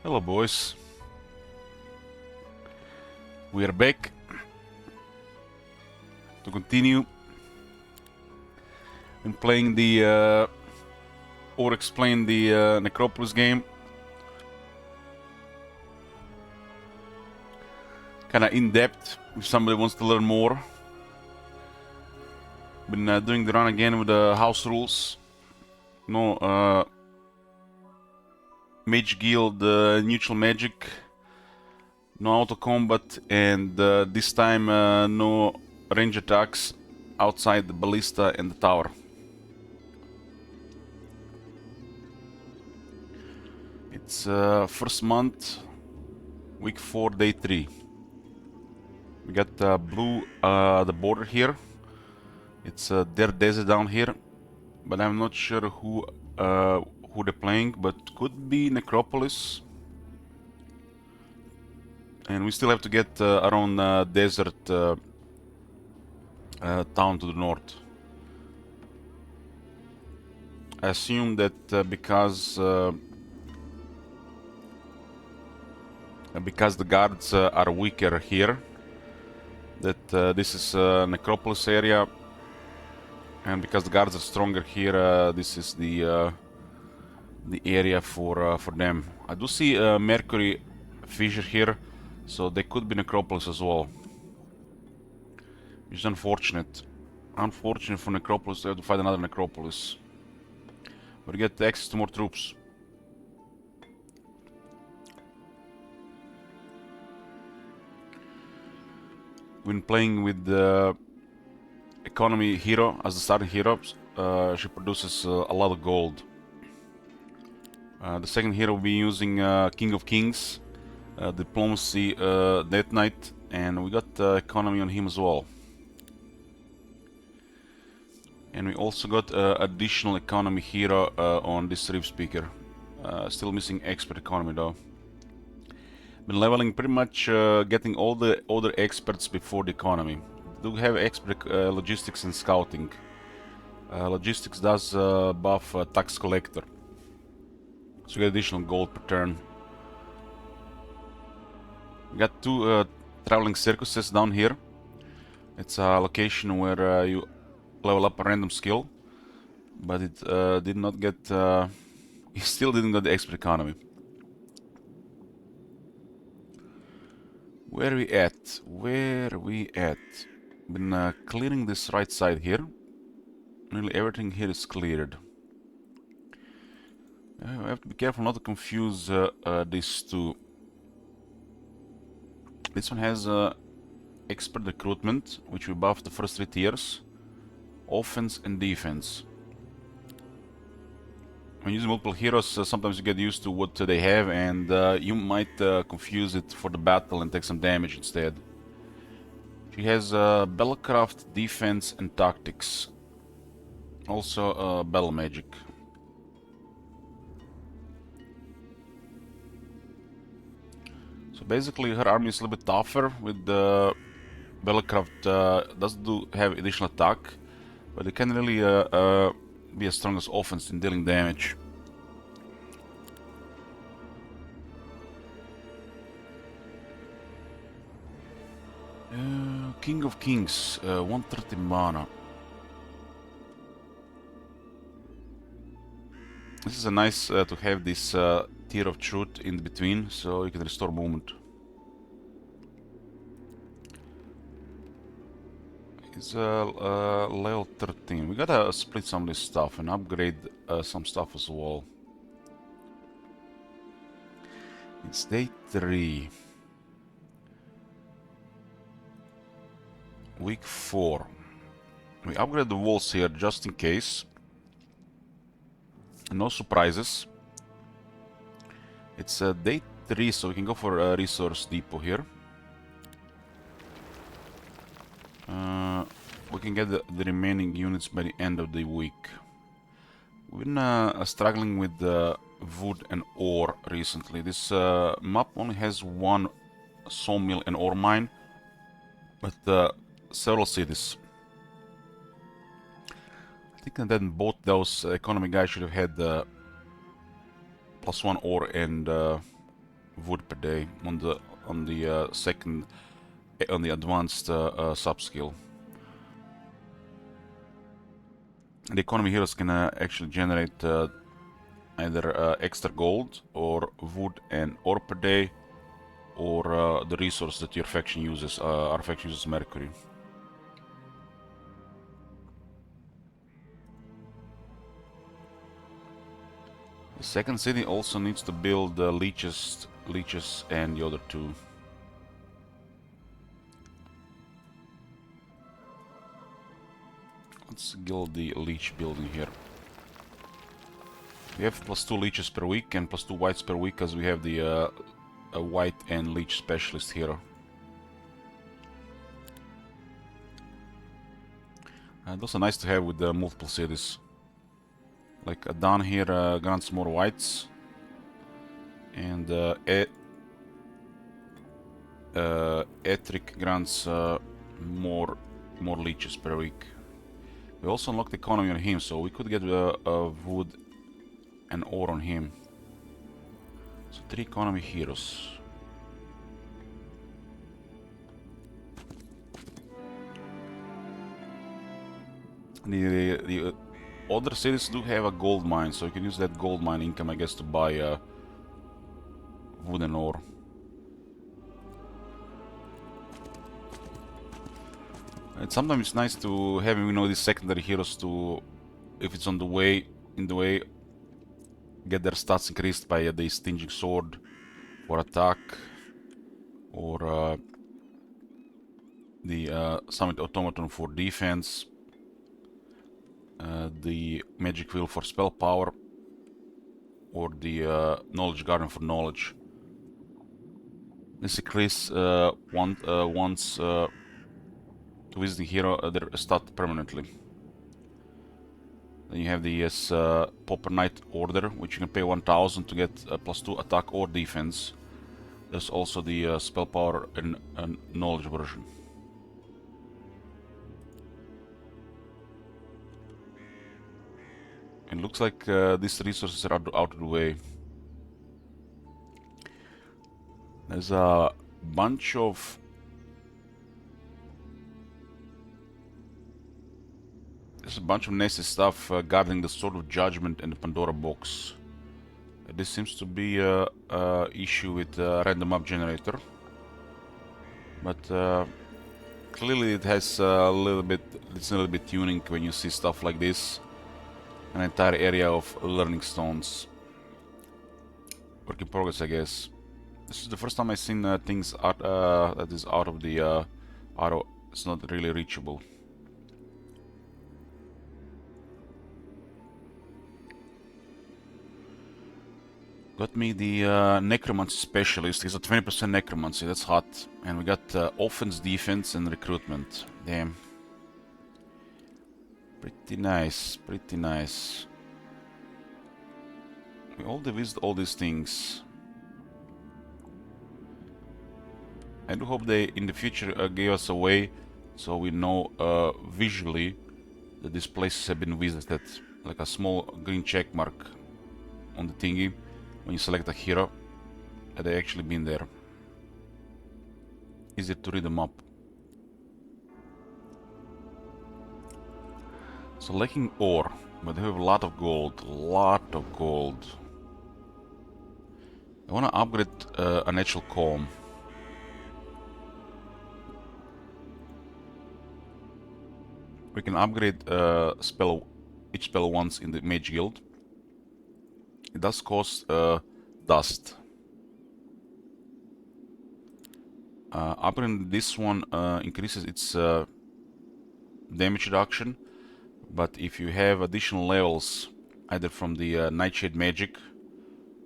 Hello boys, we are back to continue in playing the or explain the Necropolis game. Kinda in depth if somebody wants to learn more. Been doing the run again with the house rules. No Mage Guild neutral magic, no auto combat, and this time no range attacks outside the ballista and the tower. It's first month, week 4, day 3. We got blue the border here. It's their desert down here, but I'm not sure who they're playing, but could be Necropolis. And we still have to get our own desert town to the north. I assume that because the guards are weaker here, that this is Necropolis area, and because the guards are stronger here, this is the area for them. I do see Mercury fissure here, so they could be Necropolis as well. Which is unfortunate. Unfortunate for Necropolis to have to fight another Necropolis. But get access to more troops. When playing with the economy hero as the starting hero, she produces a lot of gold. The second hero will be using King of Kings, Diplomacy, Death Knight, and we got economy on him as well. And we also got additional economy hero on this Reef Speaker. Still missing expert economy though. Been leveling pretty much, getting all the other experts before the economy. Do have expert logistics and scouting. Logistics does buff tax collector, so you get additional gold per turn. We got two traveling circuses down here. It's a location where you level up a random skill, but it did not get. It still didn't get the expert economy. Where we at? Where we at? Been clearing this right side here. Nearly everything here is cleared. I have to be careful not to confuse these two. This one has expert recruitment, which we buff the first 3 tiers. Offense and defense. When using multiple heroes, sometimes you get used to what they have, and you might confuse it for the battle and take some damage instead. She has Battlecraft, defense, and tactics. Also battle magic. So basically, her army is a little bit tougher. With the Battlecraft, does do have additional attack, but it can really be as strong as offense in dealing damage. King of Kings, 130 mana. This is a nice to have this tier of truth in between, so you can restore movement. It's level 13. We gotta split some of this stuff and upgrade some stuff as well. It's day 3. Week 4. We upgrade the walls here just in case. No surprises. It's day 3, so we can go for a resource depot here. We can get the remaining units by the end of the week. We've been struggling with wood and ore recently. This map only has one sawmill and ore mine, but several cities. I think that both those economy guys should have had +1 ore and wood per day on the second on the advanced sub skill. The economy heroes can actually generate either extra gold or wood and ore per day, or the resource that your faction uses. Our faction uses mercury. The second city also needs to build leeches and the other two. Let's guild the leech building here. We have +2 leeches per week and +2 whites per week, as we have the a white and leech specialist hero. Those are nice to have with the multiple cities. Like down here grants more whites, and Etric grants more leeches per week. We also unlocked economy on him, so we could get wood and ore on him. So 3 economy heroes. The other cities do have a gold mine, so you can use that gold mine income, I guess, to buy wood and ore. And sometimes it's nice to have, these secondary heroes to, if it's in the way, get their stats increased by the Stinging Sword for attack, or the Summit Automaton for defense, the Magic Wheel for spell power, or the Knowledge Garden for knowledge. This increase wants to visiting hero their stat permanently. Then you have the Pauper Knight Order, which you can pay 1000 to get +2 attack or defense. There's also the spell power and knowledge version. It looks like these resources are out of the way. There's a bunch of nasty stuff guarding the Sword of Judgment and the Pandora box. This seems to be a issue with random map generator, but clearly it has a little bit tuning when you see stuff like this. An entire area of learning stones. Work in progress, I guess. This is the first time I've seen things that is out of the auto. It's not really reachable. Got me the Necromancy Specialist. He's a 20% Necromancy, that's hot. And we got offense, defense, and recruitment. Damn. Pretty nice, pretty nice. We all devised all these things. I do hope they, in the future, give us a way so we know visually that these places have been visited. Like a small green check mark on the thingy when you select a hero, that they actually been there. Easier to read them up. So lacking ore, but they have a lot of gold, I want to upgrade a natural calm. We can upgrade each spell once in the Mage Guild. It does cost dust. Upgrading this one increases its damage reduction, but if you have additional levels, either from the Nightshade magic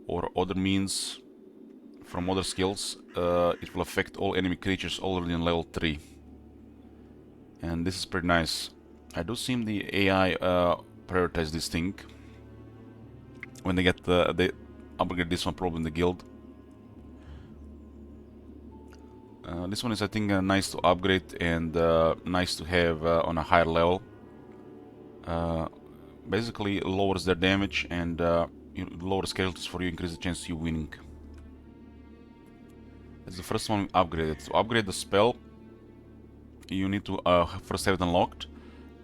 or other means from other skills, it will affect all enemy creatures already in level 3. And this is pretty nice. I do see the AI prioritize this thing when they get they upgrade this one probably in the guild. This one is, I think, nice to upgrade and nice to have on a higher level. Basically lowers their damage and lower casualties for you, increase the chance of you winning. That's the first one we upgraded. To upgrade the spell, you need to first have it unlocked,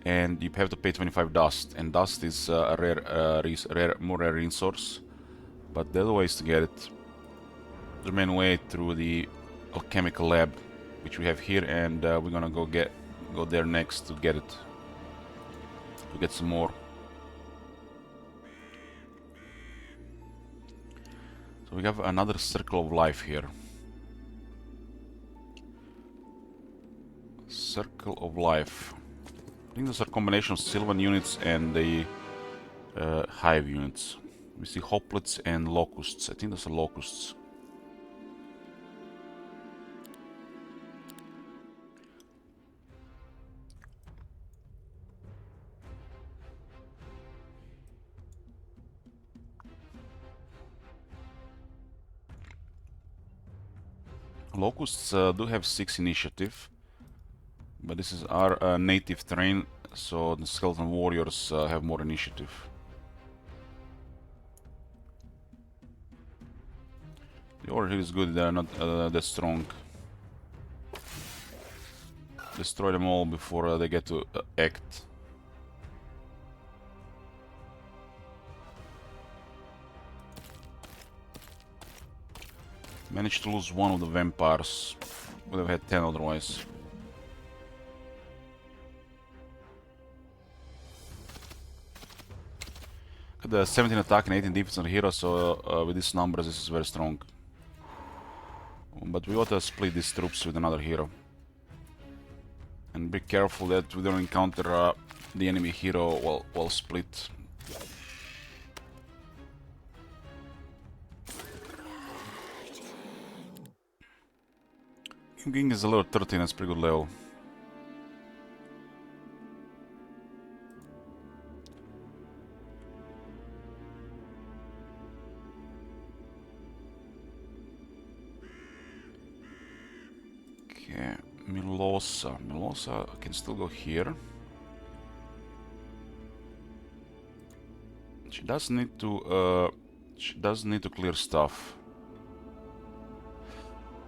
and you have to pay 25 dust. And dust is a more rare resource. But the other way is to get it the main way through the alchemical lab, which we have here, and we're gonna go there next to get it, to get some more. So we have another circle of life here. Circle of life. I think those are a combination of Sylvan units and the hive units. We see hoplets and locusts. I think those are locusts. Locusts do have 6 initiative, but this is our native terrain, so the skeleton warriors have more initiative. The order here is good, they are not that strong. Destroy them all before they get to act. Managed to lose one of the vampires. Would have had 10 otherwise. Got the 17 attack and 18 defense on the hero, so with these numbers this is very strong. But we ought to split these troops with another hero. And be careful that we don't encounter the enemy hero while split. King is a level 13, that's pretty good level. Okay, Milosa. Milosa can still go here. She does need to clear stuff.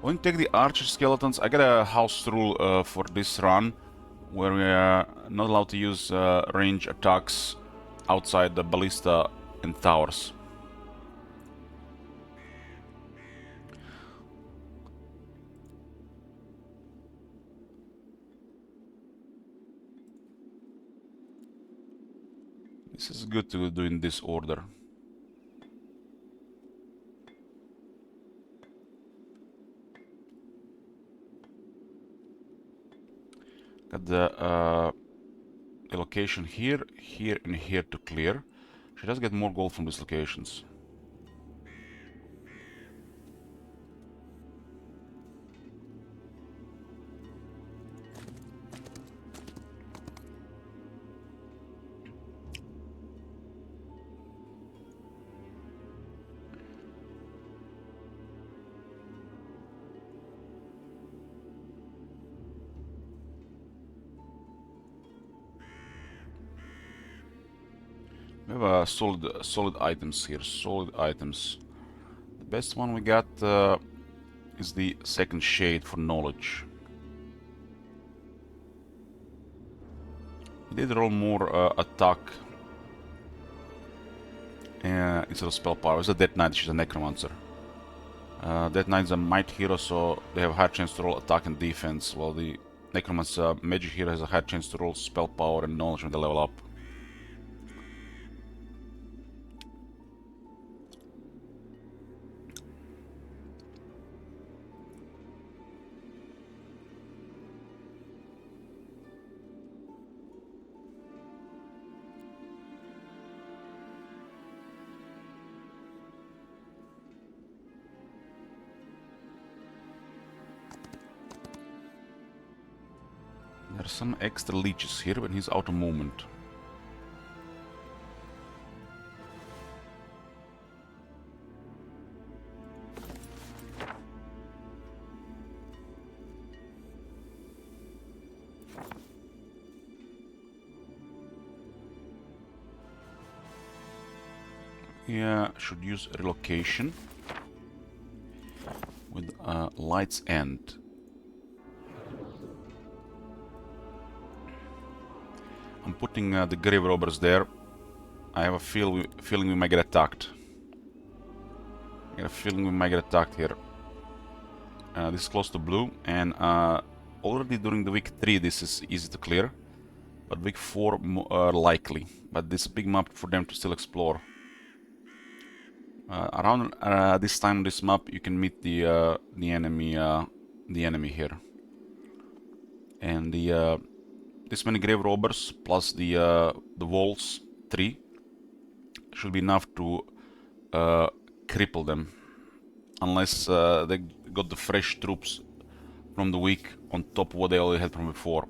When you take the archer skeletons, I got a house rule for this run, where we are not allowed to use range attacks outside the ballista and towers. This is good to do in this order. Got the location here, here, and here to clear. She does get more gold from these locations. We have solid items here, solid items. The best one we got is the second shade for knowledge. He did roll more attack instead of spell power. It's a Death Knight, she's a necromancer. Death Knight is a might hero, so they have a higher chance to roll attack and defense, while the necromancer magic hero has a higher chance to roll spell power and knowledge when they level up. There are some extra leeches here when he's out of movement. Yeah, should use relocation. with Light's End. I'm putting the grave robbers there. I have a feeling we might get attacked. I get a feeling we might get attacked here. This is close to blue, and already during the week 3 this is easy to clear, but week 4 likely. But this big map for them to still explore. Around this time on this map, you can meet the enemy here, and this many grave robbers plus the walls 3 should be enough to cripple them, unless they got the fresh troops from the week on top of what they already had from before.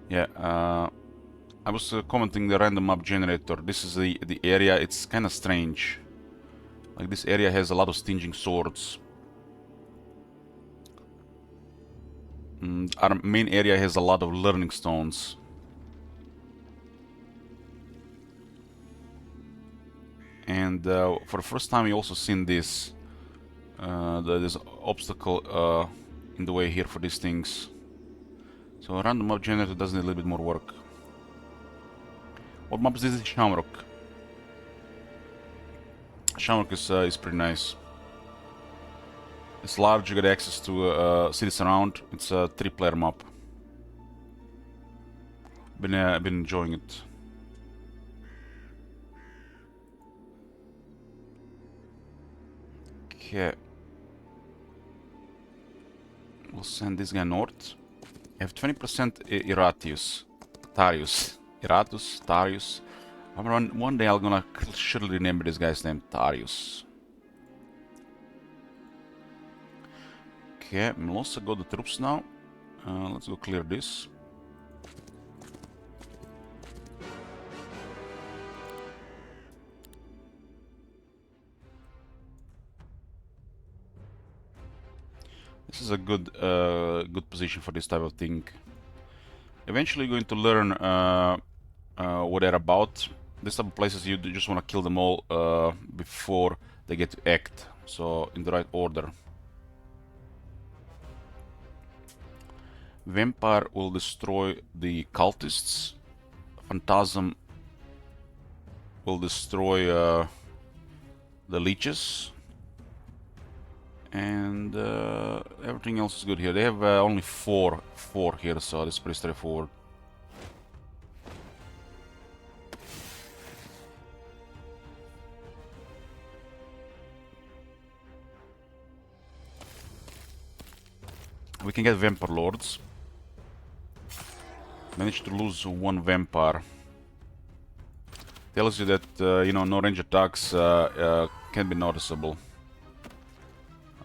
Yeah, I was commenting the random map generator. This is the area. It's kind of strange. Like, this area has a lot of stinging swords. Our main area has a lot of learning stones. And for the first time we also seen this. There's an obstacle in the way here for these things. So a random map generator does need a little bit more work. What map is this? Shamrock. Shamrock is pretty nice. It's large, you get access to cities around. It's a 3-player map. Been enjoying it. Okay. We'll send this guy north. I have 20% Iratius. Tarius. Iratus, Tarius. One day I'm gonna surely remember this guy's name, Tarius. Okay, Melosa got the troops now. Let's go clear this. This is a good position for this type of thing. Eventually you're going to learn what they're about. This type of places you just want to kill them all before they get to act. So in the right order. Vampire will destroy the cultists. Phantasm will destroy the leeches. And everything else is good here. They have only four here, so this is pretty straightforward. We can get Vampire Lords. Managed to lose one Vampire. Tells you that, you know, no range attacks can be noticeable.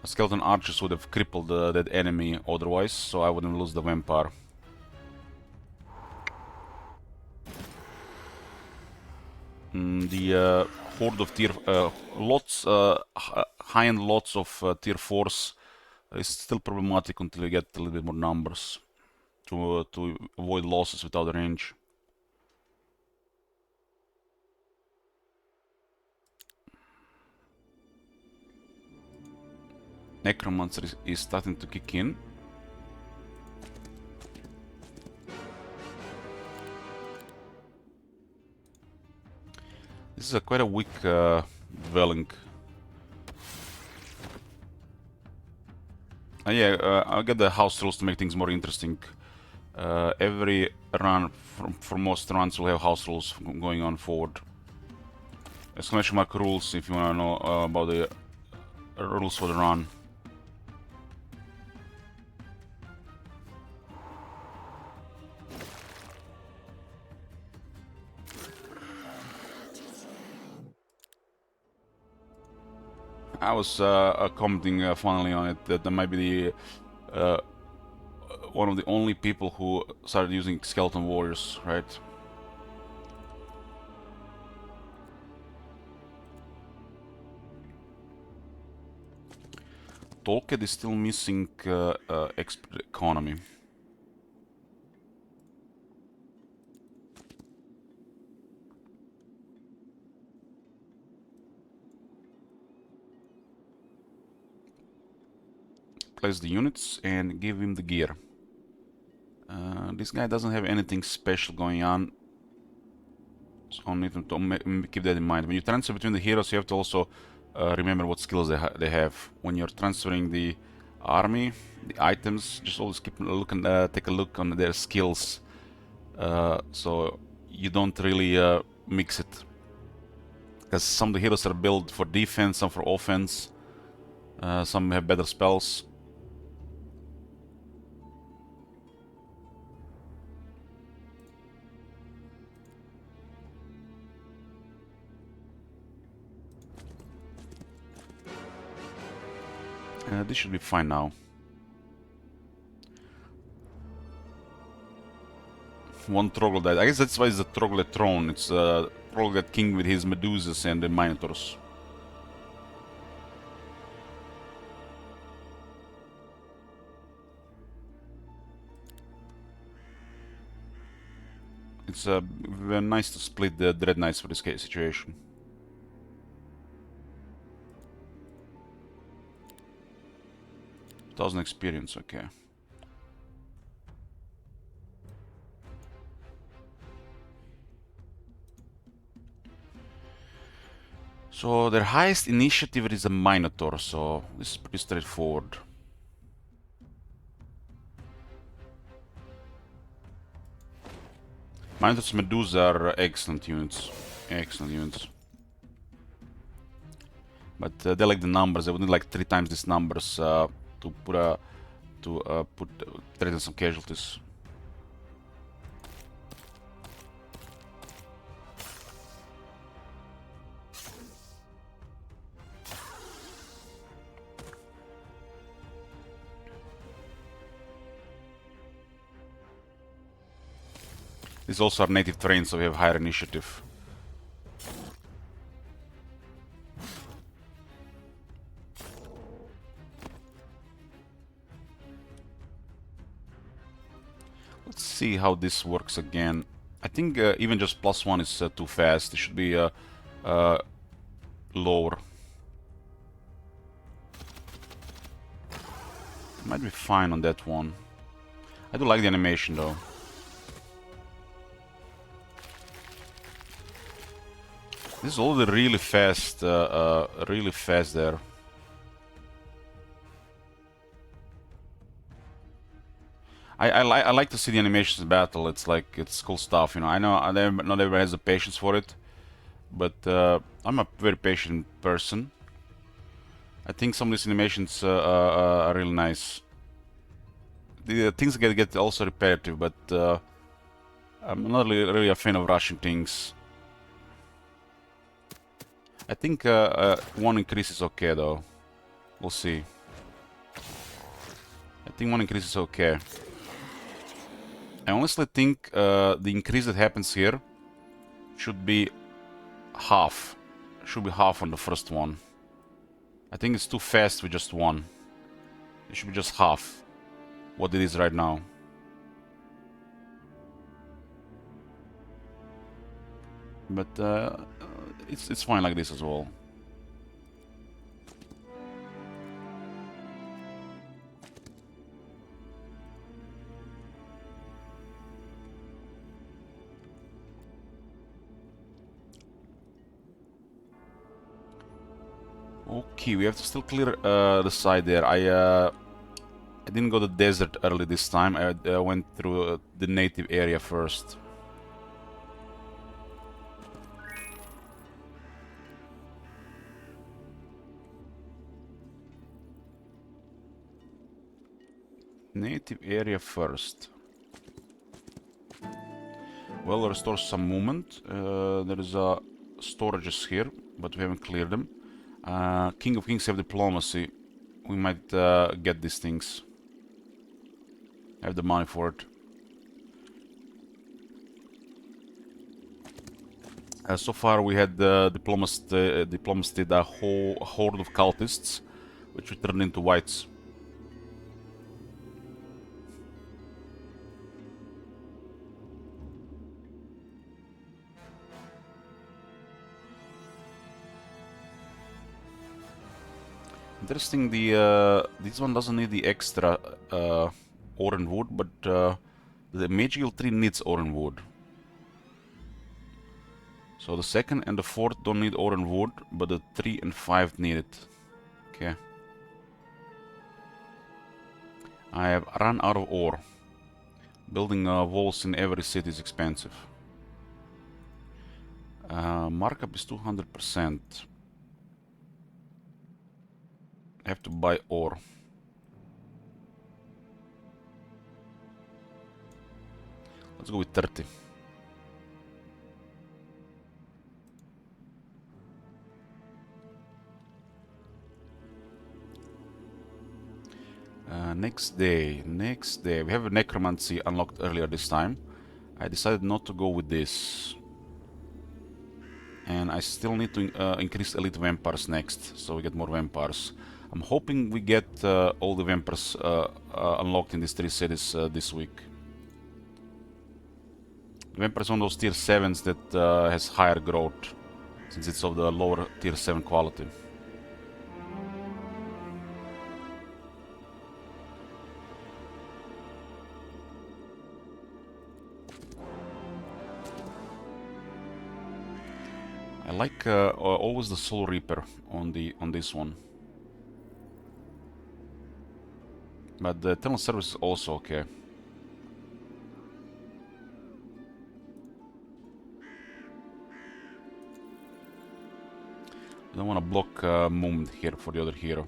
Skeleton archers would have crippled that enemy otherwise, so I wouldn't lose the Vampire. The horde of tier high-end lots of tier 4s is still problematic until you get a little bit more numbers to avoid losses without range. Necromancer is starting to kick in. This is quite a weak dwelling. Yeah, I'll get the house rules to make things more interesting. Every run, for most runs, will have house rules going on forward. Exclamation mark rules if you want to know about the rules for the run. I was commenting finally on it that there might be the one of the only people who started using skeleton warriors, right? Tolkien is still missing expert economy. place the units and give him the gear. This guy doesn't have anything special going on, so I need to keep that in mind. When you transfer between the heroes, you have to also remember what skills they have. When you're transferring the army, the items, just always keep looking, take a look on their skills, so you don't really mix it. Because some of the heroes are built for defense, some for offense, some have better spells. This should be fine now. One troglodyte. I guess that's why it's the troglodyte throne. It's a troglodyte king with his medusas and the minotaurs. It's very nice to split the Dread Knights for this case situation. $1,000 experience, okay. So their highest initiative is a Minotaur, so this is pretty straightforward. Minotaurs and Medusa are excellent units. Excellent units. But they like the numbers. They would need like 3 times these numbers to threaten some casualties. These also are native terrain, so we have higher initiative. Let's see how this works again. I think even just +1 is too fast. It should be lower. Might be fine on that one. I do like the animation though. This is already really fast there. I like to see the animations in battle. It's like, it's cool stuff, you know. I know not everybody has the patience for it, but I'm a very patient person. I think some of these animations are really nice. The things get also repetitive, but I'm not really a fan of rushing things. I think 1 increase is okay though. We'll see. I think 1 increase is okay. I honestly think the increase that happens here should be half. Should be half on the first one. I think it's too fast with just 1. It should be just half what it is right now. But it's fine like this as well. Okay, we have to still clear the side there. I didn't go to the desert early this time. I went through the native area first. Native area first. Well, restore some movement. There is storages here, but we haven't cleared them. King of Kings have diplomacy. We might get these things. Have the money for it. So far we had diplomacy the whole horde of cultists, which we turned into whites. Interesting, this one doesn't need the extra Olden wood, but the Mage Guild 3 needs Olden wood. So the second and the fourth don't need Olden wood, but the 3 and 5 need it. Okay. I have run out of ore. Building walls in every city is expensive. Markup is 200%. I have to buy ore. Let's go with 30. Next day. We have a necromancy unlocked earlier this time. I decided not to go with this. And I still need to increase elite vampires next, so we get more vampires. I'm hoping we get all the vampires unlocked in these 3 cities this week. The vampires on those tier 7s that has higher growth, since it's of the lower tier 7 quality. I like always the Soul Reaper on this one, but the Eternal Service is also okay. I don't want to block Mumd here for the other hero.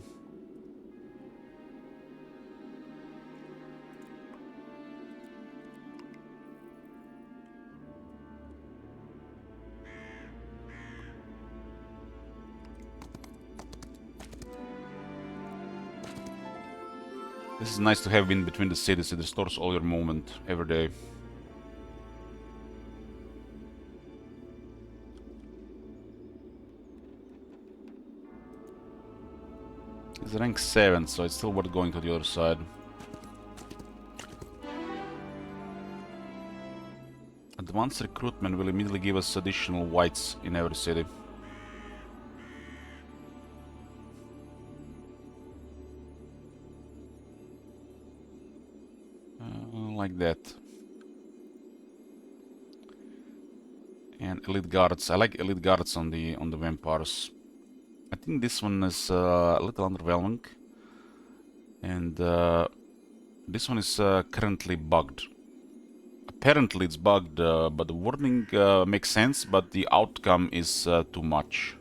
This is nice to have in between the cities. It restores all your movement every day. It's rank 7, so it's still worth going to the other side. Advanced recruitment will immediately give us additional whites in every city. Like that. And elite guards. I like elite guards on the vampires. I think this one is a little underwhelming, and this one is currently bugged. Apparently it's bugged, but the warning makes sense, but the outcome is too much.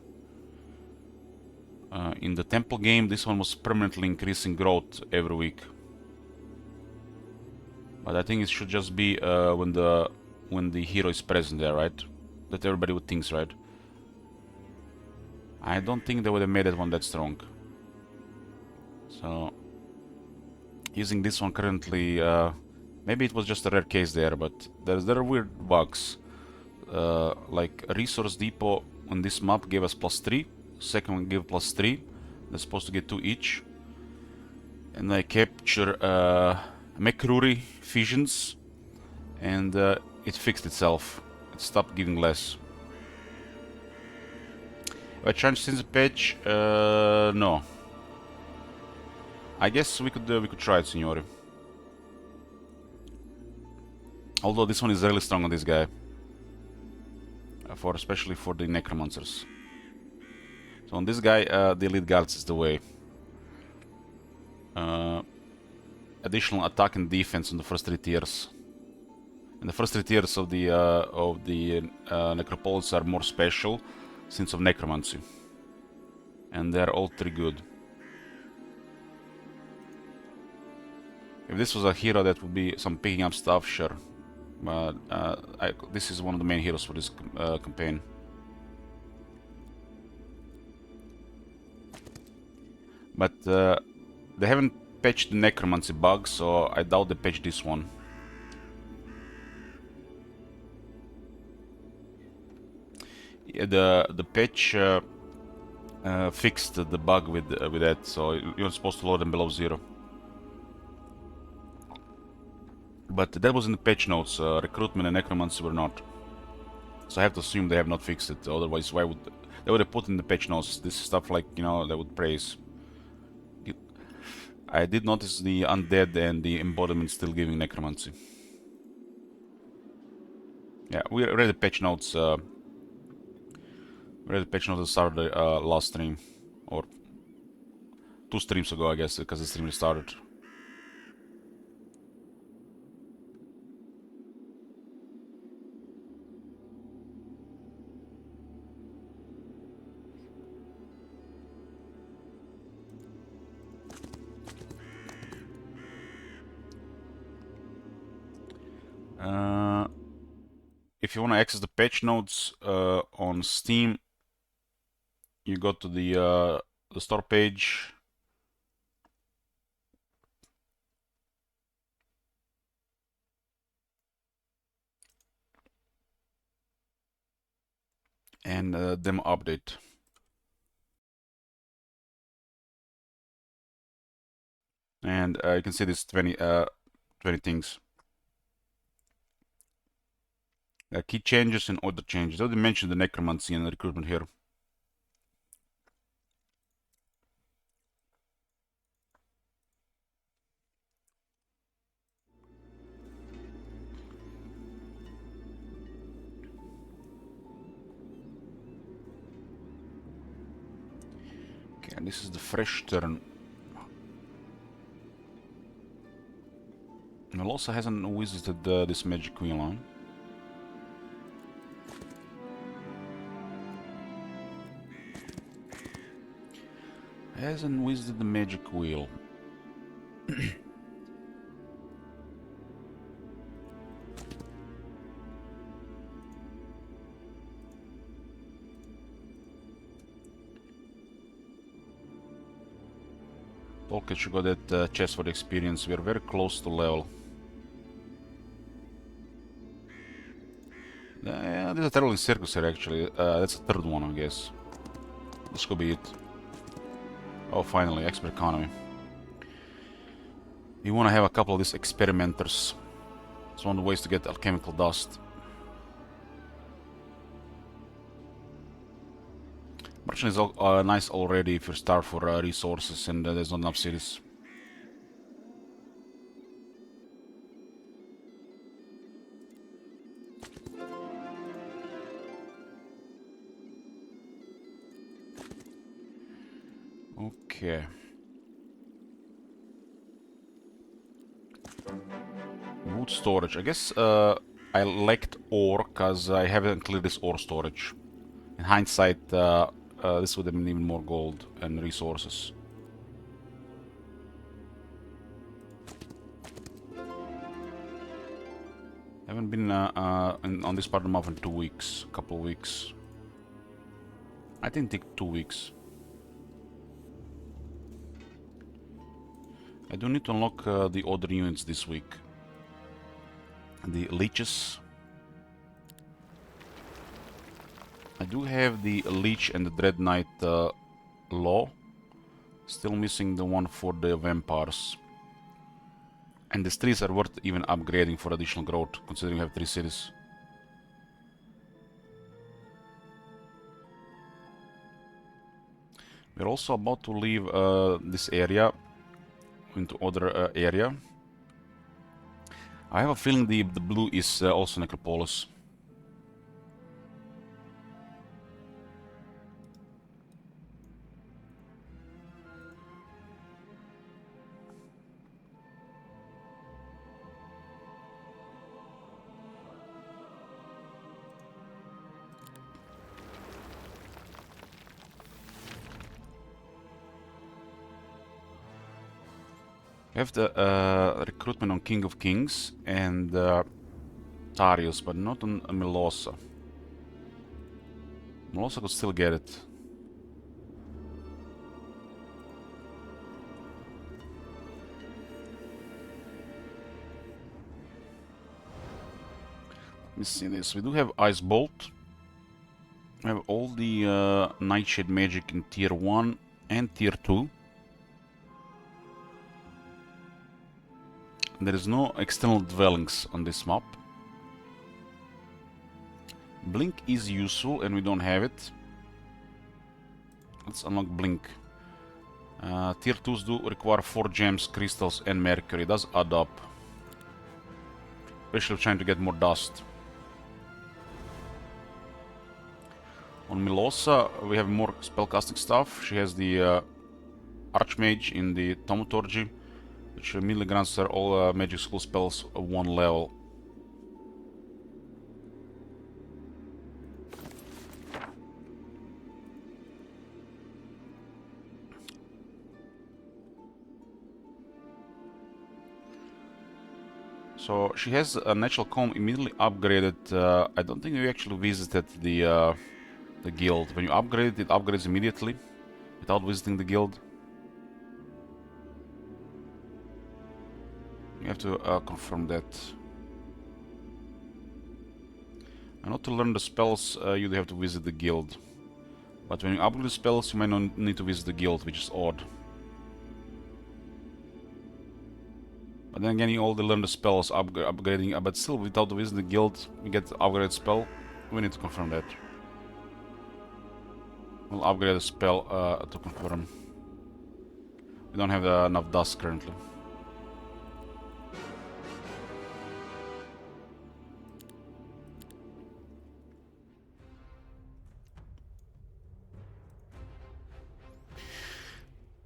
In the temple game, this one was permanently increasing growth every week. But I think it should just be when the hero is present there, right? That everybody would think, right? I don't think they would have made that one that strong. So using this one currently, maybe it was just a rare case there, but there are weird bugs. Like resource depot on this map gave us +3, second one gave +3. They're supposed to get 2 each. And I capture McCrory Fissions, and it fixed itself. It stopped giving less. If I changed since the patch, no. I guess we could try it, Signori. Although this one is really strong on this guy, especially for the necromancers. So on this guy, the elite guards is the way. Additional attack and defense on the first 3 tiers. And the first 3 tiers of the Necropolis are more special, since of necromancy. And they're all 3 good. If this was a hero that would be some picking up stuff, sure. But this is one of the main heroes for this campaign. But they haven't patched the necromancy bug, so I doubt they patched this one. Yeah, the patch fixed the bug with that, so you're supposed to load them below 0. But that was in the patch notes. Recruitment and necromancy were not. So I have to assume they have not fixed it. Otherwise, why would they would have put in the patch notes this stuff, like, you know, they would praise. I did notice the undead and the embodiment still giving necromancy. Yeah, we read the patch notes. Read the patch notes that started last stream, or 2 streams ago, I guess, because the stream restarted. If you want to access the patch notes on Steam, you go to the store page. And demo update. And you can see this 20 things. Key changes and other changes. I already mentioned the necromancy and the recruitment here. Okay, and this is the fresh turn. Melosa hasn't visited this magic wheel, huh? Hasn't visited the magic wheel. Tolkien should got that chest for the experience. We are very close to level. Yeah, there's a traveling circus here actually. That's the third one, I guess. This could be it. Oh, finally, expert economy. We want to have a couple of these experimenters. It's one of the ways to get alchemical dust. Merchant is nice already if you start for resources and there's not enough cities. Okay. Wood storage. I guess I lacked ore because I haven't cleared this ore storage. In hindsight, this would have been even more gold and resources. Haven't been on this part of the map in 2 weeks, a couple of weeks. I think take 2 weeks. I do need to unlock the other units this week. The leeches. I do have the leech and the dread knight law. Still missing the one for the vampires. And these trees are worth even upgrading for additional growth, considering we have 3 cities. We're also about to leave this area into other area. I have a feeling the blue is also Necropolis. We have the recruitment on King of Kings and Tarius, but not on Melosa. Melosa could still get it. Let me see this. We do have Ice Bolt. We have all the Nightshade magic in tier 1 and tier 2. There is no external dwellings on this map. Blink is useful and we don't have it. Let's unlock Blink. Tier 2s do require 4 gems, crystals and mercury. It does add up. Especially trying to get more dust. On Milosa, we have more spellcasting stuff. She has the Archmage in the Thaumaturgy, which immediately grants her all magic school spells of 1 level. So she has a natural calm immediately upgraded. I don't think we actually visited the guild. When you upgrade it, upgrades immediately without visiting the guild. You have to confirm that. And not to learn the spells, you have to visit the guild. But when you upgrade the spells, you might not need to visit the guild, which is odd. But then again, you already learn the spells upgrading, but still without visiting the guild, you get the upgraded spell. We need to confirm that. We'll upgrade the spell to confirm. We don't have enough dust currently.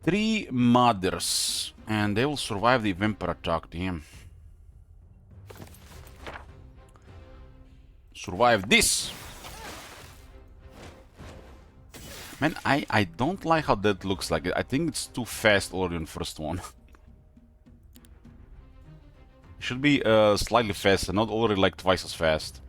Three mothers, and they will survive the vampire attack. Damn. Survive this! Man, I don't like how that looks like. I think it's too fast already on first one. It should be slightly faster, not already like twice as fast.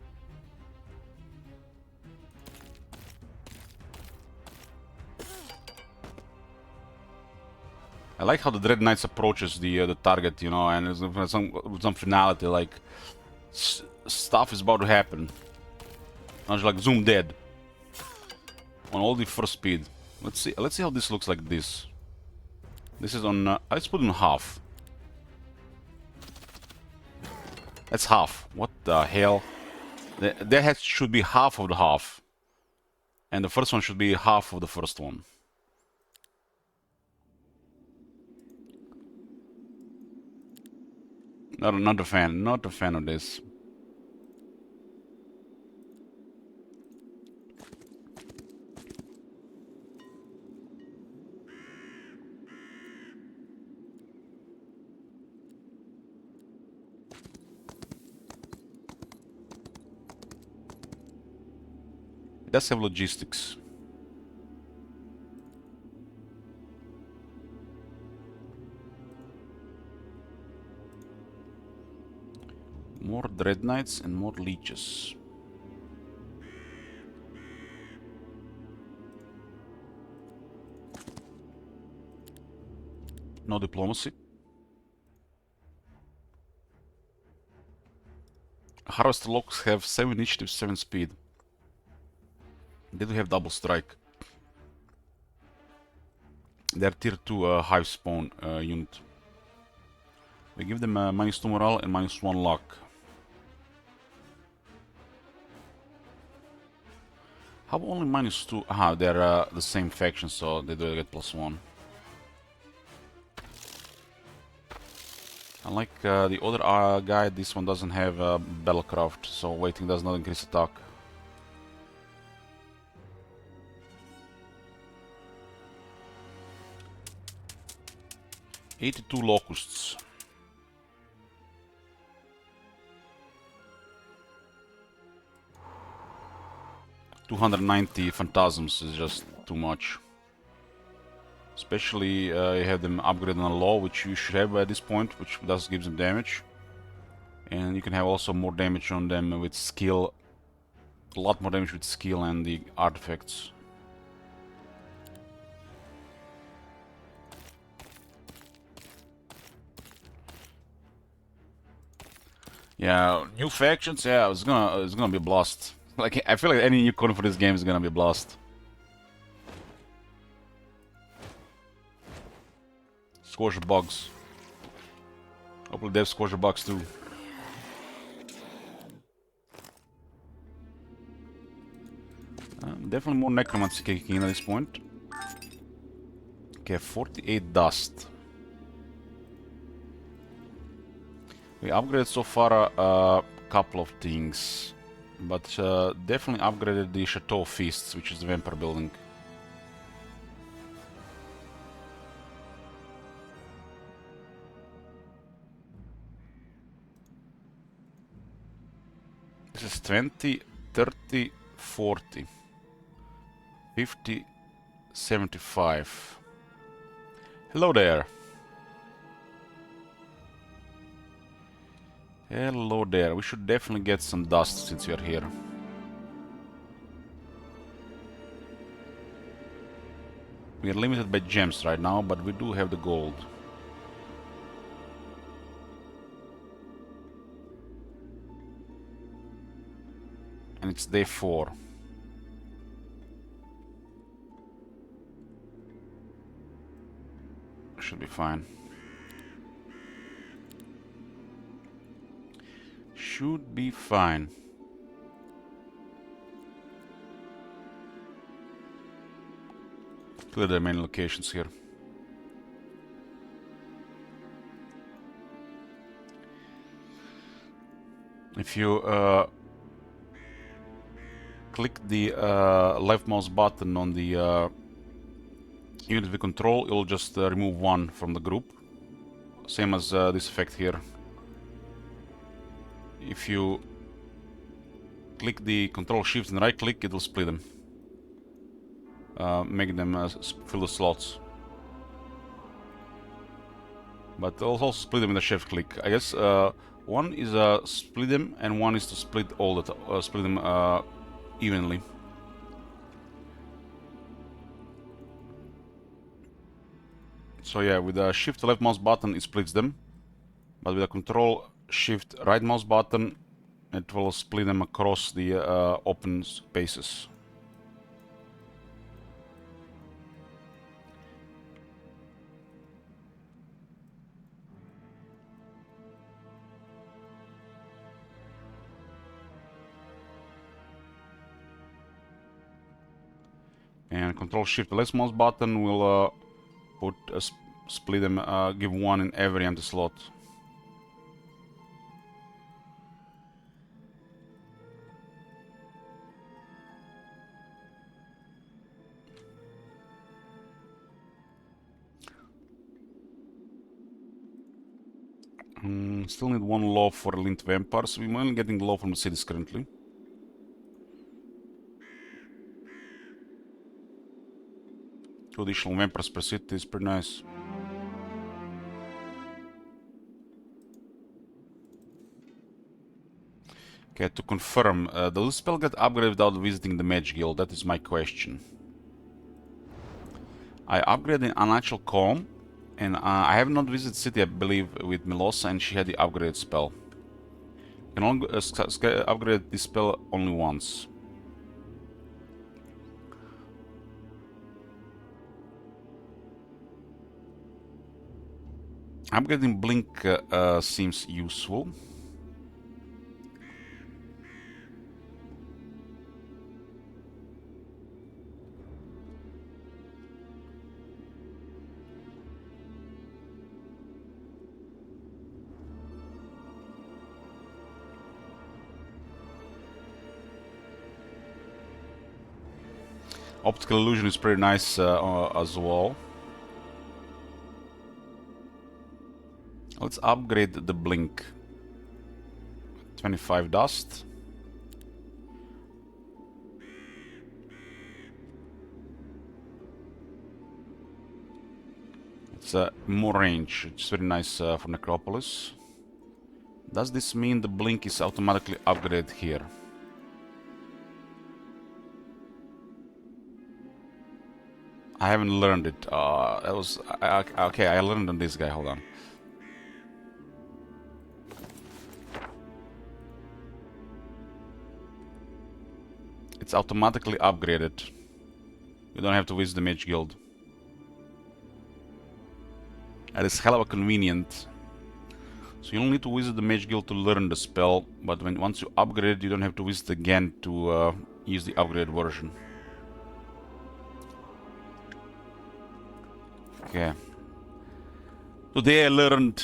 I like how the Dread Knights approaches the target, you know, and with some finality, like stuff is about to happen. Not just like zoom dead on all the first speed. Let's see how this looks like. This is on. Let's put it on half. That's half. What the hell? That should be half of the half, and the first one should be half of the first one. Not a fan. Not a fan of this. It does have logistics. More Dread Knights and more leeches. No diplomacy. Harvester locks have 7 initiative, 7 speed. They do have double strike. They're tier 2 hive spawn unit. We give them -2 morale and -1 luck. How only -2? Aha, they're the same faction, so they do get +1. Unlike the other guy, this one doesn't have Battlecraft, so waiting does not increase attack. "82 locusts. 290 phantasms is just too much. Especially you have them upgraded on a law, which you should have at this point, which does give them damage. And you can have also more damage on them with skill. A lot more damage with skill and the artifacts. Yeah, new factions. Yeah, it's gonna be a blast. Like I feel like any new con for this game is gonna be a blast. Squash bugs. Hopefully they have squash bugs too. Definitely more necromancy kicking in at this point. Okay, 48 dust. We upgraded so far a couple of things, but definitely upgraded the Chateau Feasts, which is the vampire building. This is 20, 30, 40, 50, 75. Hello there. Hello there. We should definitely get some dust since we are here. We are limited by gems right now, but we do have the gold. And it's day 4. Should be fine. Should be fine. Clear the main locations here. If you click the left mouse button on the unit we control, it'll just remove one from the group. Same as this effect here. If you click the control shift and right click, it will split them. Make them fill the slots. But also split them with a shift click. I guess one is split them and one is to split all the split them evenly. So yeah, with the shift left mouse button it splits them, but with a control shift right mouse button it will split them across the open spaces. And control shift left mouse button will put split them, give one in every empty slot. Still need one law for Lint Vampires. We're only getting law from the cities currently. Two additional vampires per city is pretty nice. Okay, to confirm, does the spell get upgraded without visiting the Mage Guild? That is my question. I upgraded in Unnatural Calm, and I have not visited city, I believe, with Melosa, and she had the upgraded spell. You can only upgrade this spell only once. Upgrading Blink seems useful. Optical Illusion is pretty nice as well. Let's upgrade the Blink. 25 dust. It's more range, it's very nice for Necropolis. Does this mean the Blink is automatically upgraded here? I haven't learned it. That was okay. I learned on this guy. Hold on. It's automatically upgraded. You don't have to visit the Mage Guild. That is hell of a convenient. So you don't need to visit the Mage Guild to learn the spell, but once you upgrade, you don't have to visit again to use the upgraded version. Okay. Today I learned...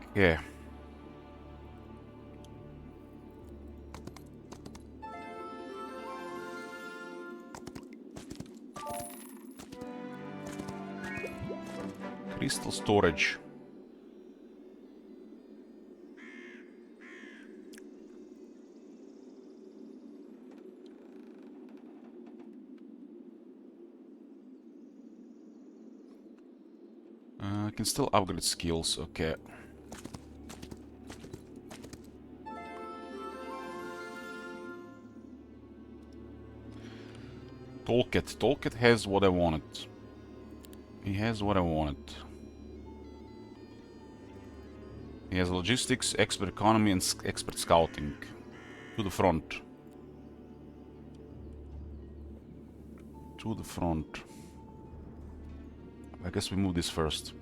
Okay. Crystal storage. I can still upgrade skills, okay. Toolkit has what I wanted. He has what I wanted. He has logistics, expert economy, and expert scouting. To the front. To the front. I guess we move this first.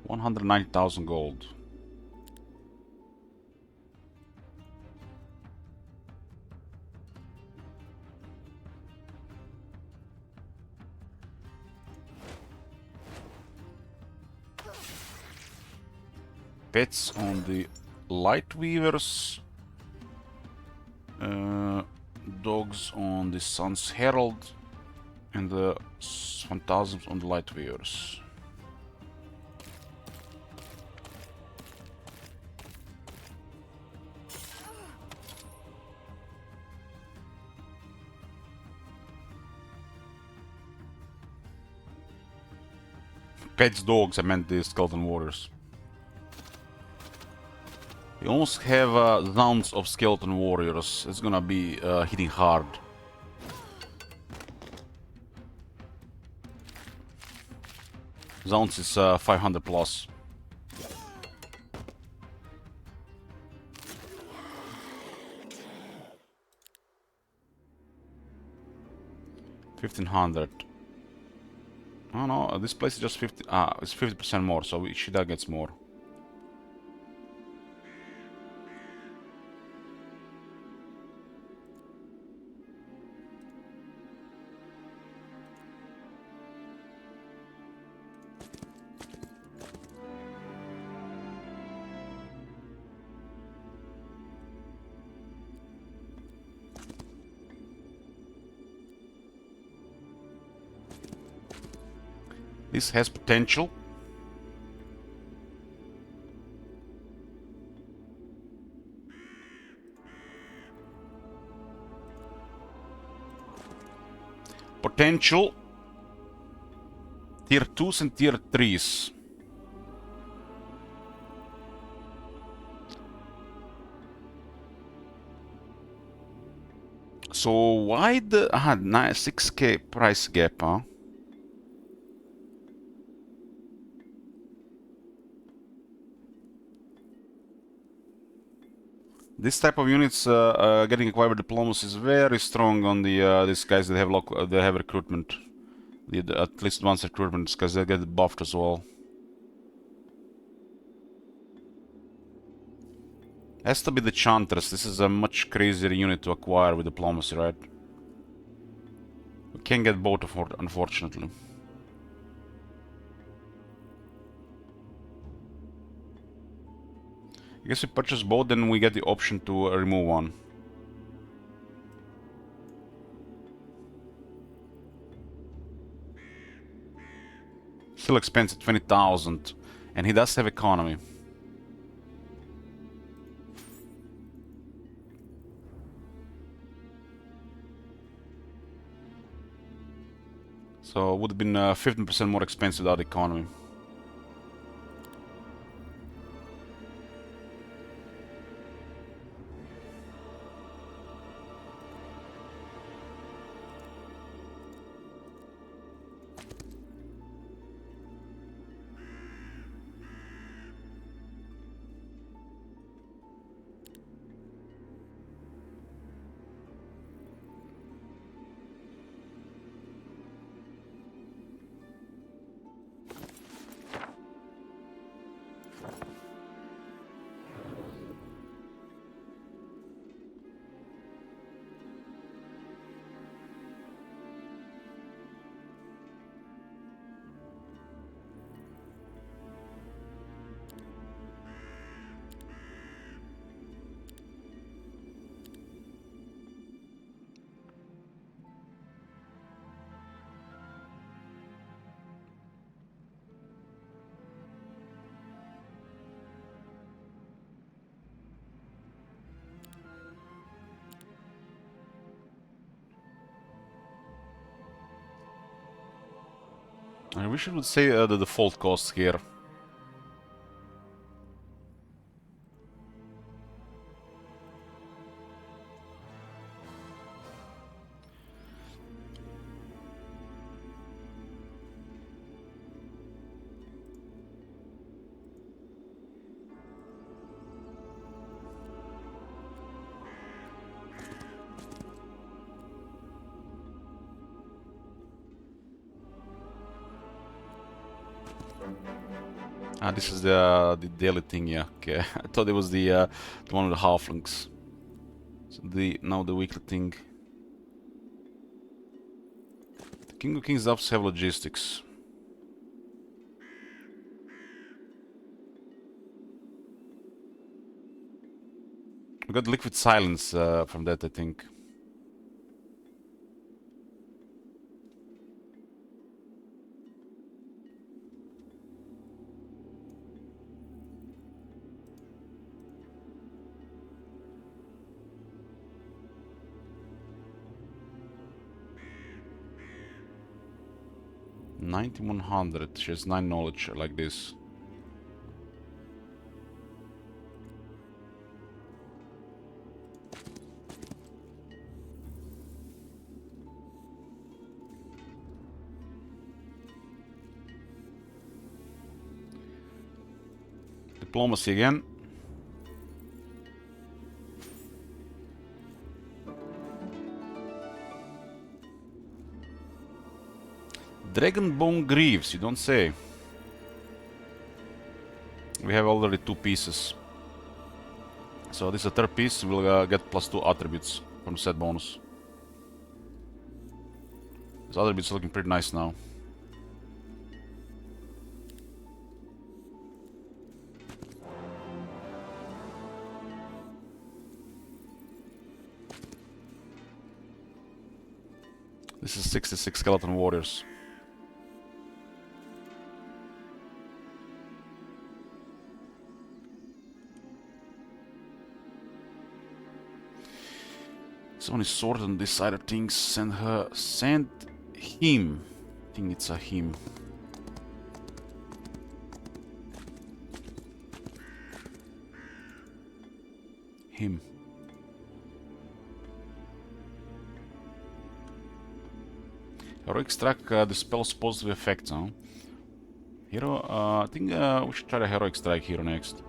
$190,000 gold. Pets on the light weavers. Dogs on the Sun's Herald. And the phantasms on the light weavers. Pets dogs, I meant the skeleton warriors. We almost have rounds of skeleton warriors. It's gonna be hitting hard. Zones is 500 plus. $1,500. Oh no, this place is just 50. It's 50% more, so Ishida gets more. This has potential. Potential. Tier 2s and tier 3s. So why the 6k price gap, huh? This type of units getting acquired by diplomacy is very strong on the these guys that have recruitment. At least once recruitment, because they get buffed as well. Has to be the Chantress. This is a much crazier unit to acquire with diplomacy, right? We can't get both, unfortunately. I guess we purchase both, then we get the option to remove one. Still expensive, 20,000. And he does have economy. So it would have been 15% more expensive without economy. I wish it would say the default cost here. Ah, this is the daily thing, yeah. Okay, I thought it was the one with the halflings. So now the weekly thing. The King of Kings does have logistics. We got liquid silence from that, I think. $9100. She has 9 knowledge like this. Diplomacy again. Dragonbone Greaves, you don't say. We have already 2 pieces. So this is a third piece, we'll get +2 attributes from set bonus. This attributes are looking pretty nice now. This is 66 skeleton warriors. Someone is sorted on this side of things. Send him. I think it's a him. Him. Heroic Strike dispels positive effects, huh? Hero, I think we should try the Heroic Strike hero next.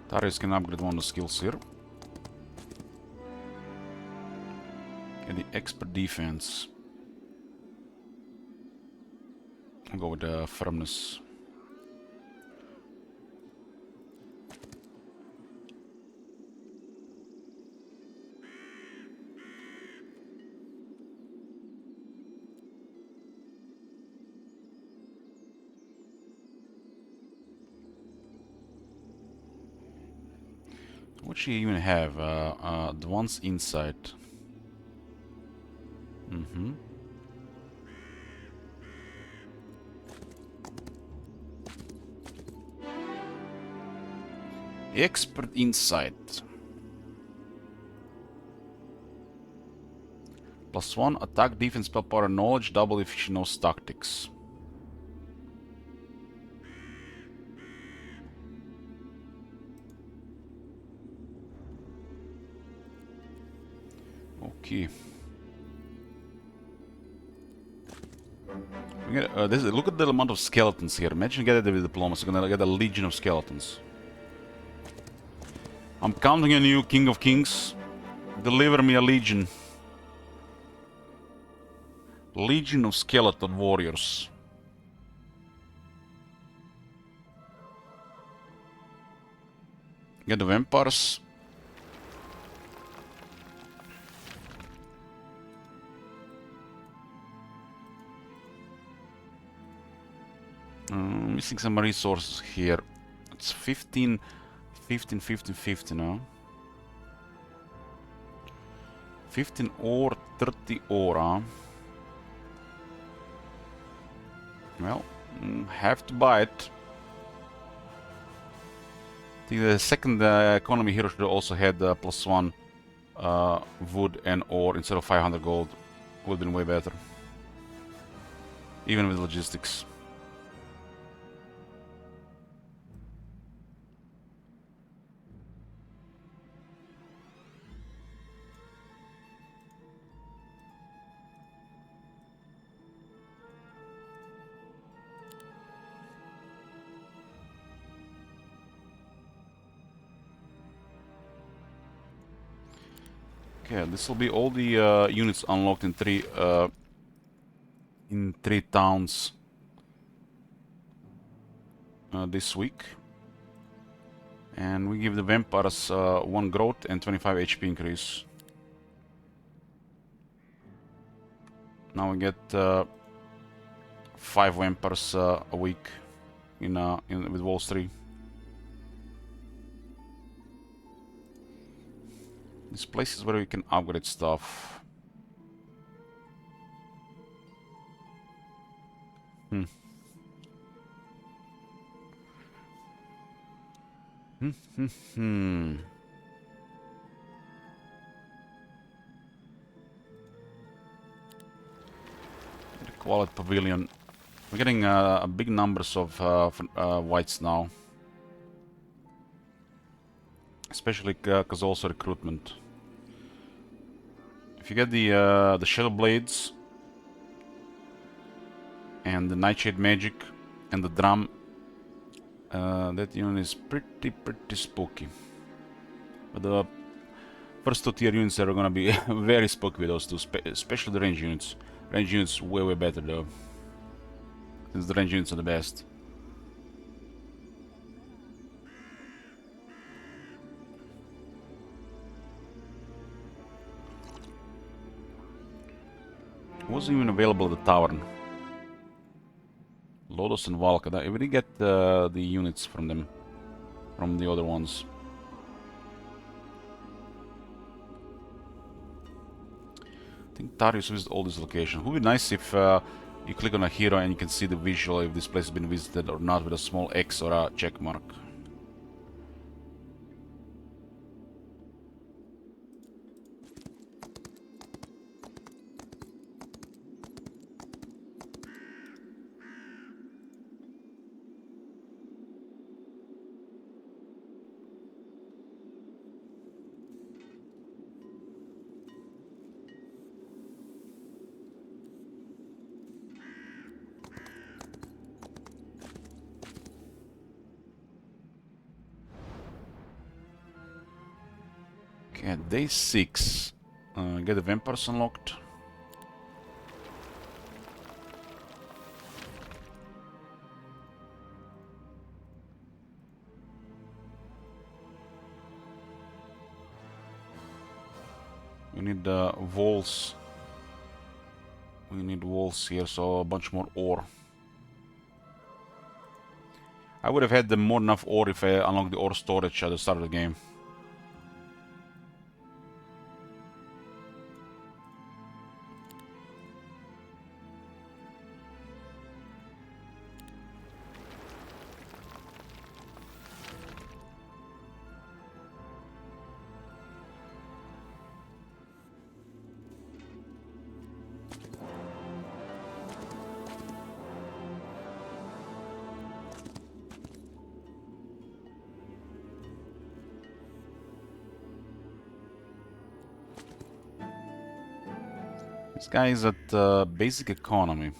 Darius can upgrade one of the skills here. And the expert defense. I'll go with the firmness. What should you even have? Advanced insight. Expert insight. +1 attack, defense, spell power, knowledge, double if she knows tactics. Okay. Look at the amount of skeletons here. Imagine getting the diplomacy. You're gonna get a legion of skeletons. I'm counting on you, King of Kings. Deliver me a legion. Legion of skeleton warriors. Get the vampires. Missing some resources here. It's 15 now. 15 ore, 30 ore, huh? Well, have to buy it. I think the second economy hero should have also had +1 wood and ore instead of 500 gold. Would have been way better. Even with logistics. Okay, this will be all the units unlocked in three towns this week. And we give the vampires 1 growth and 25 HP increase. Now we get 5 vampires a week with Walls 3. This place is where we can upgrade stuff. Hmm. The Quality Pavilion. We're getting big numbers of whites now. Especially because also recruitment. If you get the Shadow Blades and the Nightshade Magic and the Drum, that unit is pretty spooky. But the first 2 tier units are gonna be very spooky with those two, especially the range units. Range units way better though, since the range units are the best. Wasn't even available at the tavern. Lodos and Valka. We did get the units from them, from the other ones. I think Tarius visited all these locations. It would be nice if you click on a hero and you can see the visual if this place has been visited or not with a small X or a check mark. Okay, day 6. Get the vampires unlocked. We need walls. We need walls here, so a bunch more ore. I would have had more than enough ore if I unlocked the ore storage at the start of the game. This guy is at basic economy.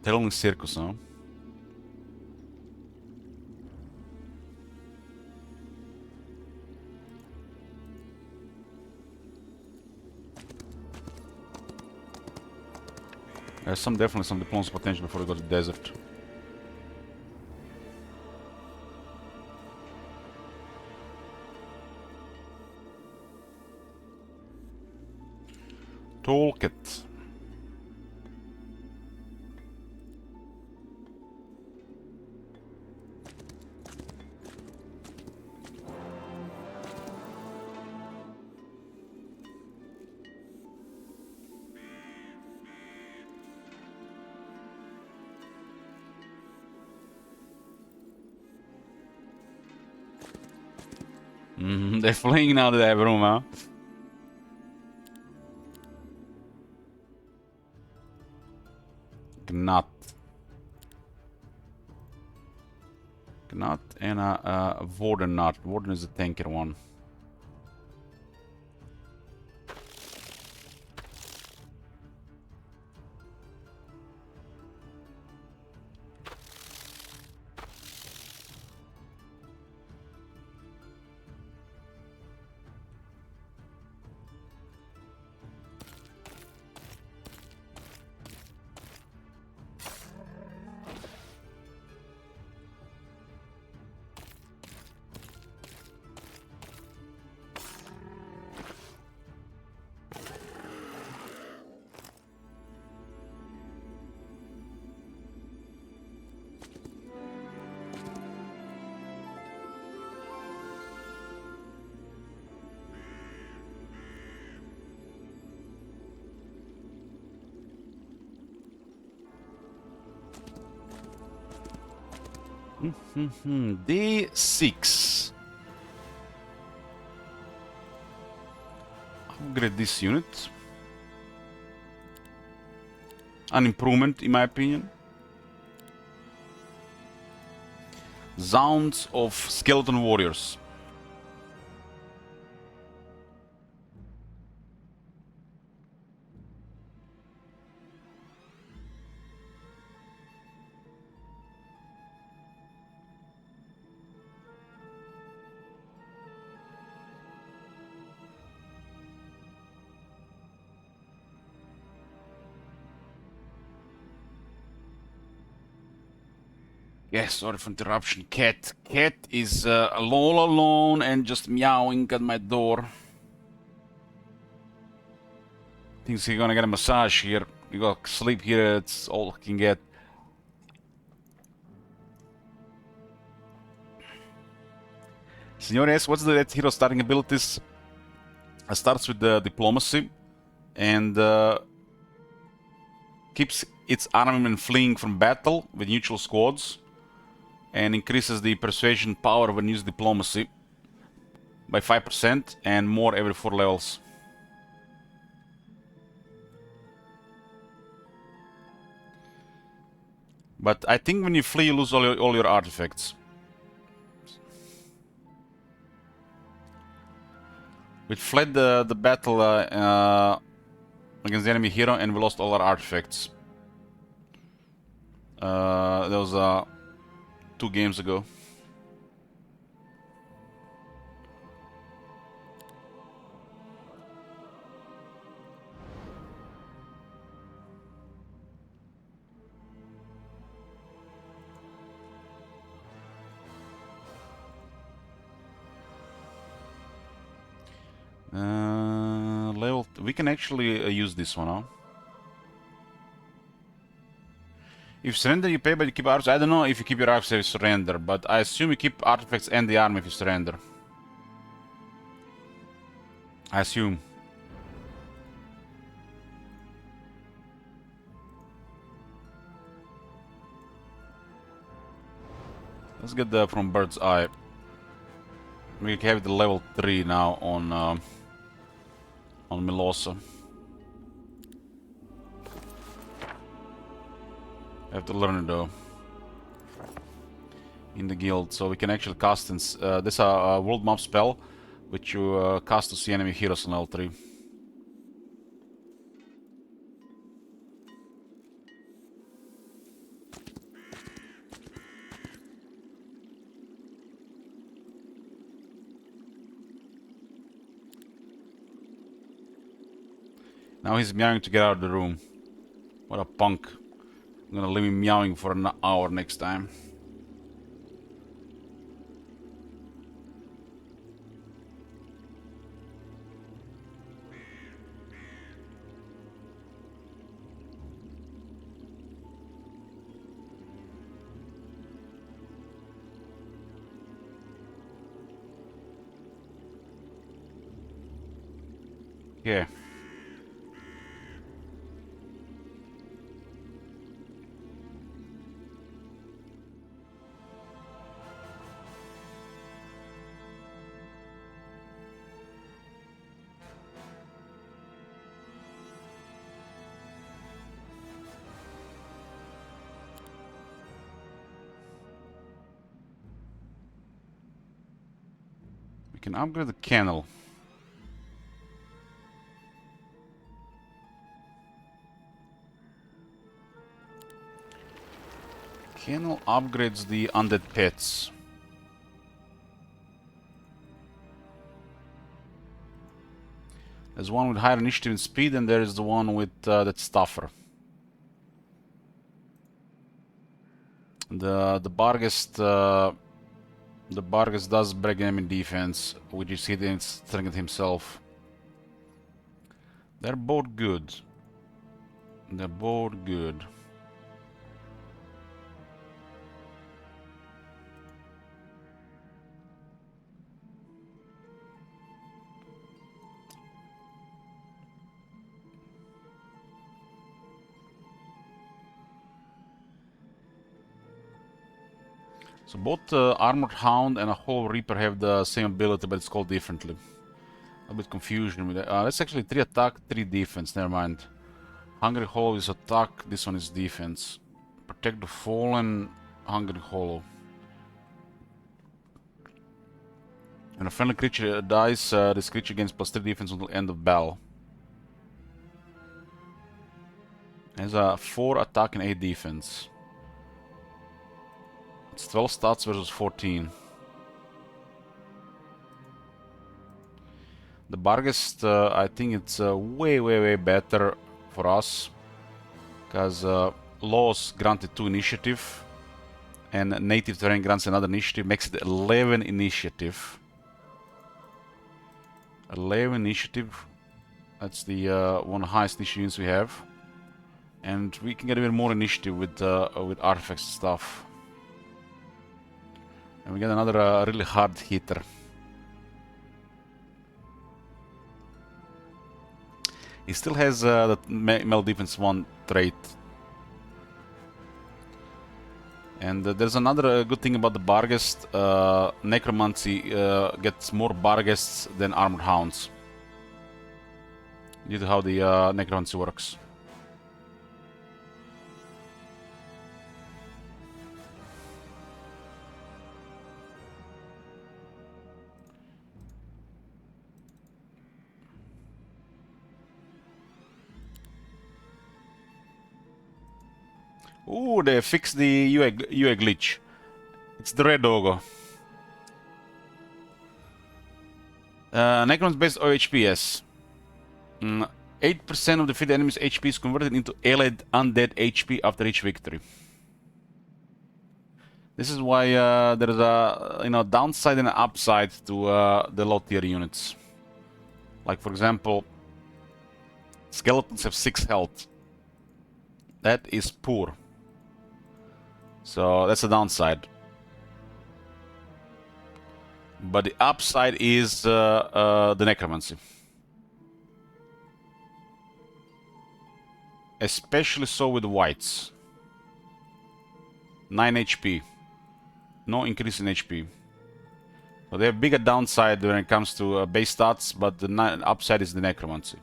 Telling circus, huh? There's definitely some diplomacy potential before we go to the desert. Toolkit. They're fleeing now to that room, huh? Gnat. Gnat and a Warden Nut. Warden is the tanker one. D6. Upgrade this unit. An improvement, in my opinion. Sounds of Skeleton Warriors. Yes, sorry for interruption. Cat. Cat is all alone and just meowing at my door. Thinks he's gonna get a massage here. You got sleep here, it's all he can get. Senores, what's the hero starting abilities? Starts with the diplomacy and keeps its armament fleeing from battle with neutral squads, and increases the persuasion power when used diplomacy by 5% and more every 4 levels. But I think when you flee, you lose all your artifacts. We fled the battle against the enemy hero and we lost all our artifacts. That was 2 games ago. Level. We can actually use this one, huh? If surrender, you pay, but you keep artifacts. I don't know if you keep your artifacts if you surrender, but I assume you keep artifacts and the armor if you surrender. I assume. Let's get that from Bird's Eye. We have the level 3 now on Milosa. I have to learn it though. In the guild, so we can actually cast this a world map spell, which you cast to see enemy heroes on level 3. Now he's meowing to get out of the room. What a punk. I'm gonna leave him meowing for an hour next time. Yeah. can upgrade the kennel. Kennel upgrades the undead pets. There's one with higher initiative and speed, and there is the one with that's tougher. The Barghest does break enemy defense, which is hitting strength himself. They're both good. They're both good. So both Armored Hound and a Hollow Reaper have the same ability, but it's called differently. A bit confusion with that. That's actually 3 attack, 3 defense, never mind. Hungry Hollow is attack, this one is defense. Protect the Fallen, Hungry Hollow. When a friendly creature dies, this creature gains +3 defense until end of battle. Has a 4 attack and 8 defense. It's 12 stats versus 14. The Barghest, I think it's way better for us. Because Laws granted 2 initiative. And Native Terrain grants another initiative. Makes it 11 initiative. 11 initiative. That's the one of the highest initiative units we have. And we can get even more initiative with artifacts and stuff. And we get another really hard hitter. He still has the melee defense 1 trait. And there's another good thing about the Barghest. Necromancy gets more Barghests than Armored Hounds. Due to how the Necromancy works. Ooh, they fixed the UI glitch. It's the red doggo. Necrons based OHP, yes. 8% of defeated enemy's HP is converted into allied undead HP after each victory. This is why there is a downside and an upside to the low tier units. Like for example, skeletons have 6 health. That is poor. So that's a downside. But the upside is the Necromancy. Especially so with the whites. 9 HP. No increase in HP. So they have bigger downside when it comes to base stats, but the upside is the Necromancy.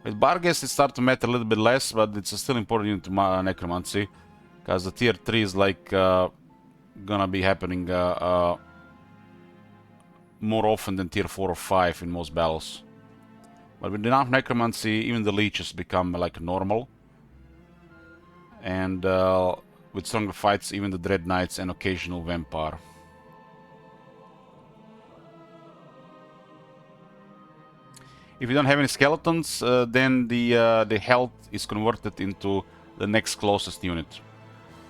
With Barghest it starts to matter a little bit less, but it's still important unit to Necromancy. Because the tier 3 is like gonna be happening more often than tier 4 or 5 in most battles. But with enough Necromancy, even the leeches become like normal. And with stronger fights, even the Dread Knights and occasional Vampire. If you don't have any skeletons, then the health is converted into the next closest unit.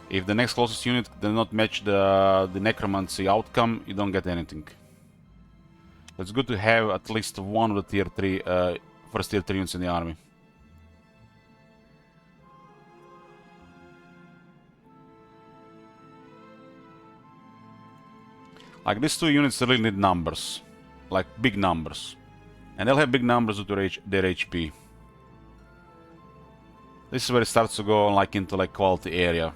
If the next closest unit does not match the Necromancy outcome, you don't get anything. It's good to have at least one of the tier 3, first tier 3 units in the army. Like these 2 units really need numbers. Like big numbers. And they'll have big numbers due to their HP. This is where it starts to go like into like quality area.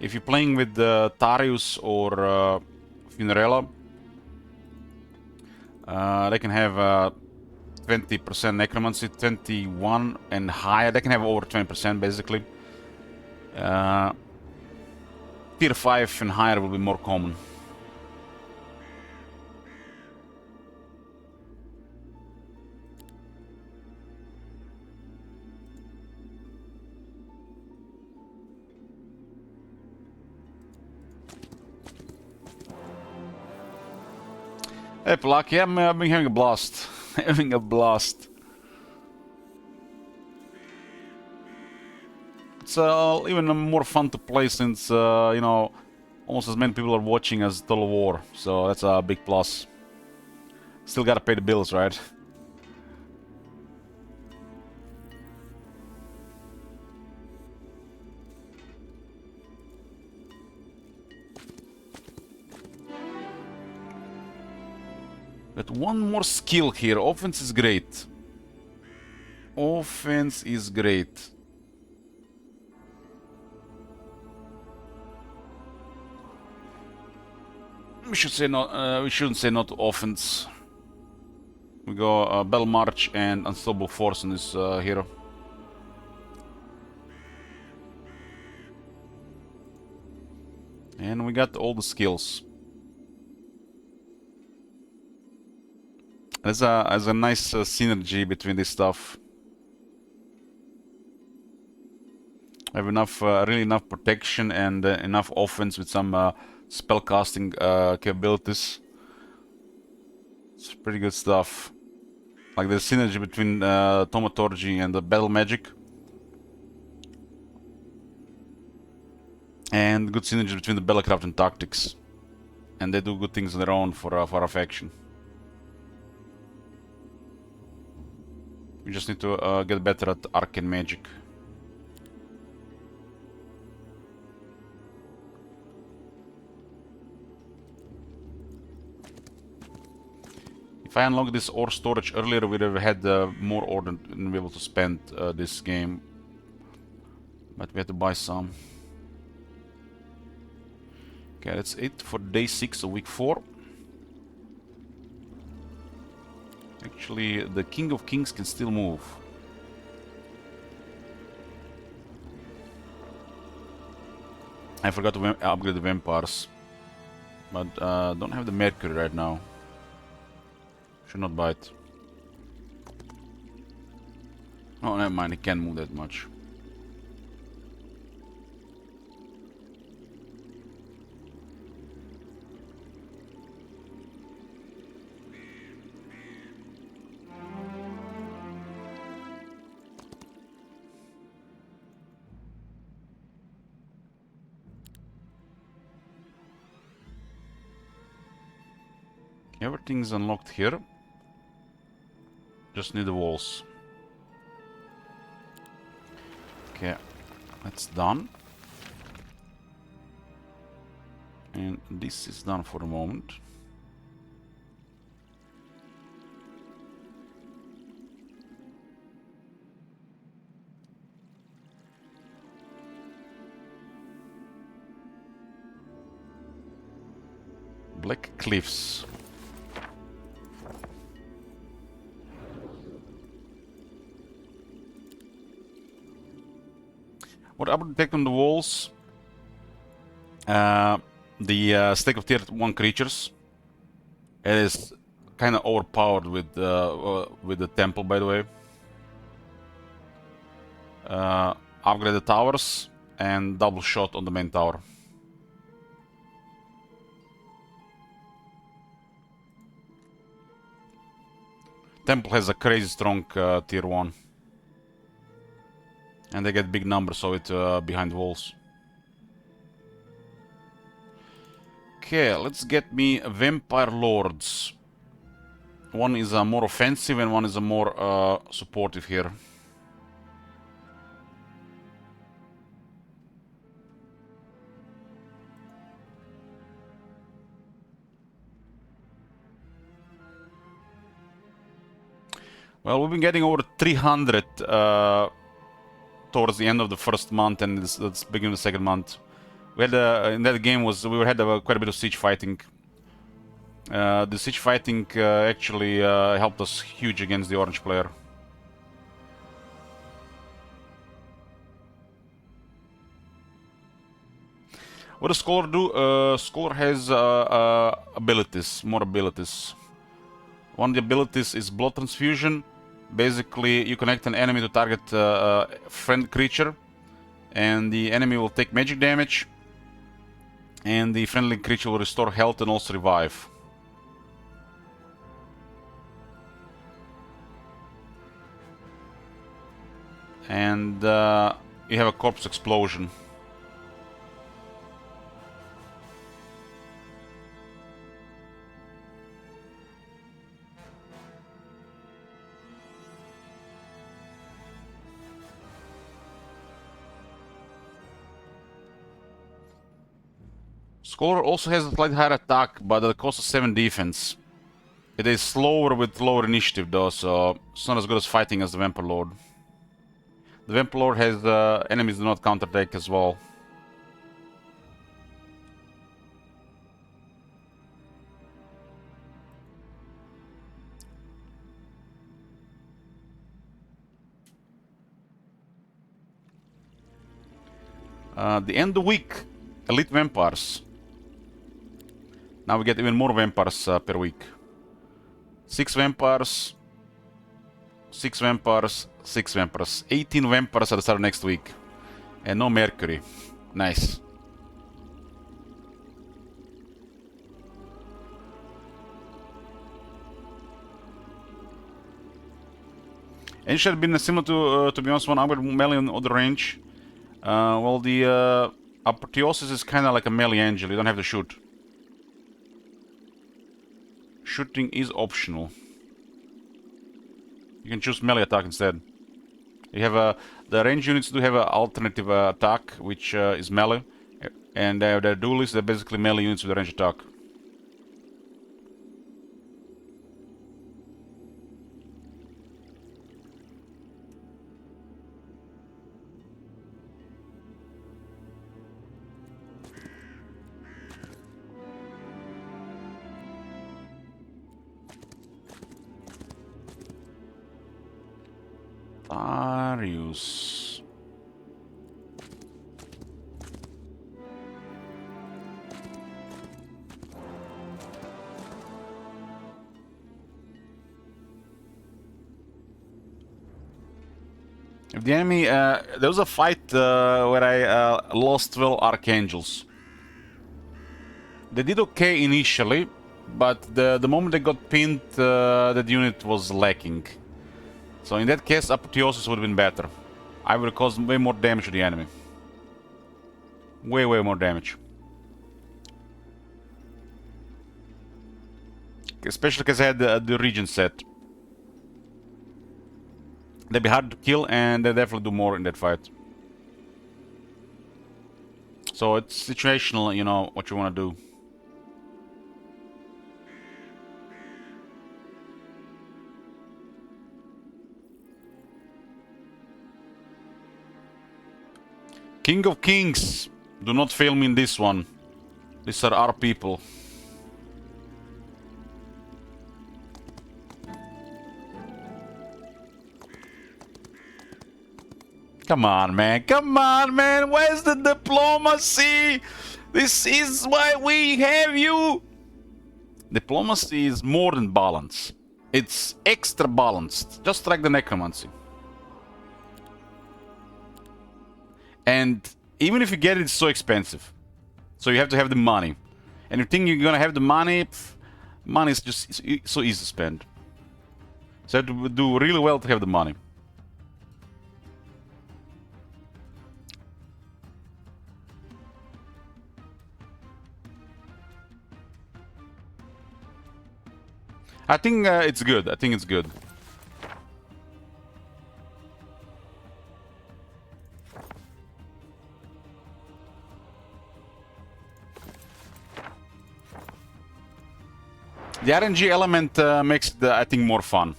If you're playing with Tarius or Funerella, they can have 20% necromancy, 21 and higher. They can have over 20% basically. Tier 5 and higher will be more common. Hey Plak, yeah, I've been having a blast. Having a blast. It's even more fun to play since, you know, almost as many people are watching as Total War. So that's a big plus. Still gotta pay the bills, right? But one more skill here. Offense is great. Offense is great. We should say not. We shouldn't say not to offense. We go Battle March and Unstoppable Force in this hero. And we got all the skills. There's a nice synergy between this stuff. I have enough, really enough protection and enough offense with some spellcasting capabilities. It's pretty good stuff. Like the synergy between Thaumaturgy and the battle magic. And good synergy between the Battlecraft and Tactics. And they do good things on their own for our faction. We just need to get better at arcane magic. If I unlocked this ore storage earlier, we'd have had more ore than be able to spend this game. But we had to buy some. Okay, that's it for day 6 of week 4. Actually, the King of Kings can still move. I forgot to upgrade the vampires. But don't have the Mercury right now. Should not bite. Oh, never mind, he can't move that much. Everything's unlocked here. Just need the walls. Okay, that's done. And this is done for the moment. Black Cliffs. What I would detect on the walls? The stack of tier 1 creatures. It is kind of overpowered with the temple, by the way. Upgrade the towers and double shot on the main tower. Temple has a crazy strong tier 1. And they get big numbers of it behind walls. Okay, let's get me Vampire Lords. One is a more offensive and one is a more supportive here. Well, we've been getting over 300 towards the end of the first month, and that's beginning of the second month. We had in that game we had quite a bit of siege fighting. The siege fighting actually helped us huge against the orange player. What does Scholar do? Scholar has abilities, more abilities. One of the abilities is Blood Transfusion. Basically, you connect an enemy to target a friend creature, and the enemy will take magic damage, and the friendly creature will restore health and also revive. And you have a corpse explosion. Scholar also has a slightly higher attack, but at the cost of 7 defense. It is slower with lower initiative though, so it's not as good as fighting as the Vampire Lord. The Vampire Lord has enemies do not counterattack as well. The end of the week, Elite Vampires. Now we get even more vampires per week. 6 vampires, 6 vampires, 6 vampires. 18 vampires at the start of next week. And no Mercury. Nice. And it should have been similar to be honest, one upgrade melee on the range. Well, the Apotheosis is kind of like a melee angel. You don't have to shoot. Shooting is optional. You can choose melee attack instead. You have the range units do have an alternative attack, which is melee, and the duelists are basically melee units with a range attack. Darius. If the enemy, there was a fight where I lost 12 Archangels. They did okay initially, but the moment they got pinned, that unit was lacking. So in that case, Apotheosis would have been better. I would have caused way more damage to the enemy. Way more damage. Especially because I had the region set. They'd be hard to kill, and they definitely do more in that fight. So it's situational, you know, what you want to do. King of Kings, do not fail me in this one. These are our people. Come on, man. Come on, man. Where's the diplomacy? This is why we have you. Diplomacy is more than balance. It's extra balanced, just like the necromancy. And even if you get it, it's so expensive. So you have to have the money. And you think you're gonna have the money, money is just so easy to spend. So you have to do really well to have the money. I think it's good. I think it's good. The RNG element makes it, I think, more fun.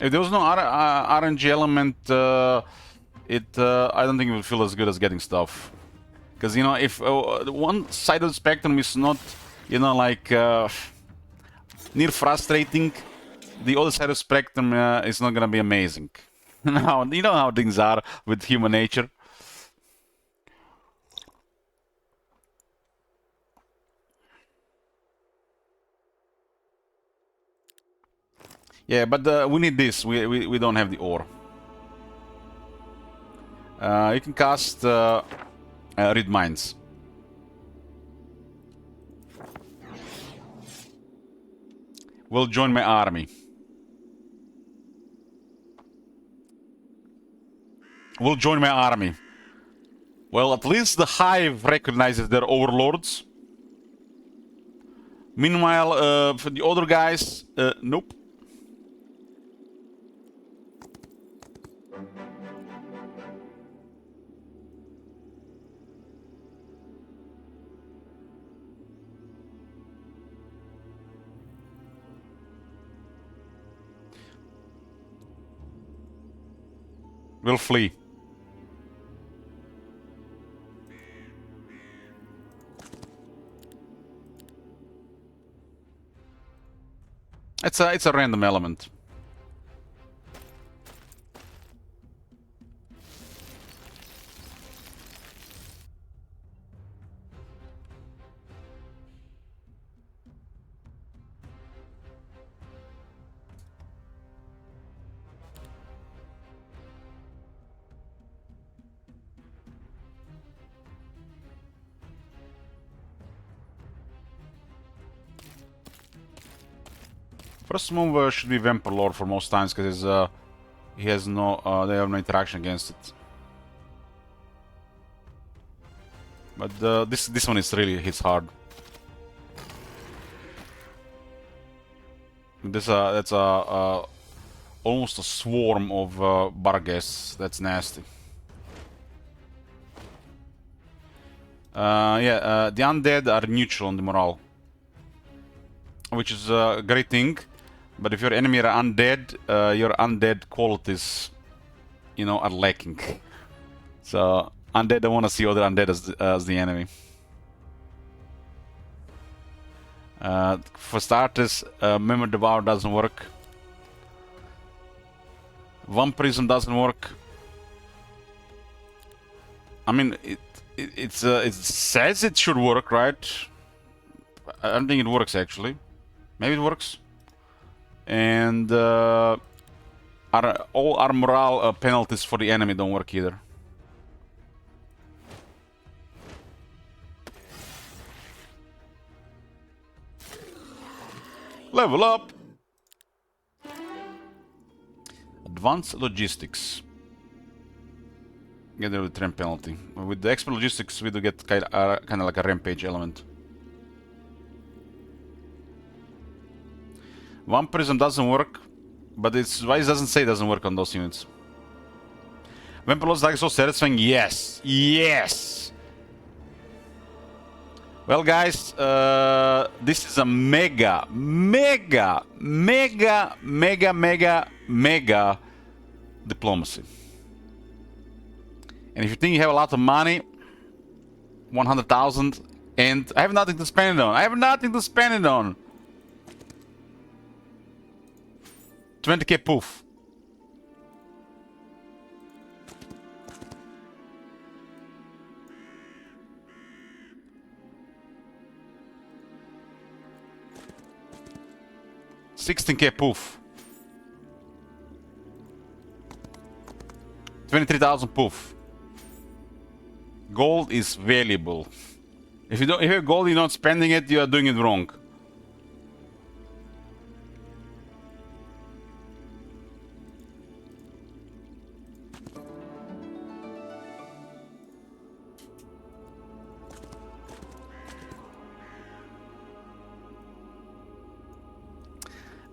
If there was no RNG element, I don't think it would feel as good as getting stuff. Because, you know, if one side of the spectrum is not, you know, like near frustrating, the other side of the spectrum is not gonna be amazing. Now, you know how things are with human nature. Yeah, but we need this. We don't have the ore. You can cast read minds. Will join my army. Will join my army. Well, at least the Hive recognizes their overlords. Meanwhile, for the other guys, nope. Will flee. It's a random element. First move should be Vampire Lord for most times because he has no they have no interaction against it. But this one is really hits hard. That's almost a swarm of Barghest. That's nasty. Yeah, the undead are neutral on the morale, which is a great thing. But if your enemy are undead, your undead qualities, you know, are lacking. So undead don't want to see other undead as the enemy. For starters, Memory Devour doesn't work. Vampirism doesn't work. I mean, it says it should work, right? I don't think it works actually. Maybe it works. And all our morale penalties for the enemy don't work either. Level up! Advanced logistics. Get rid of the tram penalty. With the expert logistics, we do get kind of like a rampage element. Vampirism doesn't work, but it's why it doesn't say it doesn't work on those units. Vampire Lord's like so satisfying? Yes! Yes! Well, guys, this is a mega diplomacy. And if you think you have a lot of money, 100,000, and I have nothing to spend it on. I have nothing to spend it on. 20k poof. $16k poof. 23,000 poof. Gold is valuable. If you have gold, you're not spending it, you are doing it wrong.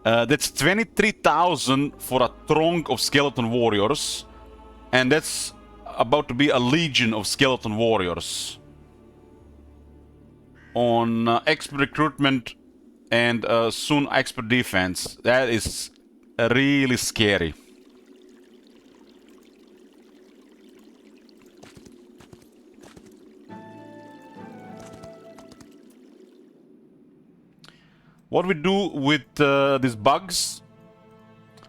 That's 23,000 for a throng of skeleton warriors, and that's about to be a legion of skeleton warriors on expert recruitment and soon expert defense. That is really scary. What we do with these bugs,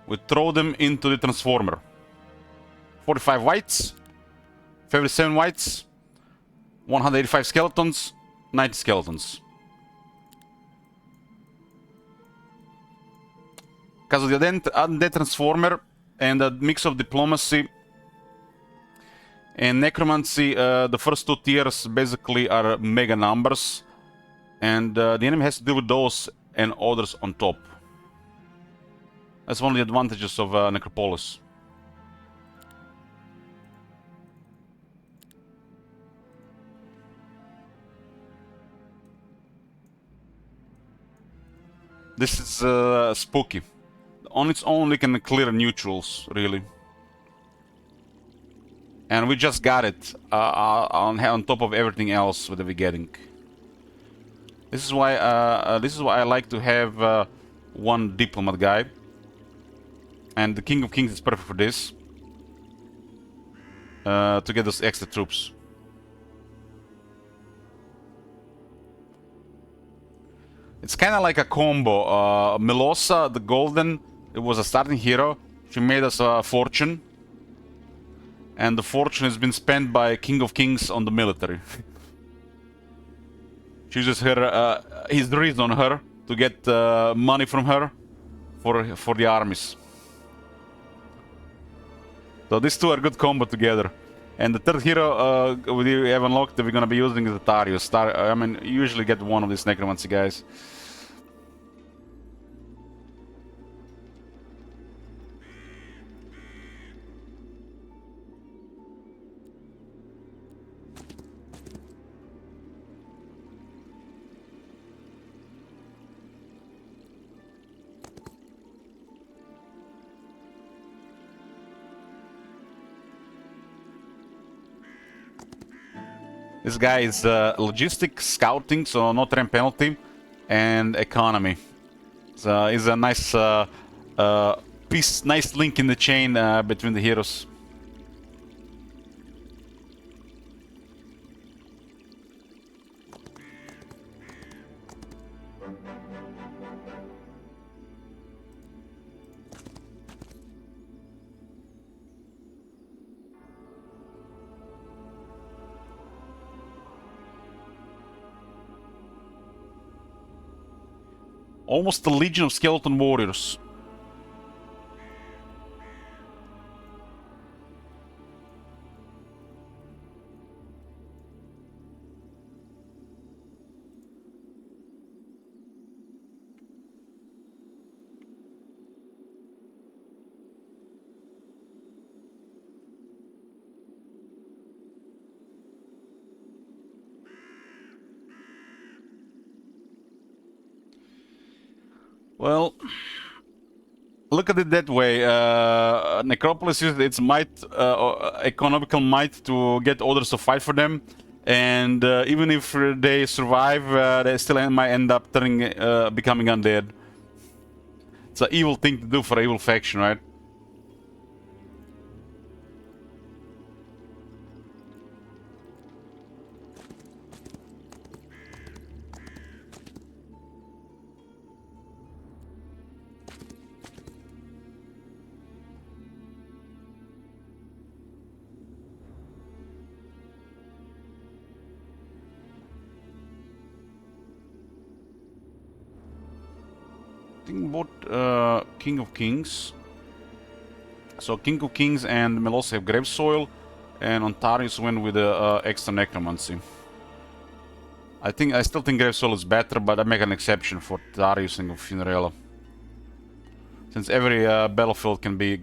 we throw them into the transformer. 45 whites, 57 whites, 185 skeletons, 90 skeletons. Because of the undead transformer and the mix of diplomacy and necromancy, the first two tiers basically are mega numbers. And the enemy has to deal with those and others on top. That's one of the advantages of Necropolis. This is spooky. On its own, we can clear neutrals, really. And we just got it on top of everything else that we're getting. This is why I like to have one diplomat guy, and the King of Kings is perfect for this. To get those extra troops. It's kind of like a combo. Melosa, the Golden, it was a starting hero. She made us a fortune. And the fortune has been spent by King of Kings on the military. She uses her, his reason on her to get money from her for the armies. So these two are good combo together. And the third hero we have unlocked that we're gonna be using is the Tarius. I mean, you usually get one of these necromancy guys. This guy is logistics, scouting, so no terrain penalty, and economy. So it's a nice piece, nice link in the chain between the heroes. Almost a legion of skeleton warriors. Well, look at it that way. Necropolis uses its might, economical might, to get others to fight for them. And even if they survive, they still might end up becoming undead. It's an evil thing to do for an evil faction, right? I think both King of Kings. So King of Kings and Melosa have Grave Soil, and Ontarius win with the extra Necromancy. I still think Grave Soil is better, but I make an exception for Darius and Funerella. Since every battlefield can be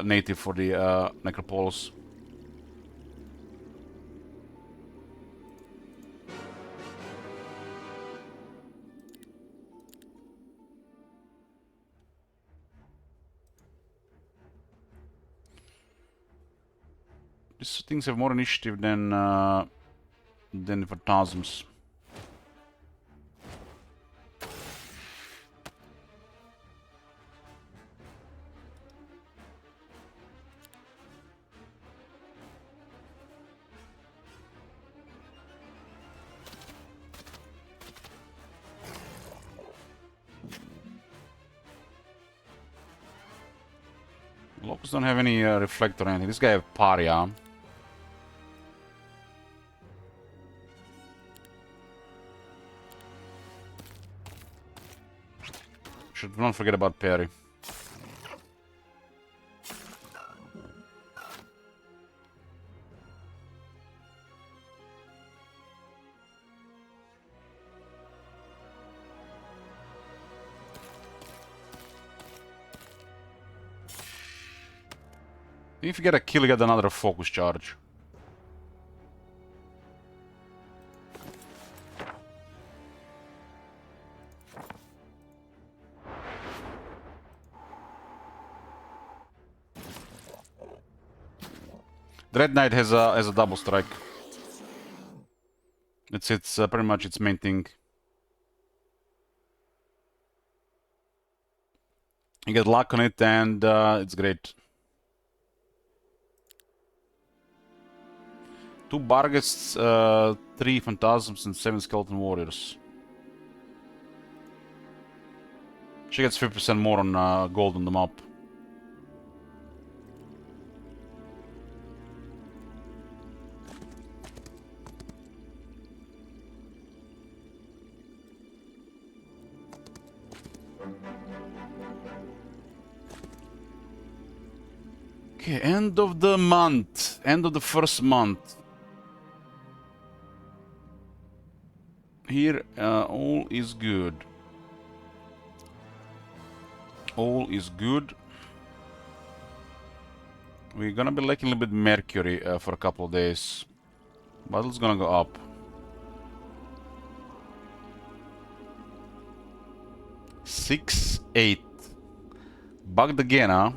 native for the Necropolis. These things have more initiative than the Phantasms. Focus don't have any reflect or anything. This guy have Paria. Should not forget about Perry. If you get a kill, you get another focus charge. Dread Knight has a double strike. It's pretty much its main thing. You get luck on it, and it's great. 2 Barghests, 3 Phantasms, and 7 Skeleton Warriors. She gets 50% more on gold on the map. Okay, end of the month. End of the first month. Here, all is good. All is good. We're gonna be lacking a little bit mercury for a couple of days. Battle's gonna go up. 6, 8. Bugged again, huh?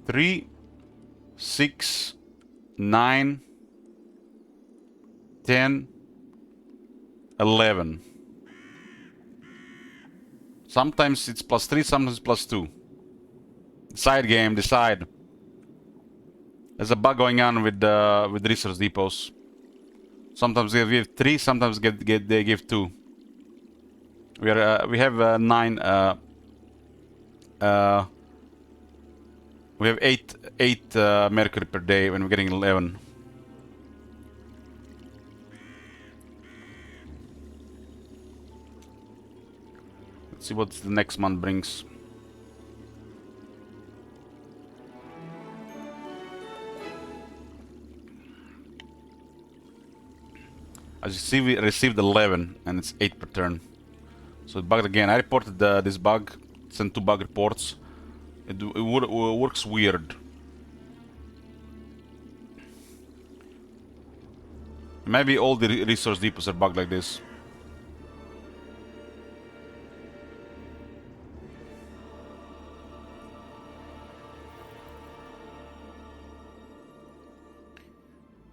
Three, 6, 9, 10, 11. Sometimes it's +3, sometimes it's +2. Side game, decide. There's a bug going on with resource depots. Sometimes they give 3, sometimes they give 2. We have 9. We have 8 mercury per day when we're getting 11. Let's see what the next month brings. As you see, we received 11, and it's 8 per turn. So it bugged again. I reported this bug, sent 2 bug reports. It works weird. Maybe all the resource depots are bugged like this.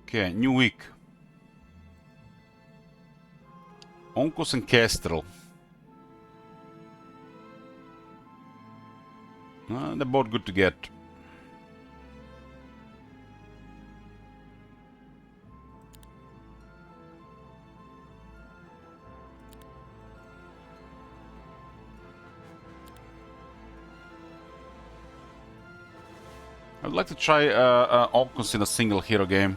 Okay, new week. Onkos and Kestrel. They're both good to get. I would like to try Onkos in a single hero game.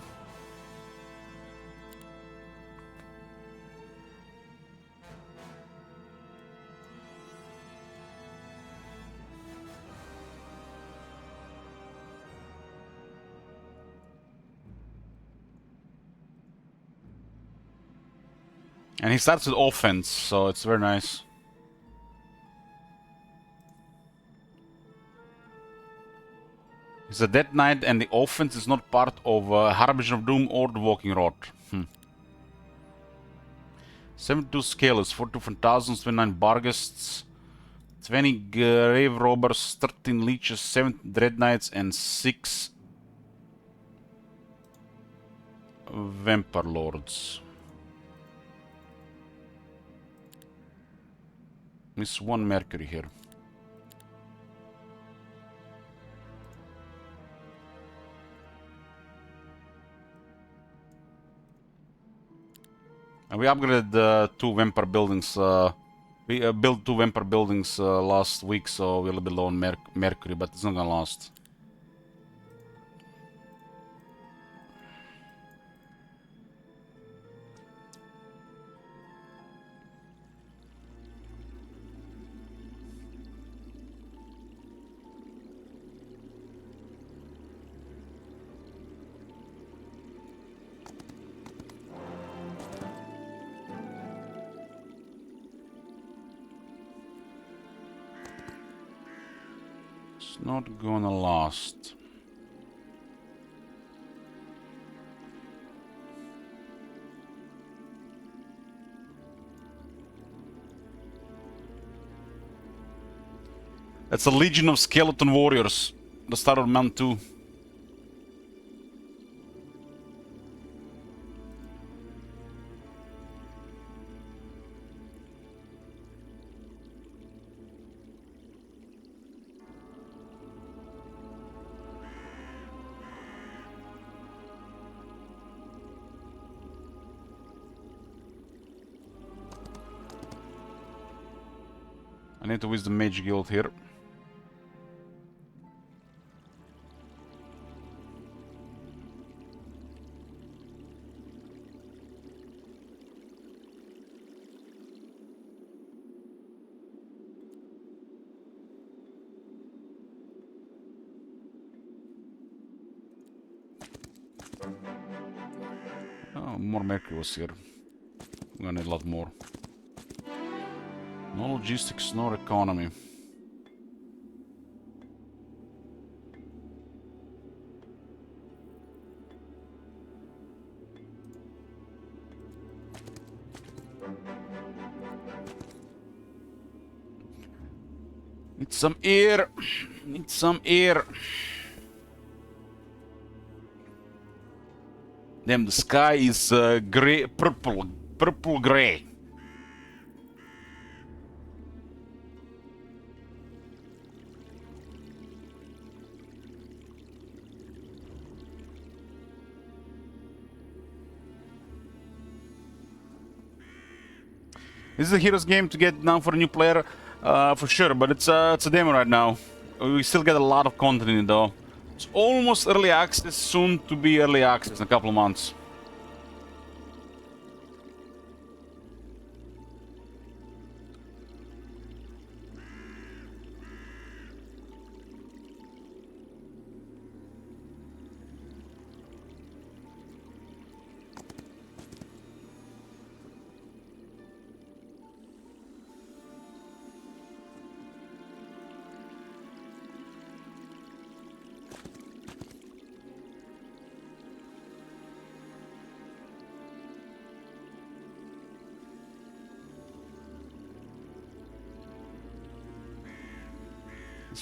And he starts with offense, so it's very nice. He's a Dead Knight, and the offense is not part of Harbinger of Doom or the Walking Rod. 72 Scalers, 42 Phantasms, 29 Barghests, 20 Grave Robbers, 13 Leeches, 7 Dread Knights, and 6 Vampire Lords. Miss 1 Mercury here. And we upgraded 2 vampire buildings. We built 2 vampire buildings last week, so we're a little bit low on mercury, but it's not gonna last. It's not gonna last. That's a legion of skeleton warriors. The start of Man 2. I need to visit the Mage Guild here. Oh, more mercury was here. We're gonna need a lot more. No logistics, no economy. Need some air. Need some air. Damn, the sky is gray, purple gray. This is a hero's game to get now for a new player, for sure, but it's a demo right now. We still get a lot of content in it though. It's almost early access, soon to be early access in a couple of months.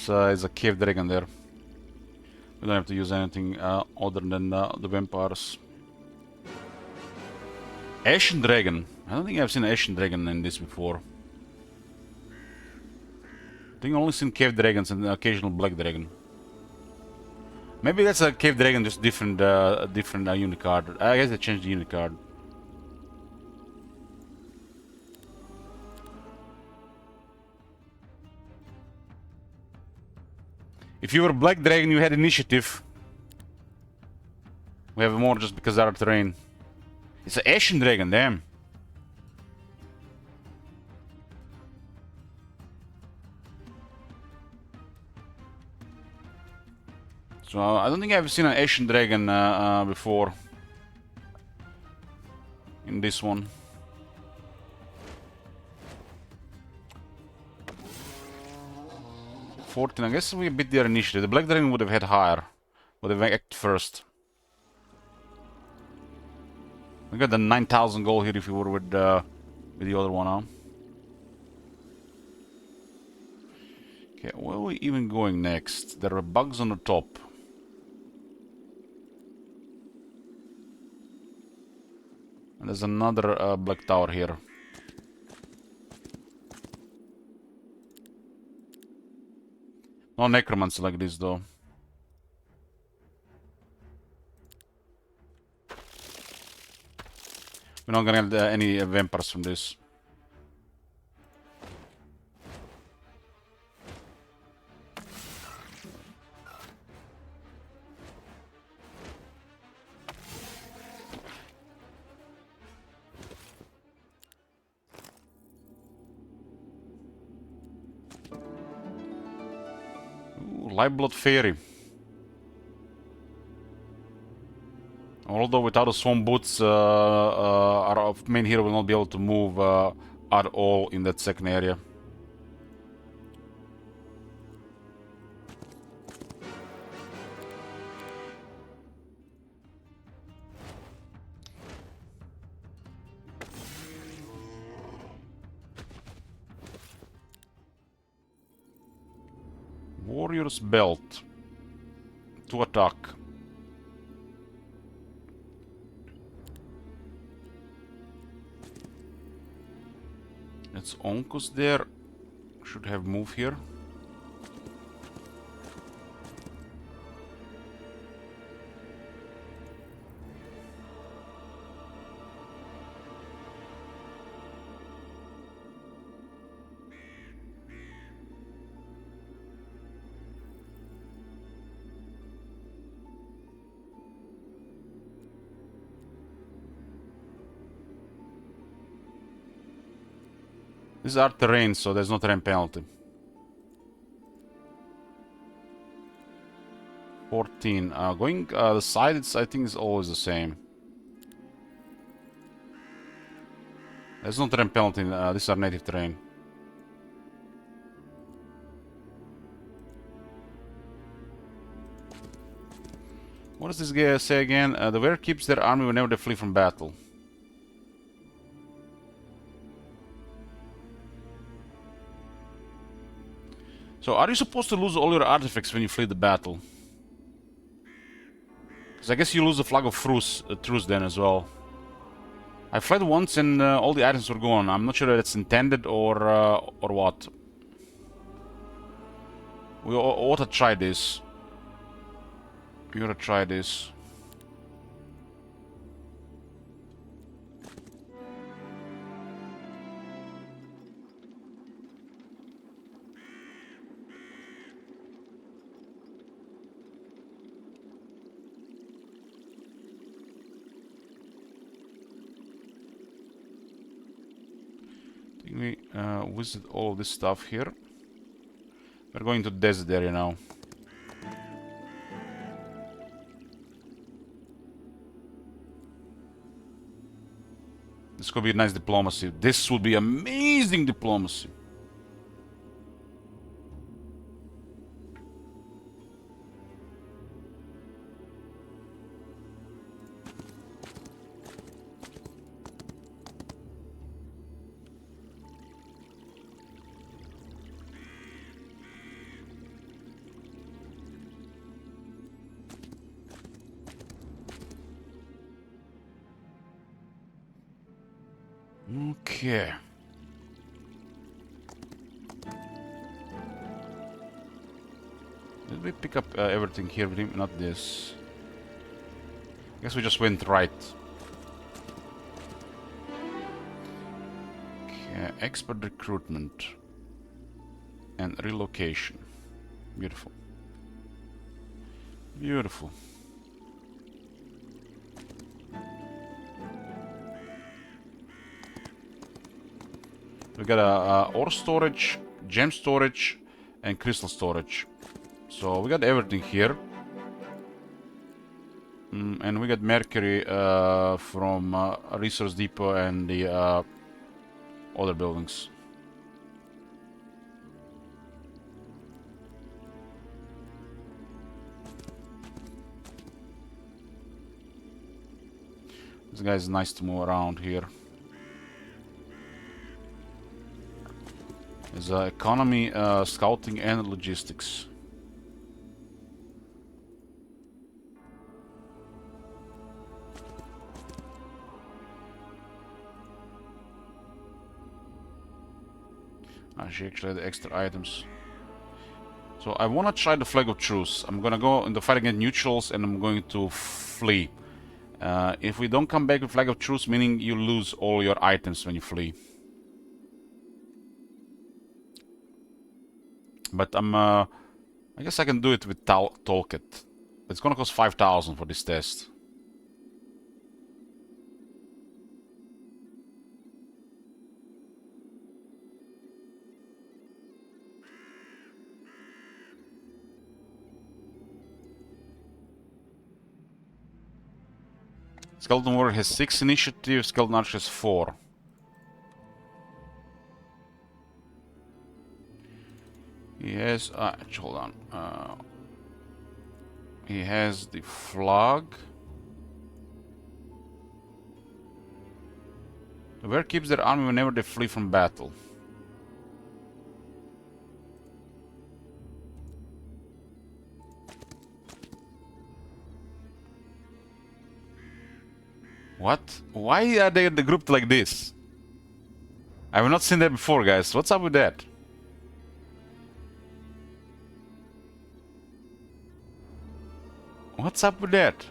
It's a cave dragon there. We don't have to use anything other than the vampires. Ashen dragon. I don't think I've seen an ashen dragon in this before. I think I've only seen cave dragons and the occasional black dragon. Maybe that's a cave dragon, just different unit card. I guess they changed the unit card. If you were Black Dragon, you had initiative. We have more just because of our terrain. It's an Ashen Dragon, damn. So I don't think I've seen an Ashen Dragon before. In this one. I guess we beat their initiative. The Black Dragon would have had higher. Would have acted first. We got the 9,000 gold here if we were with the other one, huh? Okay, where are we even going next? There are bugs on the top. And there's another black tower here. No necromancy like this though. We're not gonna get any vampires from this. Ooh, Liveblood Fairy. Although without the swamp boots, our main hero will not be able to move at all in that second area. Warrior's Belt. To attack. It's Onkus there. Should have move here. These are terrain, so there's no terrain penalty. 14. Going the side, I think, is always the same. There's no terrain penalty. These are native terrain. What does this guy say again? The wearer keeps their army whenever they flee from battle. So, are you supposed to lose all your artifacts when you flee the battle? Because I guess you lose the flag of truce then as well. I fled once and all the items were gone. I'm not sure if that's intended or what. We ought to try this. We ought to try this. We visit all of this stuff here. We're going to the desert area now. This could be a nice diplomacy. This would be amazing diplomacy. Okay. Did we pick up everything here with him? Not this. I guess we just went right. Okay, expert recruitment and relocation. Beautiful. Beautiful. We got a ore storage, gem storage, and crystal storage. So we got everything here. And we got mercury from a resource depot and the other buildings. This guy is nice to move around here. There's economy, scouting, and logistics. She actually had extra items. So I want to try the flag of truce. I'm gonna go in the fight against neutrals and I'm going to flee. If we don't come back with Flag of Truce, meaning you lose all your items when you flee. But I guess I can do it with Toolkit. It's gonna cost 5,000 for this test. Skeleton Warrior has 6 initiative, Skeleton Archer has 4. He has... hold on. He has the flag. The Warrior keeps their army whenever they flee from battle. What? Why are they grouped like this? I have not seen that before, guys. What's up with that? What's up with that?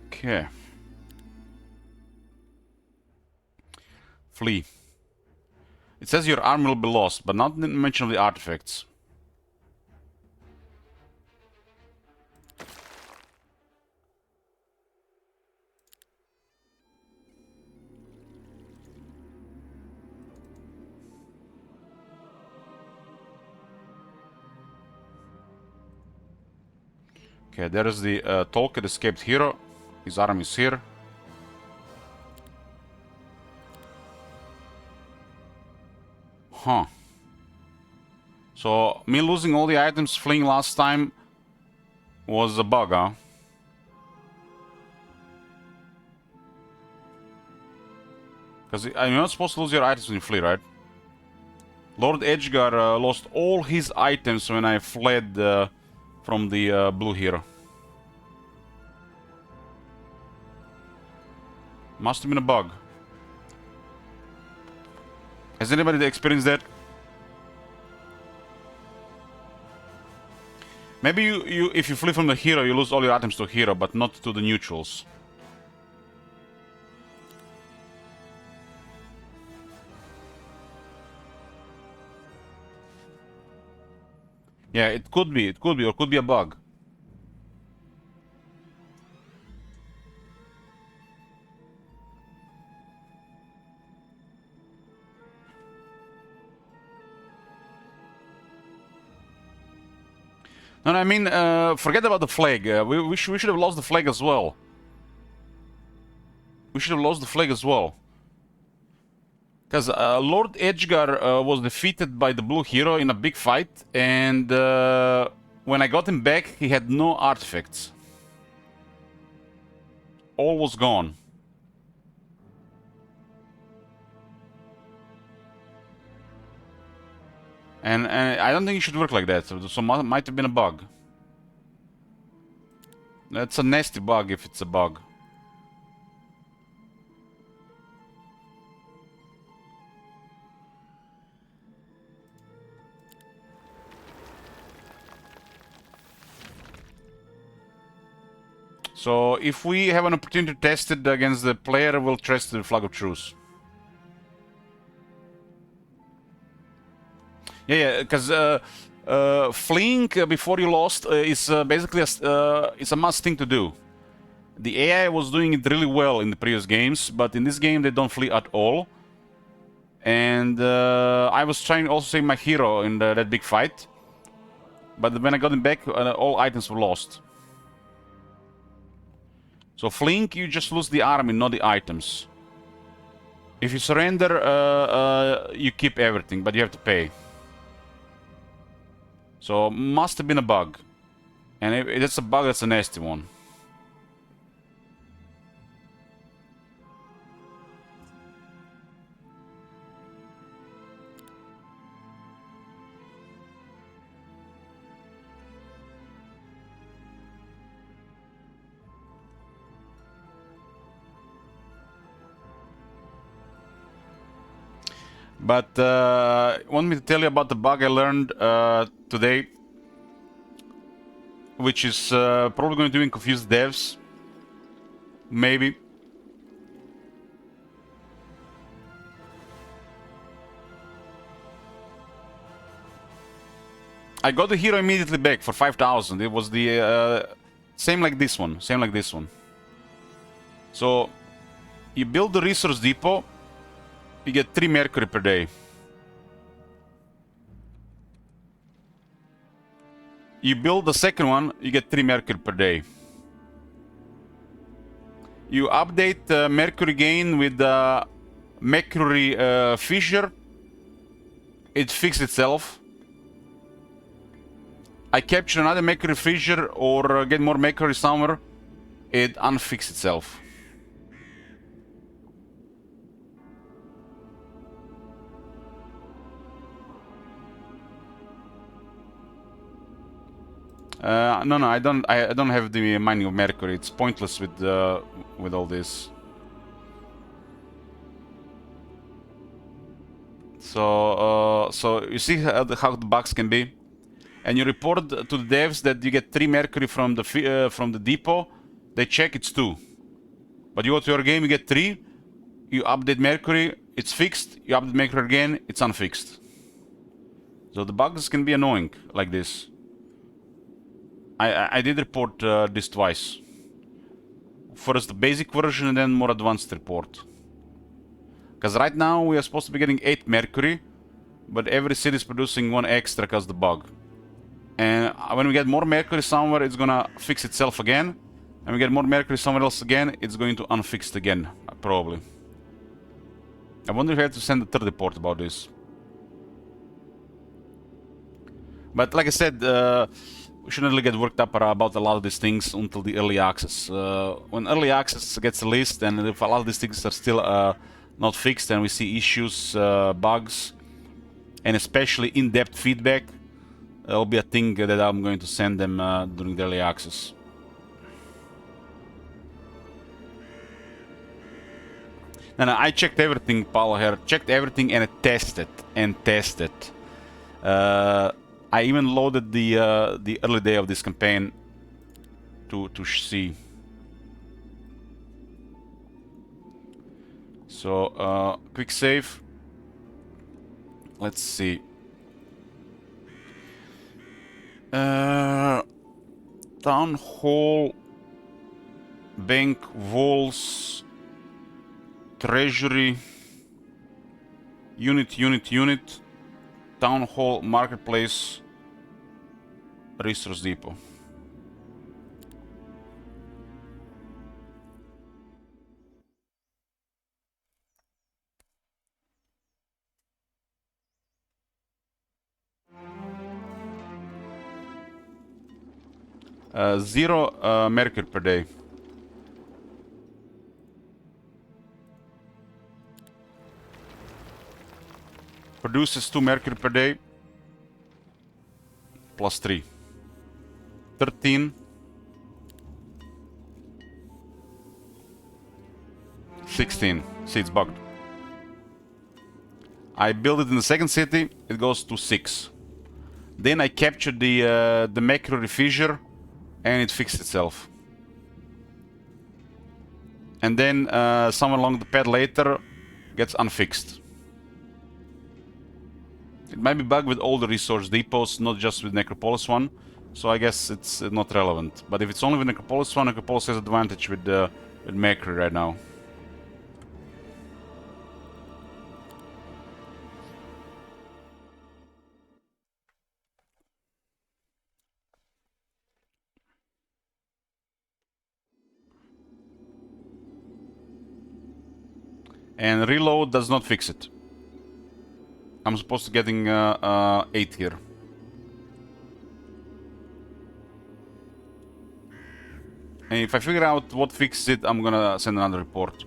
Okay. Flee. It says your army will be lost, but not mention of the artifacts. Okay, there is the Tolkien escaped hero. His army is here. Huh. So, me losing all the items fleeing last time was a bug, huh? Because you're not supposed to lose your items when you flee, right? Lord Edgar lost all his items when I fled from the blue hero. Must have been a bug. Has anybody experienced that? Maybe if you flee from the hero, you lose all your items to hero, but not to the neutrals. Yeah, it could be, or it could be a bug. No, I mean, forget about the flag. We should have lost the flag as well. We should have lost the flag as well. Because Lord Edgar was defeated by the blue hero in a big fight, and when I got him back, he had no artifacts. All was gone. And I don't think it should work like that, so might have been a bug. That's a nasty bug if it's a bug. So if we have an opportunity to test it against the player, we'll test the Flag of Truce. Yeah, because fleeing before you lost is basically it's a must thing to do. The AI was doing it really well in the previous games, but in this game they don't flee at all. And I was trying to also save my hero in that big fight, but when I got him back, all items were lost. So fleeing, you just lose the army, not the items. If you surrender, you keep everything, but you have to pay. So, must have been a bug. And if it's a bug, that's a nasty one. But want me to tell you about the bug I learned today, which is probably going to even confuse devs, maybe. I got the hero immediately back for 5,000. It was the same like this one, same like this one. So you build the resource depot, you get 3 mercury per day. You build the second one, you get 3 mercury per day. You update mercury gain with the mercury fissure. It fixed itself. I capture another mercury fissure or get more mercury somewhere. It unfixed itself. No, I don't have the mining of mercury. It's pointless with all this. So you see how the bugs can be, and you report to the devs that you get 3 mercury from the depot. They check it's 2, but you go to your game, you get 3. You update mercury, it's fixed. You update mercury again, it's unfixed. So the bugs can be annoying like this. I did report this twice. First the basic version and then more advanced report. Because right now we are supposed to be getting 8 mercury, but every city is producing 1 extra because the bug. And when we get more mercury somewhere, it's gonna fix itself again. And we get more mercury somewhere else again, it's going to unfix it again, probably. I wonder if I have to send a third report about this. But like I said, we shouldn't really get worked up about a lot of these things until the early access. When early access gets released and if a lot of these things are still not fixed and we see issues, bugs, and especially in-depth feedback, it'll be a thing that I'm going to send them during the early access. And I checked everything, Paul here. Checked everything and tested and tested. I even loaded the early day of this campaign to see. So quick save. Let's see. Town hall, bank, walls, treasury, unit, town hall, marketplace, resource depot. Zero mercury per day. Produces 2 mercury per day. Plus 3. 13. 16. See, it's bugged. I build it in the second city, it goes to 6. Then I captured the mercury fissure and it fixed itself. And then somewhere along the path later gets unfixed. It might be bugged with all the resource depots, not just with Necropolis one. So I guess it's not relevant. But if it's only with Necropolis one, Necropolis has advantage with mercury right now. And reload does not fix it. I'm supposed to getting 8 here. And if I figure out what fixes it, I'm gonna send another report.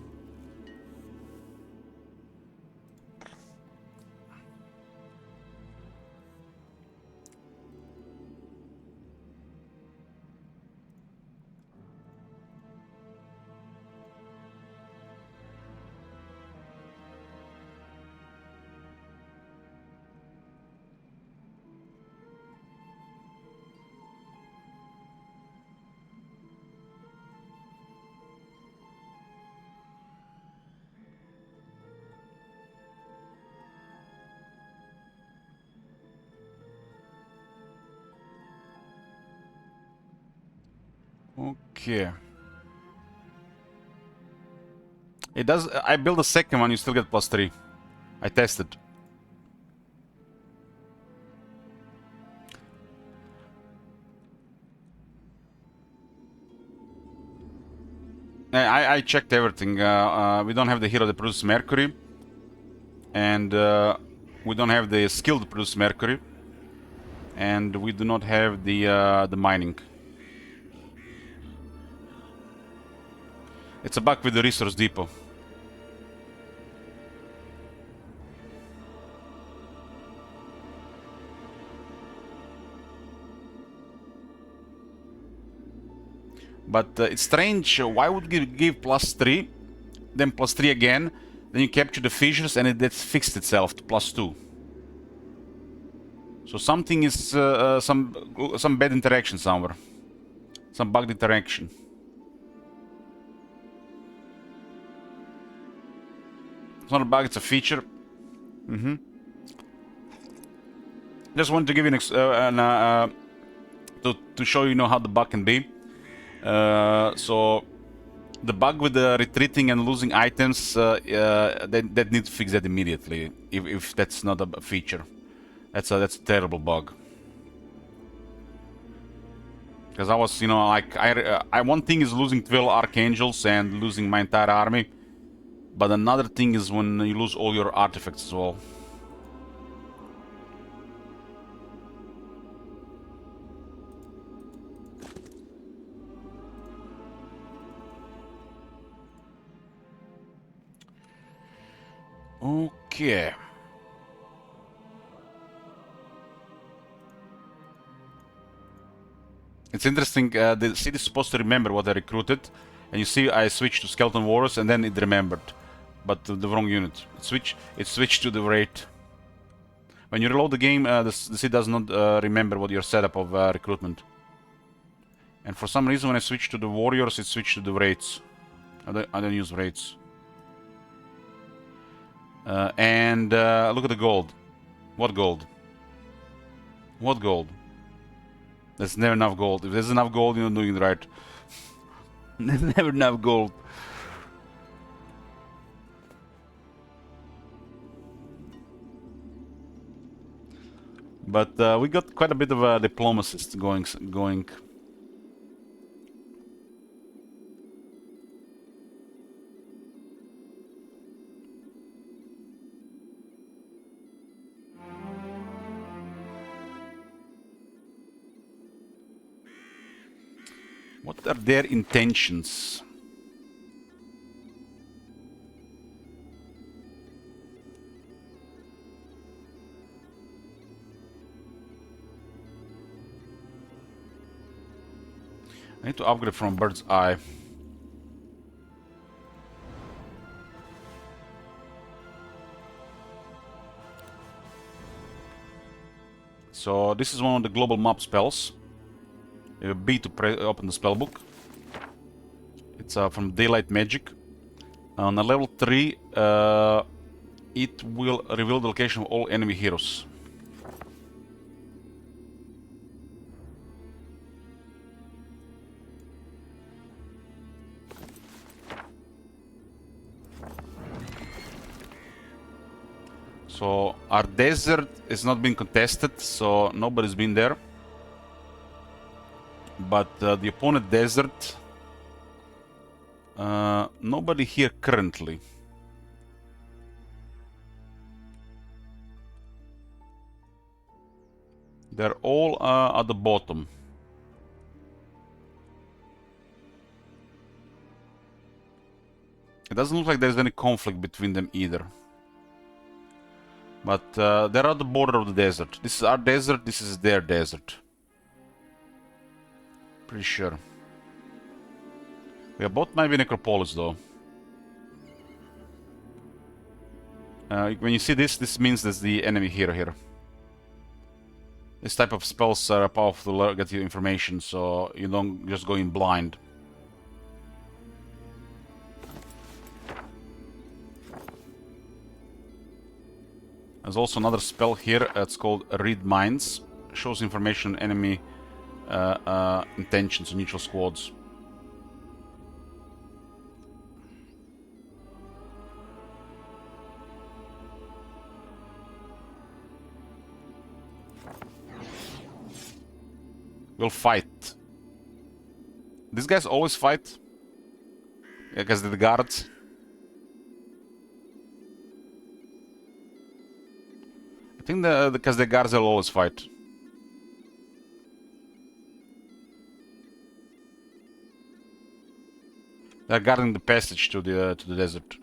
Okay. It does. I build a second one, you still get +3. I tested. I checked everything. We don't have the hero that produces Mercury. And we don't have the skill that produces Mercury. And we do not have the mining. It's a bug with the resource depot. But it's strange. Why would you give +3, then +3 again, then you capture the fissures and it fixed itself to +2. So something is some bad interaction somewhere, some bugged interaction. It's not a bug; it's a feature. Just wanted to give you to show you how the bug can be. So the bug with the retreating and losing items, that need to fix that immediately. If that's not a feature, that's a terrible bug. Because I was, like one thing is losing 12 archangels and losing my entire army, but another thing is when you lose all your artifacts as well. Okay. It's interesting, the city is supposed to remember what I recruited, and you see I switched to Skeleton Warriors and then it remembered. But the wrong unit. It switched to the Wraith. When you reload the game, the city does not remember what your setup of recruitment. And for some reason when I switched to the Warriors, it switched to the Wraiths. I don't use Wraiths. And look at the gold. What gold? What gold? There's never enough gold. If there's enough gold, you're not doing it right. There's never enough gold. But we got quite a bit of a diplomatist going. What are their intentions? I need to upgrade from Bird's Eye. So this is one of the global map spells. B to open the spellbook. It's from Daylight Magic. On a level 3, it will reveal the location of all enemy heroes. So our desert is not being contested, so nobody's been there. But the opponent desert, nobody here currently. They're all at the bottom. It doesn't look like there's any conflict between them either. But they're at the border of the desert. This is our desert, this is their desert. Pretty sure. Yeah, both might be Necropolis though. When you see this means there's the enemy hero here. This type of spells are powerful to get you information, so you don't just go in blind. There's also another spell here, it's called Read Minds. Shows information on enemy intentions on neutral squads. We'll fight. These guys always fight. Because they're the guards. I think because the guards will always fight. They're guarding the passage to the desert.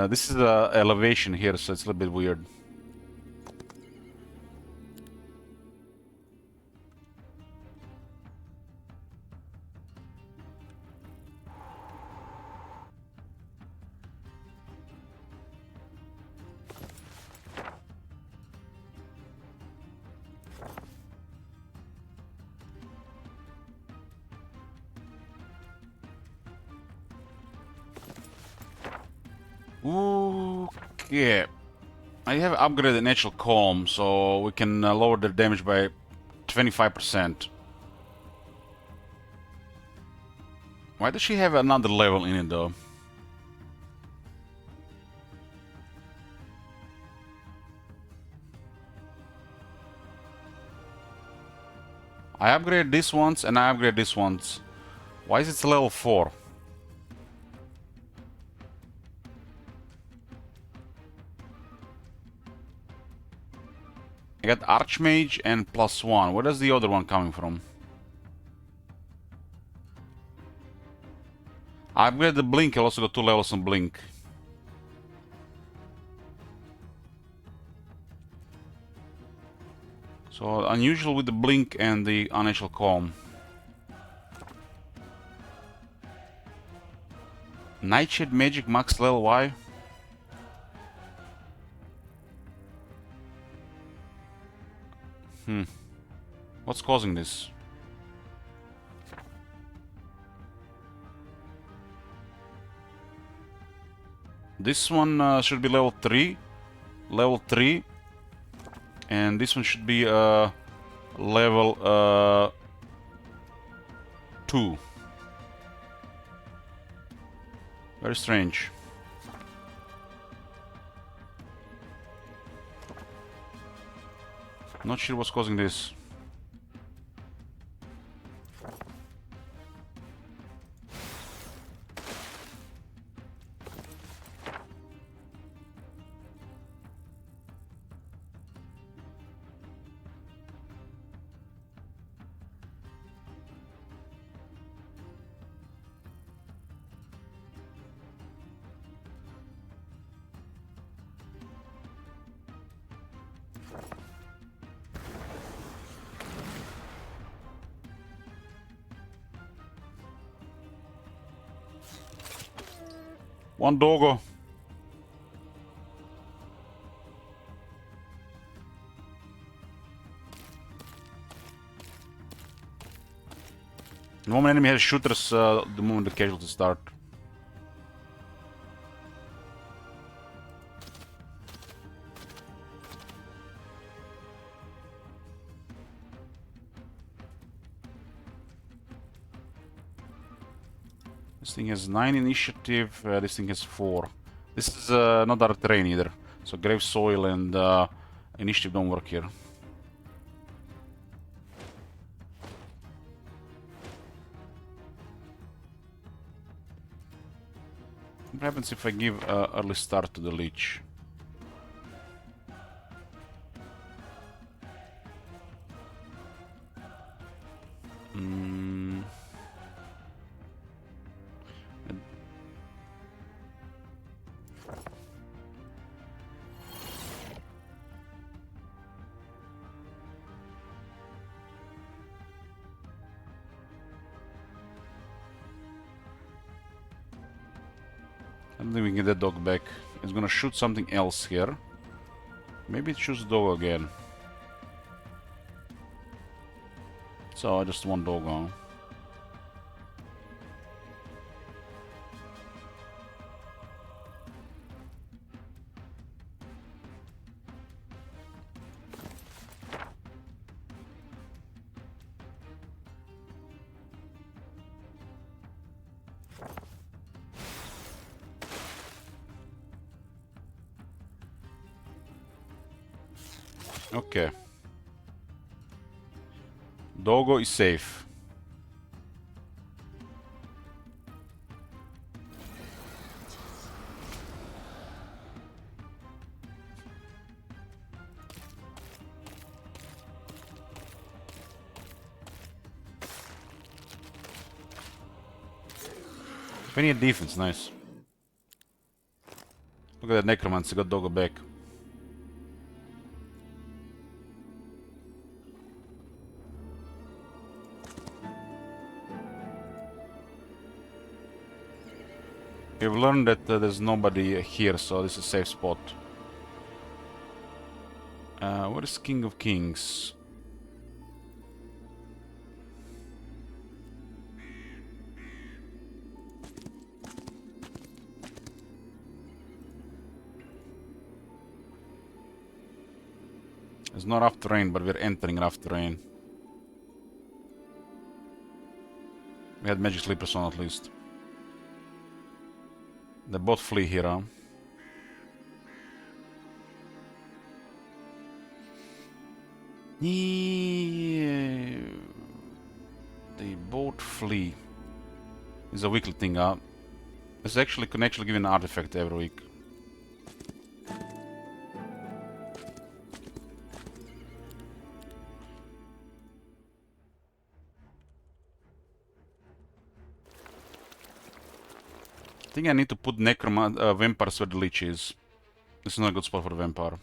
This is the elevation here, so it's a little bit weird. Okay. I have upgraded natural calm, so we can lower their damage by 25%. Why does she have another level in it though? I upgraded this once and I upgraded this once. Why is it level 4? I got Archmage and +1. Where is the other one coming from? I upgraded the Blink, I also got 2 levels on Blink. So unusual with the Blink and the Unnatural Calm. Nightshade Magic max level, why? What's causing this? This one should be level 3. Level 3. And this one should be level 2. Very strange. Not sure what's causing this. One doggo. The moment enemy has shooters, the moment the casualties start. This thing has 9 initiative, this thing has 4. This is not our terrain either, so grave soil and initiative don't work here. What happens if I give early start to the leech? I don't think we can get that dog back. It's gonna shoot something else here. Maybe it shoots dog again. So just one dog on. Okay. Doggo is safe. Penny at defense, nice. Look at that necromancer, got Doggo back. We've learned that there's nobody here, so this is a safe spot. What is King of Kings? It's not rough terrain, but we're entering rough terrain. We had magic slippers on at least. They both flee here, huh? Yeah. They both flee. It's a weekly thing, huh? This actually can actually give an artifact every week. I think I need to put vampires where the lich is. This is not a good spot for the vampire.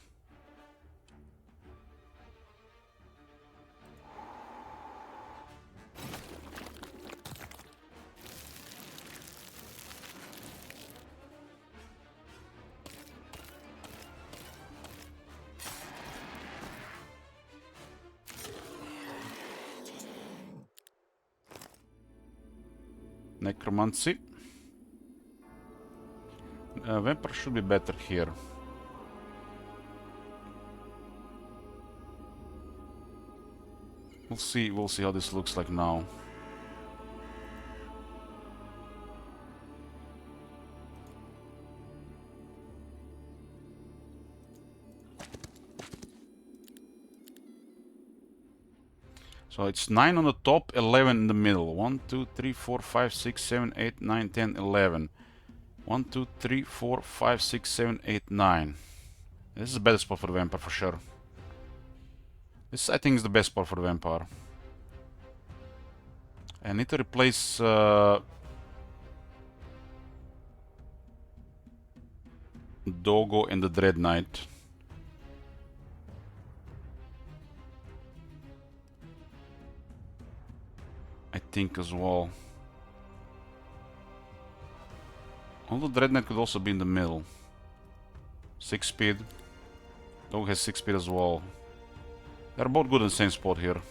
Necromancy. Vampire should be better here. We'll see how this looks like now. So it's 9 on the top, 11 in the middle. 1, 2, 3, 4, 5, 6, 7, 8, 9, 10, 11. 1, 2, 3, 4, 5, 6, 7, 8, 9. This is a better spot for the vampire for sure. This I think is the best spot for the vampire. I need to replace Doggo and the Dread Knight. I think as well. Although Dread Knight could also be in the middle. 6 speed. Dog has 6 speed as well. They're both good in the same spot here.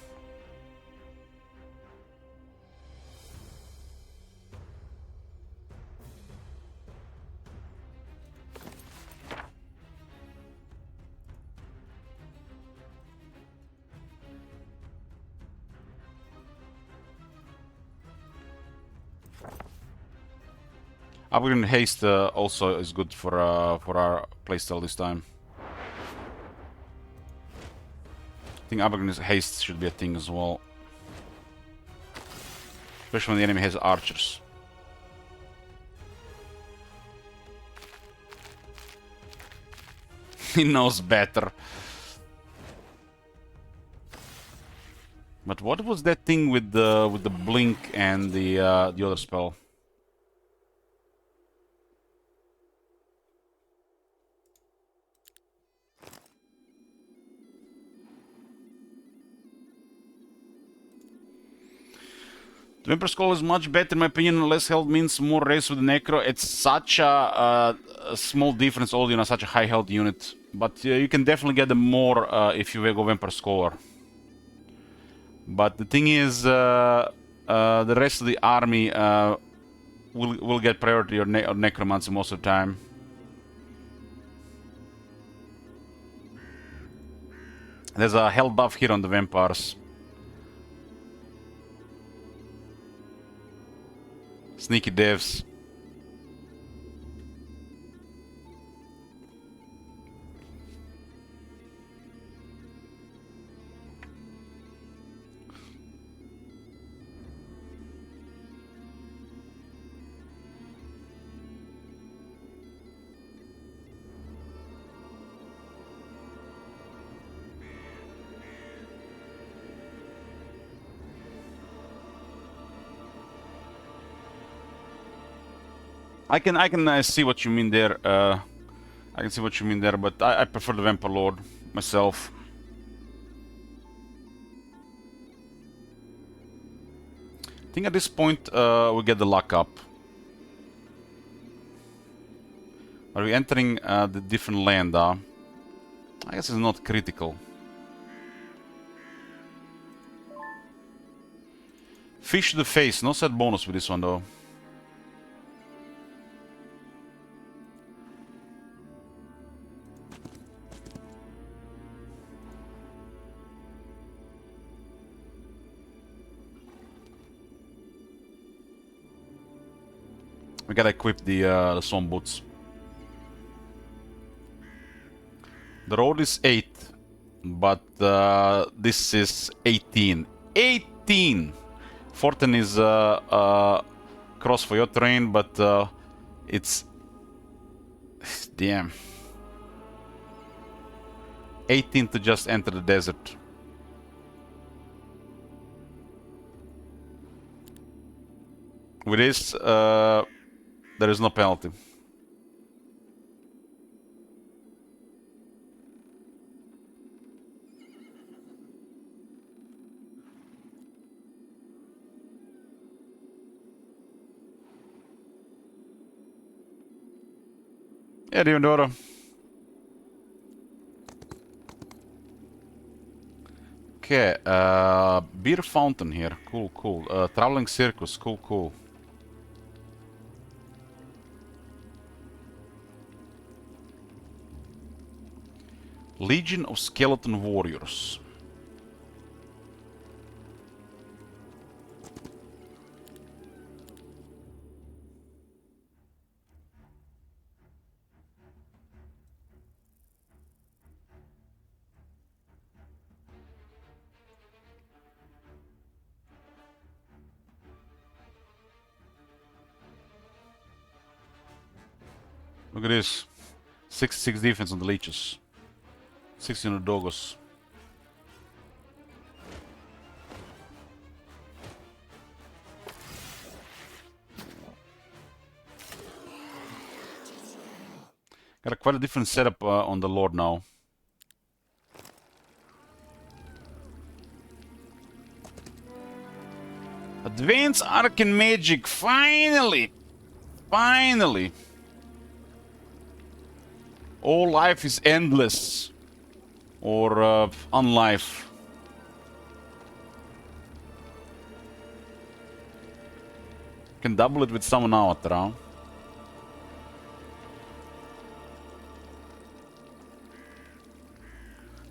Upgrading haste also is good for our playstyle this time. I think upgrading haste should be a thing as well. Especially when the enemy has archers. He knows better. But what was that thing with the blink and the other spell? The Vampire Skull is much better in my opinion. Less health means more race with the Necro. It's such a small difference, all such a high health unit. But you can definitely get them more if you go Vampire Scholar. But the thing is, the rest of the army will get priority or Necromancy most of the time. There's a health buff here on the Vampires. Sneaky devs. I can see what you mean there. I can see what you mean there, but I prefer the Vampire Lord myself. I think at this point we get the luck up. Are we entering the different land? I guess it's not critical. Fish to the face, no set bonus with this one though. We gotta equip the swamp boots. The road is 8, but this is 18. 18! 14 is cross for your terrain, but it's... Damn. 18 to just enter the desert. With this, there is no penalty. Yeah, Diodoro. Okay, beer fountain here. Cool, cool. Traveling circus. Cool, cool. Legion of Skeleton Warriors. Look at this. 66 defense on the leeches. 60 on the doggos. Got quite a different setup on the Lord now. Advanced Arcane Magic, finally! Finally! All life is endless. Or unlife. Can double it with summon avatar.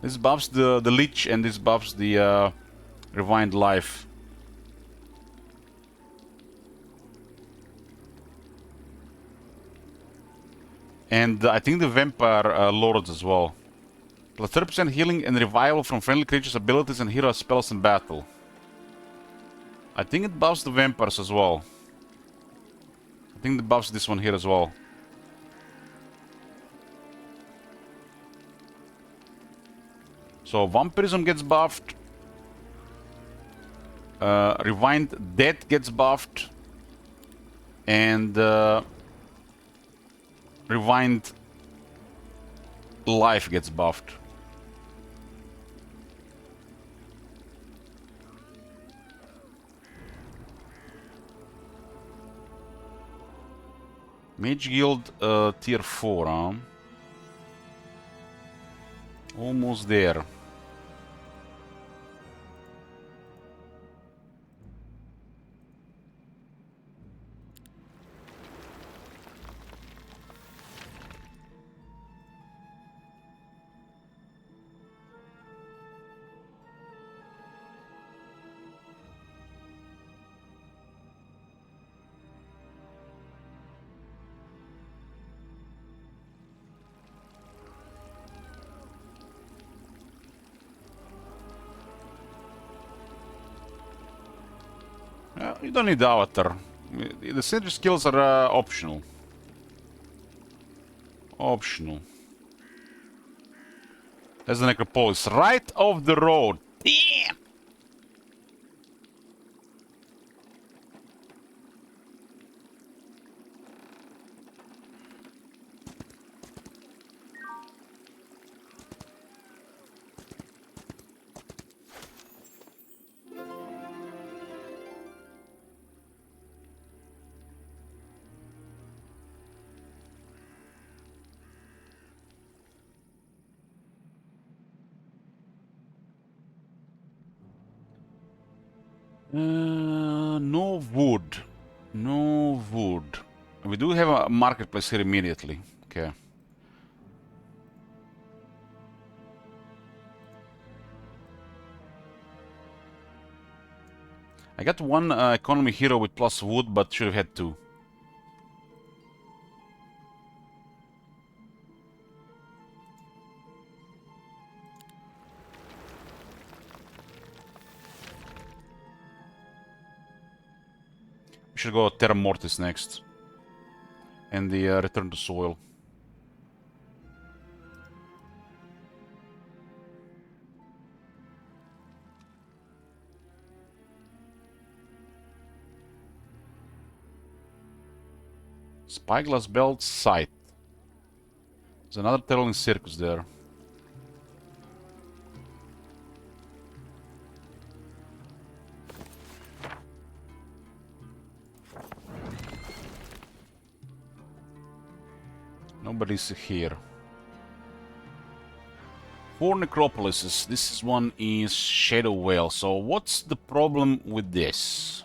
This buffs the leech and this buffs the rewind life. And I think the vampire lords as well. Plus 30% healing and revival from friendly creatures' abilities and hero spells in battle. I think it buffs the vampires as well. I think it buffs this one here as well. So vampirism gets buffed. Rewind death gets buffed. And rewind life gets buffed. Mage Guild tier 4, huh? Almost there. You don't need the avatar. The synergy skills are optional. Optional. There's the Necropolis right off the road. Damn! No wood. No wood. We do have a marketplace here immediately. Okay. I got one economy hero with plus wood, but should have had two. We should go Terra Mortis next. And the Return to Soil. Spyglass Belt Site. There's another Terrelling Circus there. Nobody's here. 4 Necropolises. This one is Shadow Whale. So what's the problem with this?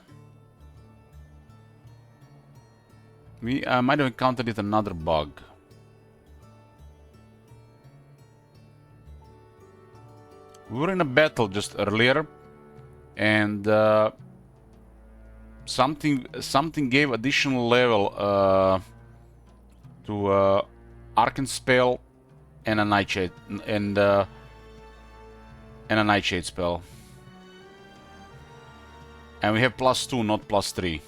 We might have encountered it another bug. We were in a battle just earlier, and something gave additional level to Arcane Spell and a Nightshade and a Nightshade spell. And we have +2, not +3.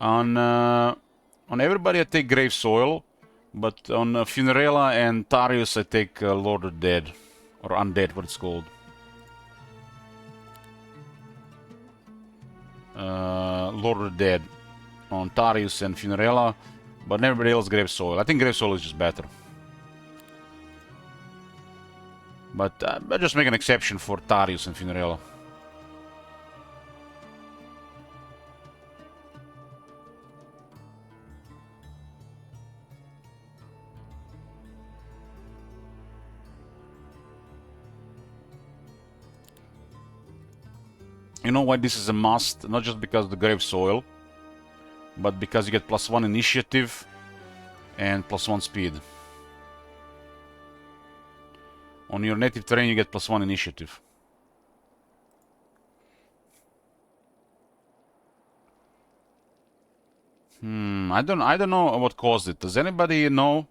On everybody I take Grave Soil, but on Funerella and Tarius I take Lord of the Dead, or Undead, what it's called. Lord of the Dead on Tarius and Funerella, but everybody else Grave Soil. I think Grave Soil is just better. But I just make an exception for Tarius and Funerella. You know why this is a must? Not just because of the Grave Soil, but because you get +1 initiative and +1 speed. On your native terrain you get +1 initiative. I don't know what caused it. Does anybody know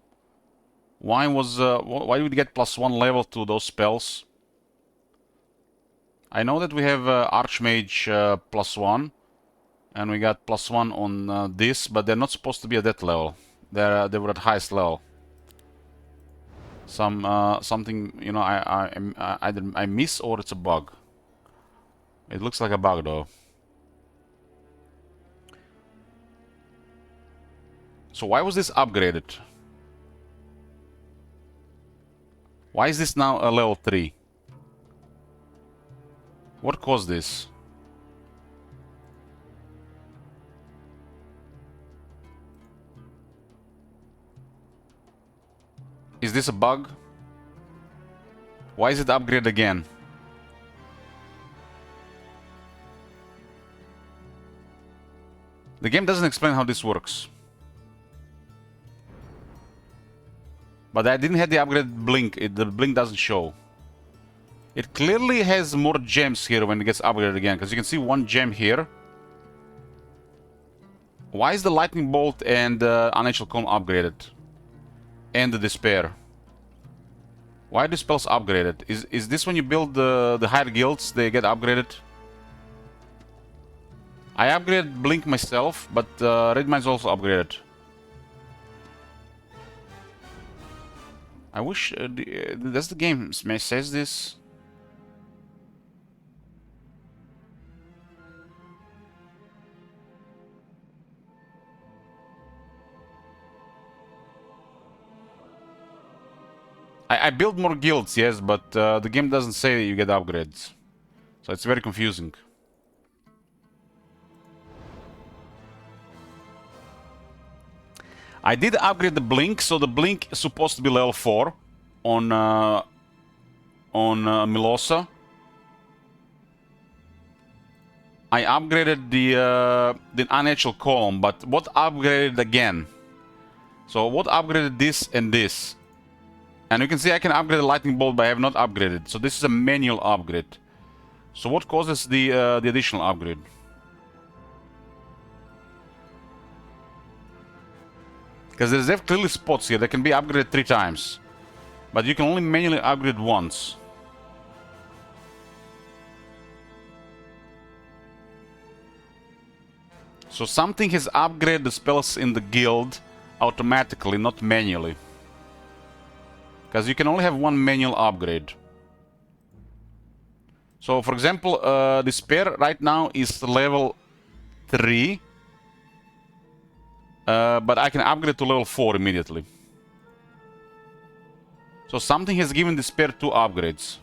why why would we get +1 level to those spells? I know that we have Archmage +1, and we got +1 on this, but they're not supposed to be at that level. They were at highest level. Something, you know, either I miss or it's a bug. It looks like a bug though. So why was this upgraded? Why is this now a level 3? What caused this? Is this a bug? Why is it upgraded again? The game doesn't explain how this works. But I didn't have the upgraded blink. The blink doesn't show. It clearly has more gems here when it gets upgraded again, because you can see 1 gem here. Why is the Lightning Bolt and Unnatural Calm upgraded? And the Despair. Why are the spells upgraded? Is this when you build the higher guilds, they get upgraded? I upgraded Blink myself, but Red Mine's also upgraded. I wish... does the game says this? I build more guilds, yes, but the game doesn't say you get upgrades. So it's very confusing. I did upgrade the Blink, so the Blink is supposed to be level 4 on on Milosa. I upgraded the unnatural column, but what upgraded again? So what upgraded this and this? And you can see I can upgrade the lightning bolt, but I have not upgraded. So this is a manual upgrade. So what causes the additional upgrade? Because there's clearly spots here that can be upgraded 3 times. But you can only manually upgrade once. So something has upgraded the spells in the guild automatically, not manually. Because you can only have one manual upgrade. So for example, Despair right now is level 3. But I can upgrade to level 4 immediately. So something has given Despair 2 upgrades.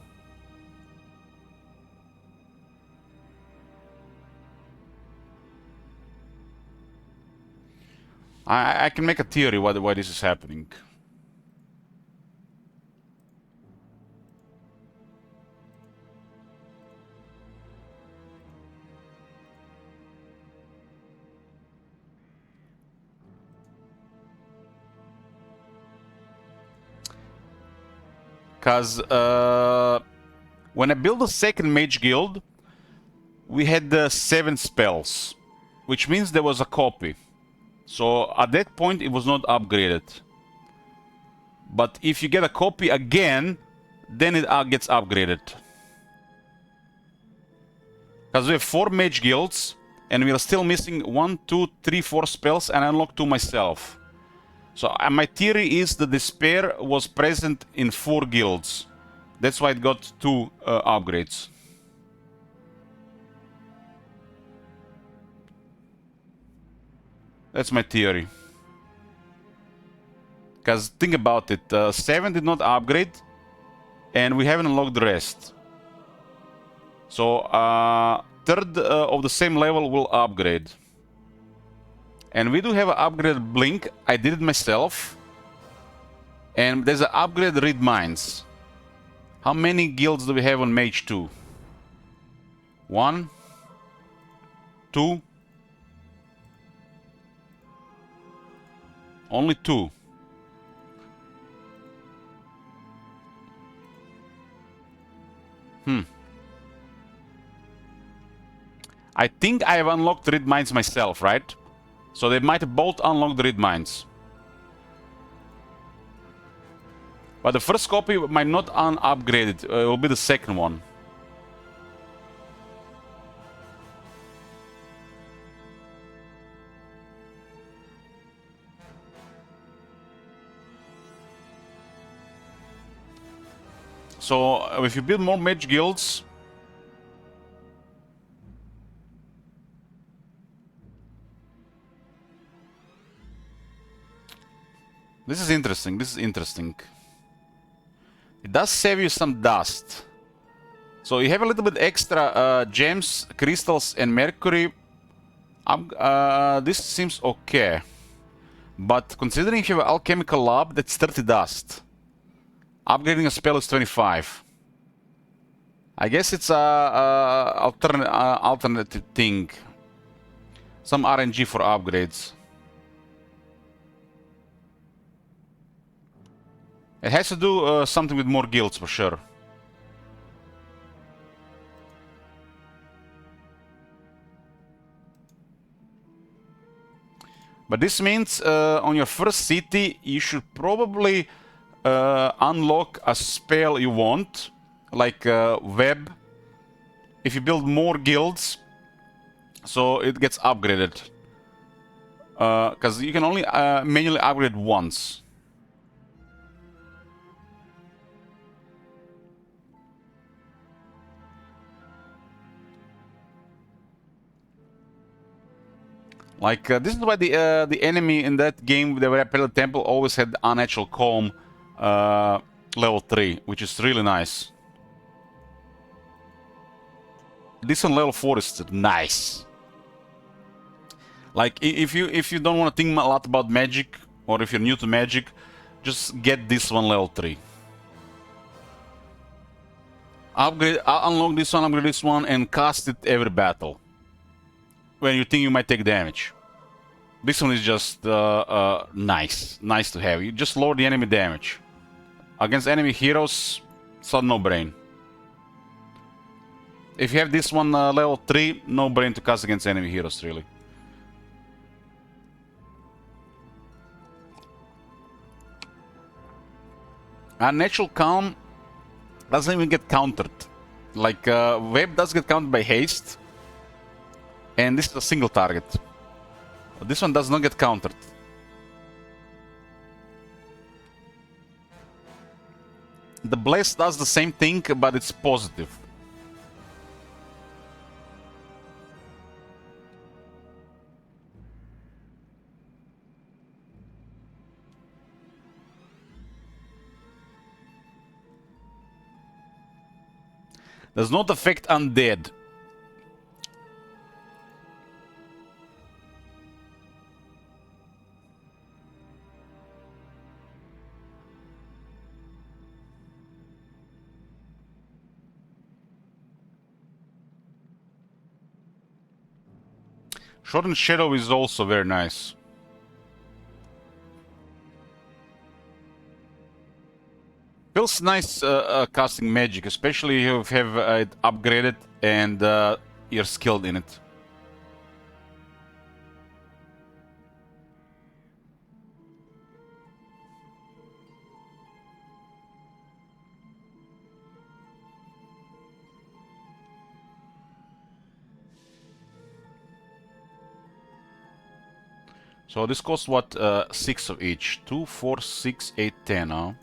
I can make a theory why this is happening. Because when I built the second mage guild, we had 7 spells, which means there was a copy. So at that point it was not upgraded. But if you get a copy again, then it gets upgraded. Because we have 4 mage guilds, and we are still missing 1, 2, 3, 4 spells, and I unlocked 2 myself. So my theory is that Despair was present in 4 guilds. That's why it got 2 upgrades. That's my theory. Because think about it, 7 did not upgrade, and we haven't unlocked the rest. So third of the same level will upgrade. And we do have an upgraded Blink. I did it myself. And there's an upgraded Read Minds. How many guilds do we have on Mage 2? 1, 2. Only 2. I think I have unlocked Read Minds myself, right? So they might have both unlocked the Read Minds. But the first copy might not upgrade it. It will be the second one. So if you build more mage guilds, this is interesting. This is interesting. It does save you some dust. So you have a little bit extra gems, crystals, and mercury. This seems okay. But considering if you have an alchemical lab, that's 30 dust. Upgrading a spell is 25. I guess it's a alternative thing. Some RNG for upgrades. It has to do something with more guilds for sure. But this means on your first city you should probably unlock a spell you want, like web, if you build more guilds, so it gets upgraded. Because you can only manually upgrade once. Like this is why the enemy in that game, the Repelled Temple, always had unnatural calm level 3, which is really nice. This on level 4 is nice. Like if you don't want to think a lot about magic, or if you're new to magic, just get this one level 3. Upgrade, unlock this one, upgrade this one, and cast it every battle. When you think you might take damage. This one is just nice. Nice to have. You just lower the enemy damage. Against enemy heroes, it's a no-brain. If you have this one level 3, no-brain to cast against enemy heroes, really. Natural Calm doesn't even get countered. Like, Web does get countered by Haste. And this is a single target. This one does not get countered. The Bless does the same thing, but it's positive. Does not affect undead. Shortened Shadow is also very nice. Feels nice casting magic, especially if you have it upgraded and you're skilled in it. So this costs what? 6 of each. 2, 4, 6, 8, 10, huh?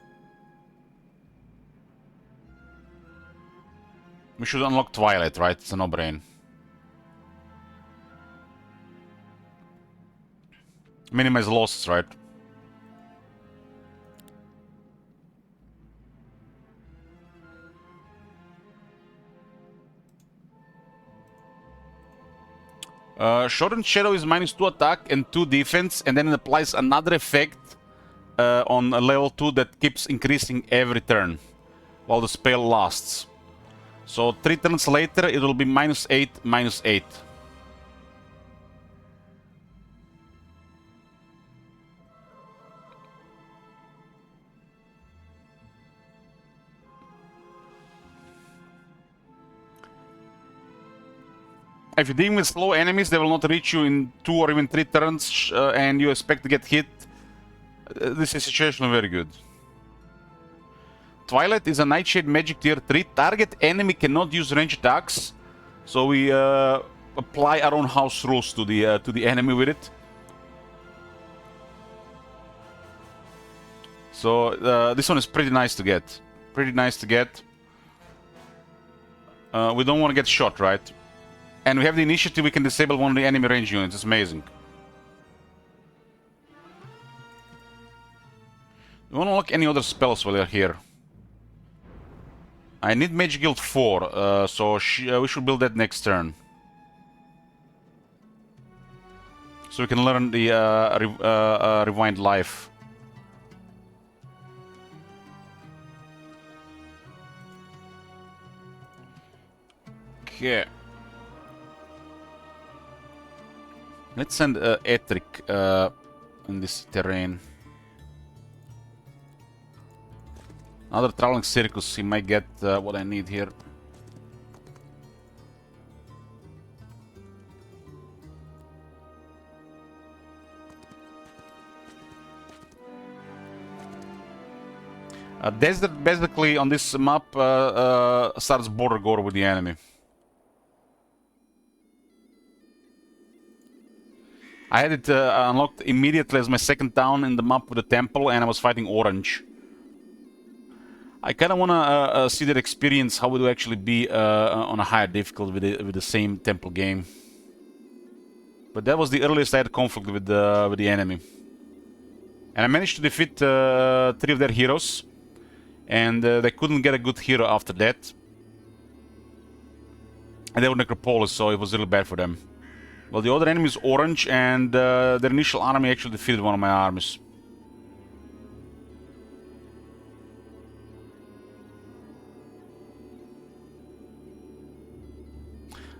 We should unlock Twilight, right? It's a no-brain. Minimize losses, right? Shortened Shadow is -2 attack and 2 defense, and then it applies another effect on a level 2 that keeps increasing every turn while the spell lasts. So 3 turns later, it will be -8, -8. If you're dealing with slow enemies, they will not reach you in 2 or even 3 turns, and you expect to get hit. This is situationally very good. Twilight is a Nightshade magic tier 3. Target enemy cannot use range attacks, so we apply our own house rules to the enemy with it. So this one is pretty nice to get. Pretty nice to get. We don't want to get shot, right? And we have the initiative, we can disable one of the enemy range units. It's amazing. We want to unlock any other spells while they're here. I need Mage Guild 4, so we should build that next turn. So we can learn the Rewind Life. Okay. Let's send Ethric in this terrain. Another traveling circus, he might get what I need here. Desert basically on this map starts border gore with the enemy. I had it unlocked immediately as my second town in the map with the temple, and I was fighting Orange. I kind of want to see that experience, how it would actually be on a higher difficulty with the same temple game. But that was the earliest I had conflict with the enemy. And I managed to defeat 3 of their heroes. And they couldn't get a good hero after that. And they were Necropolis, so it was really bad for them. Well, the other enemy is Orange, and their initial army actually defeated one of my armies.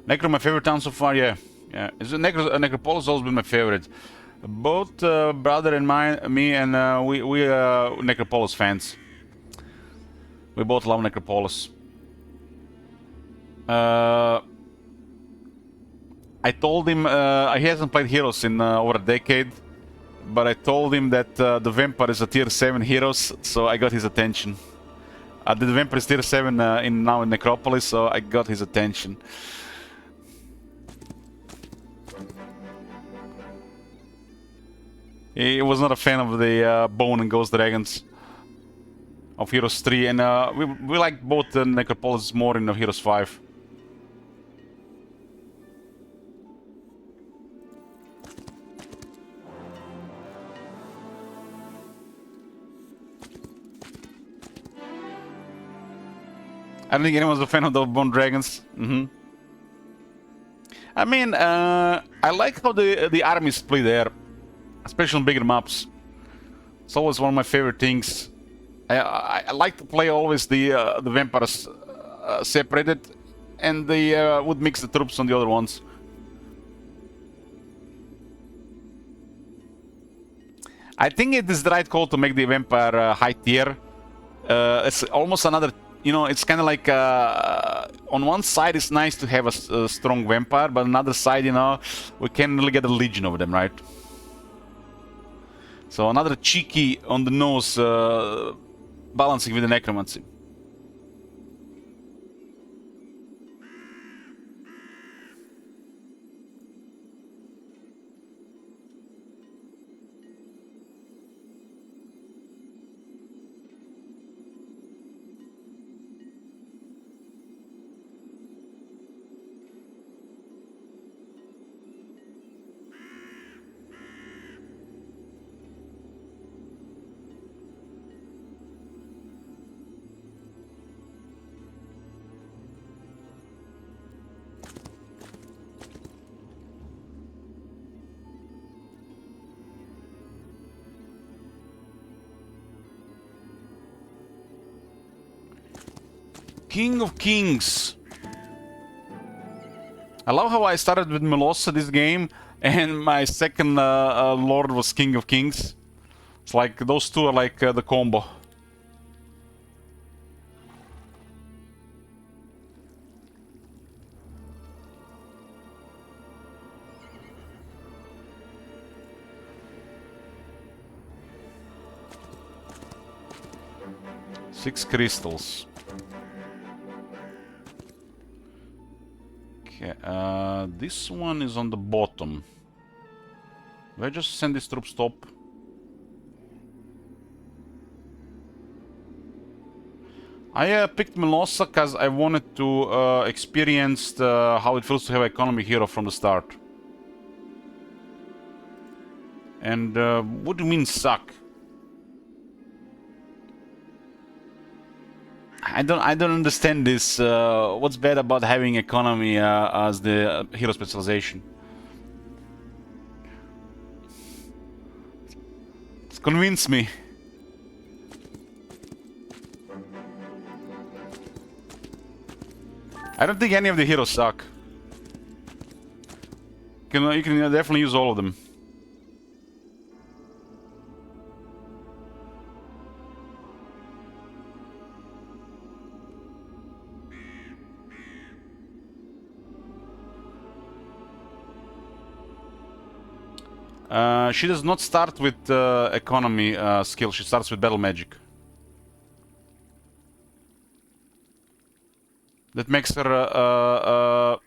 My favorite town so far, yeah. Yeah, Necropolis has always been my favorite. Both brother and me and we Necropolis fans. We both love Necropolis. I told him he hasn't played Heroes in over a decade, but I told him that the Vampire is a tier 7 Heroes, so I got his attention. The Vampire is tier 7 now in Necropolis, so I got his attention. He was not a fan of the Bone and Ghost Dragons of Heroes 3, and we like both Necropolis more in Heroes 5. I don't think anyone's a fan of the Bone Dragons. I mean, I like how the armies play there, especially on bigger maps. It's always one of my favorite things. I like to play always the vampires separated, and they would mix the troops on the other ones. I think it is the right call to make the vampire high tier. It's almost another, you know, it's kind of like on one side it's nice to have a strong vampire, but on another side, you know, we can't really get a legion of them, right? So another cheeky on the nose balancing with the necromancy. King of Kings. I love how I started with Melosa this game, and my second lord was King of Kings. It's like those two are like the combo. Six crystals. Okay, this one is on the bottom. Do I just send this troop stop? I picked Melosa because I wanted to experience how it feels to have an economy hero from the start. And what do you mean suck? I don't understand this. What's bad about having economy as the hero specialization? Convince me. I don't think any of the heroes suck. You can definitely use all of them. She does not start with economy skill, she starts with battle magic. That makes her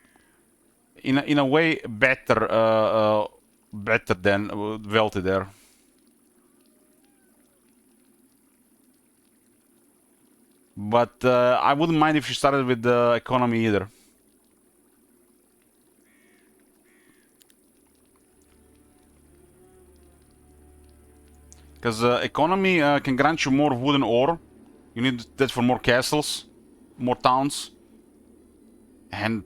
in a way better better than Welty there. But I wouldn't mind if she started with the economy either. Because economy can grant you more wood and ore. You need that for more castles, more towns. And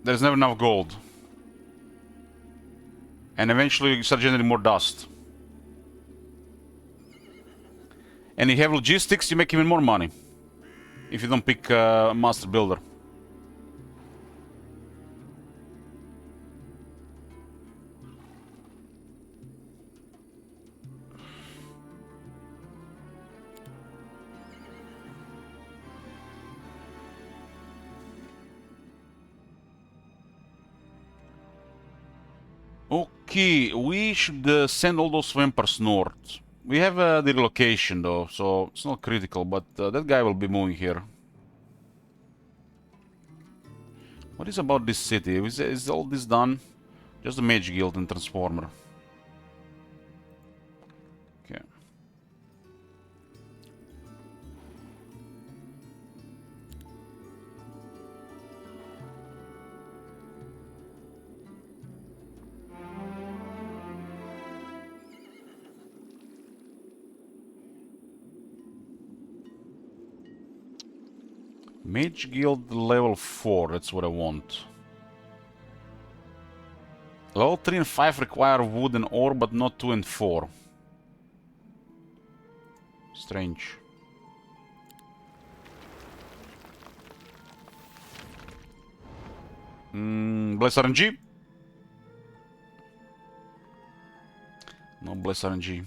there's never enough gold. And eventually you start generating more dust. And if you have logistics, you make even more money. If you don't pick Master Builder. Okay, we should send all those vampires north. We have the relocation though, so it's not critical, but that guy will be moving here. What is about this city? Is all this done? Just the Mage Guild and Transformer. Okay. Mage Guild level 4, that's what I want. Level 3 and 5 require wood and ore, but not 2 and 4. Strange. Bless RNG? No Bless RNG.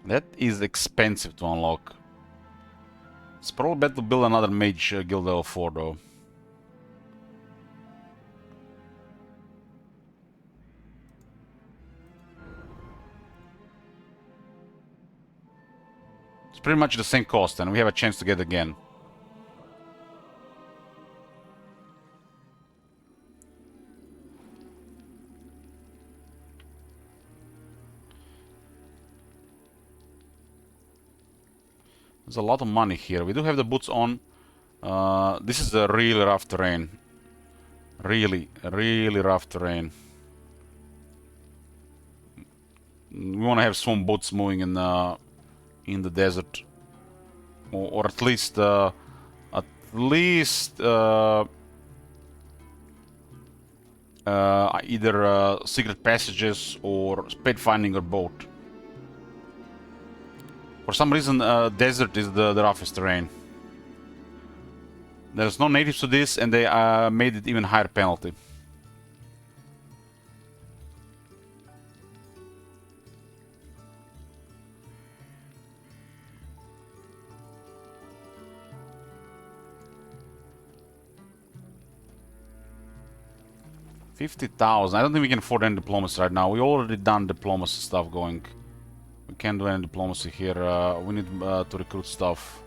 That is expensive to unlock. It's probably better to build another Mage Guild level 4 though. It's pretty much the same cost and we have a chance to get again. There's a lot of money here. We do have the boots on. This is a really rough terrain. Really rough terrain. We want to have some boots moving in the desert, or at least either secret passages or spade finding or boat. For some reason, desert is the roughest terrain. There's no natives to this, and they made it even higher penalty. $50,000. I don't think we can afford any diplomacy right now. We already done diplomacy stuff going. We can't do any diplomacy here. We need to recruit stuff.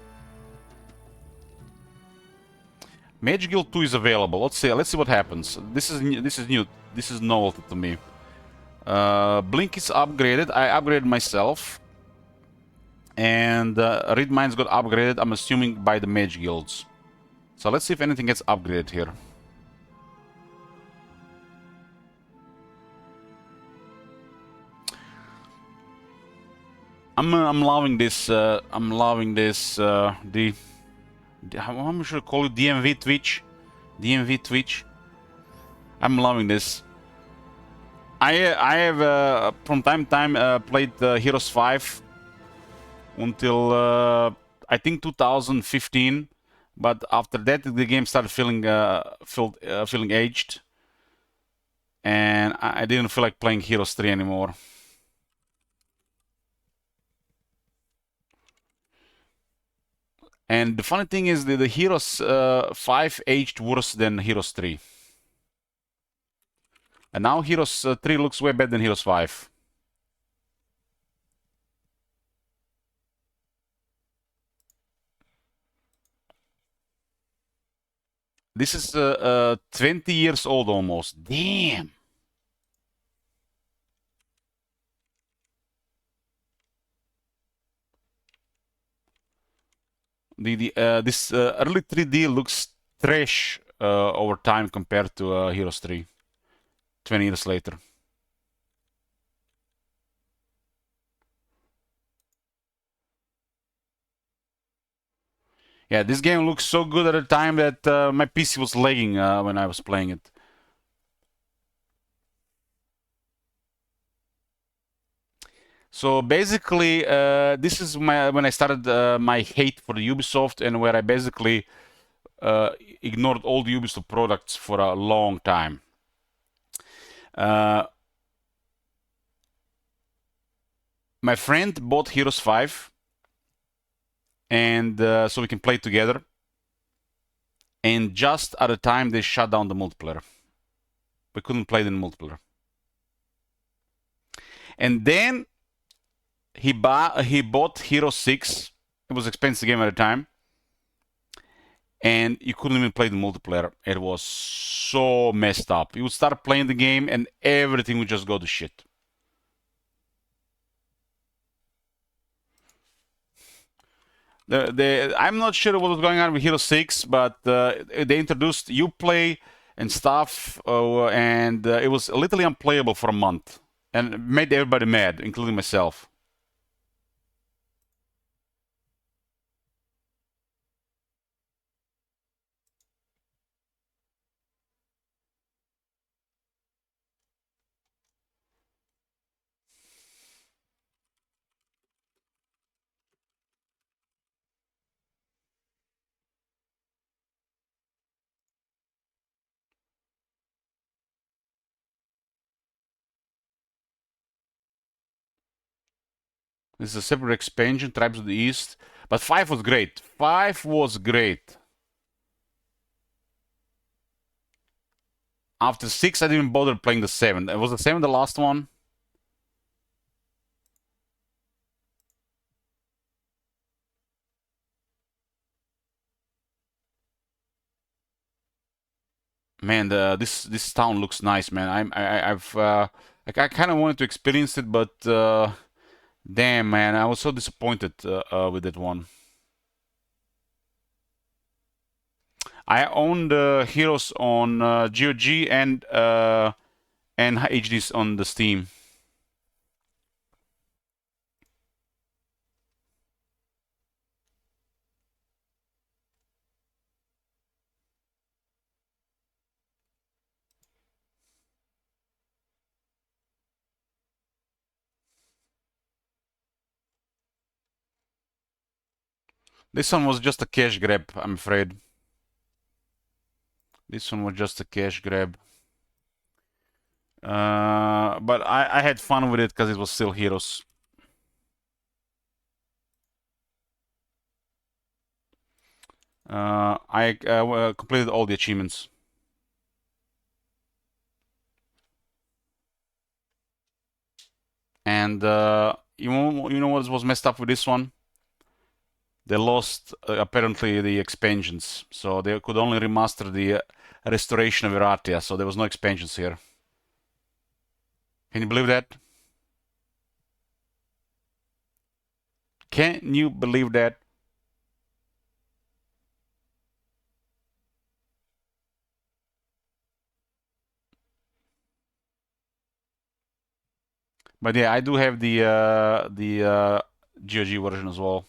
Mage Guild 2 is available. Let's see what happens. This is new. This is novelty to me. Blink is upgraded. I upgraded myself. And Read Minds got upgraded, I'm assuming, by the Mage Guilds. So let's see if anything gets upgraded here. I'm loving this. I'm loving this. How should I call it? DMV Twitch. DMV Twitch. I'm loving this. I have from time to time played Heroes 5 until I think 2015, but after that the game started feeling feeling aged, and I didn't feel like playing Heroes 3 anymore. And the funny thing is that the Heroes 5 aged worse than Heroes 3. And now Heroes 3 looks way better than Heroes 5. This is 20 years old almost. Damn. This early 3D looks trash over time compared to Heroes 3. 20 years later. Yeah, this game looks so good at the time that my PC was lagging when I was playing it. So basically, this is when I started my hate for the Ubisoft, and where I basically ignored all the Ubisoft products for a long time. My friend bought Heroes 5, and so we can play together. And just at the time they shut down the multiplayer. We couldn't play it in multiplayer. And then he bought Hero 6. It was an expensive game at the time. And you couldn't even play the multiplayer. It was so messed up. You would start playing the game and everything would just go to shit. I'm not sure what was going on with Hero 6, but they introduced Uplay and stuff, and it was literally unplayable for a month. And made everybody mad, including myself. This is a separate expansion, Tribes of the East. But 5 was great. 5 was great. After 6, I didn't even bother playing the 7. Was the 7 the last one? Man, this town looks nice, man. I kind of wanted to experience it, but damn, man, I was so disappointed with that one. I owned Heroes on GOG and HDs on the Steam. This one was just a cash grab, I'm afraid. This one was just a cash grab. But I had fun with it because it was still Heroes. I completed all the achievements. And you know what was messed up with this one? They lost apparently the expansions, so they could only remaster the Restoration of Eratia, so there was no expansions here. Can you believe that? Can you believe that? But yeah, I do have the GOG version as well.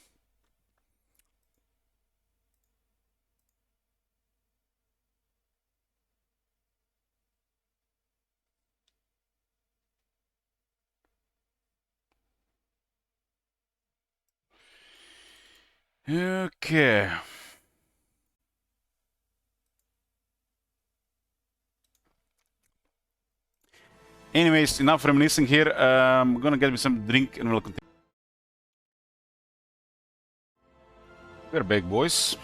Okay. Anyways, enough reminiscing here. I'm gonna get me some drink and we'll continue. We're back, boys.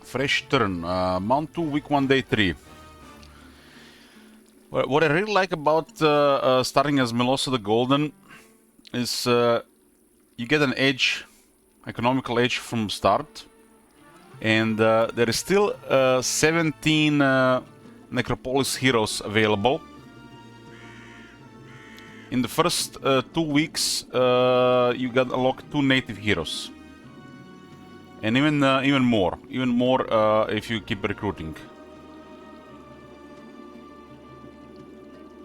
Fresh turn. Mount 2, week 1, day 3. What I really like about starting as Melosa the Golden is you get an edge, economical edge from start. And there is still 17 Necropolis heroes available. In the first 2 weeks, you got unlocked 2 native heroes, and even more if you keep recruiting.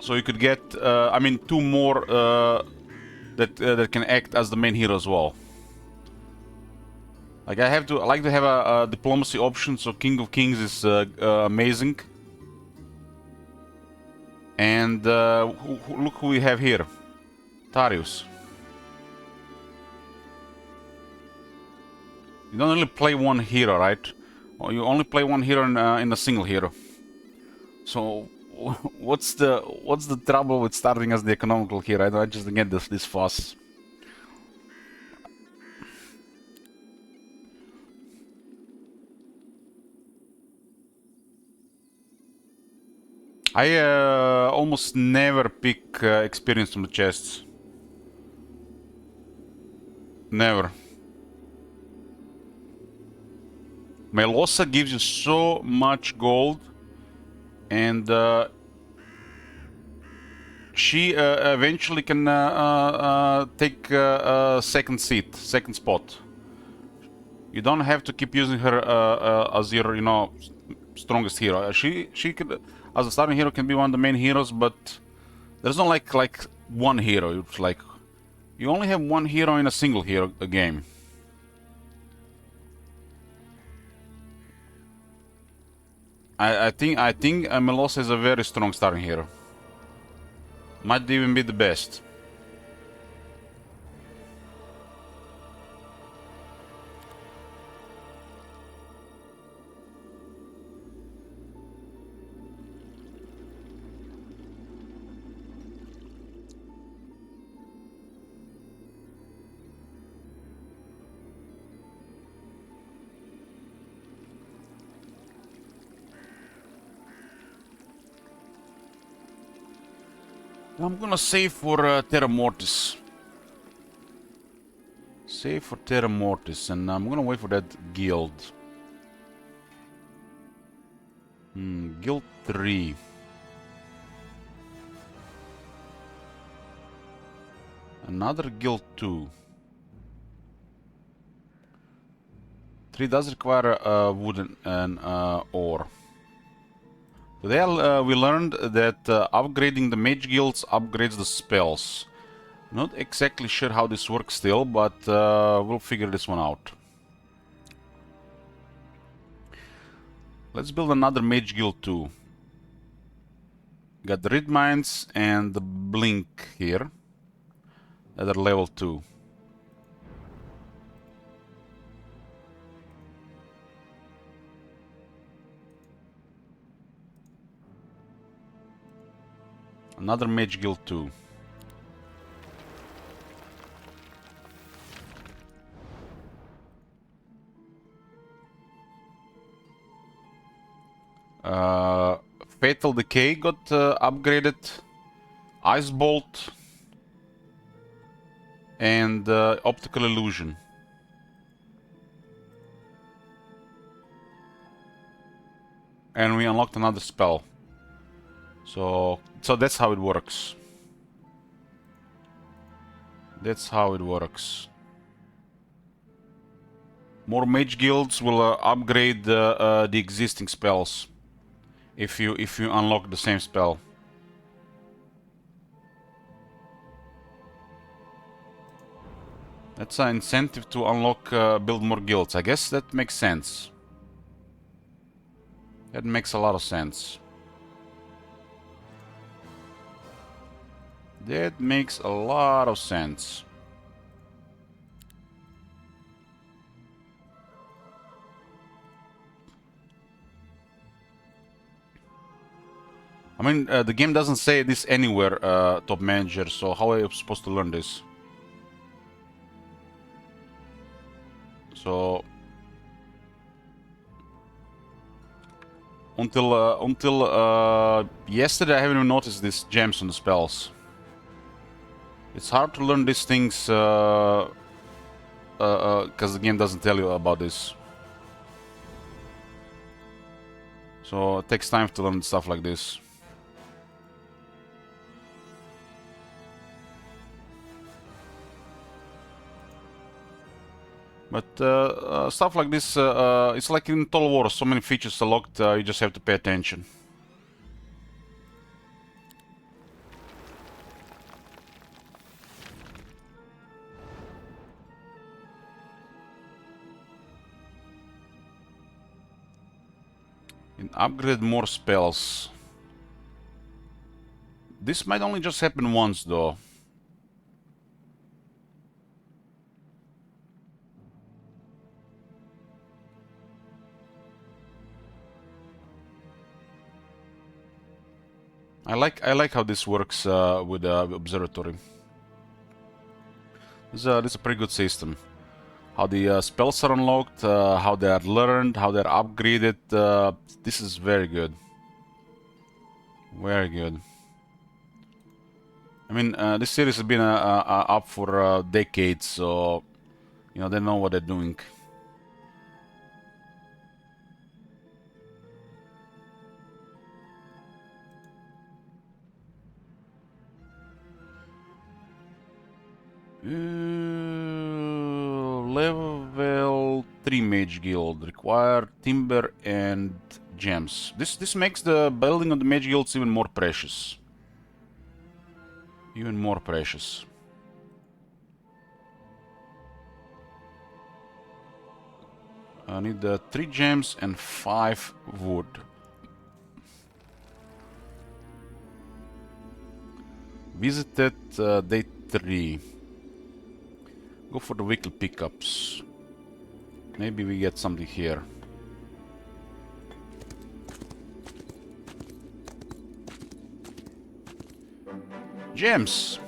So you could get, 2 more that can act as the main hero as well. Like I like to have a diplomacy option, so King of Kings is amazing. And look who we have here, Tarius. You don't really play one hero, right? Or you only play one hero in a single hero. So what's the trouble with starting as the economical here? I don't just get this fuss. I almost never pick experience from the chests. Never. Melosa gives you so much gold, and she eventually can take second seat, second spot. You don't have to keep using her as your, strongest hero. She could, as a starting hero, can be one of the main heroes, but there's not like one hero. It's like you only have one hero in a single hero game. I think Melosa is a very strong starting hero. Might even be the best. I'm gonna save for Terra Mortis. Save for Terra Mortis, and I'm gonna wait for that guild. Guild 3. Another guild 2. 3 does require wood and ore. Today we learned that upgrading the mage guilds upgrades the spells. Not exactly sure how this works still, but we'll figure this one out. Let's build another mage guild too. Got the Rid Mines and the Blink here. That are level 2. Another mage guild too. Fatal Decay got upgraded. Ice Bolt. And Optical Illusion. And we unlocked another spell. So that's how it works. That's how it works. More mage guilds will upgrade the existing spells if you unlock the same spell. That's an incentive to unlock build more guilds. I guess that makes sense. That makes a lot of sense. That makes a lot of sense. I mean, the game doesn't say this anywhere, top manager, so how are you supposed to learn this? So until yesterday, I haven't even noticed these gems on the spells. It's hard to learn these things because the game doesn't tell you about this. So it takes time to learn stuff like this. But stuff like this, it's like in Total War, so many features are locked, you just have to pay attention. And upgrade more spells. This might only just happen once though. I like how this works with the observatory. This is a pretty good system. How the spells are unlocked, how they are learned, how they're upgraded. This is very good. Very good. I mean, this series has been up for decades, so you know they know what they're doing. Level 3 Mage Guild require timber and gems. This makes the building of the Mage Guilds even more precious. Even more precious. I need 3 gems and 5 wood. Visited day 3. Go for the weekly pickups. Maybe we get something here. Gems!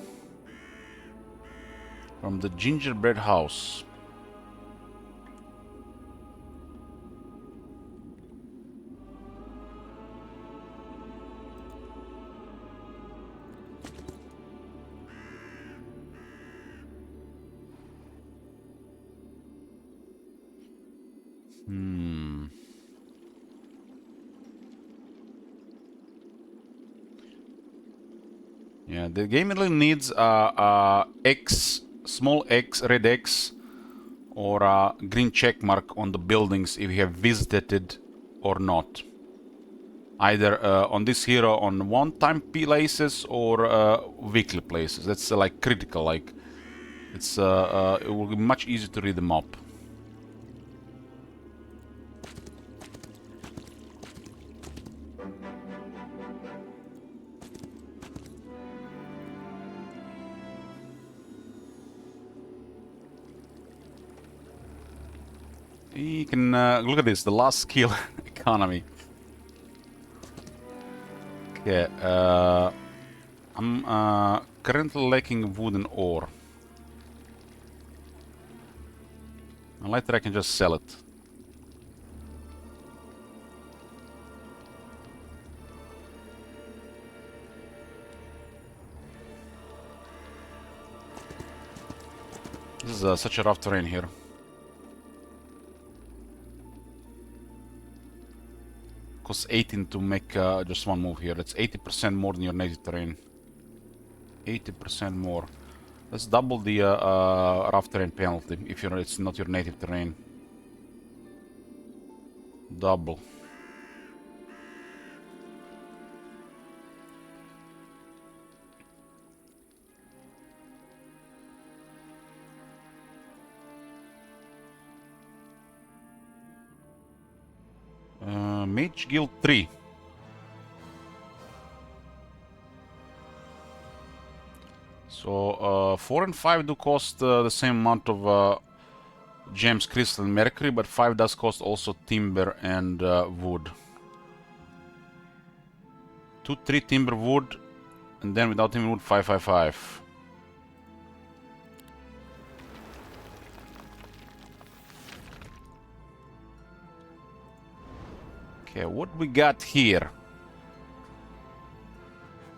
From the gingerbread house. Yeah, the game really needs X, small X, red X, or a green check mark on the buildings if you have visited or not. Either on this hero on one-time places or weekly places. That's like critical. Like it's it will be much easier to read them up. You can look at this, the last skill economy. Okay, I'm currently lacking wood and ore. And later I can just sell it. This is such a rough terrain here. Costs 18 to make just one move here. That's 80% more than your native terrain. 80% more. Let's double the rough terrain penalty if it's not your native terrain. Double. Mage Guild 3. So 4 and 5 do cost the same amount of gems, crystal, and mercury, but 5 does cost also timber and wood. 2, 3 timber wood, and then without timber wood 5, 5, 5. Okay, what we got here?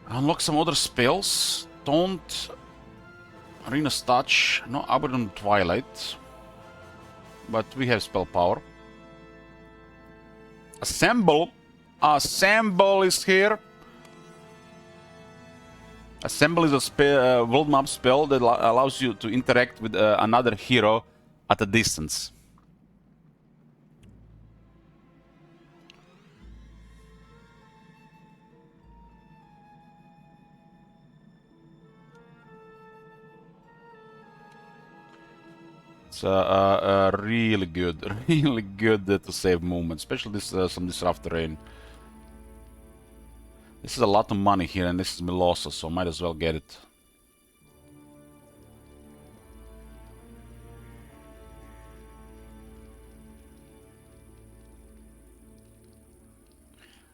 Unlock some other spells. Don't. Arena's Touch. No Abaddon Twilight. But we have spell power. Assemble. Assemble is here. Assemble is a world map spell that allows you to interact with another hero at a distance. It's really good, really good to save movement, especially some this rough terrain. This is a lot of money here, and this is Milosa, so might as well get it.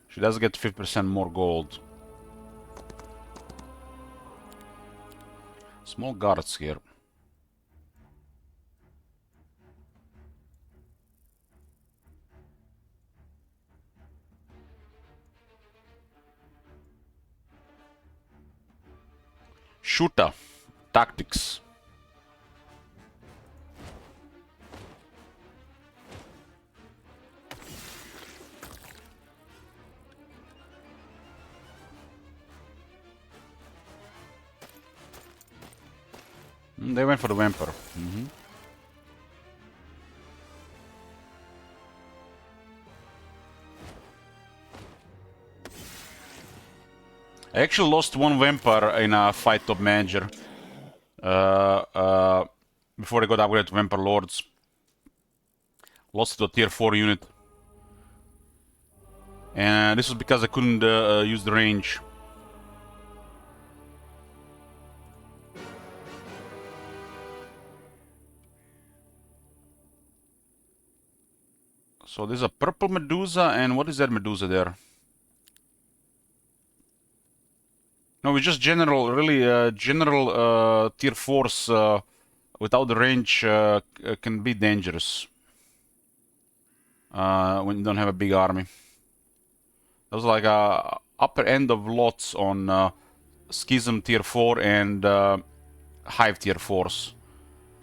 She does get 50% more gold. Small guards here. Shooter. Tactics. They went for the vampire. I actually lost one vampire in a fight top manager. Before I got upgraded to Vampire Lords. Lost to a tier 4 unit. And this was because I couldn't use the range. So there's a purple Medusa, and what is that Medusa there? No, it's just general, really general tier 4s without the range can be dangerous when you don't have a big army. That was like a upper end of lots on Schism tier 4 and Hive tier 4s.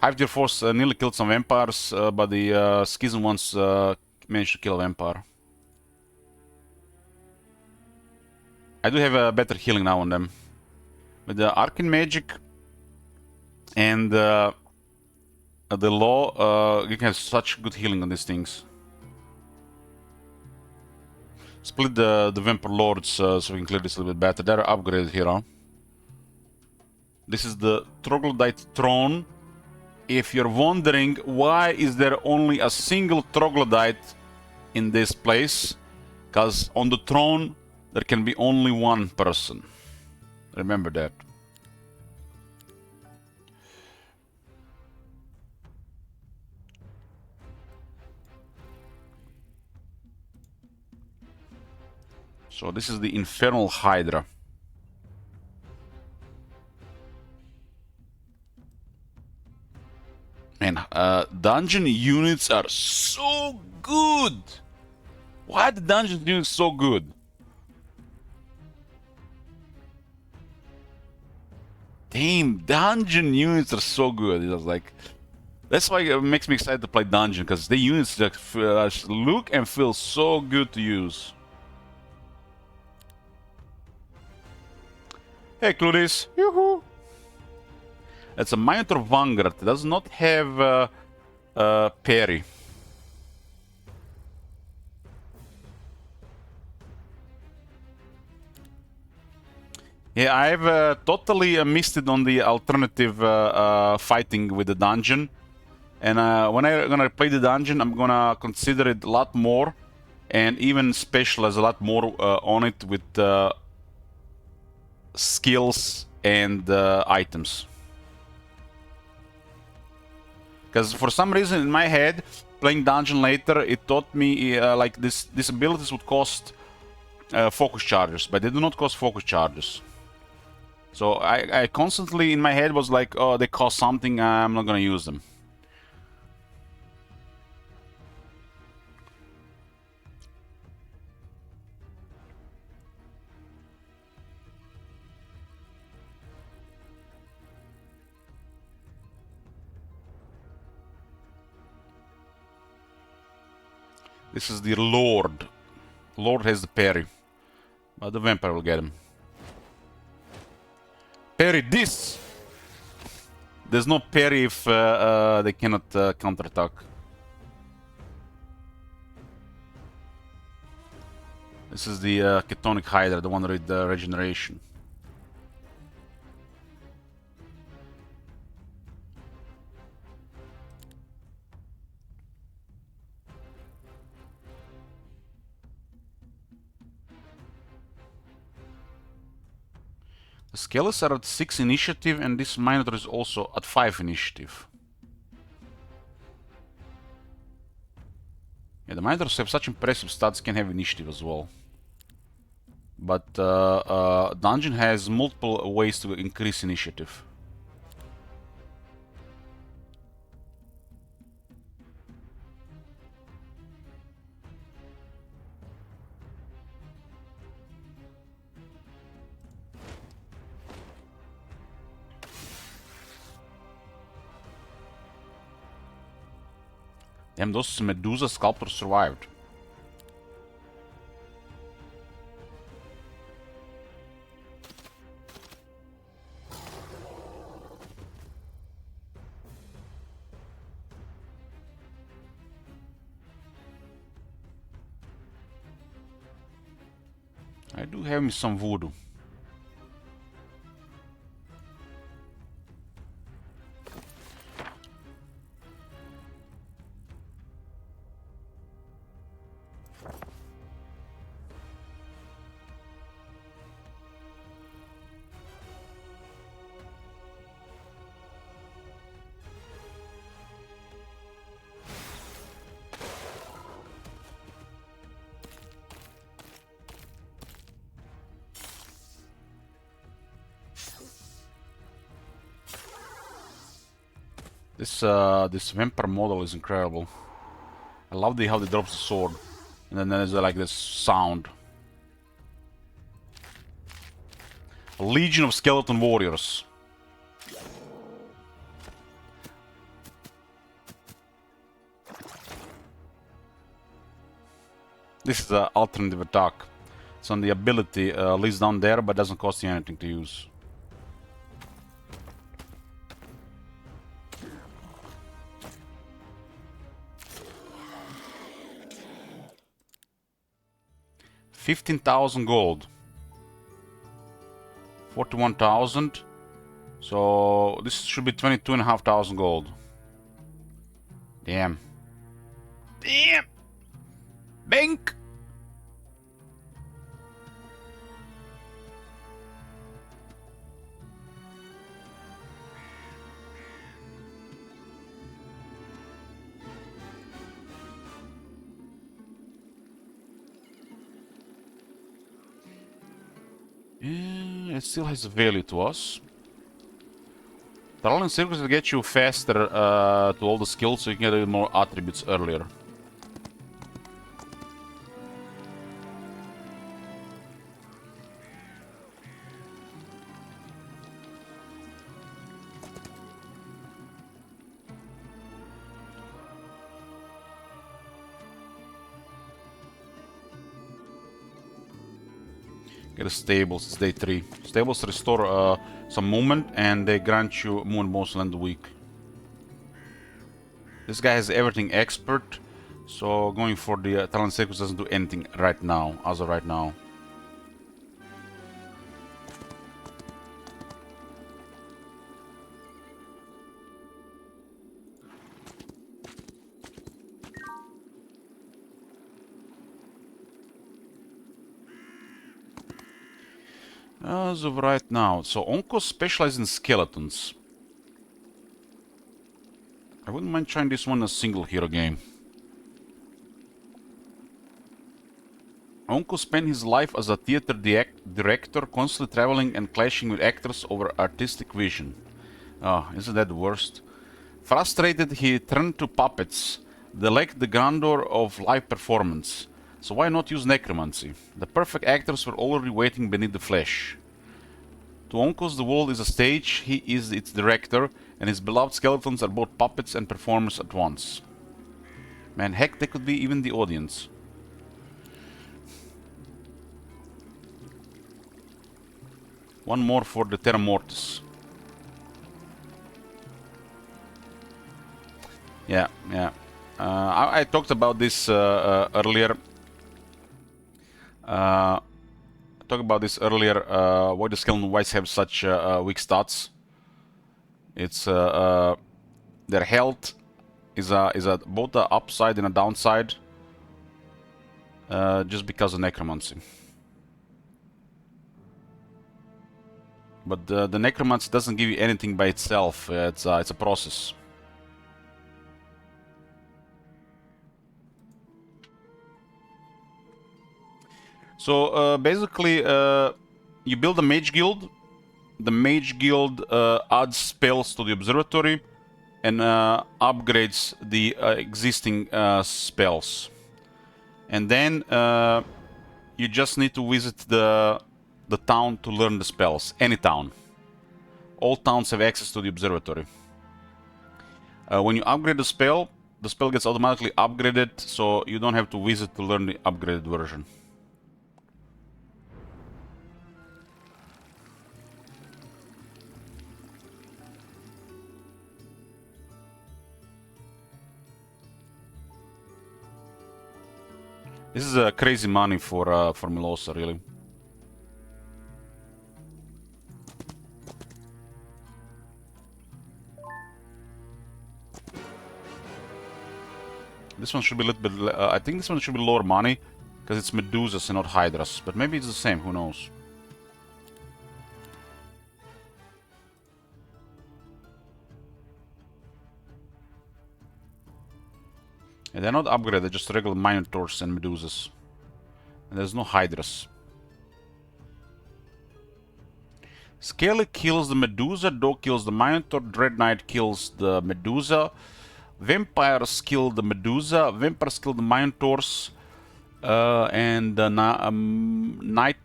Hive tier 4s nearly killed some vampires, but the Schism ones managed to kill a vampire. I do have a better healing now on them. With the Arcane Magic and the Law, you can have such good healing on these things. Split the Vampire Lords so we can clear this a little bit better. They're upgraded here, huh? This is the Troglodyte Throne. If you're wondering why is there only a single Troglodyte in this place, because on the throne there can be only one person. Remember that. So this is the Infernal Hydra. Man, dungeon units are so good! Why are the dungeon units so good? Damn, dungeon units are so good. It was like, that's why it makes me excited to play dungeon, because the units just look and feel so good to use. Hey, Cluris. Yoo-hoo! It's a Minotaur Vanguard. It does not have parry. Yeah, I've totally missed it on the alternative fighting with the dungeon. And when I'm gonna play the dungeon, I'm gonna consider it a lot more. And even specialize a lot more on it with skills and items. Because for some reason in my head, playing dungeon later, it taught me like these abilities would cost focus charges, but they do not cost focus charges. So I constantly in my head was like, oh, they cost something, I'm not gonna use them. This is the Lord. Lord has the parry. But the vampire will get him. Parry this! There's no parry if they cannot counterattack. This is the Ketonic Hydra, the one with regeneration. The Skeletons are at 6 initiative, and this Minotaur is also at 5 initiative. Yeah, the Minotaurs have such impressive stats, can have initiative as well. But Dungeon has multiple ways to increase initiative. Damn, those Medusa sculptors survived. I do have me some voodoo. This vampire model is incredible. I love how they drops the sword, and then there's like this sound. A legion of skeleton warriors. This is the alternative attack. It's on the ability, leads down there, but doesn't cost you anything to use. $15,000 gold. 41,000. So this should be 22,500 gold. Damn. Damn. Bank. Yeah, it still has value to us. The Olden circus will get you faster to all the skills, so you can get more attributes earlier. Get a stables, it's day 3. Stables restore some movement and they grant you movement bonus end the week. This guy has everything expert, so going for the talent circus doesn't do anything right now, as of right now. As of right now, so Onko specializes in skeletons. I wouldn't mind trying this one in a single hero game. Onko spent his life as a theater director, constantly traveling and clashing with actors over artistic vision. Oh, isn't that the worst? Frustrated, he turned to puppets. They lacked the grandeur of live performance. So why not use necromancy? The perfect actors were already waiting beneath the flesh. To Onkos, the world is a stage, he is its director, and his beloved skeletons are both puppets and performers at once. Man, heck, they could be even the audience. One more for the Terra Mortis. Yeah. I talked about this earlier. Why the skeleton wights have such weak stats. It's their health is both a upside and a downside, just because of necromancy. But the necromancy doesn't give you anything by itself. It's a process. So basically, you build a mage guild. The mage guild adds spells to the observatory and upgrades the existing spells. And then you just need to visit the town to learn the spells. Any town. All towns have access to the observatory. When you upgrade the spell, the spell gets automatically upgraded, so you don't have to visit to learn the upgraded version. This is crazy money for Milosa, really. This one should be a little bit... I think this one should be lower money, because it's Medusas and not Hydras. But maybe it's the same, who knows. And they're not upgraded, they're just regular Minotaurs and Medusas. And there's no Hydras. Scaly kills the Medusa, Dog kills the Minotaur, Dread Knight kills the Medusa, Vampires kill the Medusa, Vampires kill the Minotaurs, and the Night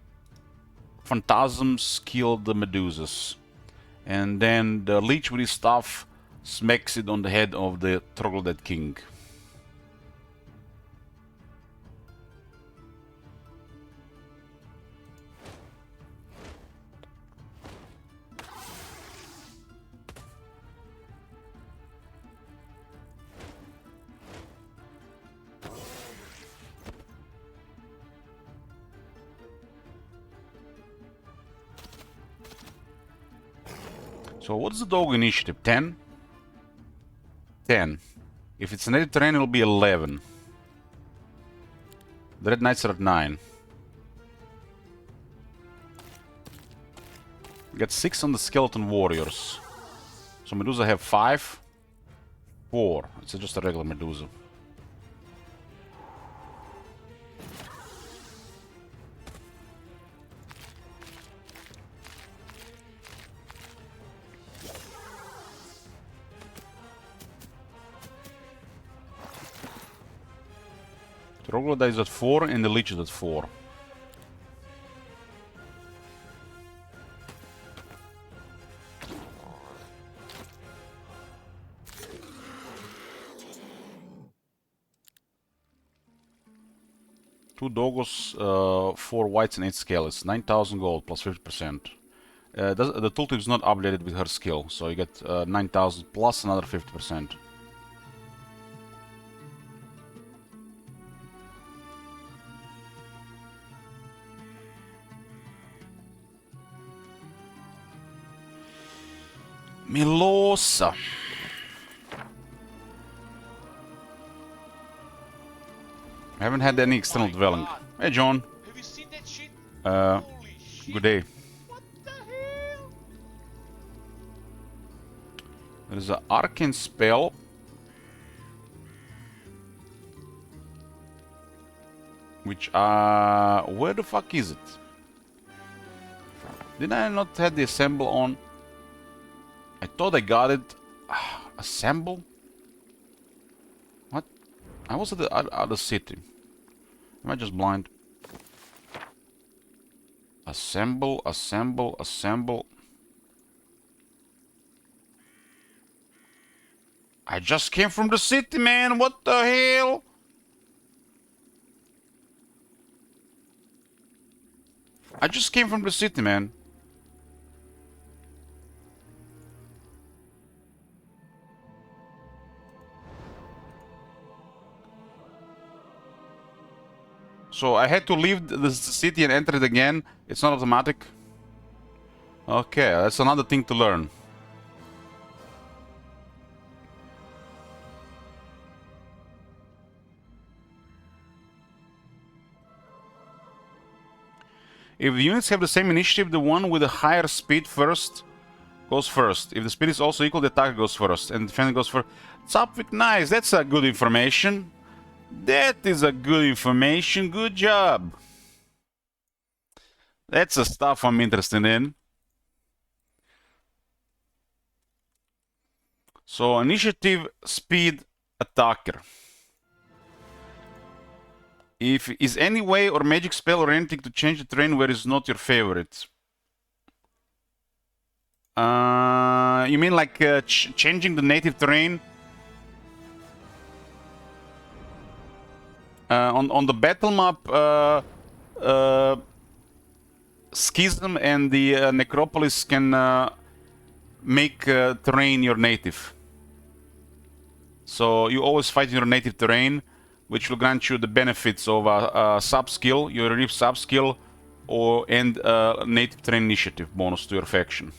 Phantasms kill the Medusas. And then the Leech with his staff smacks it on the head of the Troglodyte King. So what's the dog initiative? 10? 10. If it's native terrain, it'll be 11. The Red Knights are at 9. We got 6 on the Skeleton Warriors. So Medusa have 5. 4. It's just a regular Medusa. Troglodyte is at 4 and the Leech is at 4. Two Dogos, 4 Whites and 8 Scales. 9,000 gold plus 50%. The tooltip is not updated with her skill, so you get 9,000 plus another 50%. Milosa. I haven't had any external dwelling. Hey, John. Have you seen that shit? Good day. What the hell? There's an arcane spell. Which, where the fuck is it? Did I not have the assemble on? I thought I got it. Assemble? What? I was at the other city. Am I just blind? Assemble, assemble, assemble. I just came from the city, man. What the hell? I just came from the city, man. So I had to leave the city and enter it again. It's not automatic. Okay, that's another thing to learn. If the units have the same initiative, the one with a higher speed first goes first. If the speed is also equal, the attacker goes first and the defender goes first. Sophic, nice. That's a good information. That is a good information. Good job. That's the stuff I'm interested in. So, initiative, speed, attacker. If is any way or magic spell or anything to change the terrain where it's not your favorite. You mean like changing the native terrain? On the battle map, Schism and the Necropolis can make terrain your native. So you always fight in your native terrain, which will grant you the benefits of a sub-skill, your Reef sub-skill, and native terrain initiative bonus to your faction.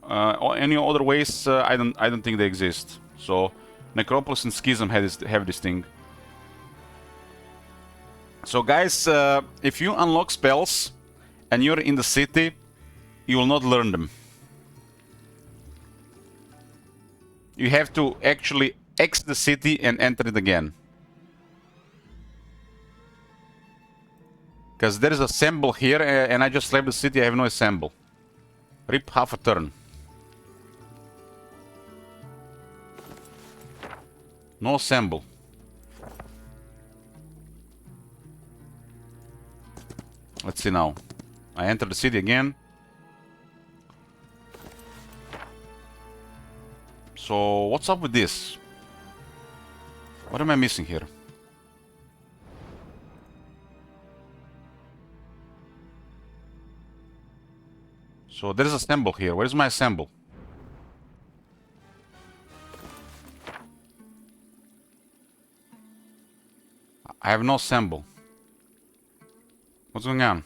Any other ways, I don't think they exist. So Necropolis and Schism have this thing. So guys, if you unlock spells and you're in the city, you will not learn them. You have to actually exit the city and enter it again. Because there is a symbol here, and I just left the city, I have no symbol. Rip half a turn. No symbol. Let's see now. I enter the city again. So, what's up with this? What am I missing here? So, there's a symbol here. Where's my symbol? I have no symbol. What's going on?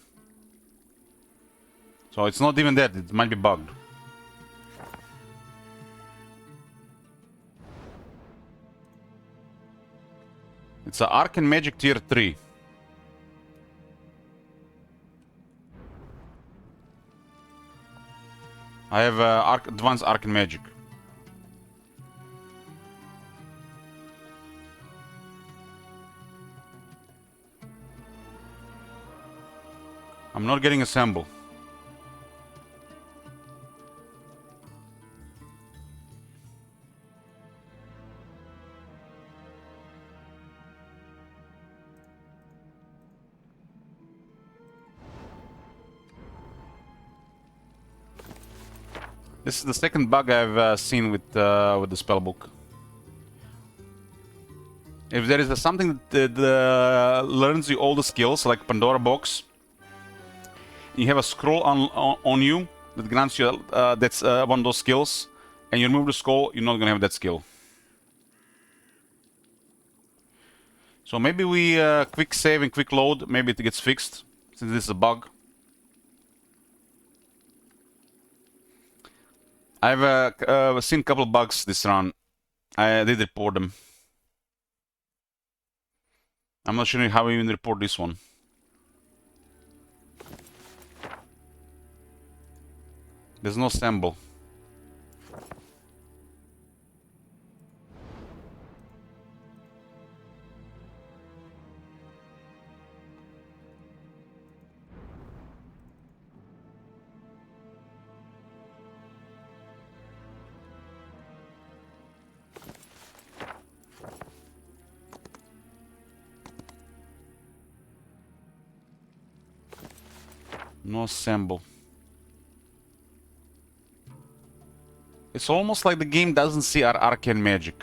So, it's not even that. It might be bugged. It's an Arcane Magic Tier 3. I have Advanced Arcane Magic. I'm not getting a symbol. This is the second bug I've seen with the spellbook. If there is something that learns you all the skills, like Pandora box, you have a scroll on you that grants you that's one of those skills, and you remove the scroll, you're not gonna have that skill. So maybe we quick save and quick load. Maybe it gets fixed since this is a bug. I've seen a couple of bugs this run. I did report them. I'm not sure how we even report this one. There's no symbol. No symbol. It's almost like the game doesn't see our arcane magic.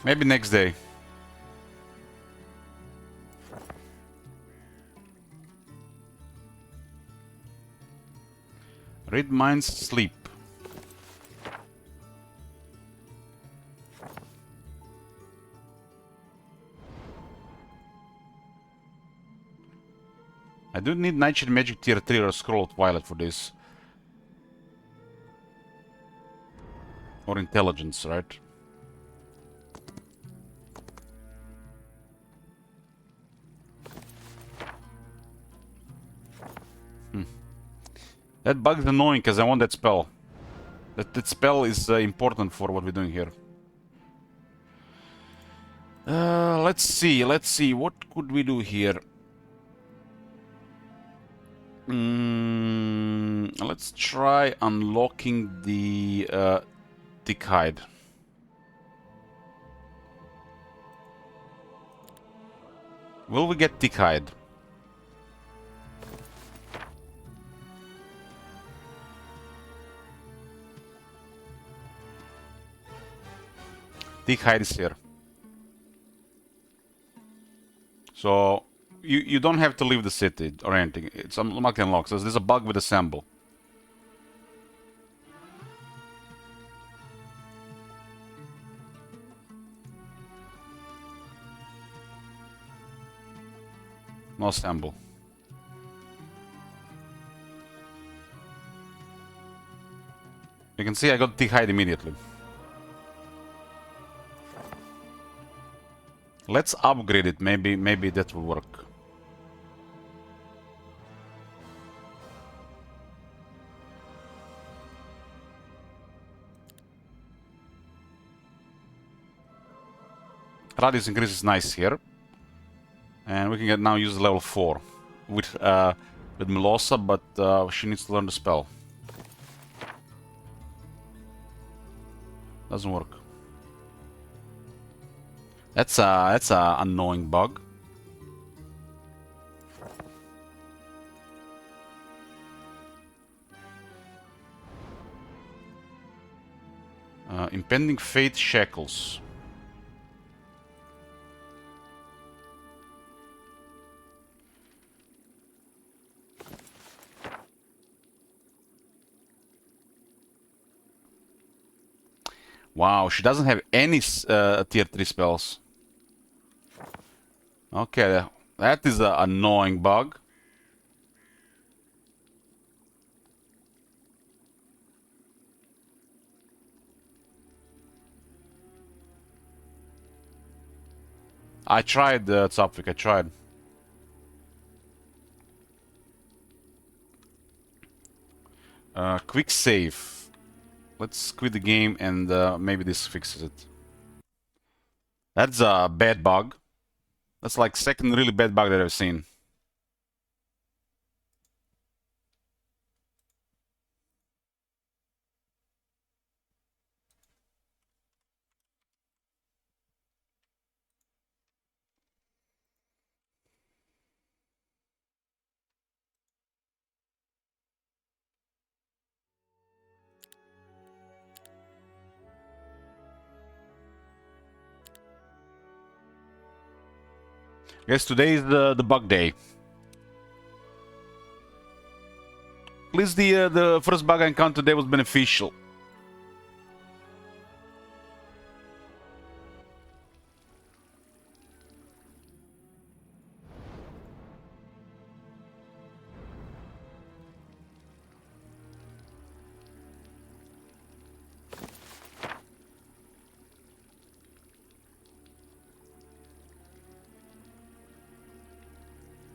Maybe next day. Read minds, sleep. I do need Nightshade Magic Tier 3 or Scroll of Twilight for this. Or Intelligence, right? That bug is annoying because I want that spell. That spell is important for what we're doing here. Let's see. What could we do here? Let's try unlocking the thick hide. Will we get thick hide? Thick hide is here. So you don't have to leave the city or anything. It's unlocked and unlocked. So there's a bug with assemble. No assemble. You can see I got thick hide immediately. Let's upgrade it. Maybe that will work. Radius increase is nice here. And we can now use level 4 with Melosa, but she needs to learn the spell. Doesn't work. That's a annoying bug. Impending fate shackles. Wow, she doesn't have any tier 3 spells. Okay, that is an annoying bug. I tried, Zapvik, I tried. Quick save. Let's quit the game and maybe this fixes it. That's a bad bug. That's like second really bad bug that I've seen. Guess today is the bug day. At least the first bug I encountered today was beneficial.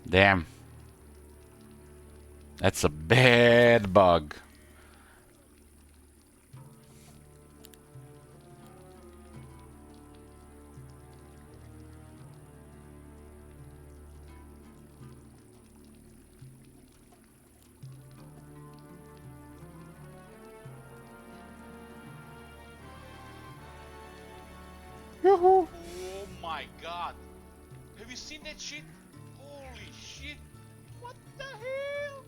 Damn. That's a bad bug. Oh my god. Have you seen that shit? Holy shit. What the hell?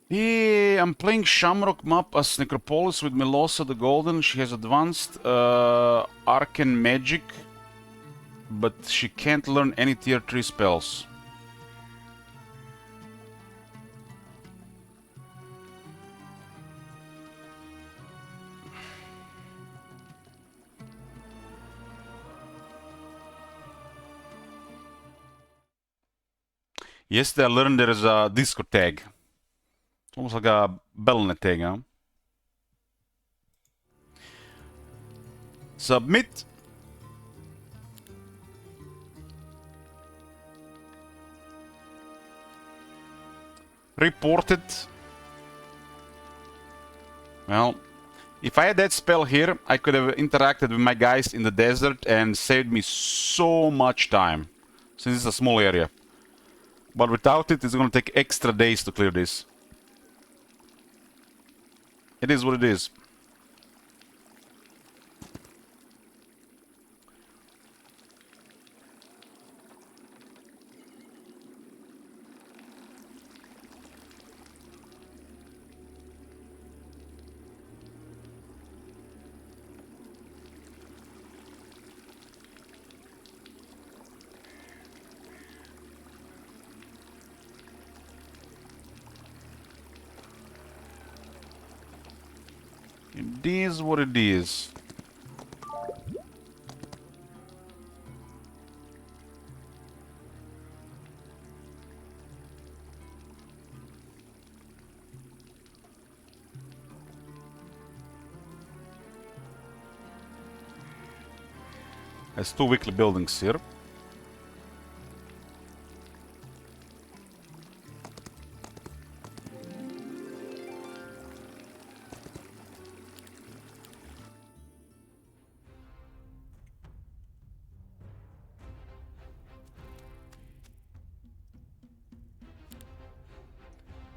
Yeah, I'm playing Shamrock map as Necropolis with Melosa the Golden. She has advanced arcane magic, but she can't learn any tier 3 spells. Yesterday I learned there is a disco tag. It's almost like a Battle.net tag, huh? Submit. Reported. Well, if I had that spell here, I could have interacted with my guys in the desert and saved me so much time, since it's a small area. But without it, it's gonna take extra days to clear this. It is what it is. It is what it is. There's 2 weekly buildings here.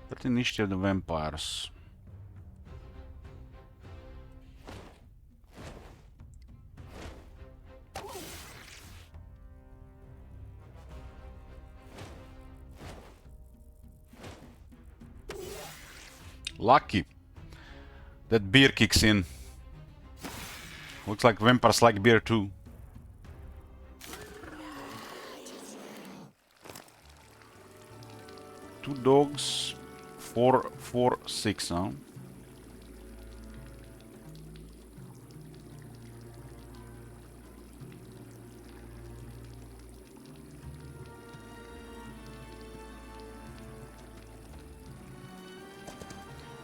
That initiative the vampires. Lucky. That beer kicks in. Looks like vampires like beer too. Two dogs. 4, 4, 6, huh?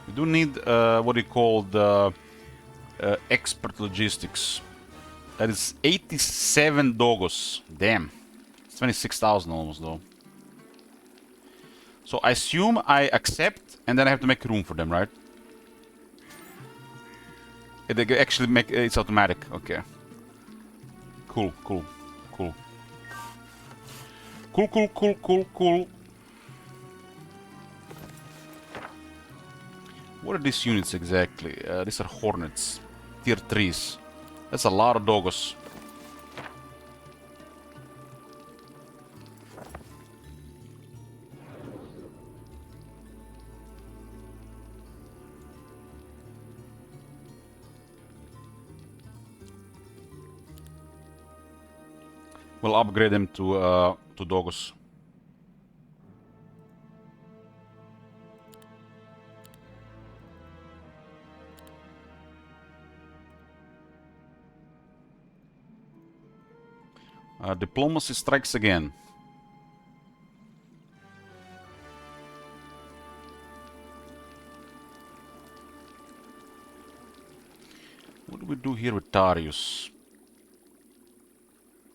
We do need what you call the expert logistics. That is 87 dogos. Damn. It's 26,000 almost though. So I assume I accept and then I have to make room for them, right? It actually make it's automatic. Okay. Cool, cool, cool. Cool, cool, cool, cool, cool. What are these units exactly? These are hornets. Tier 3s. That's a lot of dogos. We'll upgrade them to dogos. Diplomacy strikes again. What do we do here with Darius?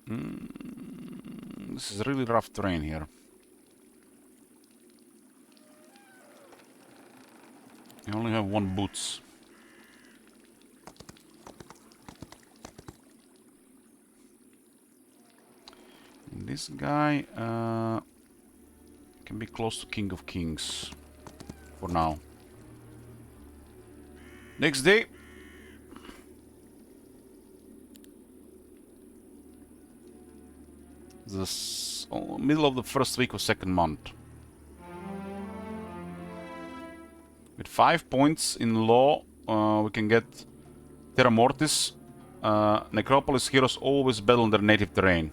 This is really rough terrain here. You only have 1 boots. And this guy can be close to King of Kings for now. Next day. This middle of the first week of 2nd month. With 5 points in law, we can get Terra Mortis. Necropolis heroes always battle on their native terrain.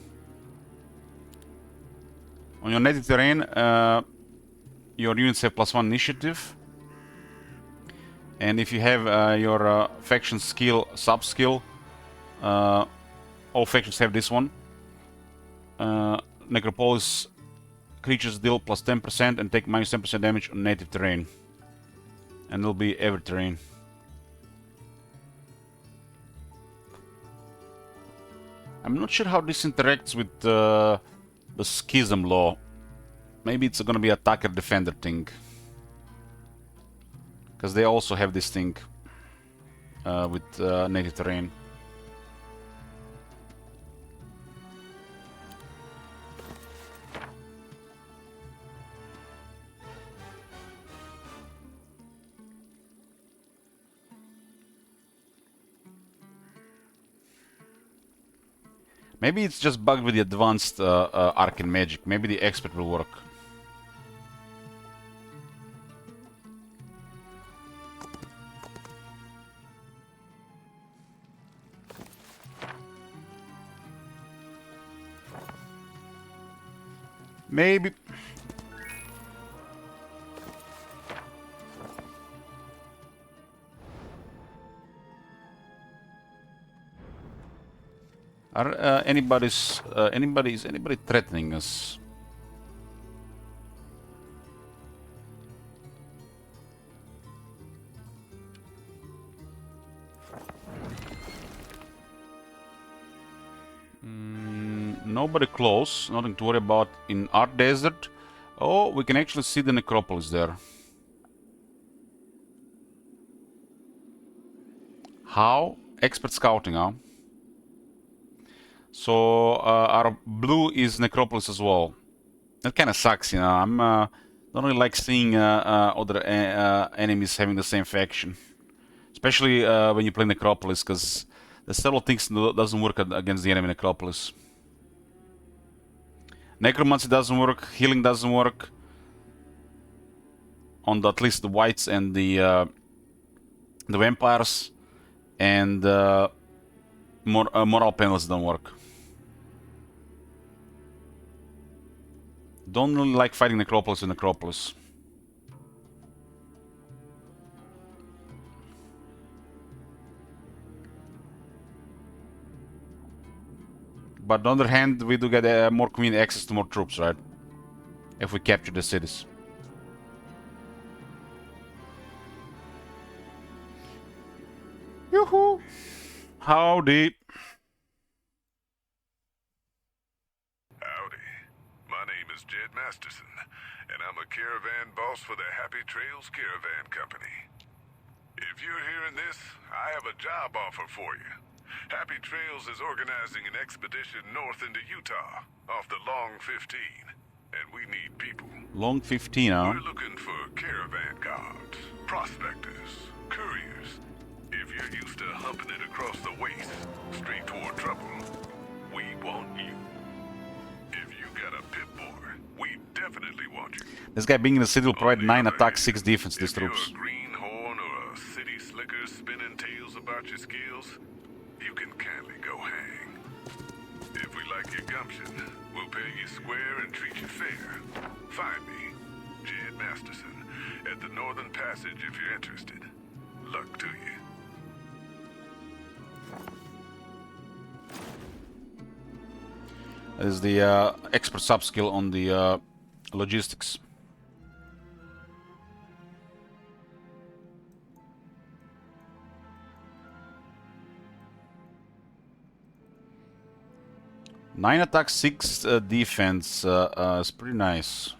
On your native terrain, your units have +1 initiative. And if you have your faction skill, sub-skill, all factions have this one. Necropolis creatures deal +10% and take -10% damage on native terrain. And it'll be every terrain. I'm not sure how this interacts with the schism law. Maybe it's gonna be attacker-defender thing. Because they also have this thing with native terrain. Maybe it's just bugged with the advanced arcane magic. Maybe the expert will work. Maybe. Are anybody threatening us? Nobody close, nothing to worry about in our desert. Oh, we can actually see the Necropolis there. How? Expert scouting, huh? So our blue is Necropolis as well. That kind of sucks, you know. I'm don't really like seeing other enemies having the same faction, especially when you play Necropolis, because there's several things that doesn't work against the enemy Necropolis. Necromancy doesn't work, healing doesn't work on at least the whites and the vampires, and moral panels don't work. Don't really like fighting Necropolis with Necropolis. But on the other hand, we do get more convenient access to more troops, right? If we capture the cities. Yoo-hoo! Howdy! Howdy. My name is Jed Masterson, and I'm a caravan boss for the Happy Trails Caravan Company. If you're hearing this, I have a job offer for you. Happy Trails is organizing an expedition north into Utah, off the Long 15, and we need people. Long 15, huh? We're looking for caravan guards, prospectors, couriers. If you're used to humping it across the waste, straight toward trouble, we want you. If you got a pit boy, we definitely want you. This guy being in the city will provide 9 attack, 6 defense to these If you're troops. a greenhorn or a city slicker spinning tales about your skills, you can kindly go hang. If we like your gumption, we'll pay you square and treat you fair. Find me, Jed Masterson, at the Northern Passage if you're interested. Luck to you. That is the expert sub-skill on the logistics. Nine attack, 6 defense is pretty nice.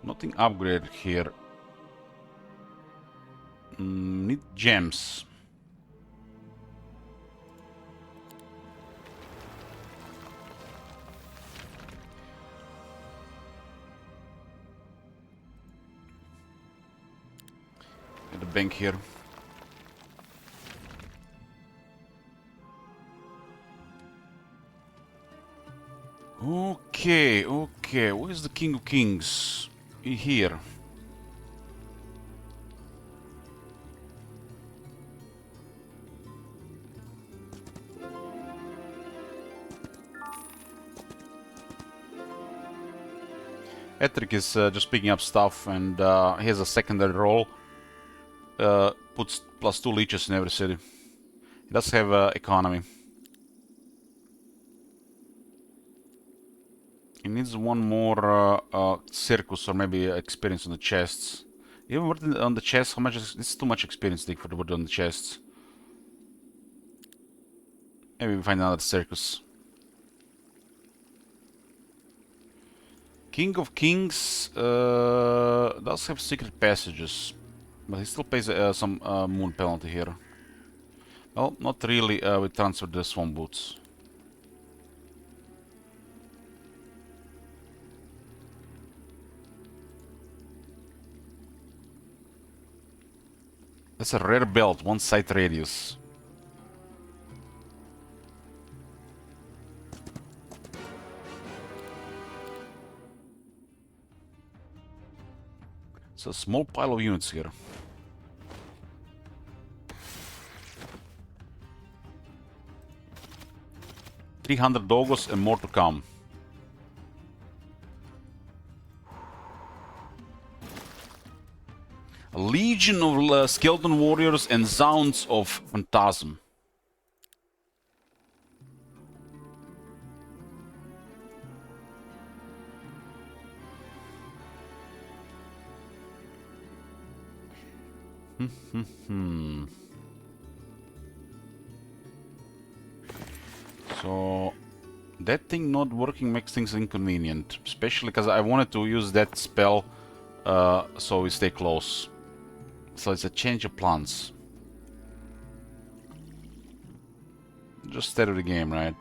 Nothing upgraded here. Need gems. Get the bank here. Okay, okay. Where's the King of Kings? Here. Ettrick is just picking up stuff, and he has a secondary role. Puts +2 leeches in every city. He does have economy. He needs one more circus or maybe experience on the chests. You haven't worked on the chest? How much is this? Is too much experience, Nick, for the work on the chests. Maybe we find another circus. King of Kings does have secret passages, but he still pays some moon penalty here. Well, not really. We transferred the swamp boots. That's a rare belt, one sight radius. It's a small pile of units here. $300 dogos and more to come. A legion of skeleton warriors and zounds of phantasm. So that thing not working makes things inconvenient, especially because I wanted to use that spell so we stay close. So it's a change of plans. Just stay with the game, right?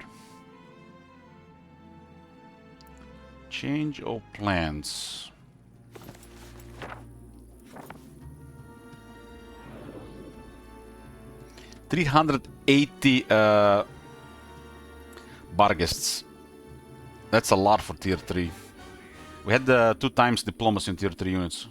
Change of plans. $380 bar guests. That's a lot for tier 3. We had 2 times diplomacy in tier 3 units.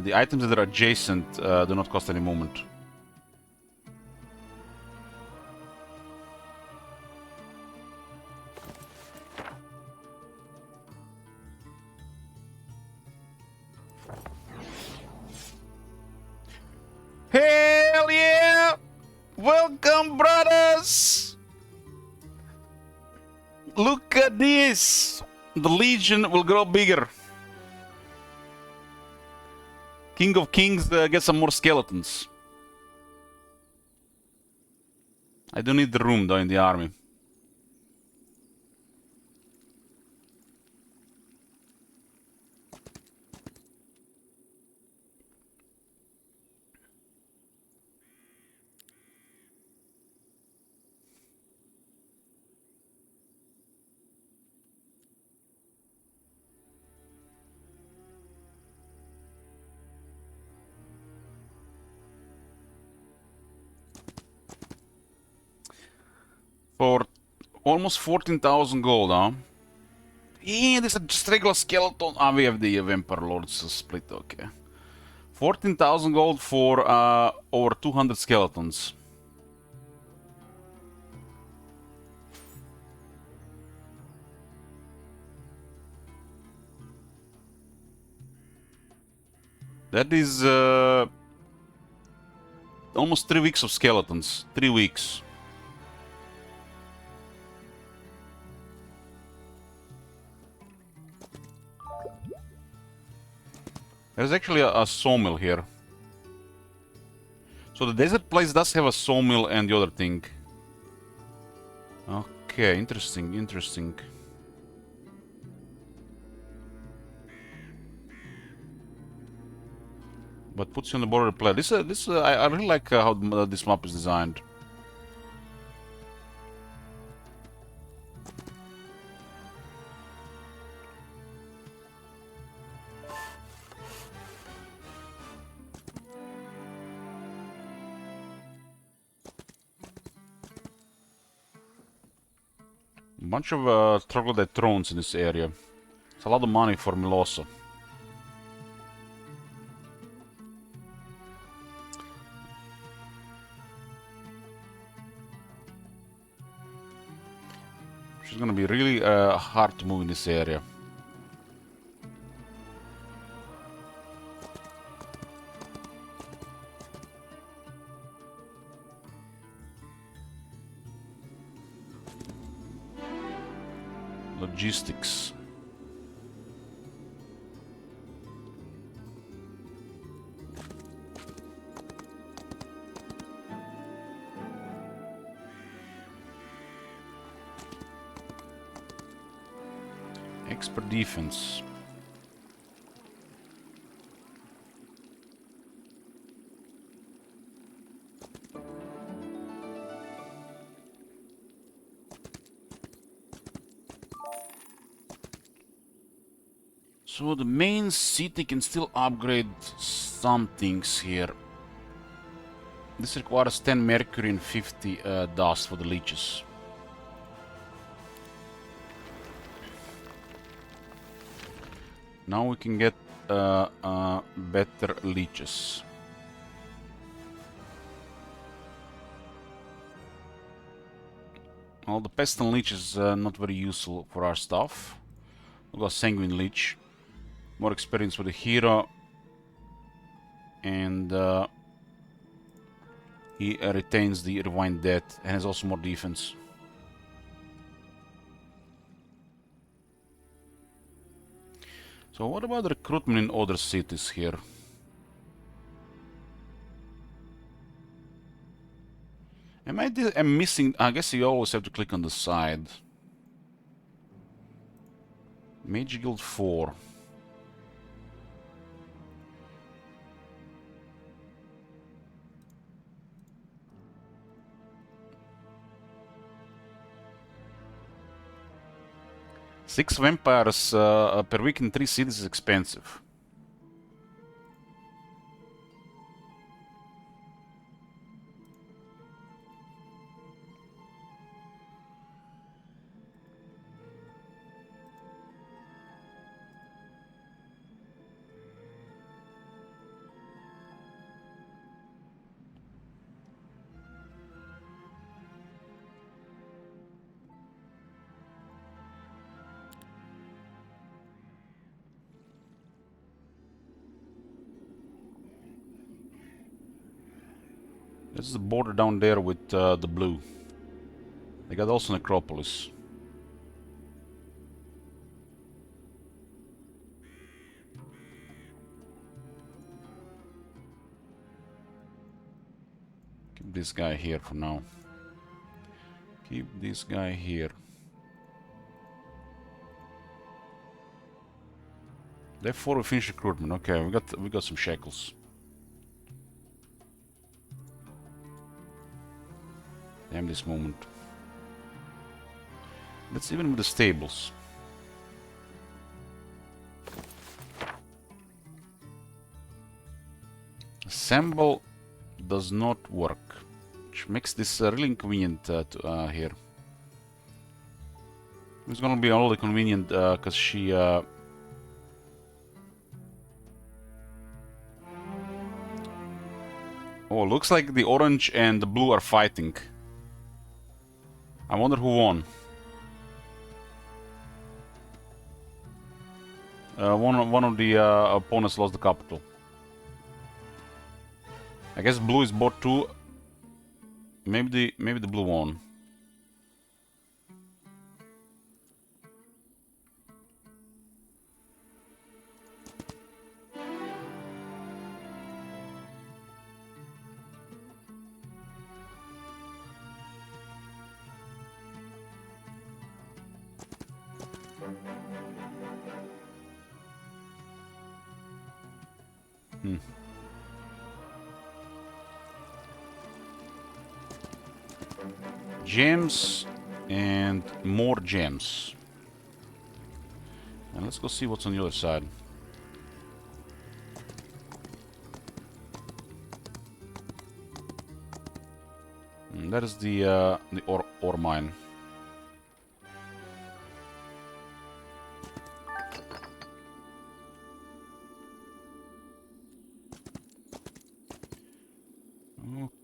The items that are adjacent do not cost any movement. Hell yeah! Welcome, brothers! Look at this! The Legion will grow bigger. King of Kings get some more skeletons. I do need the room though in the army. For almost 14,000 gold, huh? Yeah, this is just regular skeleton. Ah, we have the Vampire Lord's split, okay. 14,000 gold for over 200 skeletons. That is almost 3 weeks of skeletons. 3 weeks. There's actually a sawmill here. So the desert place does have a sawmill and the other thing. Okay, interesting, interesting. But puts you on the border player. I really like how this map is designed. Bunch of troglodyte thrones in this area. It's a lot of money for Miloso. Which is gonna be really hard to move in this area. Logistics. Expert defense. So the main city can still upgrade some things here. This requires 10 mercury and 50 dust for the leeches. Now we can get better leeches. Well, the pestilent leech is not very useful for our stuff. We've got sanguine leech. More experience with the hero. And he retains the rewind death and has also more defense. So what about recruitment in other cities here? I'm missing... I guess you always have to click on the side. Mage Guild 4. Six vampires per week in 3 cities is expensive. This is the border down there with the blue. They got also Necropolis. Keep this guy here for now. Keep this guy here. Therefore we finish recruitment. Okay, we got some shekels. Damn this moment. Let's even with the stables. Assemble does not work, which makes this really inconvenient here. It's gonna be only convenient because she oh, looks like the orange and the blue are fighting. I wonder who won. One of the opponents lost the capital. I guess blue is bought too. Maybe the blue won. Gems and more gems. And let's go see what's on the other side. That is the ore mine.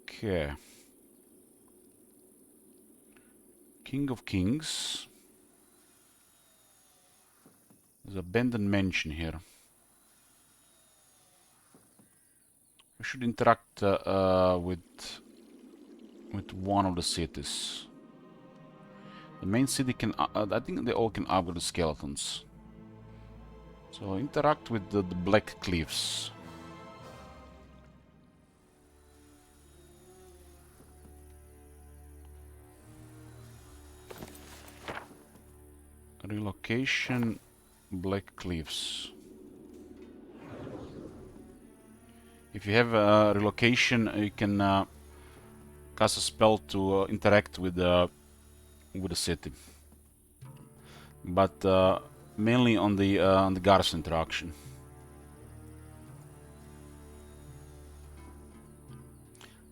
Okay. King of Kings. There's abandoned mansion here. We should interact with one of the cities. The main city can... I think they all can upgrade the skeletons. So interact with the Black Cliffs. Relocation, Black Cliffs. If you have a relocation, you can cast a spell to interact with the city, but mainly on the garrison interaction.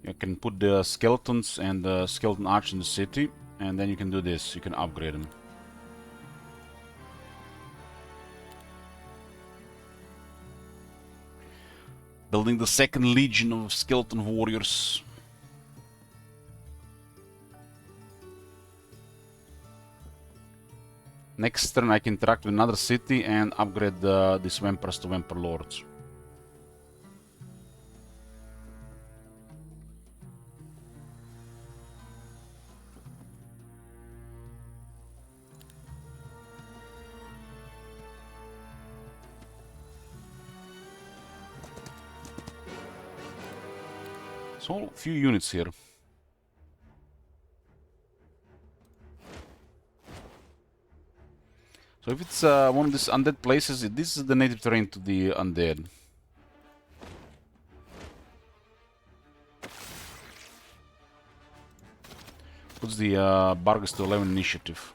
You can put the skeletons and the skeleton arch in the city, and then you can do this. You can upgrade them. Building the second legion of skeleton warriors. Next turn I can interact with another city and upgrade these vampires to vampire lords. So, few units here. So if it's one of these undead places, this is the native terrain to the undead. Puts the Bargus to 11 initiative.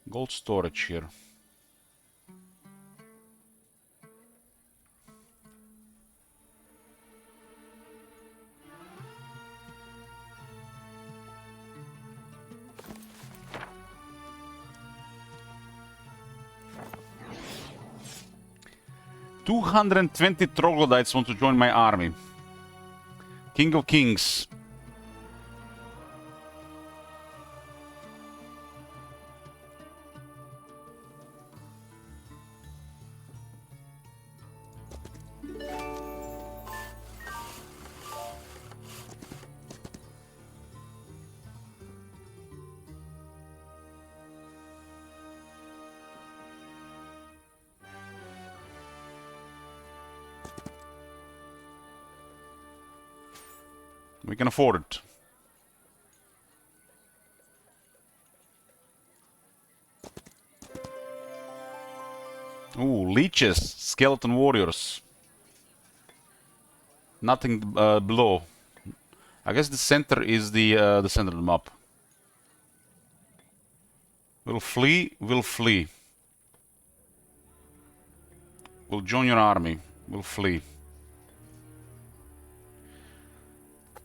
Gold storage here. "220 troglodytes want to join my army. King of Kings." We can afford it. Ooh, leeches, skeleton warriors. Nothing below. I guess the center is the center of the map. We'll flee, we'll flee. We'll join your army. We'll flee.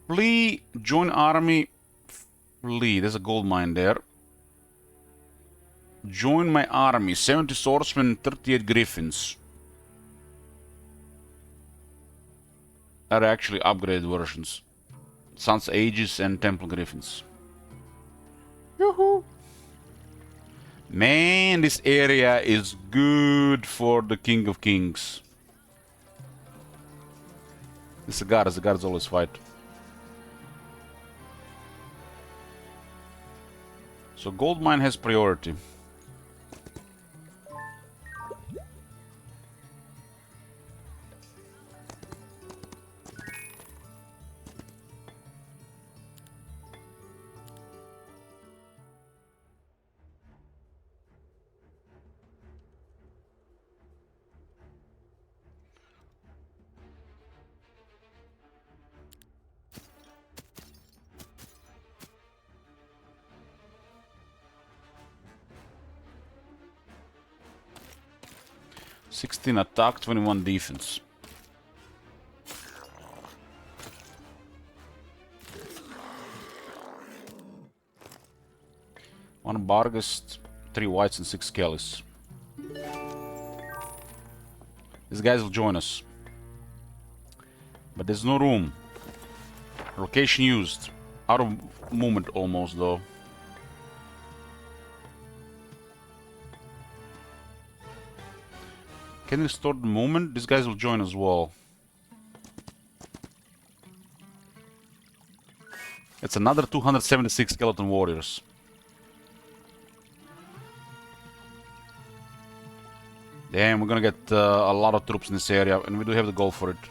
Flee, join army, flee. There's a gold mine there. Join my army. 70 swordsmen, 38 griffins. Are actually upgraded versions. Sun's Aegis and Temple Griffins. Yoo-hoo! Man, this area is good for the King of Kings. The guards always fight. So gold mine has priority. "16 attack, 21 defense." One Bargus, 3 whites and 6 Kellys. These guys will join us. But there's no room. Location used. out of movement almost though. Can we store the movement? These guys will join as well. It's another 276 skeleton warriors. Damn, we're gonna get a lot of troops in this area, and we do have the goal for it.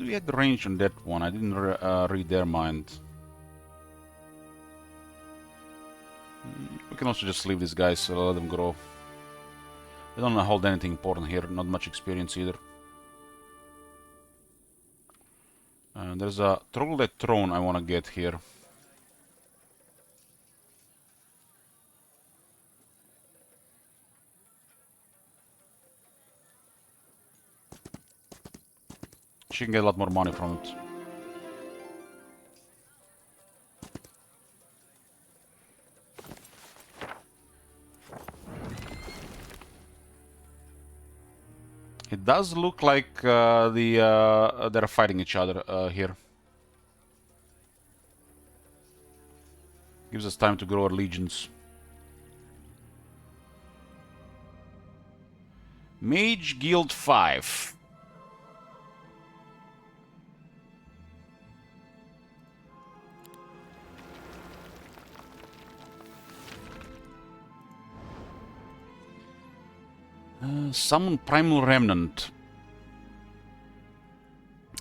We had the range on that one. I didn't read their mind. We can also just leave these guys, let them grow. They don't hold anything important here, not much experience either. There's a Trolllet throne I want to get here. She can get a lot more money from it. It does look like they're fighting each other here. Gives us time to grow our legions. Mage Guild 5. Summon Primal Remnant.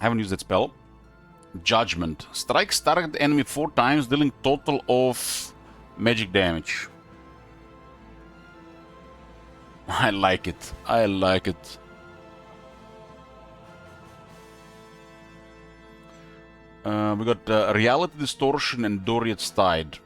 Haven't used that spell. Judgment. Strikes target enemy 4 times, dealing total of magic damage. I like it. I like it. We got Reality Distortion and Doriath's Tide.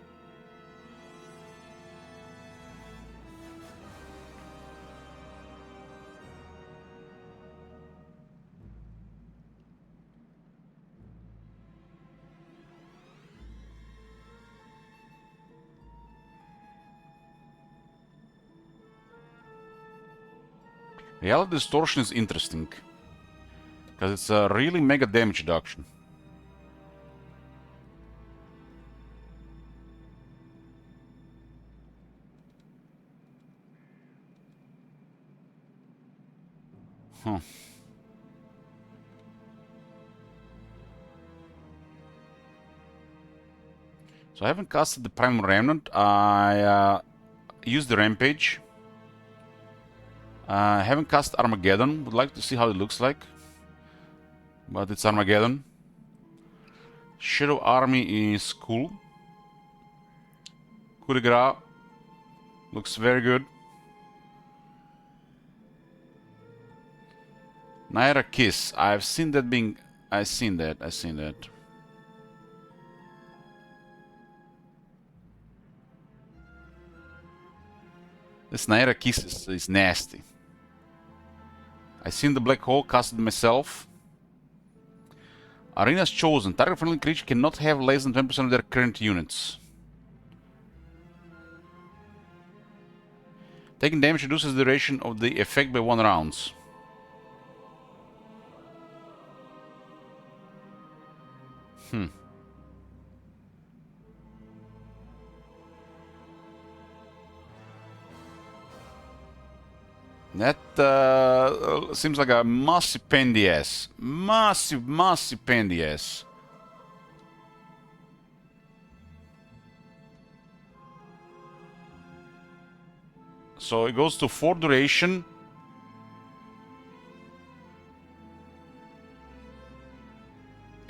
Reality Distortion is interesting, because it's a really mega damage reduction. Huh. So I haven't casted the Primal Remnant. I used the Rampage. Haven't cast Armageddon. Would like to see how it looks like. But it's Armageddon. Shadow Army is cool. Coup de grace. Looks very good. Naira Kiss. I've seen that being... I've seen that. This Naira Kiss is nasty. I seen the Black Hole, casted myself. Arena's Chosen. Target friendly creature cannot have less than 10% of their current units. Taking damage reduces the duration of the effect by 1 round. That seems like a massive pain in the ass. Massive pain in the ass. So it goes to 4 duration.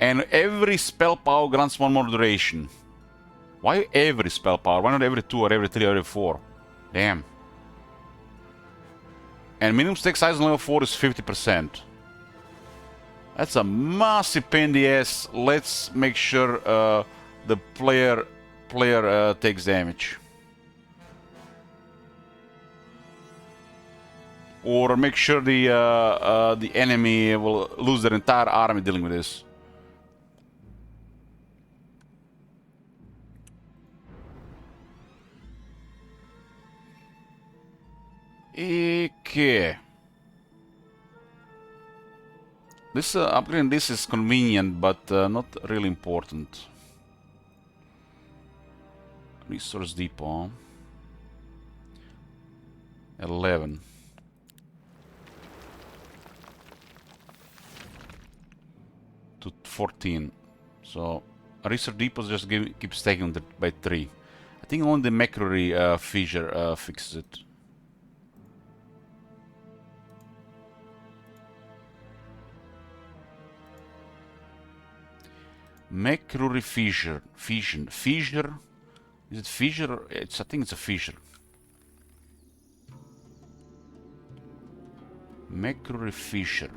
And every spell power grants 1 more duration. Why every spell power? Why not every 2 or every 3 or every 4? Damn. And minimum stake size on level 4 is 50%. That's a massive pain in the ass. Let's make sure the player takes damage. or make sure the enemy will lose their entire army dealing with this. Okay. This upgrading this is convenient, but not really important. Resource depot. 11. To 14. So research depots just keep stacking by 3. I think only the Mercury fissure fixes it. Mercury fissure. Fissure. Is it fissure? I think it's a fissure. Mercury fissure.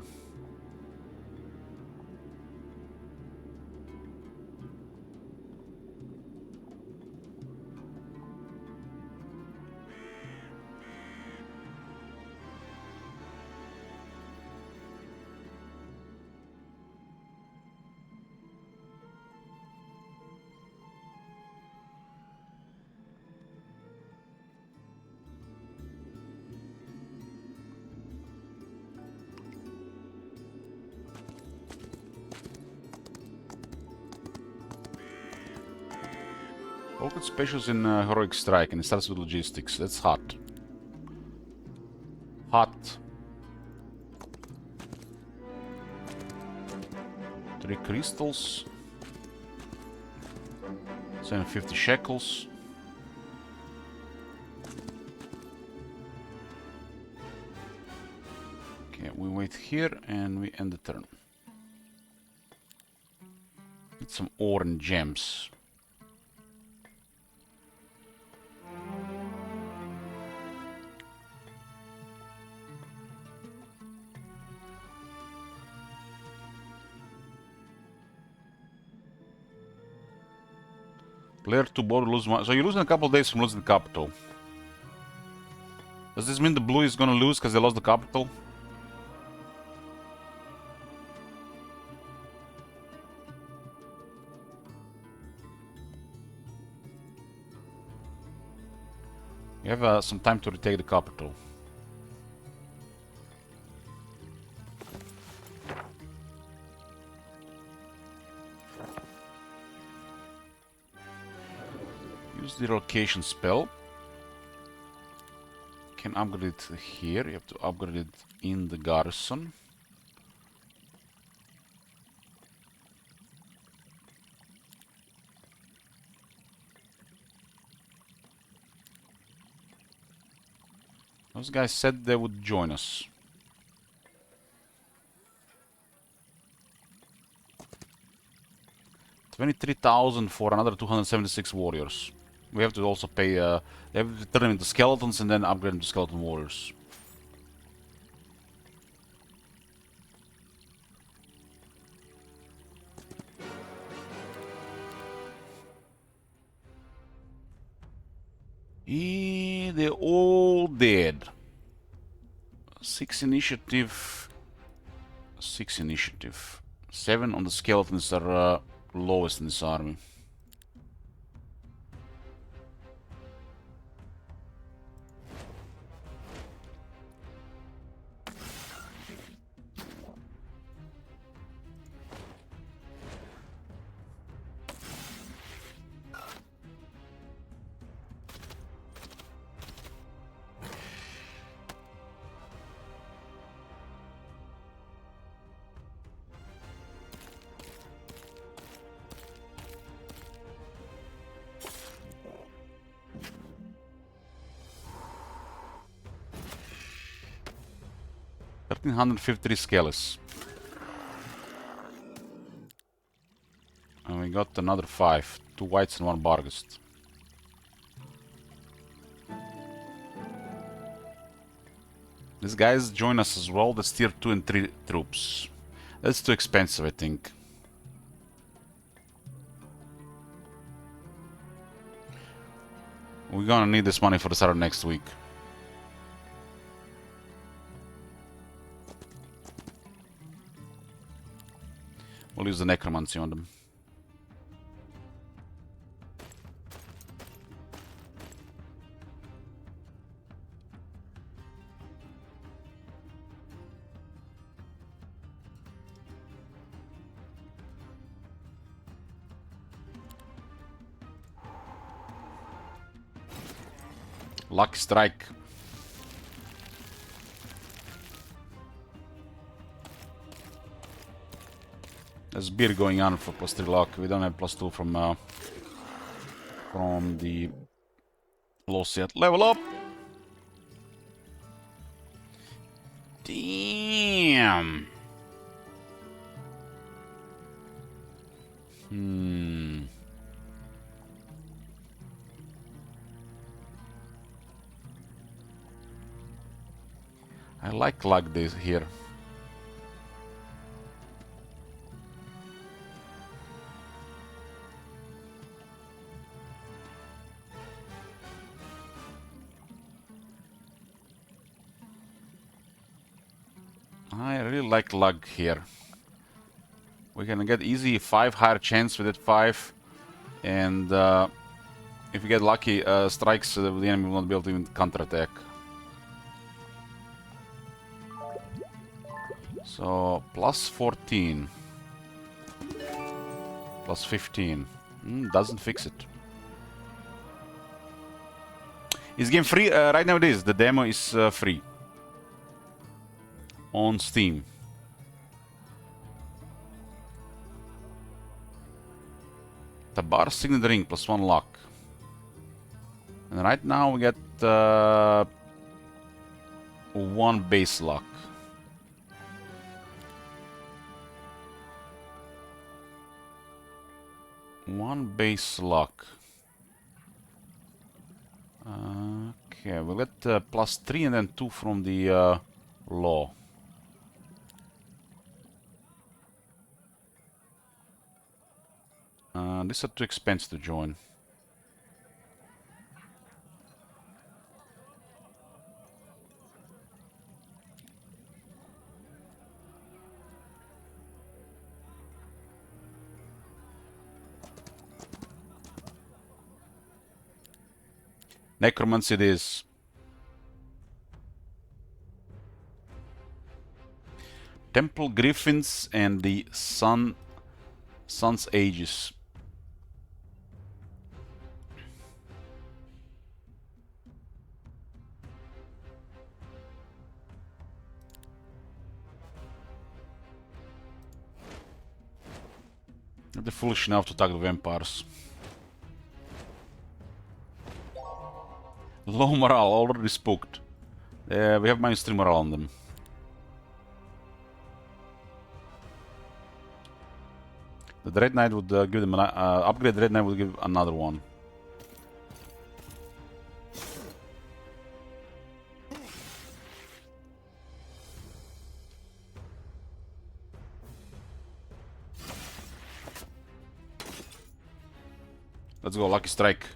Local specials in Heroic Strike, and it starts with logistics. That's hot. Hot. 3 crystals. 750 shekels. Okay, we wait here and we end the turn. Get some ore and gems. Player to board lose one. So you're losing a couple of days from losing the capital. Does this mean the blue is gonna lose because they lost the capital? You have some time to retake the capital. Use the relocation spell. Can upgrade it here. You have to upgrade it in the garrison. Those guys said they would join us. $23,000 for another 276 warriors. We have to also pay. They have to turn them into skeletons and then upgrade them to skeleton warriors. They're all dead. 6 initiative. 6 initiative. 7 on the skeletons are lowest in this army. $1,353 skeles. And we got another 5. 2 whites and 1 barghest. These guys join us as well. That's tier 2 and 3 troops. That's too expensive, I think. We're gonna need this money for the start of next week. We'll use the necromancy on them. Lucky strike. There's beer going on for +3 luck. We don't have +2 from the loss yet. Level up! Damn! I like this here. I really like luck here. We can get easy 5 higher chance with that 5, and if we get lucky strikes, the enemy will not be able to even counterattack. So +14, +15, doesn't fix it. Is game free? Right now it is. The demo is free on Steam. Tabar Signet Ring +1 luck. And right now we get 1 base luck. One base luck. Okay, we'll get +3 and then 2 from the law. These are too expensive to join. Necromancy it is. Temple Griffins and the Sun's Aegis. They're foolish enough to attack the vampires. Low morale, already spooked. We have -3 morale on them. The Dread Knight would give them an upgrade. Dread Knight would give another one. Let's go, lucky strike.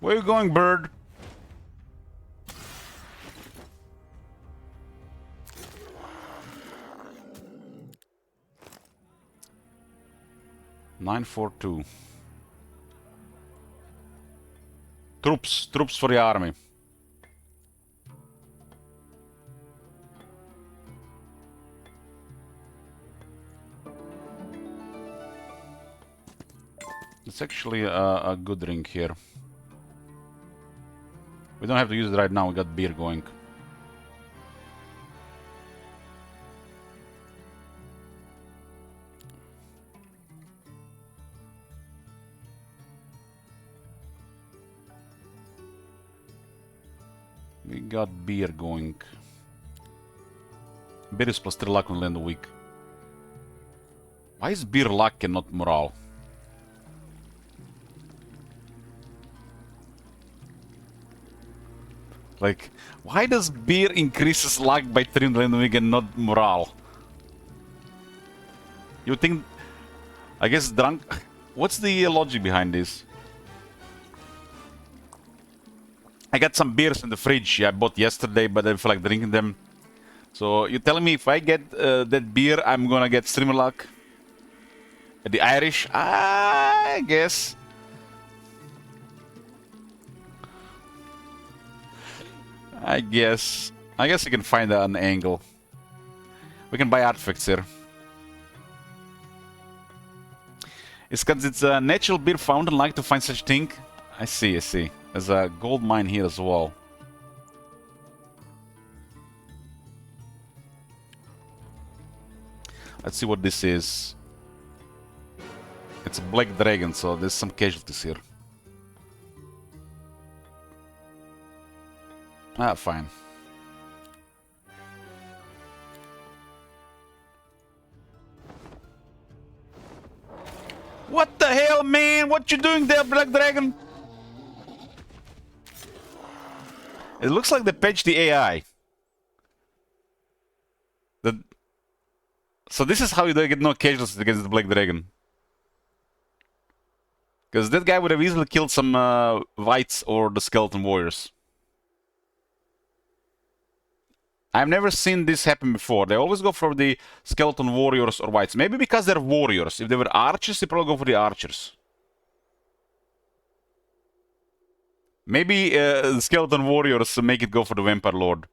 Where are you going, bird? (942) Troops for the army. It's actually a good ring here. We don't have to use it right now, we got beer going. We got beer going. Beer is +3 luck on land a week. Why is beer luck and not morale? Like, why does beer increases luck by 3 on land a week and not morale? You think... I guess drunk... What's the logic behind this? I got some beers in the fridge. I bought yesterday, but I feel like drinking them. So you're telling me if I get that beer, I'm gonna get streamer luck? The Irish? I guess. I guess. I guess you can find an angle. We can buy artifacts here. It's because it's a natural beer fountain. Like to find such thing. I see, I see. There's a gold mine here as well. Let's see what this is. It's a black dragon, so there's some casualties here. Ah, fine. What the hell, man? What you doing there, black dragon? It looks like they patched the AI. So this is how you don't get no casualties against the black dragon. Because that guy would have easily killed some whites or the skeleton warriors. I've never seen this happen before. They always go for the skeleton warriors or whites. Maybe because they're warriors. If they were archers, they probably go for the archers. Maybe the skeleton warriors make it go for the vampire lord.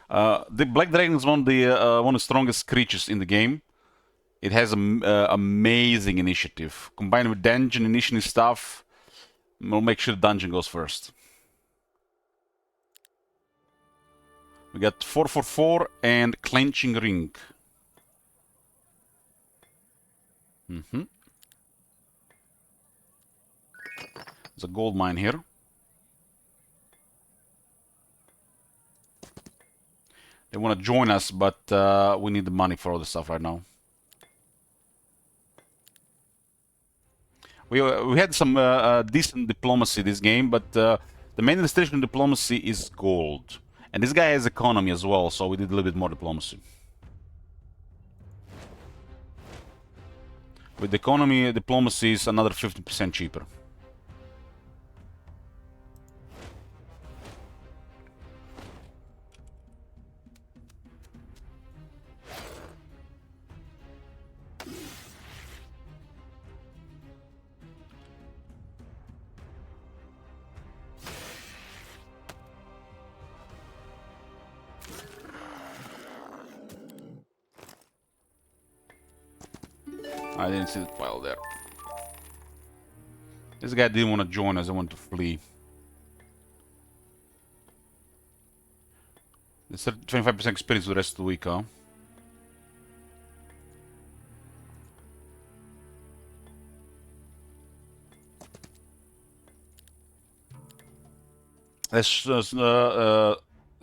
The black dragon is one of the strongest creatures in the game. It has amazing initiative. Combined with dungeon initiative stuff, we'll make sure the dungeon goes first. We got 444 and clenching ring. There's a gold mine here. They want to join us, but we need the money for all the stuff right now. We had some decent diplomacy this game, but the main restriction in diplomacy is gold. And this guy has economy as well, so we did a little bit more diplomacy. With economy, diplomacy is another 50% cheaper. I didn't see the pile there. This guy didn't want to join us, I wanted to flee. It's 25% experience the rest of the week, huh? There's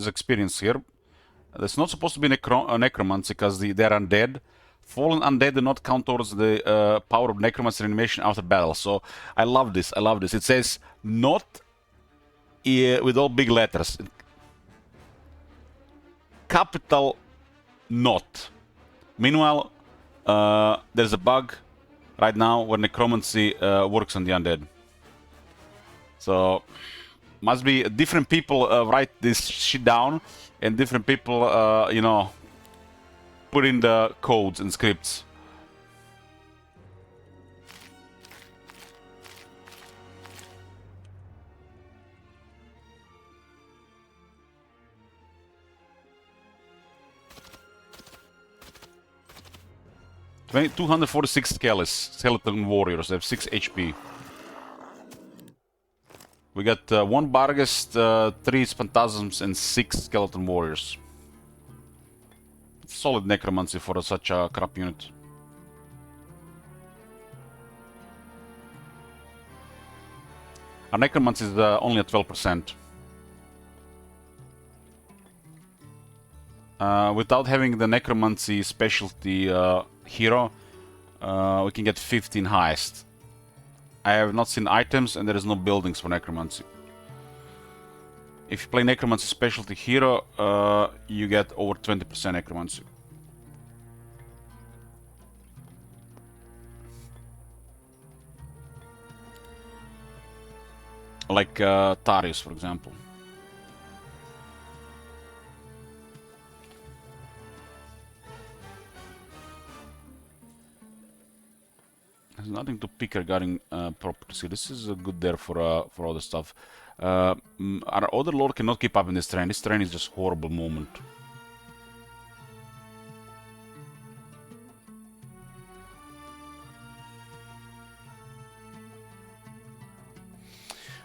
experience here. There's not supposed to be necromancy because they're undead. Fallen undead do not count towards the power of necromancy reanimation after battle. So I love this. I love this. It says not with all big letters. Capital not. Meanwhile, there's a bug right now where necromancy works on the undead. So must be different people write this shit down, and different people, you know, put in the codes and scripts. Twenty 246 skeleton warriors. They have 6 HP. We got 1 Barghest, 3 Phantasms, and 6 skeleton warriors. Solid necromancy for such a crap unit. Our necromancy is only at 12%. Without having the necromancy specialty hero, we can get 15 highest. I have not seen items, and there is no buildings for necromancy. If you play necromancy specialty hero, you get over 20% necromancy. like Tarius, for example. There's nothing to pick regarding properties. This is good there for all the stuff. Our other lord cannot keep up in this terrain. This terrain is just horrible moment.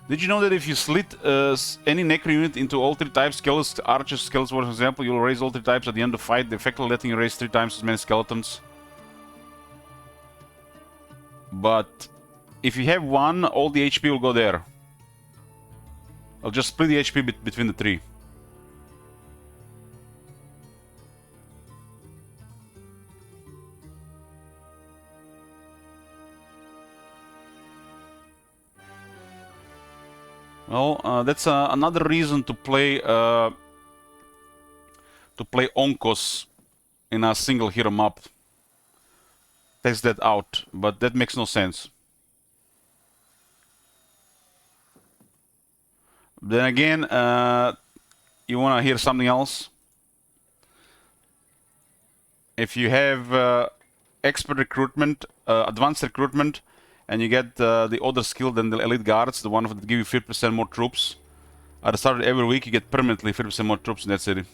Did you know that if you slit any necro unit into all 3 types, skeletons, archers, skeletons, for example, you'll raise all 3 types at the end of the fight, effectively letting you raise 3 times as many skeletons? But if you have one, all the HP will go there. I'll just split the HP between the 3. Well, that's another reason to play Onkos in a single hero map. Test that out, but that makes no sense. Then again, you want to hear something else? If you have expert recruitment, advanced recruitment, and you get the other skill than the elite guards, the one that give you 50% more troops, at the start of every week you get permanently 50% more troops in that city.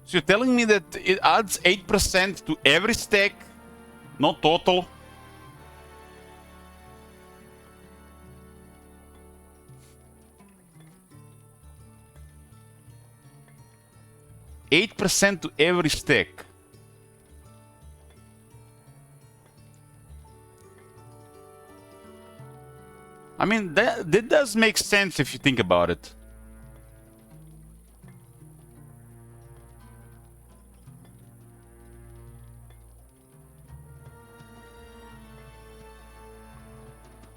So you're telling me that it adds 8% to every stack, not total? %8 to every stack. I mean, that does make sense if you think about it.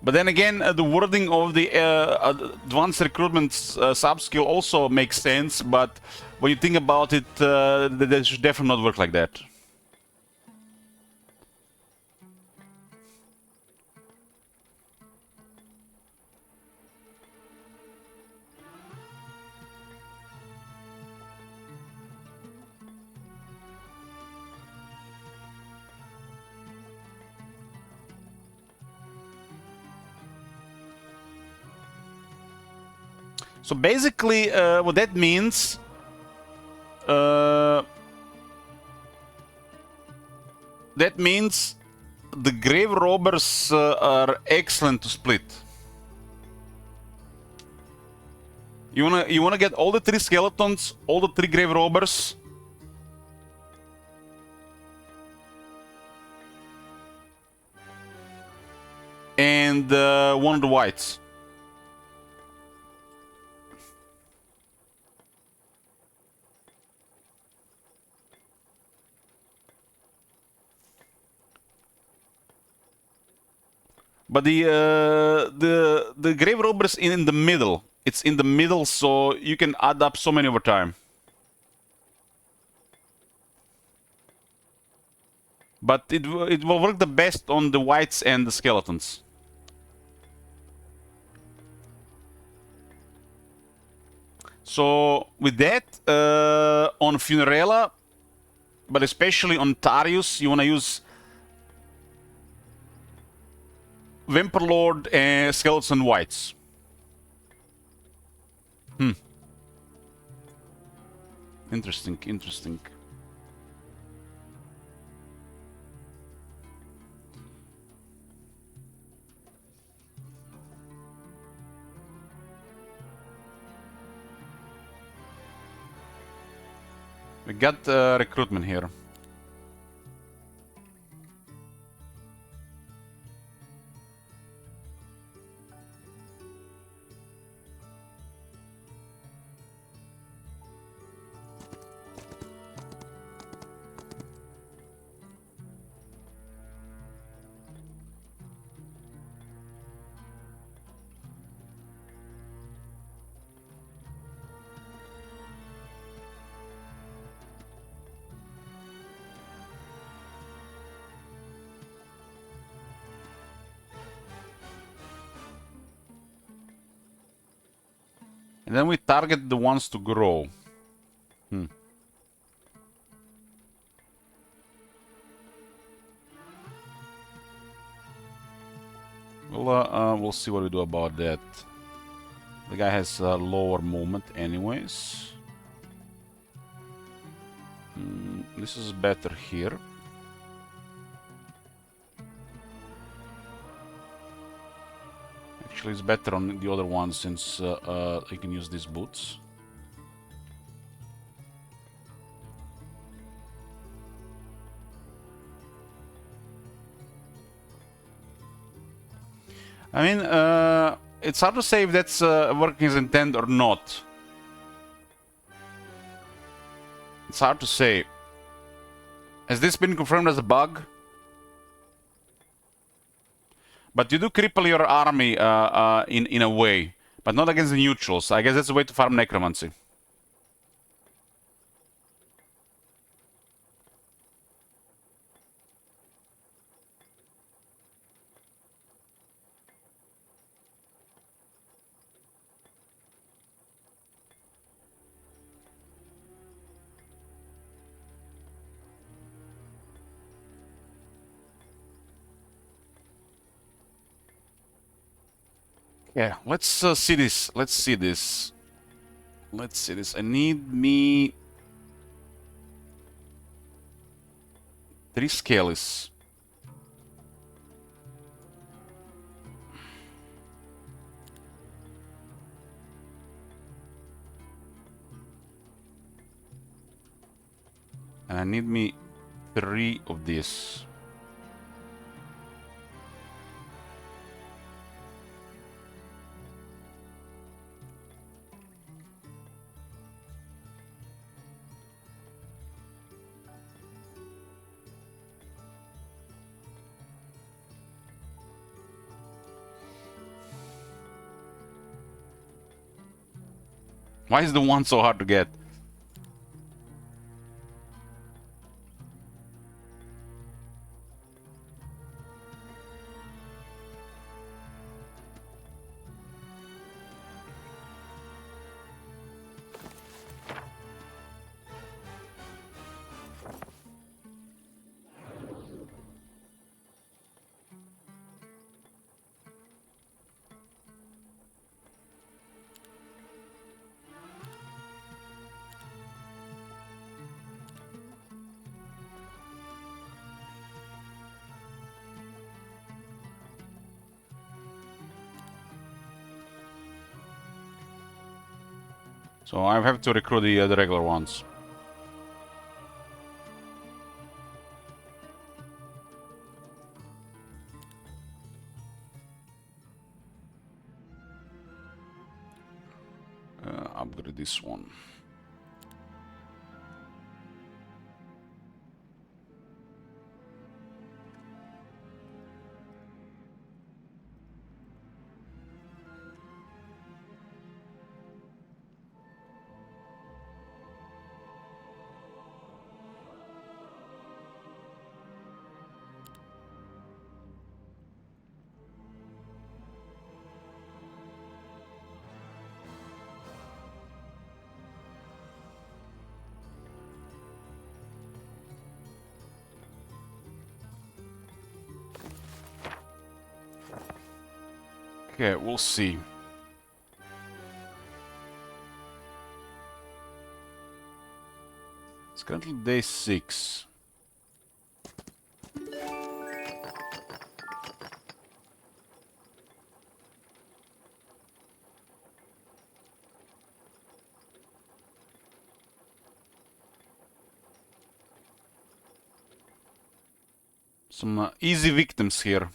But then again, the wording of the advanced recruitment sub-skill also makes sense, but when you think about it, that should definitely not work like that. So basically, what that means, the grave robbers are excellent to split. You wanna get all the 3 skeletons, all the 3 grave robbers, and one of the whites. But the grave robber is in the middle. It's in the middle, so you can add up so many over time. But it will work the best on the whites and the skeletons. So with that, on Funerella, but especially on Tarius, you want to use Vampire Lord and Skeleton Whites. Interesting, interesting. We got recruitment here. And then we target the ones to grow. We'll see what we do about that. The guy has lower movement anyways. This is better here. Actually, it's better on the other one since I can use these boots. I mean, it's hard to say if that's working as intended or not. It's hard to say. Has this been confirmed as a bug? But you do cripple your army in a way, but not against the neutrals. I guess that's a way to farm necromancy. Yeah, let's see this. Let's see this. Let's see this. I need me 3 scalis. And I need me 3 of this. Why is the one so hard to get? So I have to recruit the regular ones. Upgrade this one. Okay, we'll see. It's currently day 6. Some easy victims here.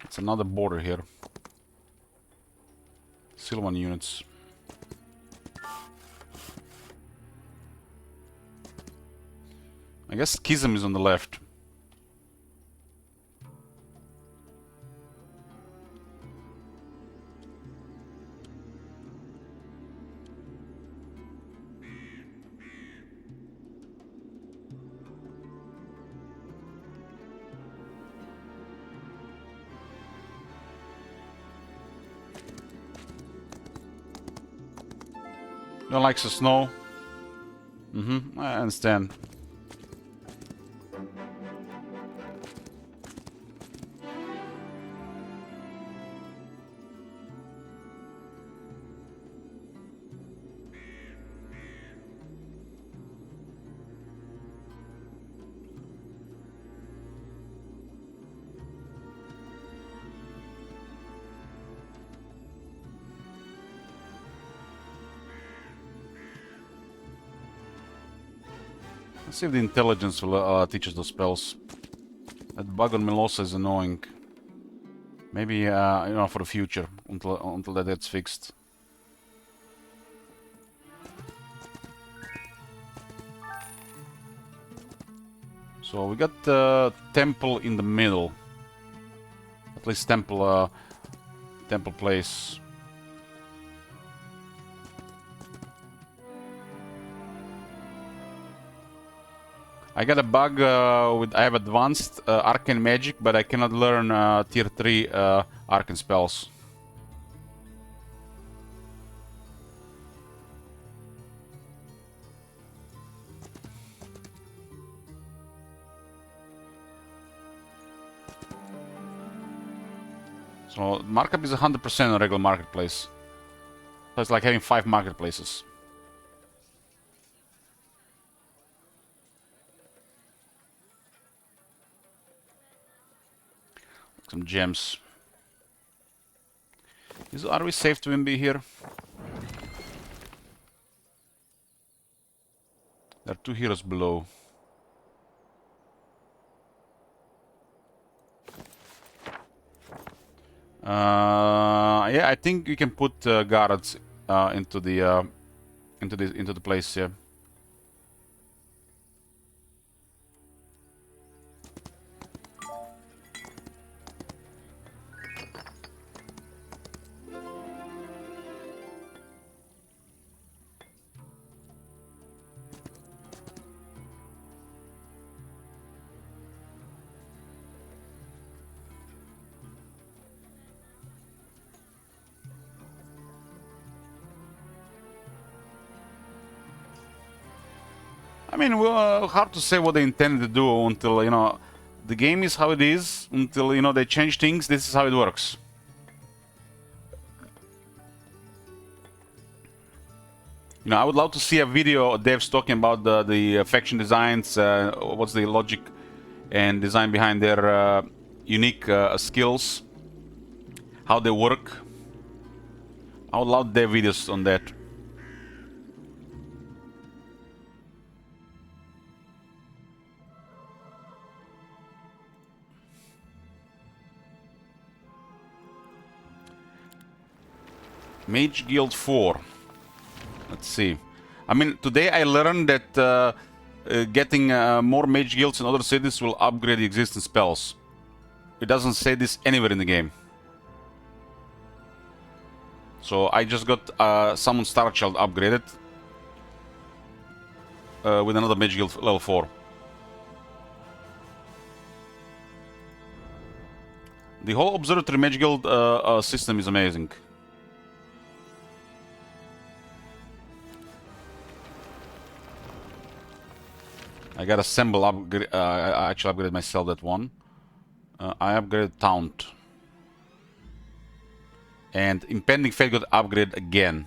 It's another border here. Sylvan units. I guess Schism is on the left. Don't like the snow. I understand. Let's see if the intelligence will teach us those spells. That bug on Melosa is annoying. Maybe, you know, for the future, until that gets fixed. So we got the temple in the middle. At least temple place. I got a bug with I have advanced arcane magic, but I cannot learn tier 3 arcane spells. So markup is 100% on regular marketplace. So it's like having 5 marketplaces. Some gems. Are we safe to be here? There are 2 heroes below. Yeah, I think you can put guards into the place here. I mean, hard to say what they intended to do until, you know, the game is how it is. Until, you know, they change things, this is how it works. You know, I would love to see a video of devs talking about the faction designs, what's the logic and design behind their unique skills, how they work. I would love their videos on that. Mage Guild 4. Let's see. I mean, today I learned that getting more mage guilds in other cities will upgrade the existing spells. It doesn't say this anywhere in the game. So I just got Summon Star Child upgraded with another mage guild level 4. The whole Observatory Mage Guild system is amazing. I got a symbol upgrade. I actually upgraded myself that one. I upgraded Taunt. And Impending Fate got upgraded again.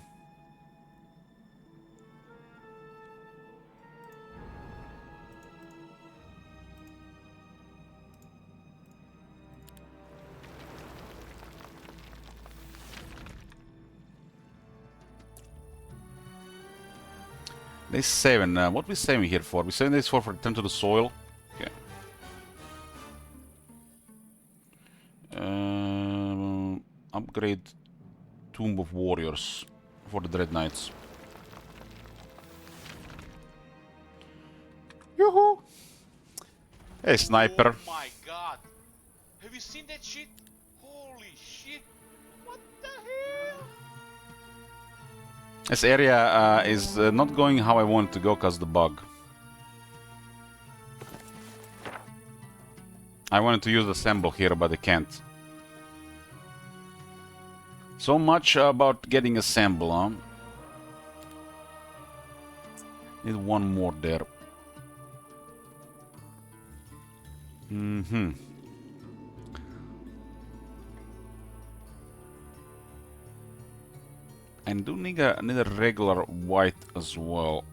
Day 7. What are we saving here for? We're saving this for return to the soil. Okay. Upgrade Tomb of Warriors for the Dread Knights. Yoo-hoo! Hey, sniper. Oh my god! Have you seen that shit? Holy shit! What the hell? This area is not going how I want it to go because of the bug. I wanted to use the symbol here, but I can't. So much about getting a symbol, huh? Need one more there. Mm-hmm. And do need a regular white as well.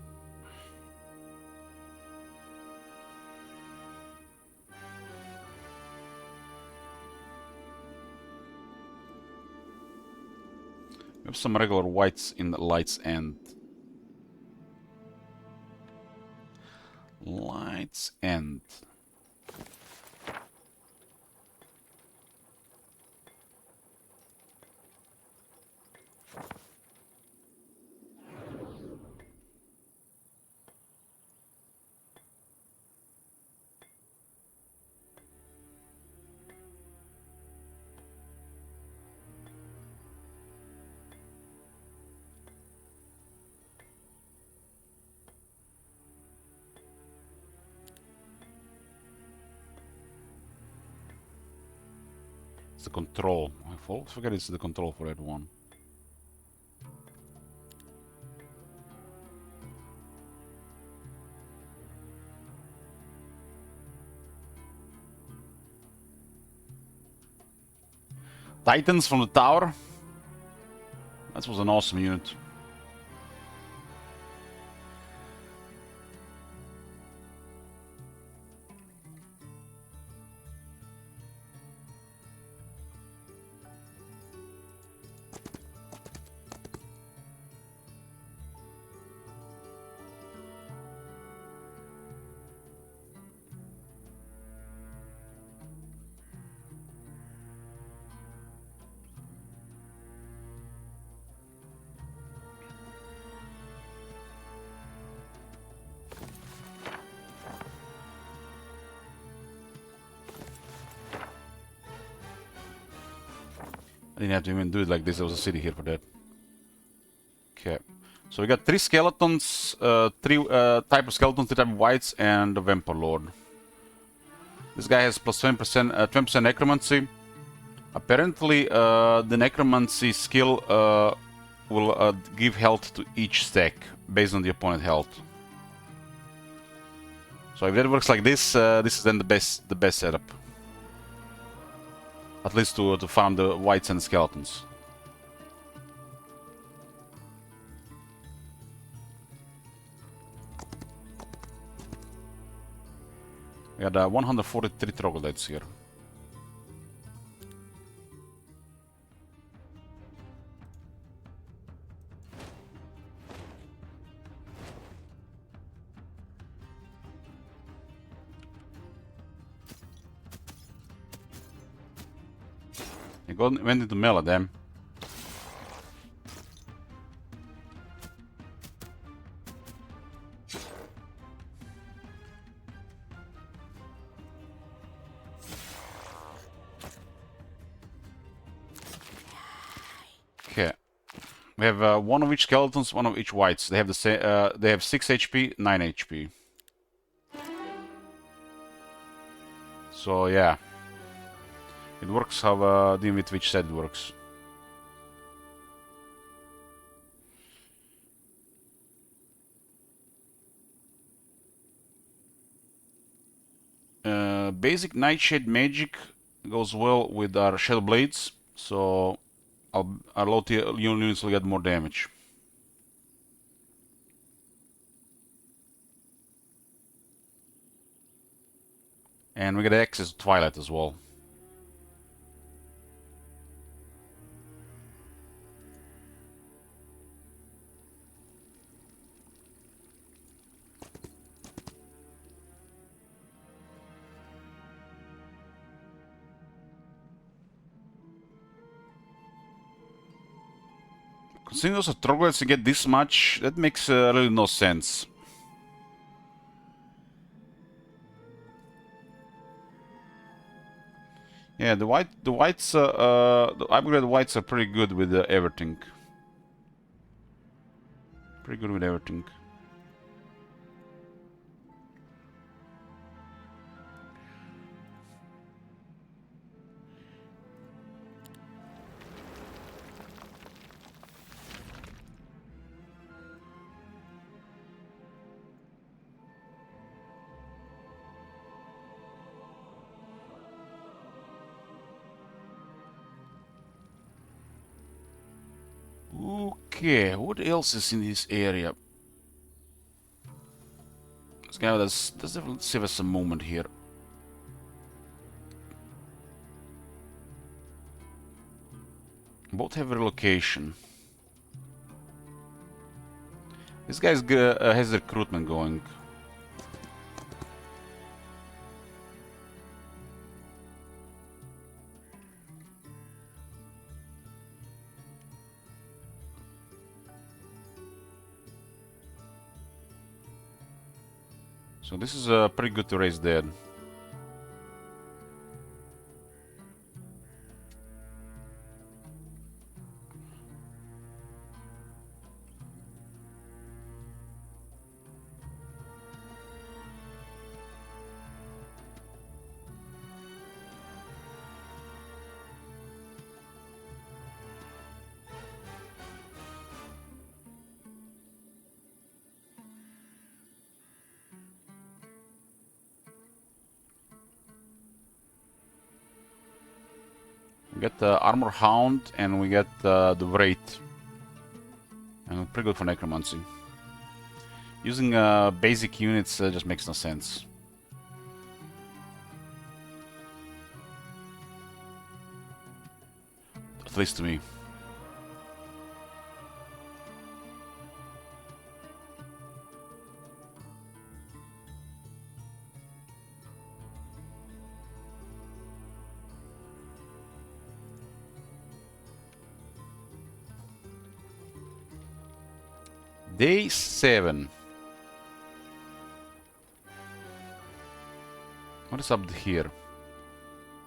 We have some regular whites in the lights end. Lights end. It's the control. I forget it's the control for that one. Titans from the tower. That was an awesome unit. I didn't have to even do it like this. There was a city here for that. Okay. So we got 3 skeletons, 3 type of skeletons, 3 type of whites, and the Vampire Lord. This guy has plus 20% necromancy. Apparently, the necromancy skill will give health to each stack based on the opponent health. So if that works like this, this is then the best setup. At least to farm the whites and the skeletons. We got 143 troglodytes here. He went into melee, damn. Okay. We have one of each skeletons, one of each whites. They have the same. They have 6 HP, 9 HP. So yeah, it works how the with which said it works. Basic Nightshade magic goes well with our Shadow Blades, so our low tier units will get more damage. And we get access to Twilight as well. Considering those troglodytes to get this much, that makes really no sense. Yeah, the whites, the upgraded whites are pretty good with everything. Pretty good with everything. Okay, what else is in this area? This guy does definitely save us some movement here. Both have relocation. This guy has recruitment going. So this is pretty good to raise dead. We get the Armor Hound and we get the Wraith. And pretty good for Necromancy. Using basic units just makes no sense. At least to me. Day 7. What is up here?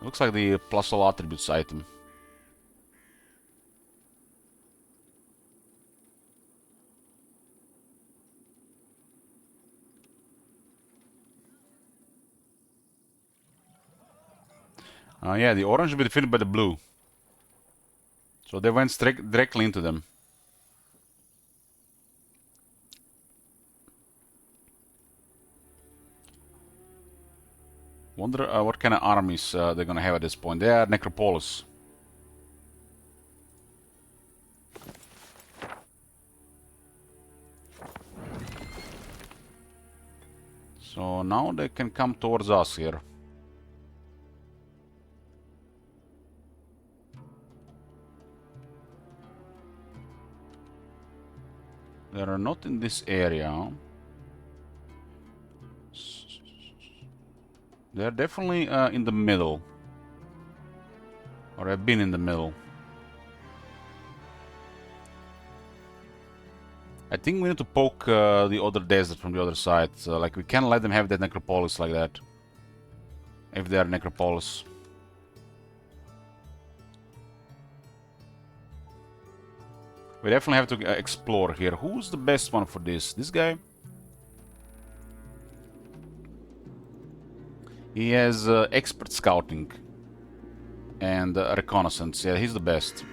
Looks like the plus all attributes item. Yeah, the orange will be defeated by the blue. So they went directly into them. Wonder what kind of armies they're gonna have at this point. They are Necropolis. So now they can come towards us here. They are not in this area. They're definitely in the middle. Or have been in the middle. I think we need to poke the other desert from the other side. So, like, we can't let them have that Necropolis like that. If they are Necropolis. We definitely have to explore here. Who's the best one for this? This guy? He has expert scouting. And reconnaissance. Yeah, he's the best.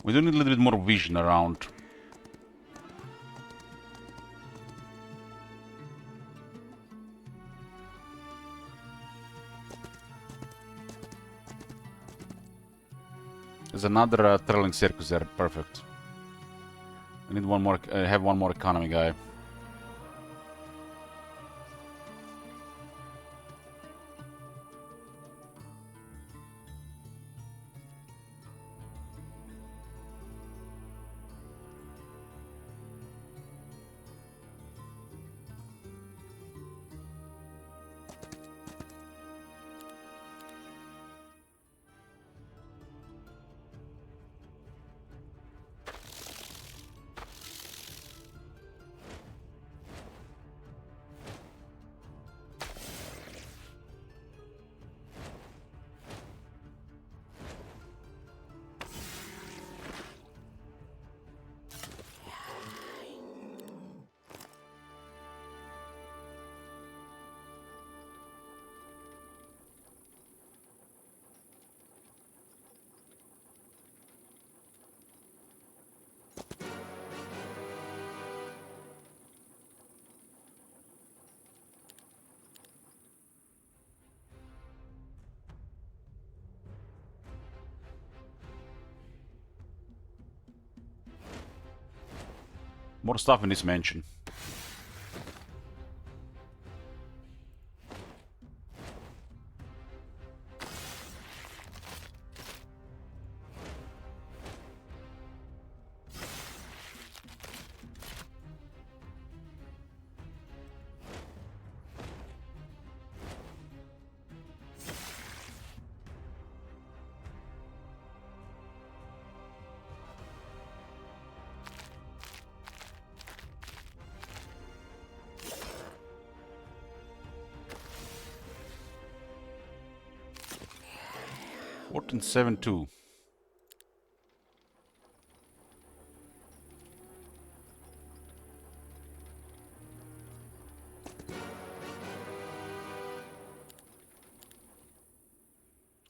We do need a little bit more vision around. There's another trailing circus there. Perfect. We need one more. Have one more economy guy. More stuff in this mansion. Olden 7-2.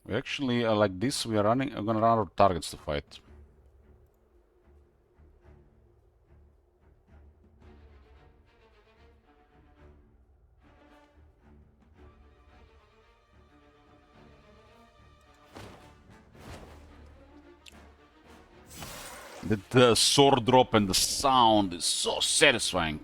We actually, like this, we are gonna run out of targets to fight. The sword drop and the sound is so satisfying.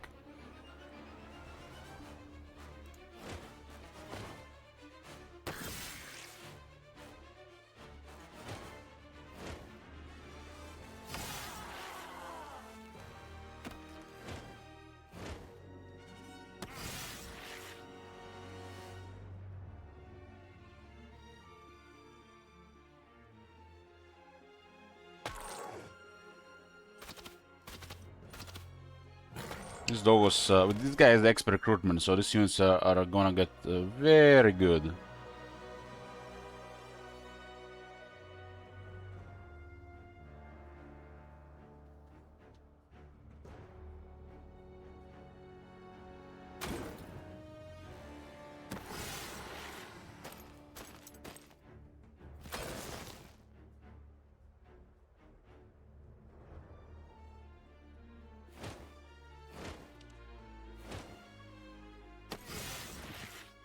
This dog was, this guy is the expert recruitment, so these units are gonna get very good.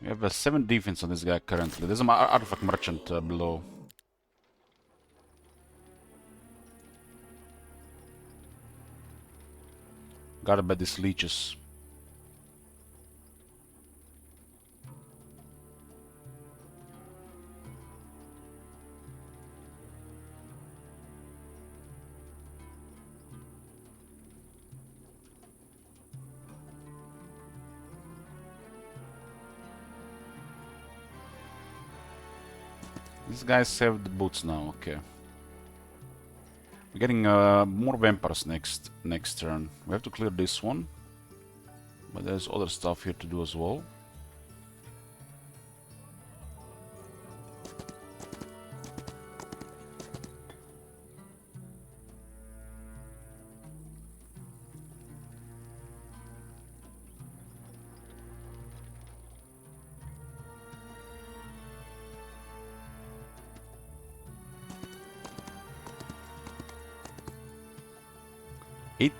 We have a 7 defense on this guy currently. There's an artifact merchant below. Guarded by these leeches. These guys have the boots now, okay. We're getting more vampires next turn. We have to clear this one. But there's other stuff here to do as well.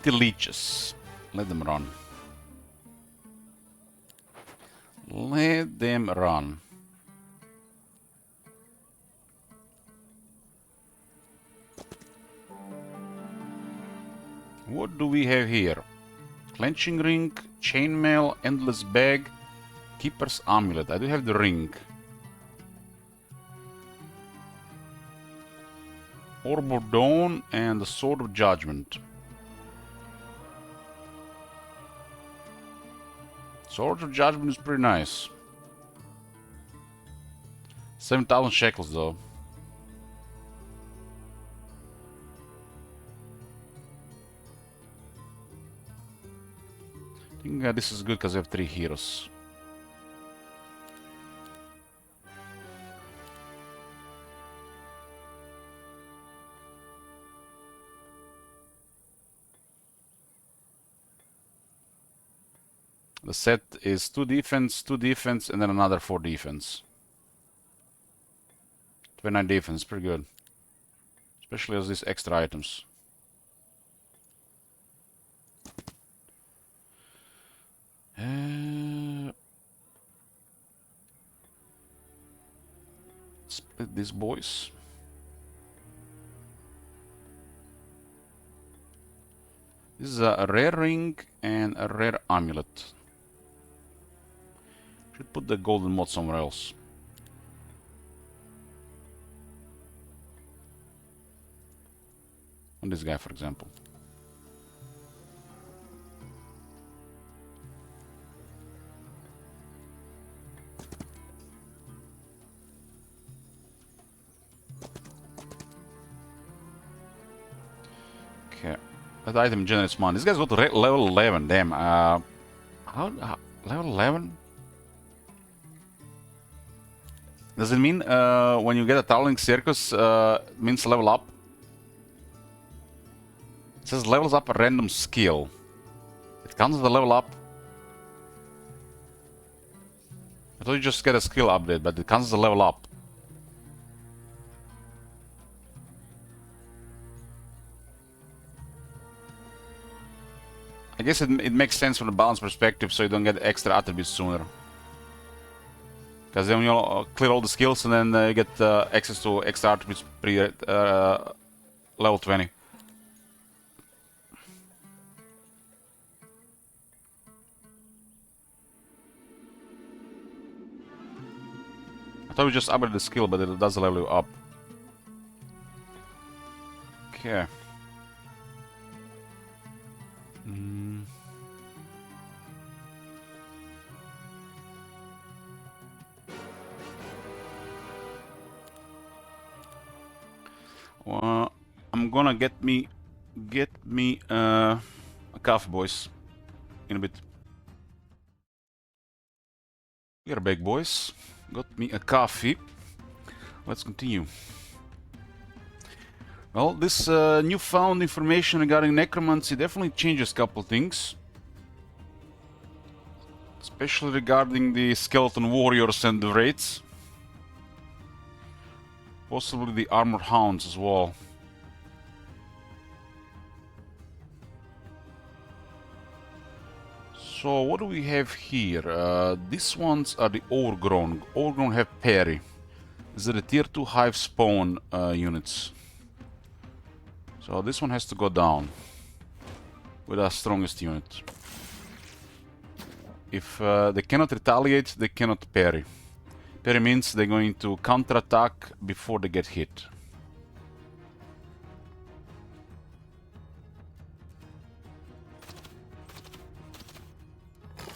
The leeches. Let them run. Let them run. What do we have here? Clenching ring, chainmail, endless bag, keeper's amulet. I do have the ring. Orb of Dawn and the Sword of Judgment. Sword of Judgment is pretty nice. 7,000 shekels though. I think this is good because I have 3 heroes. The set is 2 defense, and then another 4 defense. 29 defense, pretty good. Especially as these extra items. Split these boys. This is a rare ring and a rare amulet. Should put the golden mod somewhere else. On this guy, for example. Okay. That item generates money. This guy's got level 11. Damn. How level 11? Does it mean when you get a Towering Circus, means level up? It says levels up a random skill. It counts as a level up. I thought you just get a skill update, but it counts as a level up. I guess it makes sense from the balance perspective, so you don't get extra attributes sooner. Because then you clear all the skills and then you get access to extra attributes pre level 20. I thought we just upgraded the skill, but it does level you up. Okay. Well, I'm gonna get me a coffee, boys, in a bit. We are back, boys. Got me a coffee. Let's continue. Well, this newfound information regarding necromancy definitely changes a couple things. Especially regarding the skeleton warriors and the wraiths. Possibly the armored hounds as well. So what do we have here? These ones are the overgrown. Overgrown have parry. These are the tier 2 hive spawn units. So this one has to go down with our strongest unit. If they cannot retaliate, they cannot parry. Parry means they're going to counterattack before they get hit.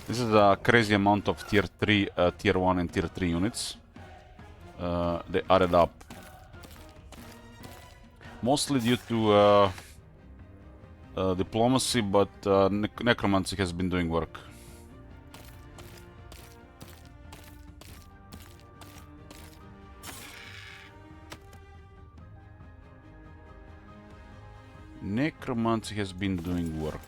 This is a crazy amount of tier 3, tier 1 and tier 3 units. They added up. Mostly due to diplomacy, but necromancy has been doing work. Necromancy has been doing work.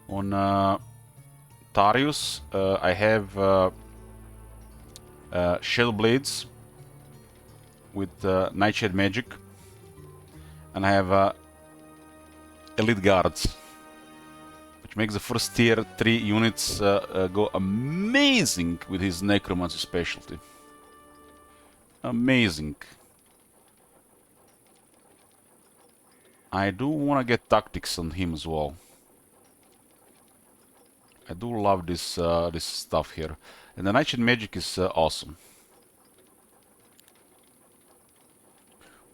On Tarius, I have Shell Blades with Nightshade Magic, and I have Elite Guards, which makes the first tier 3 units go amazing with his Necromancy specialty. Amazing. I do want to get tactics on him as well. I do love this this stuff here, and the Nightshade Magic is awesome.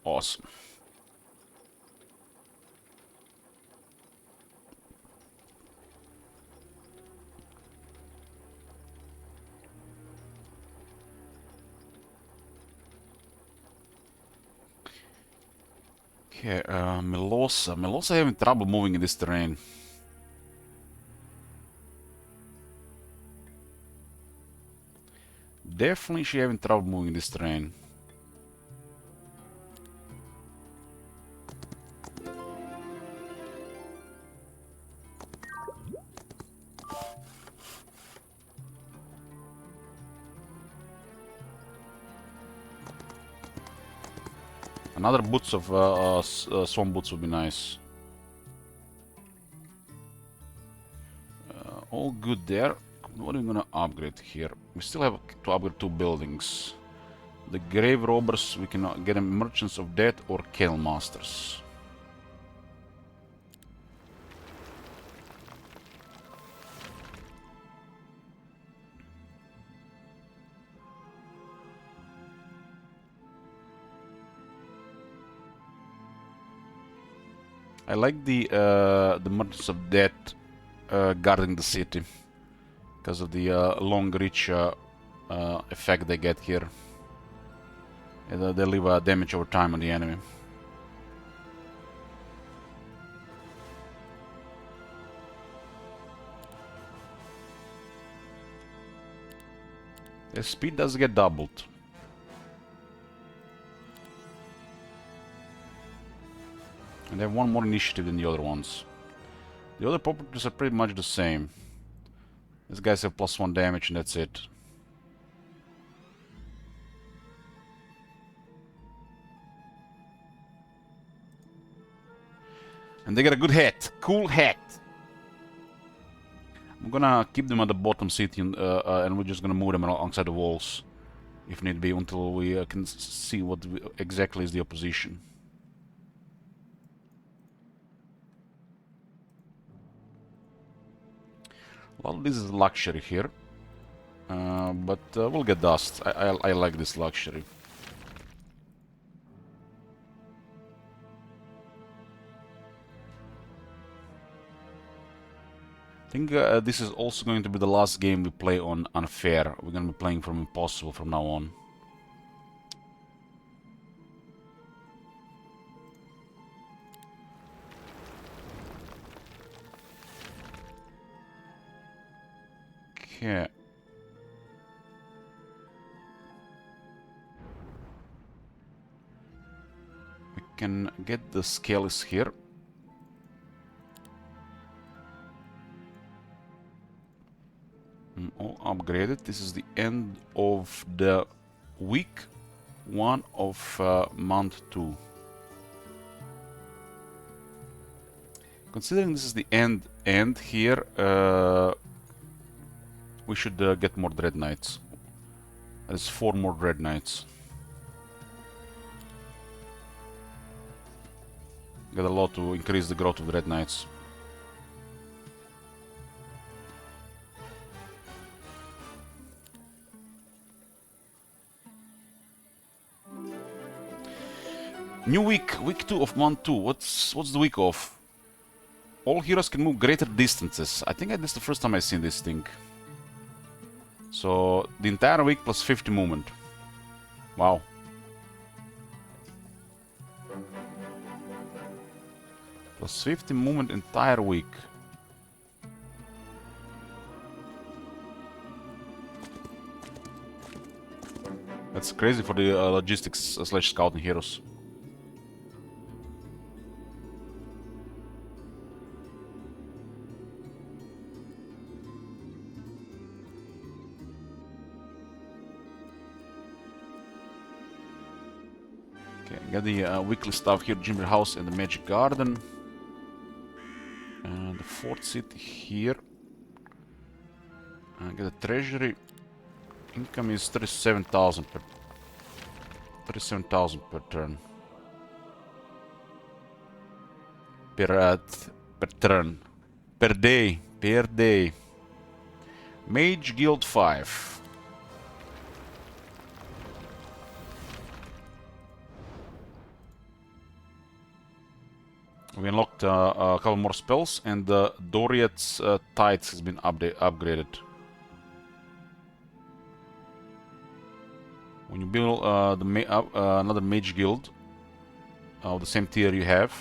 Awesome. Okay, Melosa. Melosa having trouble moving in this terrain. Definitely she having trouble moving in this terrain. Another boots of swamp boots would be nice. All good there. What are we gonna upgrade here? We still have to upgrade 2 buildings. The grave robbers, we can get them merchants of death or kennel masters. I like the merchants of death guarding the city because of the long reach effect they get here. And, they leave damage over time on the enemy. Their speed does get doubled. And they have 1 more initiative than the other ones. The other properties are pretty much the same. These guys have +1 damage and that's it. And they got a good hat. Cool hat. I'm gonna keep them at the bottom city and we're just gonna move them alongside the walls. If need be, until we can see what exactly is the opposition. Well, this is luxury here. But we'll get dust. I like this luxury. I think this is also going to be the last game we play on Unfair. We're going to be playing from Impossible from now on. Okay. We can get the scales here. All upgraded. This is the end of the week 1 of month 2. Considering this is the end here, we should get more Dread Knights. There's 4 more Dread Knights. Got a lot to increase the growth of Dread Knights. New week, week 2 of month 2. What's the week of? All heroes can move greater distances. I think this is the first time I've seen this thing. So the entire week plus 50 movement. Wow. Plus 50 movement entire week. That's crazy for the logistics slash scouting heroes. Got the weekly stuff here, Ginger House and the Magic Garden. And the Fort City here. I got a treasury. Income is 37,000 per turn. Per turn. Per day. Mage Guild 5. We unlocked a couple more spells, and the Doriath's Tides has been upgraded. When you build another Mage Guild of the same tier you have,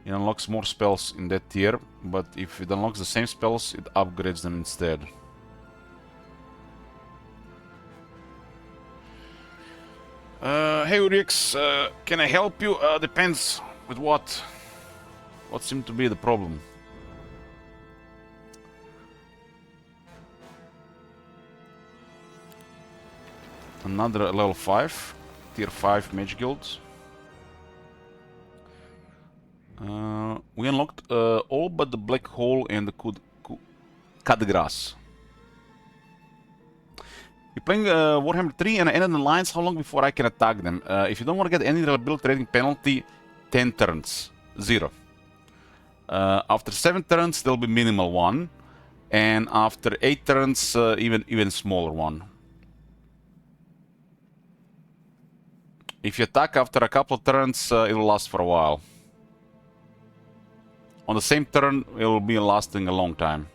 it unlocks more spells in that tier, but if it unlocks the same spells, it upgrades them instead. Hey Urix, can I help you? Depends. With what? What seemed to be the problem? Another level 5, tier 5 Mage Guild. We unlocked all but the black hole and the cut grass. You're playing Warhammer 3 and I ended in lines. How long before I can attack them? If you don't want to get any reliability rating penalty, 10 turns. 0. After 7 turns, there'll be minimal 1. And after 8 turns, even smaller 1. If you attack after a couple of turns, it'll last for a while. On the same turn, it will be lasting a long time.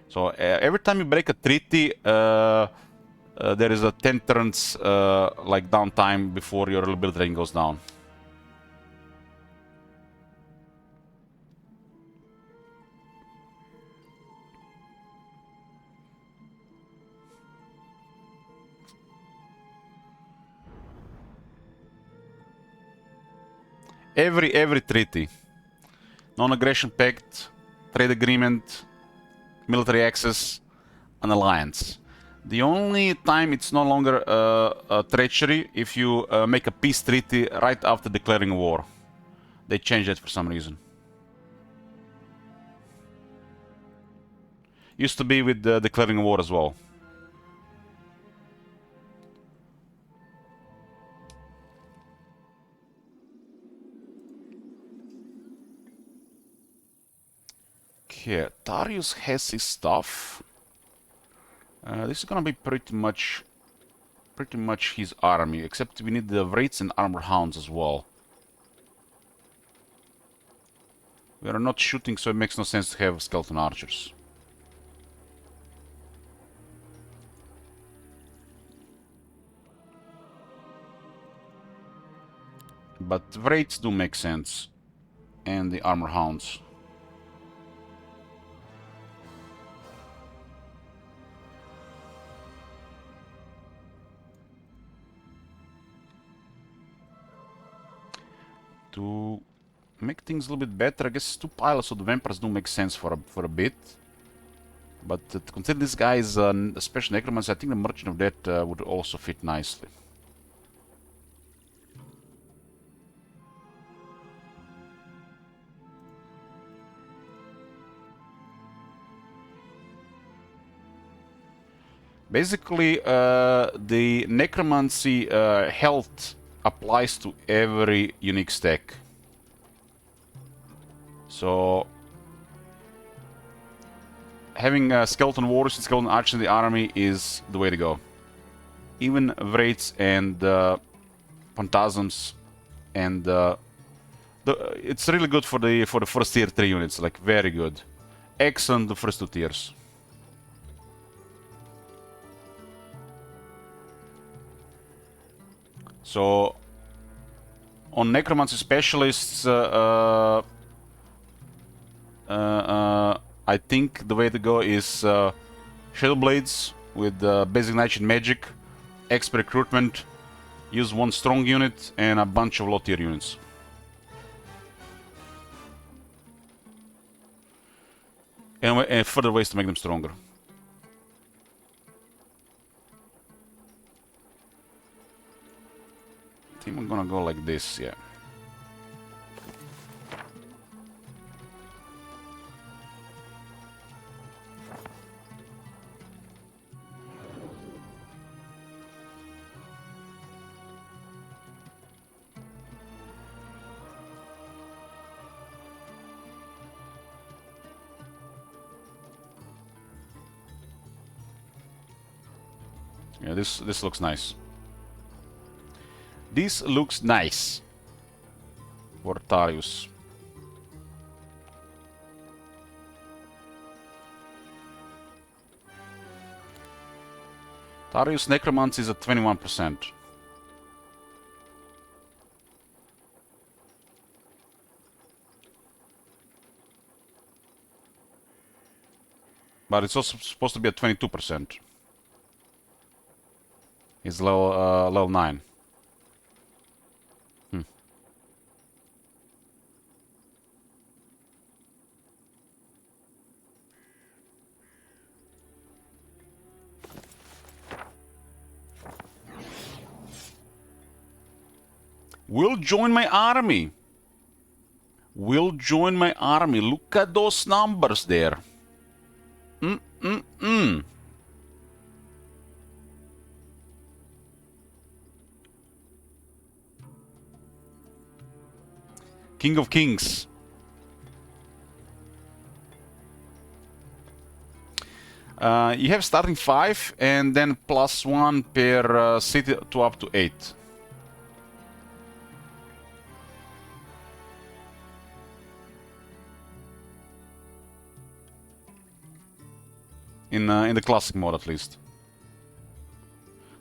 So every time you break a treaty, there is a 10 turns like downtime before your reliability rating goes down. Every treaty, non-aggression pact, trade agreement, military access, an alliance. The only time it's no longer a treachery if you make a peace treaty right after declaring a war. They changed that for some reason. Used to be with declaring a war as well. Okay, Darius has his stuff. This is gonna be pretty much his army, except we need the Wraiths and Armor Hounds as well. We are not shooting, so it makes no sense to have Skeleton Archers. But Wraiths do make sense, and the Armor Hounds. To make things a little bit better, I guess 2 pilots of the Vampires do make sense for a bit. But to consider this guy is a special necromancer, I think the Merchant of Death would also fit nicely. Basically, the necromancy health applies to every unique stack. So having skeleton warriors and skeleton archers in the army is the way to go. Even Wraiths and Phantasms, and it's really good for the first tier 3 units. Like, very good, excellent the first 2 tiers. So on necromancy specialists, I think the way to go is Shadow Blades with basic Nightshade magic, expert recruitment, use 1 strong unit and a bunch of low tier units. And further ways to make them stronger. I think I'm gonna go like this, yeah. Yeah, this looks nice. This looks nice for Darius. Darius Necromancy is at 21%. But it's also supposed to be at 22%. It's level 9. Will join my army. will join my army. Look at those numbers there. King of Kings. You have starting 5 and then +1 per city to up to 8. In the classic mode, at least.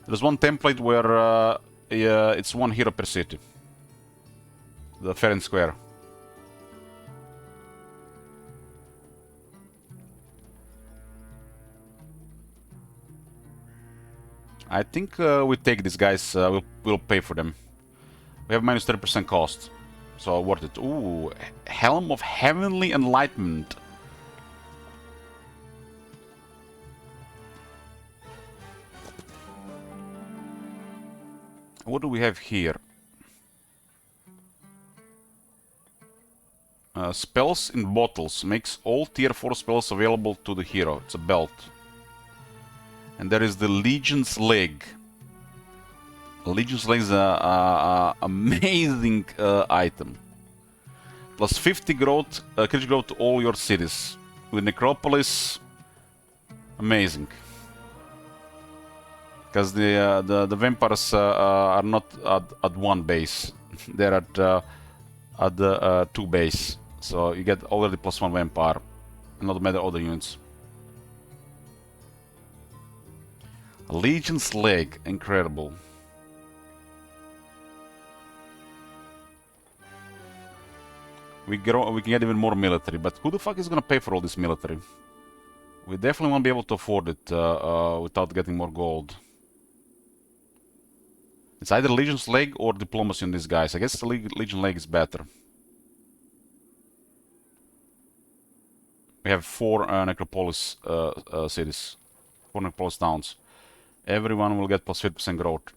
There's one template where it's 1 hero per city. The fair and square. I think we take these guys, we'll pay for them. We have minus 30% cost, so worth it. Ooh, Helm of Heavenly Enlightenment. What do we have here? Spells in bottles. Makes all tier 4 spells available to the hero. It's a belt. And there is the Legion's Leg. Legion's Leg is a amazing item. Plus 50 growth, critical growth to all your cities. With Necropolis, amazing. Because the vampires are not at 1 base. They're at the 2 base. So you get already +1 vampire. Not matter other units. Legion's Leg, incredible. We can get even more military, but who the fuck is gonna pay for all this military? We definitely won't be able to afford it without getting more gold. It's either Legion's Leg or Diplomacy on these guys. I guess the Legion Leg is better. We have 4 Necropolis cities. 4 Necropolis towns. Everyone will get plus 50% growth.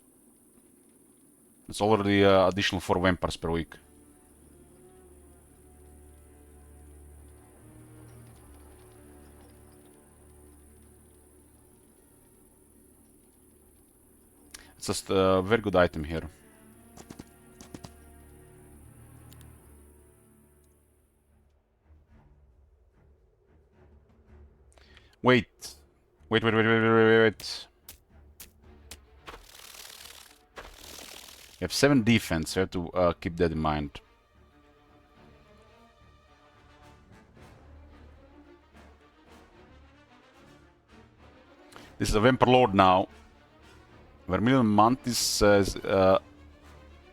It's already additional 4 vampires per week. It's just a very good item here. Wait. Wait. We have 7 defense, so you have to keep that in mind. This is a Vampire Lord now. Vermilion Mantis says, I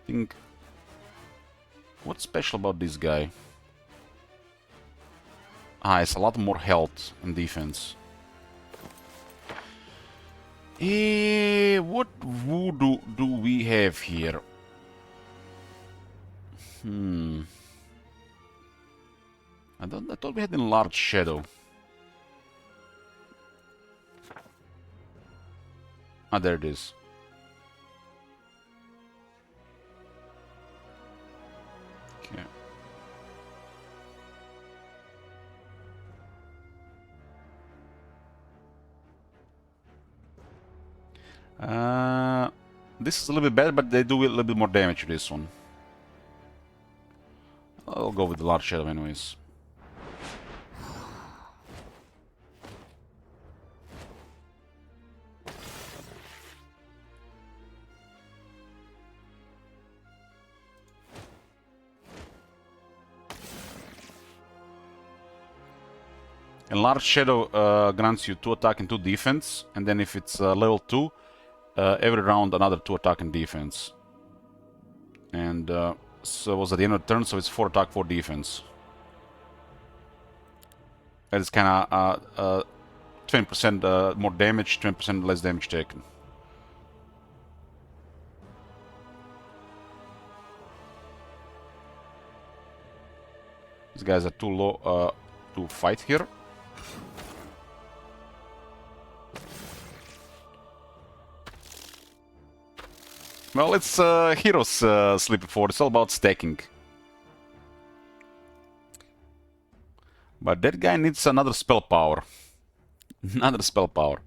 think... What's special about this guy? Ah, it's a lot more health and defense. What voodoo do we have here? I thought we had Enlarged Shadow. Ah, there it is. Okay. This is a little bit better, but they do a little bit more damage to this one. I'll go with the Large Shadow anyways. Enlarged Shadow grants you 2 attack and 2 defense, and then if it's level 2, every round another 2 attack and defense. And so it was at the end of the turn, so it's 4 attack, 4 defense. That is kind of 20% more damage, 20% less damage taken. These guys are too low to fight here. Well, it's Heroes Sleeping Fort. It's all about stacking. But that guy needs another spell power. Another spell power.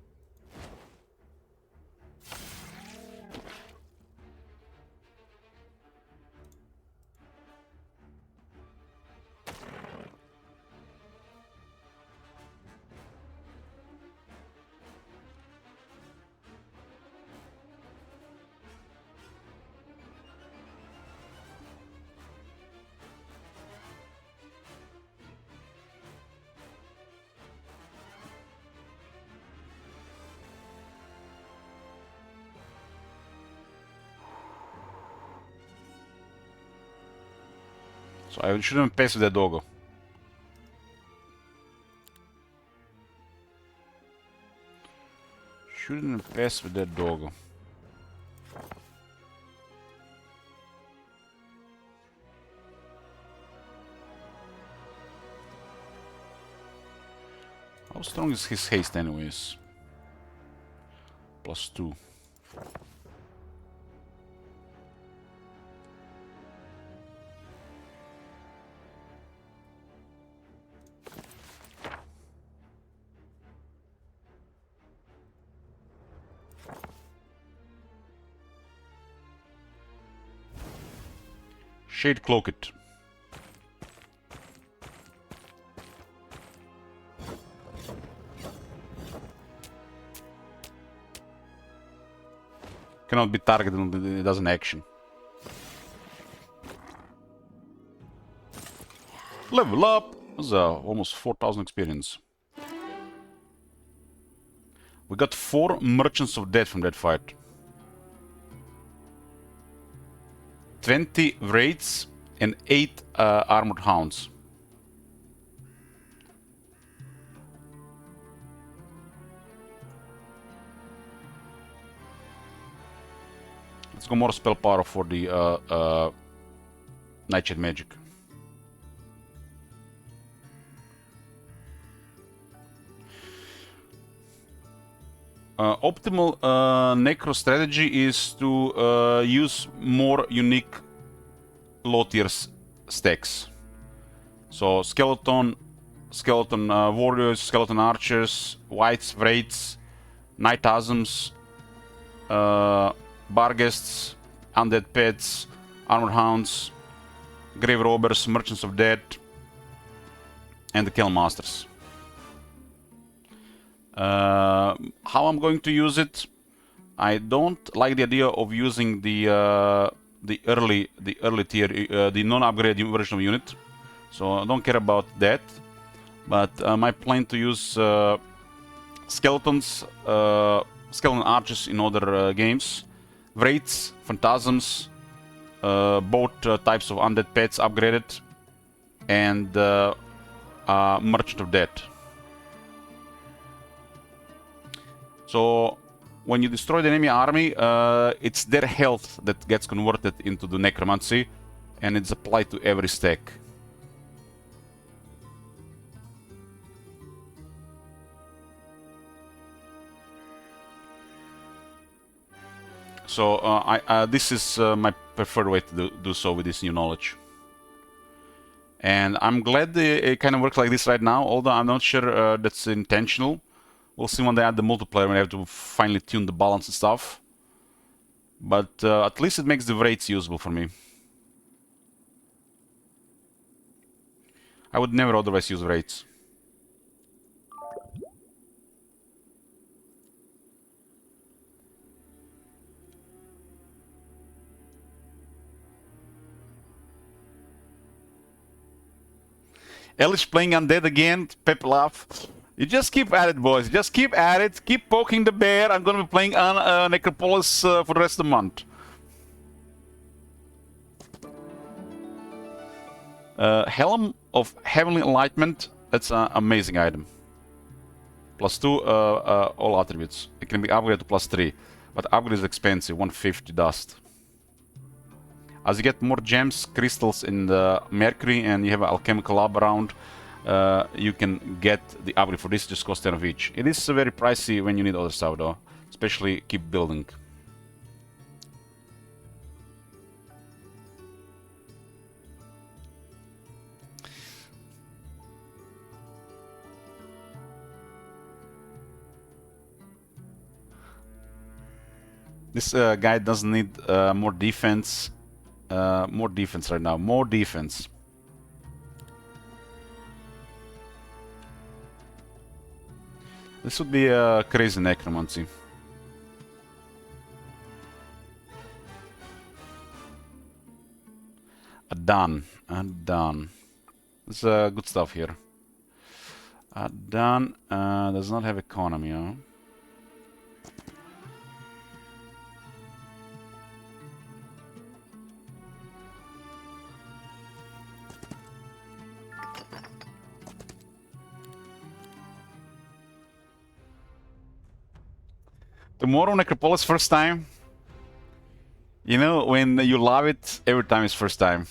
So I shouldn't pass with that doggo. Shouldn't pass with that doggo. How strong is his haste anyways? +2. Shade cloak it. Cannot be targeted when it does an action. Level up! That's almost 4,000 experience. We got 4 Merchants of Death from that fight. 20 Wraiths and 8 Armored Hounds. Let's go more spell power for the Nightshade Magic. Optimal Necro strategy is to use more unique low tier stacks. So skeleton warriors, skeleton archers, whites, wraiths, night asms, barghests, undead pets, armored hounds, grave robbers, merchants of death, and the Kell Masters. How I'm going to use it? I don't like the idea of using the early tier, the non-upgraded version of unit, so I don't care about that. But my plan to use skeletons, skeleton archers in other games, wraiths, phantasms, both types of undead pets upgraded, and merchant of death. So when you destroy the enemy army, it's their health that gets converted into the necromancy, and it's applied to every stack. So this is my preferred way to do so with this new knowledge. And I'm glad it kind of works like this right now, although I'm not sure that's intentional. We'll see when they add the multiplayer, when I have to finally tune the balance and stuff. But at least it makes the wraiths usable for me. I would never otherwise use wraiths. Elish playing undead again, Pep laugh. You just keep at it, boys. Just keep at it. Keep poking the bear. I'm gonna be playing on Necropolis for the rest of the month. Helm of Heavenly Enlightenment. That's an amazing item. +2 all attributes. It can be upgraded to +3, but upgrade is expensive. 150 dust. As you get more gems, crystals in the Mercury, and you have an alchemical lab around, you can get the upgrade for this. Just cost 10 of each. It is very pricey when you need other stuff, though. Especially keep building. This guy doesn't need more defense. More defense right now. More defense. This would be a crazy necromancy. Done. Done. There's good stuff here. Done. Does not have economy, huh? Tomorrow Necropolis first time. You know, when you love it, every time is first time.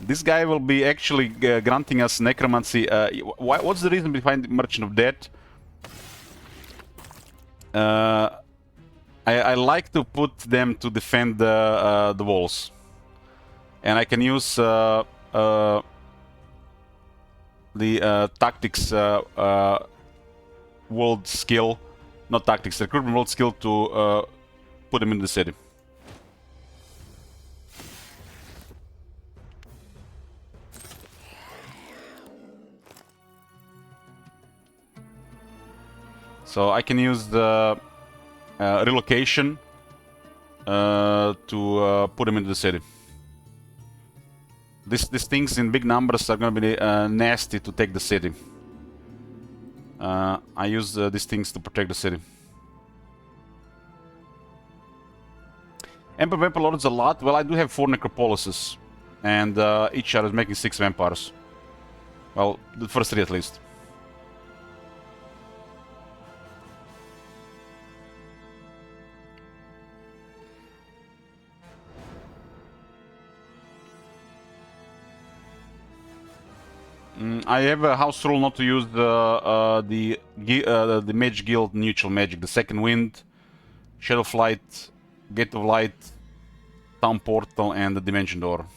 This guy will be actually granting us necromancy. What's the reason behind the Merchant of Death? I like to put them to defend the walls. And I can use the tactics world skill, not tactics, recruitment world skill to put them in the city. So I can use the relocation to put them into the city. These things in big numbers are going to be nasty to take the city. I use these things to protect the city. Emperor Vampire Lords a lot. Well, I do have 4 Necropolises. And each are making 6 vampires. Well, the first 3 at least. I have a house rule not to use the Mage Guild neutral magic, the Second Wind, Shadow Flight, Gate of Light, Town Portal, and the Dimension Door.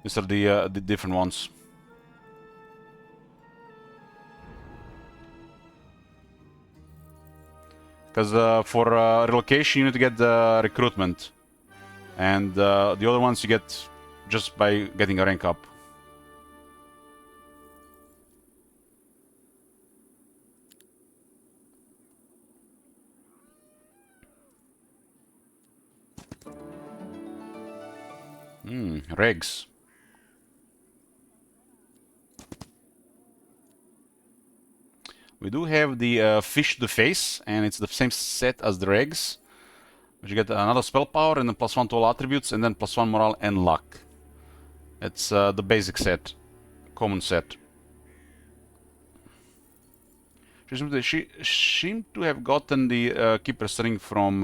These are the different ones. Because for relocation you need to get the recruitment, and the other ones you get just by getting a rank up. Regs. We do have the Fish to the Face, and it's the same set as the Regs. But you get another spell power and then +1 to all attributes, and then +1 morale and luck. It's the basic set, common set. She seemed to have gotten the Keeper's Ring from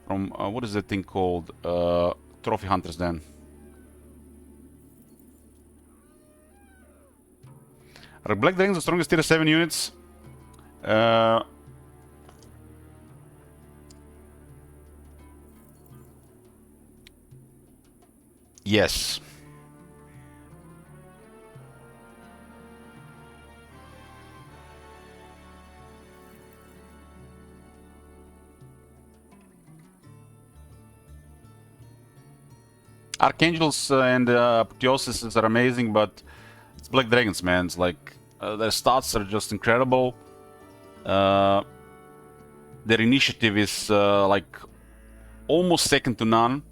what is that thing called? Trophy Hunters then. Are Black Dragons the strongest tier 7 units? Yes. Archangels and Apotheosis are amazing, but it's Black Dragons, man. It's like their stats are just incredible. Their initiative is like almost second to none.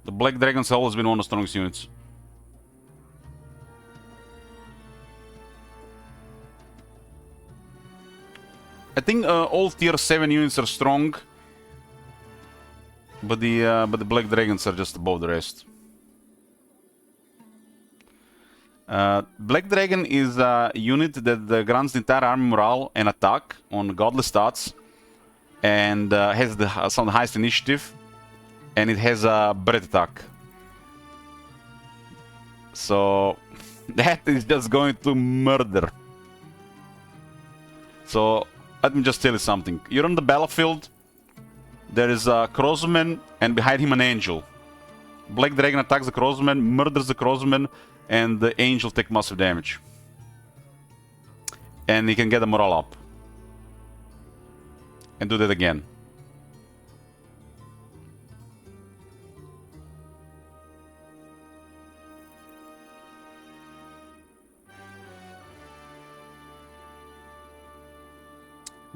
The Black Dragons have always been one of the strongest units. I think all tier 7 units are strong. But the Black Dragons are just above the rest. Black Dragon is a unit that grants the entire army morale and attack on godly stats, and has some of the highest initiative, and it has a breath attack. So that is just going to murder. So let me just tell you something. You're on the battlefield. There is a crossman, and behind him an angel. Black Dragon attacks the crossman, murders the crossman, and the angel takes massive damage. And he can get the morale up. And do that again.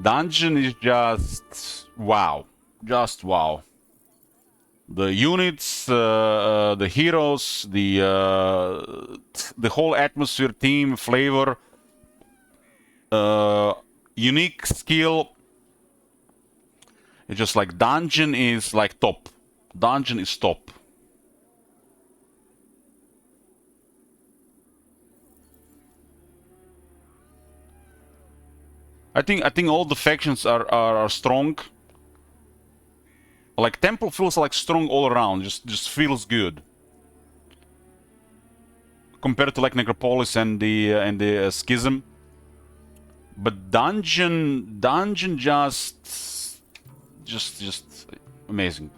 Dungeon is just wow. Just wow. The units, the heroes, the whole atmosphere, team, flavor, unique skill. It's just like Dungeon is like top. Dungeon is top. I think all the factions are strong. Like Temple feels like strong all around, just feels good. Compared to like Necropolis and the Schism. But Dungeon just amazing.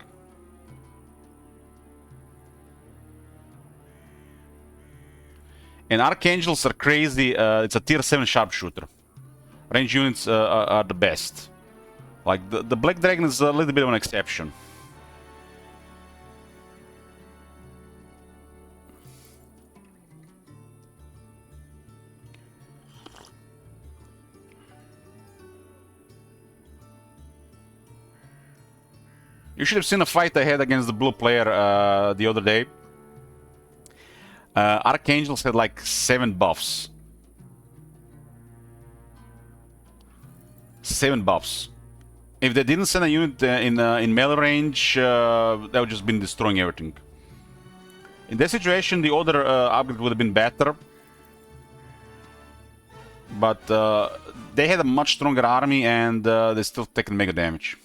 And Archangels are crazy. It's a tier 7 sharpshooter. Range units are the best. Like the Black Dragon is a little bit of an exception. You should have seen a fight I had against the blue player the other day. Archangels had like 7 buffs. 7 buffs. If they didn't send a unit in melee range, that would just been destroying everything. In that situation, the other upgrade would have been better. But they had a much stronger army and they still taken mega damage.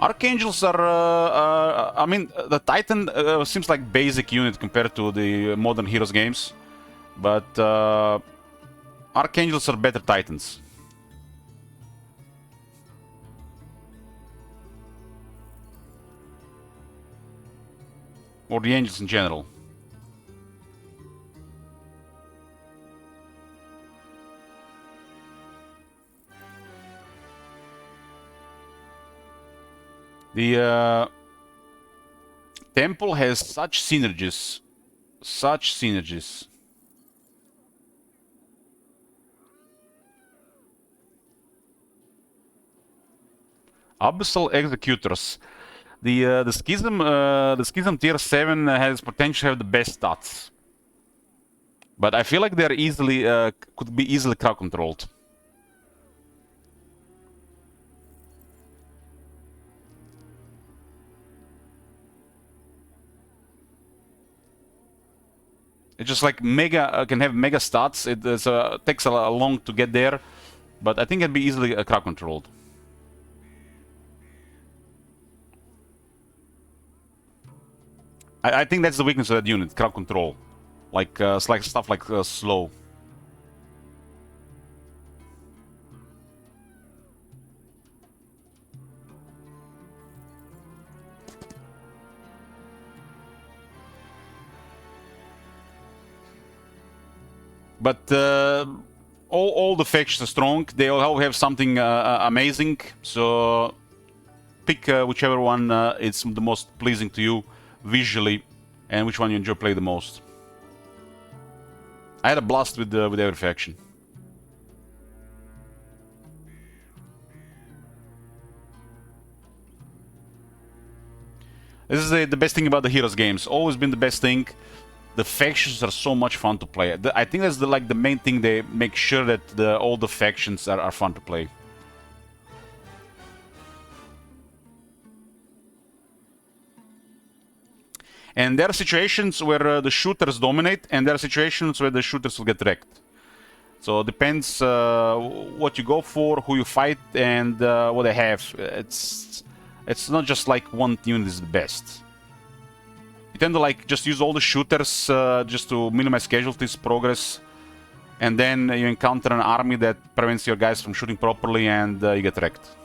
Archangels are, I mean, the Titan seems like basic unit compared to the modern Heroes games, but Archangels are better Titans. Or the Angels in general. The Temple has such synergies. Such synergies. Abyssal Executors. The Schism tier 7 has potential to have the best stats. But I feel like they're easily could be easily crowd controlled. It's just like mega can have mega stats. It takes a long to get there, but I think it'd be easily crowd controlled. I think that's the weakness of that unit, crowd control. Like stuff like slow. But all the factions are strong. They all have something amazing. So pick whichever one is the most pleasing to you visually, and which one you enjoy playing the most. I had a blast with every faction. This is the best thing about the Heroes games. Always been the best thing. The factions are so much fun to play. I think that's the main thing. They make sure that all the factions are fun to play. And there are situations where the shooters dominate, and there are situations where the shooters will get wrecked. So it depends what you go for, who you fight, and what they have. It's not just like one unit is the best. You tend to like just use all the shooters just to minimize casualties, progress, and then you encounter an army that prevents your guys from shooting properly, and you get wrecked.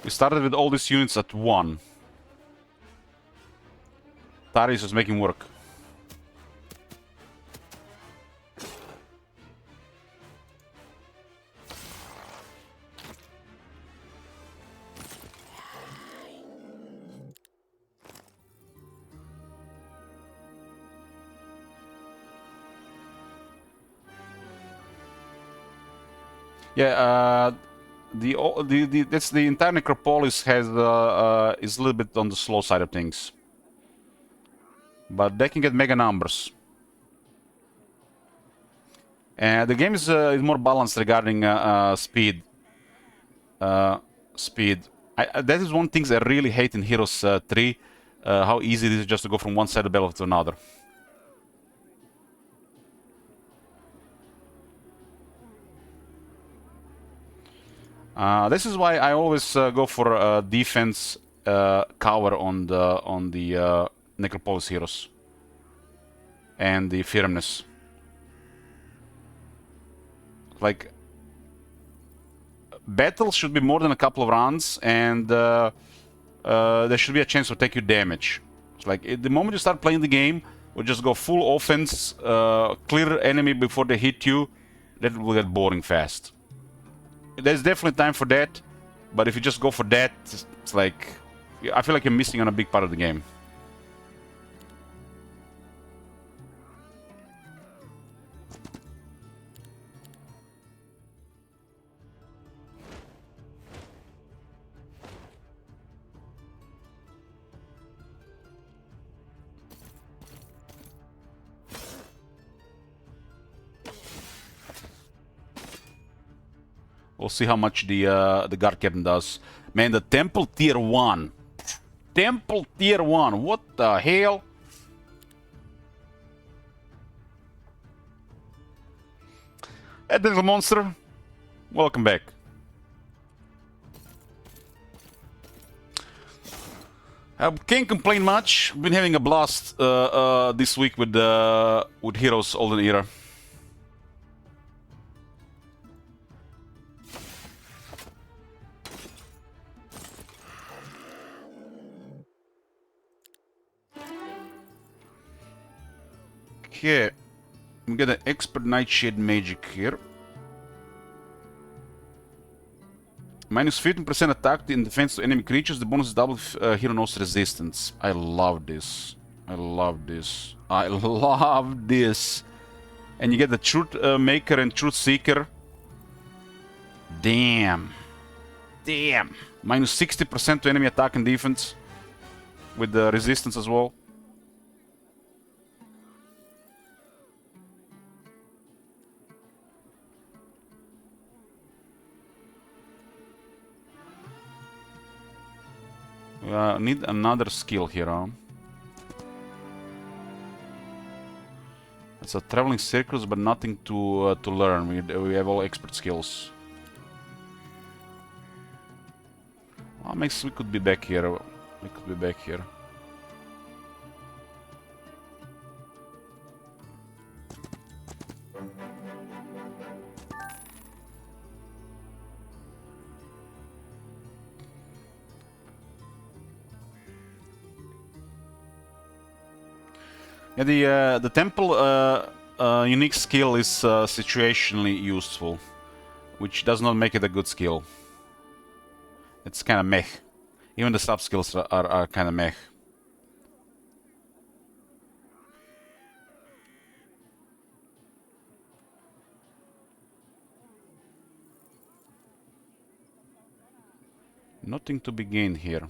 We started with all these units at 1. Tarius is making work. Yeah, that's the entire Necropolis has is a little bit on the slow side of things, but they can get mega numbers. And the game is more balanced regarding speed. That is one thing I really hate in Heroes 3, how easy it is just to go from one side of the battle to another. This is why I always go for defense cover on the Necropolis heroes and the firmness. Like, battles should be more than a couple of rounds, and there should be a chance to take you damage. It's like the moment you start playing the game, we just go full offense, clear enemy before they hit you. That will get boring fast. There's definitely time for that, but if you just go for that, it's like I feel like you're missing on a big part of the game. We'll see how much the guard captain does. Man, the temple tier 1. Temple tier 1. What the hell? Little monster, welcome back. I can't complain much. Been having a blast this week with Heroes Olden era. Okay, we get an expert nightshade magic here. Minus 15% attack and defense to enemy creatures. The bonus is double if hero knows resistance. I love this. I love this. I love this. And you get the Truth Maker and Truth Seeker. Damn. Damn. Minus 60% to enemy attack and defense. With the resistance as well. Need another skill here, huh? It's a traveling circles, but nothing to learn. We have all expert skills. Well, makes we could be back here. We could be back here. Yeah, the temple unique skill is situationally useful, which does not make it a good skill. It's kind of meh. Even the sub skills are kind of meh. Nothing to be gained here.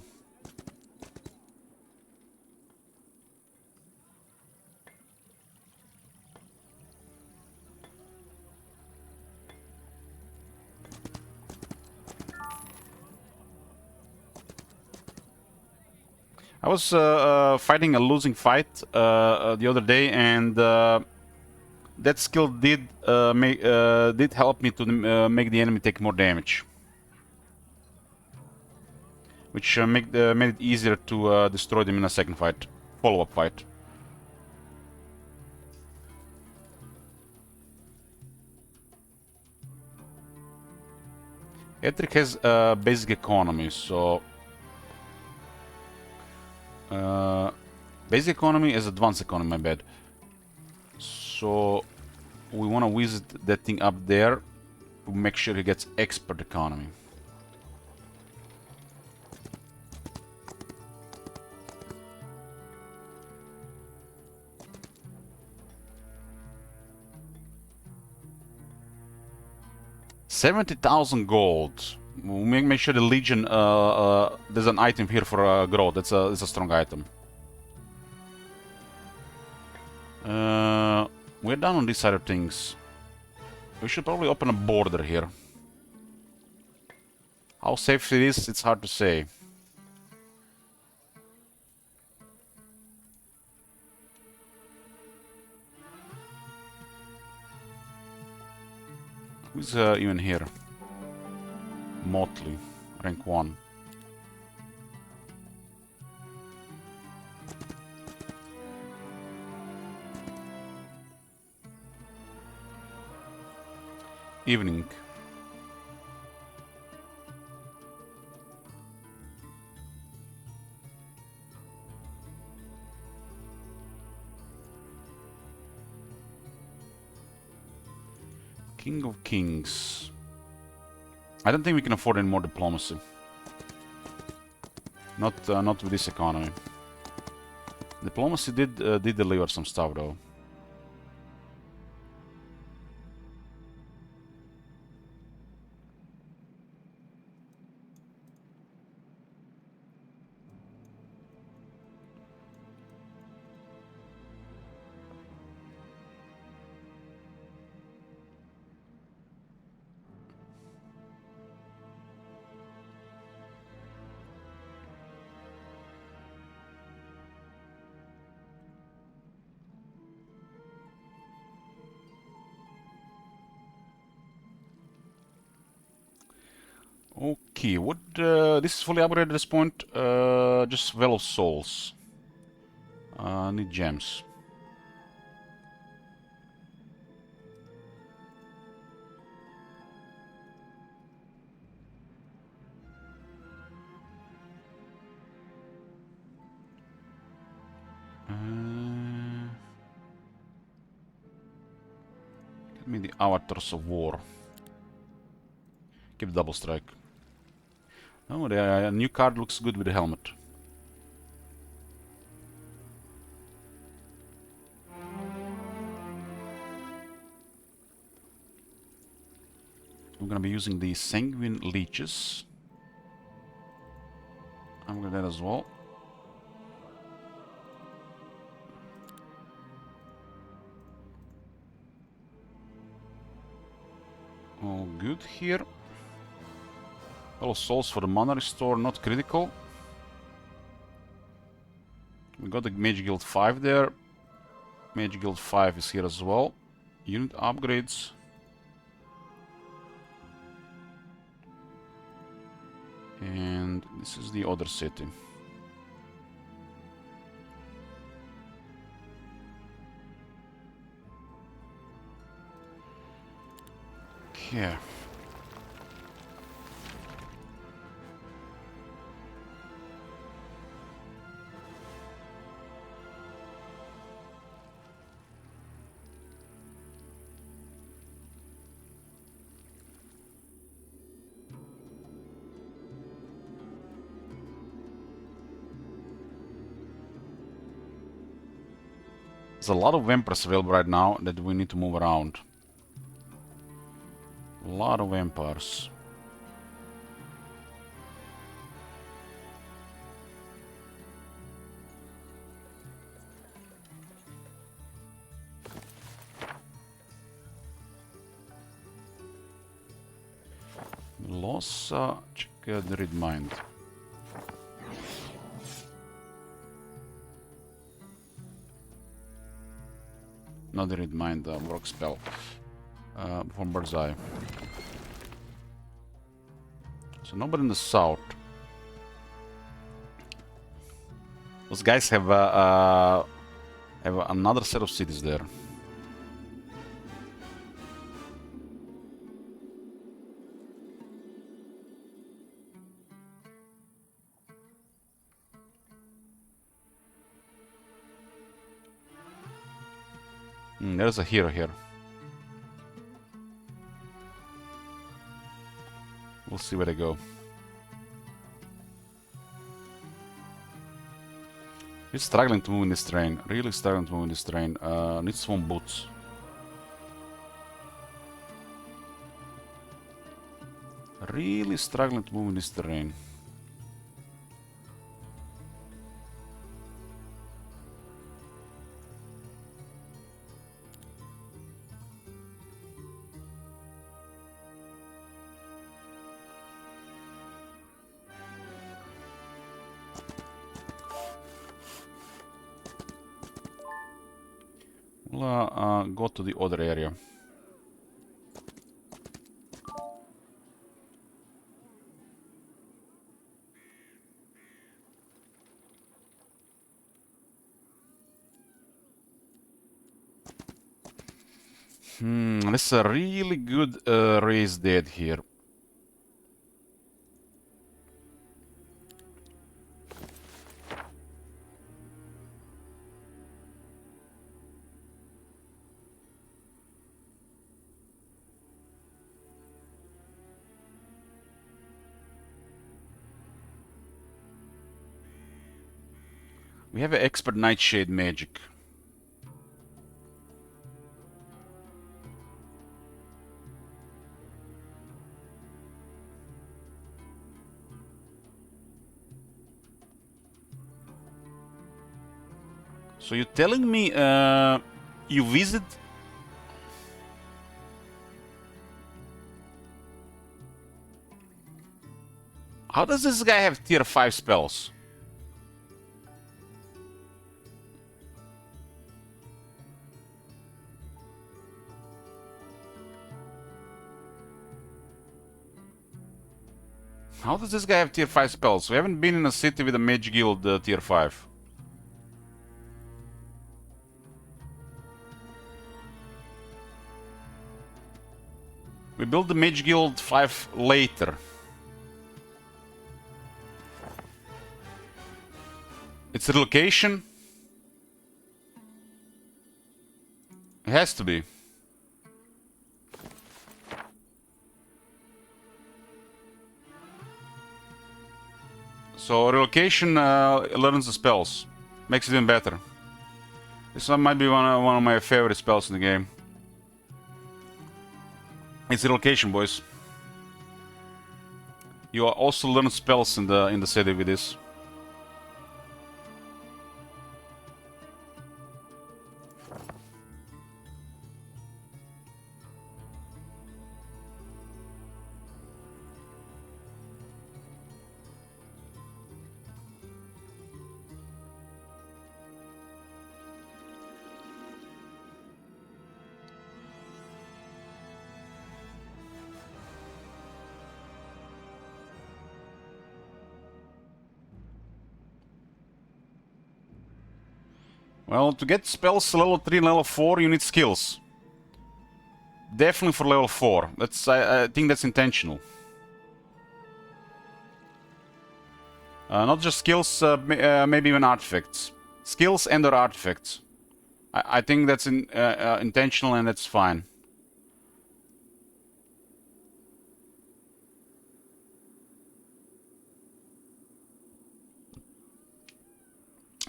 I was fighting a losing fight the other day, and that skill did help me to make the enemy take more damage, which made it easier to destroy them in a second fight, follow-up fight. Ettrick has basic economy, so basic economy is advanced economy, my bad. So we want to visit that thing up there to make sure he gets expert economy. $70,000 gold. We'll make sure the Legion. There's an item here for growth. It's a strong item. We're down on this side of things. We should probably open a border here. How safe it is, it's hard to say. Who's even here? Motley, rank 1. Evening. King of Kings. I don't think we can afford any more diplomacy. Not with this economy. Diplomacy did deliver some stuff though. Okay, what this is fully upgraded at this point. Just Well of Souls. Need gems. Give me the Avatars of War. Give double strike. Oh, the new card looks good with the helmet. We're gonna be using the Sanguine Leeches. I'm gonna do that as well. All good here. Well, souls for the mana restore, not critical. We got the Mage Guild 5 there. Mage Guild 5 is here as well. Unit upgrades. And this is the other city. Okay. There's a lot of vampires available right now that we need to move around. A lot of vampires. Lossa, check the Read Mind. Not the Read Mind, work spell. From Bird's Eye. So nobody in the south. Those guys have another set of cities there. There's a hero here. We'll see where they go. He's struggling to move in this terrain. Really struggling to move in this terrain. Needs some boots. Really struggling to move in this terrain. We'll go to the other area. This is a really good race dead here. We have an expert Nightshade magic. So you're telling me you visit? How does this guy have tier 5 spells? How does this guy have tier 5 spells? We haven't been in a city with a mage guild tier 5. We built the mage guild 5 later. It's relocation? It has to be. So relocation learns the spells, makes it even better. This one might be one of my favorite spells in the game. It's relocation, boys. You also learn spells in the city with this. Well, to get spells level 3 and level 4, you need skills. Definitely for level 4. That's I think that's intentional. Not just skills, maybe even artifacts. Skills and or artifacts. I think that's intentional and that's fine.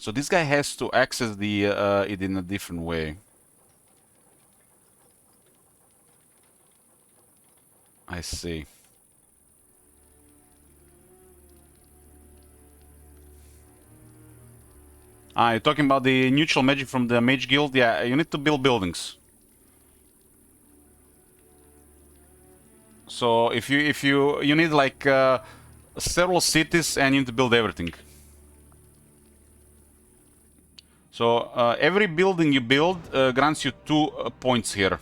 So this guy has to access the it in a different way. I see. Ah, you're talking about the neutral magic from the Mage Guild? Yeah, you need to build buildings. So if you need like several cities and you need to build everything. So every building you build grants you 2 points here.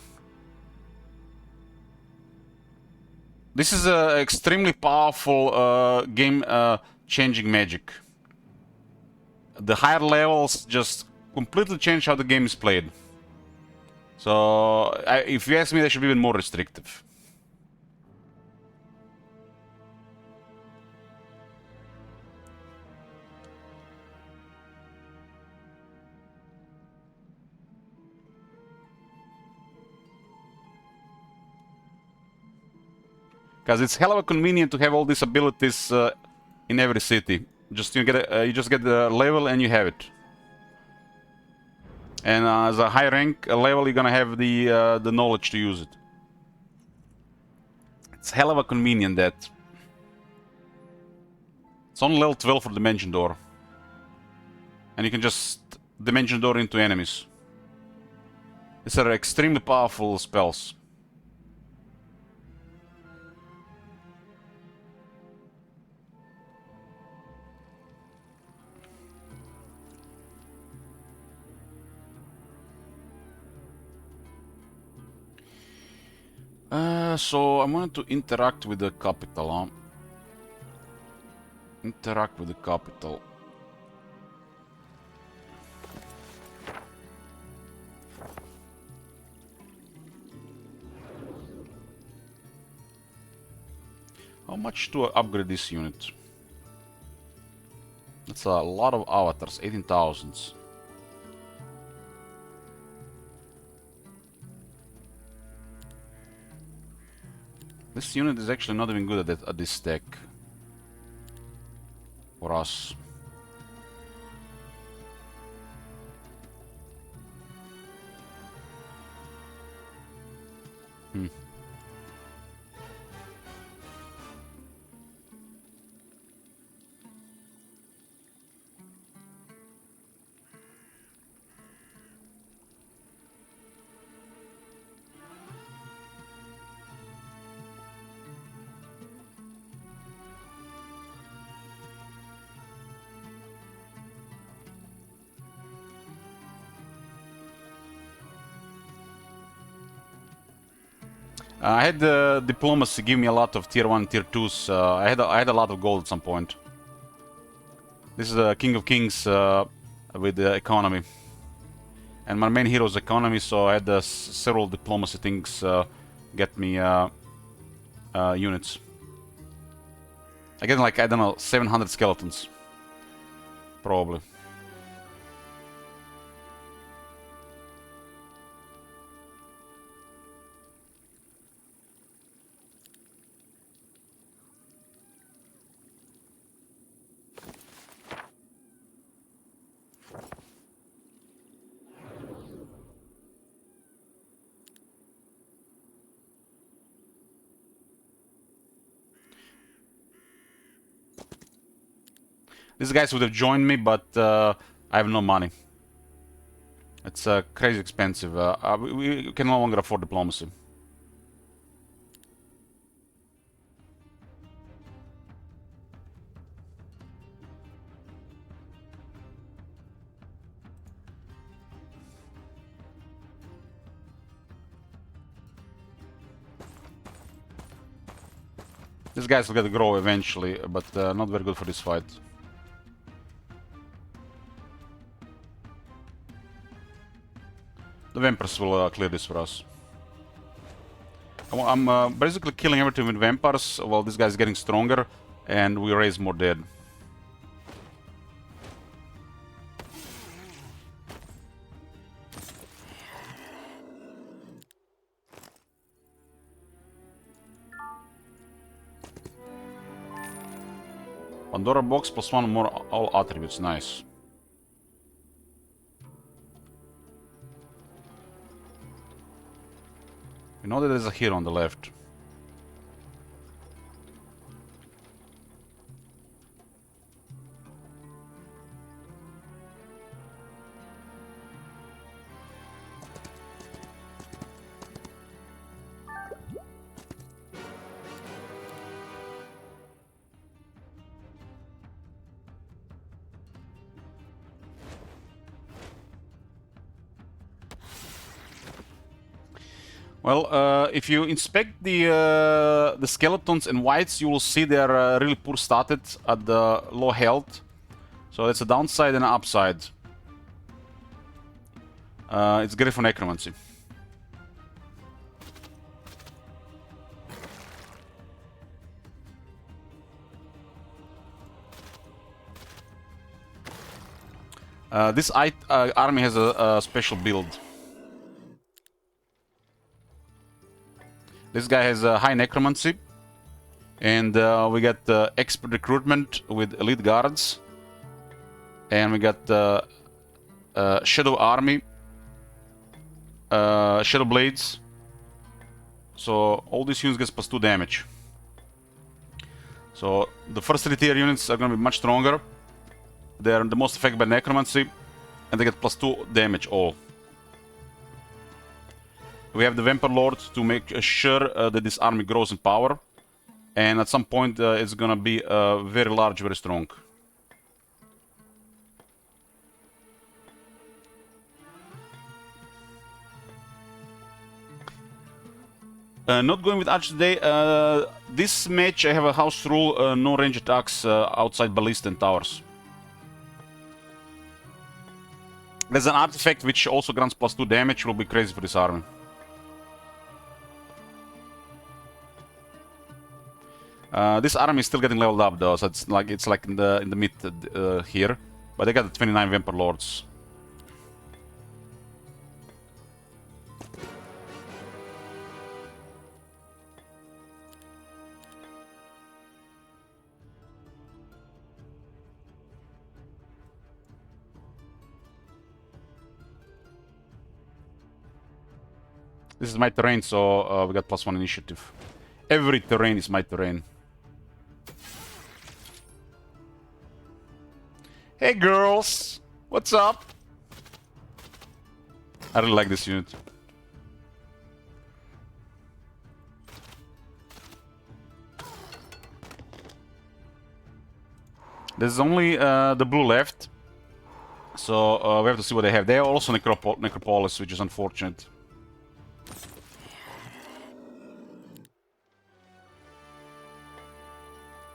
This is a extremely powerful game changing magic. The higher levels just completely change how the game is played. So if you ask me, they should be even more restrictive. Because it's hell of a convenient to have all these abilities in every city. Just you just get the level and you have it. And as a high rank level, you're gonna have the knowledge to use it. It's hell of a convenient that. It's only level 12 for Dimension Door. And you can just Dimension Door into enemies. These are extremely powerful spells. So I wanted to interact with the capital, huh? Interact with the capital. How much to upgrade this unit? That's a lot of avatars, 18,000. This unit is actually not even good at this stack. For us. I had diplomacy give me a lot of tier 1, tier 2s. I had a lot of gold at some point. This is the King of Kings with the economy. And my main hero is economy, so I had several diplomacy things get me units. I get like, I don't know, 700 skeletons. Probably. These guys would have joined me, but I have no money. It's crazy expensive. We can no longer afford diplomacy. These guys will get to grow eventually, but not very good for this fight. The vampires will clear this for us. I'm basically killing everything with vampires while this guy's getting stronger, and we raise more dead. Pandora box plus 1 more all attributes, nice. You know that there's a hero on the left. Well, if you inspect the skeletons and whites, you will see they're really poor statted at the low health. So that's a downside and an upside. It's great for necromancy. This army has a special build. This guy has a high necromancy, and we got expert recruitment with elite guards, and we got shadow army, shadow blades. So all these units get +2 damage. So the first 3 tier units are going to be much stronger. They're the most affected by necromancy, and they get +2 damage all. We have the Vampire Lord to make sure that this army grows in power, and at some point it's gonna be very large, very strong. Not going with Arch today. This match I have a house rule, no range attacks outside ballista and towers. There's an artifact which also grants +2 damage, will be crazy for this army. This army is still getting leveled up though, so it's like in the mid here, but they got the 29 Vampire Lords. This is my terrain, so we got +1 initiative. Every terrain is my terrain. Hey girls! What's up? I really like this unit. There's only the blue left. So we have to see what they have. They are also Necropolis, which is unfortunate.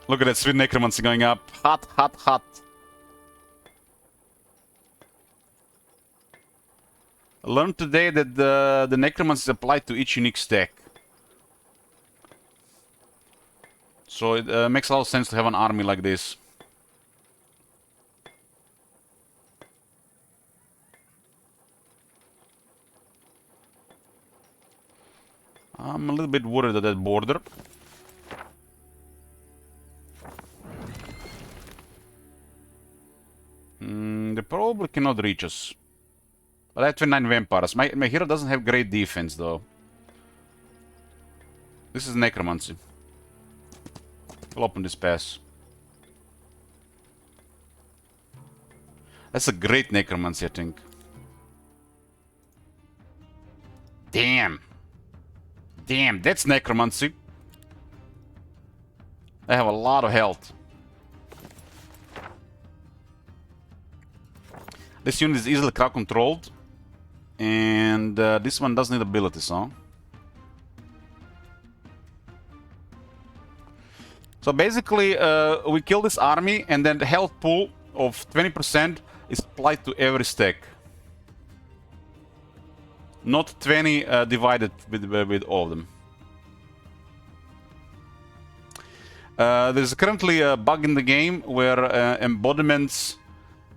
Look at that sweet necromancy going up. Hot, hot, hot. I learned today that the necromancy is applied to each unique stack. So it makes a lot of sense to have an army like this. I'm a little bit worried at that border. They probably cannot reach us. But I have 29 vampires. My hero doesn't have great defense though. This is necromancy. We'll open this pass. That's a great necromancy, I think. Damn. Damn, that's necromancy. I have a lot of health. This unit is easily crowd controlled. And this one doesn't need abilities, huh? So basically, we kill this army, and then the health pool of 20% is applied to every stack. Not 20 divided with all of them. There's currently a bug in the game where embodiments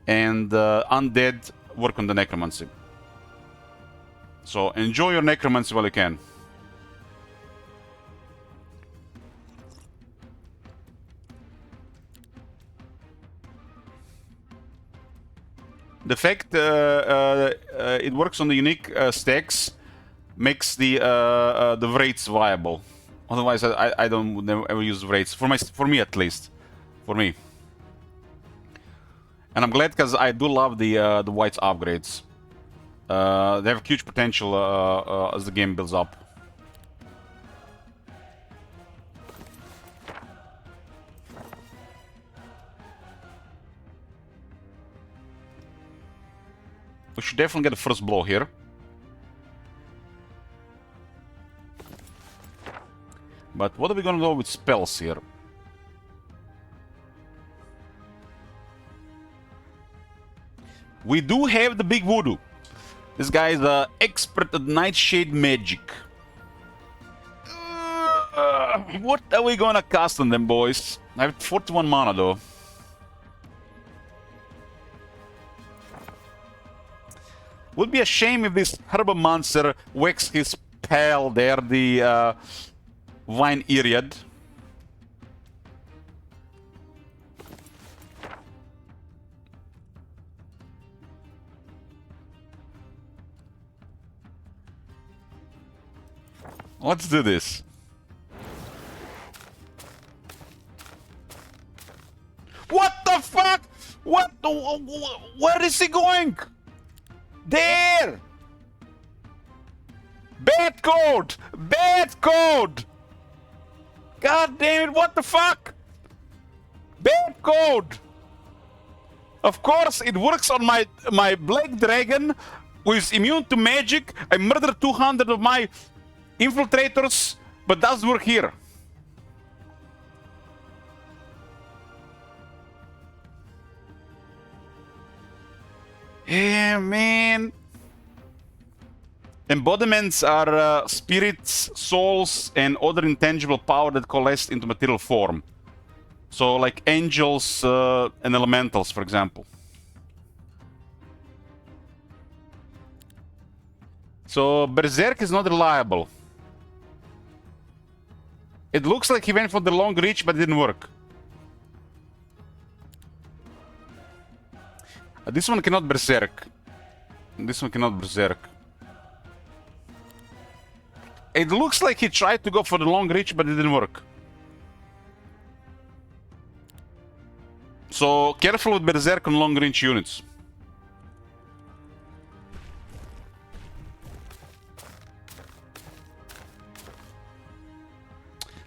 and undead work on the necromancy. So enjoy your necromancy while you can. The fact it works on the unique stacks makes the wraiths viable. Otherwise, I don't never ever use wraiths for me at least, for me. And I'm glad because I do love the whites upgrades. They have huge potential as the game builds up. We should definitely get the first blow here. But what are we gonna do with spells here? We do have the big voodoo. This guy is an expert at nightshade magic. What are we gonna cast on them, boys? I have 41 mana though. Would be a shame if this Herbomancer whacks his pal there, the Vine Iriad. Let's do this. What the fuck? What? Where is he going? There! Bad code! Bad code! God damn it, what the fuck? Bad code! Of course, it works on my Black Dragon, who is immune to magic. I murdered 200 of my infiltrators, but does work here. Yeah, man. Embodiments are spirits, souls, and other intangible power that coalesce into material form. So, like angels and elementals, for example. So, Berserk is not reliable. It looks like he went for the long reach, but it didn't work. This one cannot Berserk. This one cannot Berserk. It looks like he tried to go for the long reach, but it didn't work. So, careful with Berserk on long range units.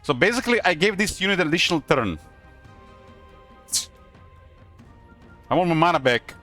So basically, I gave this unit an additional turn. I want my mana back.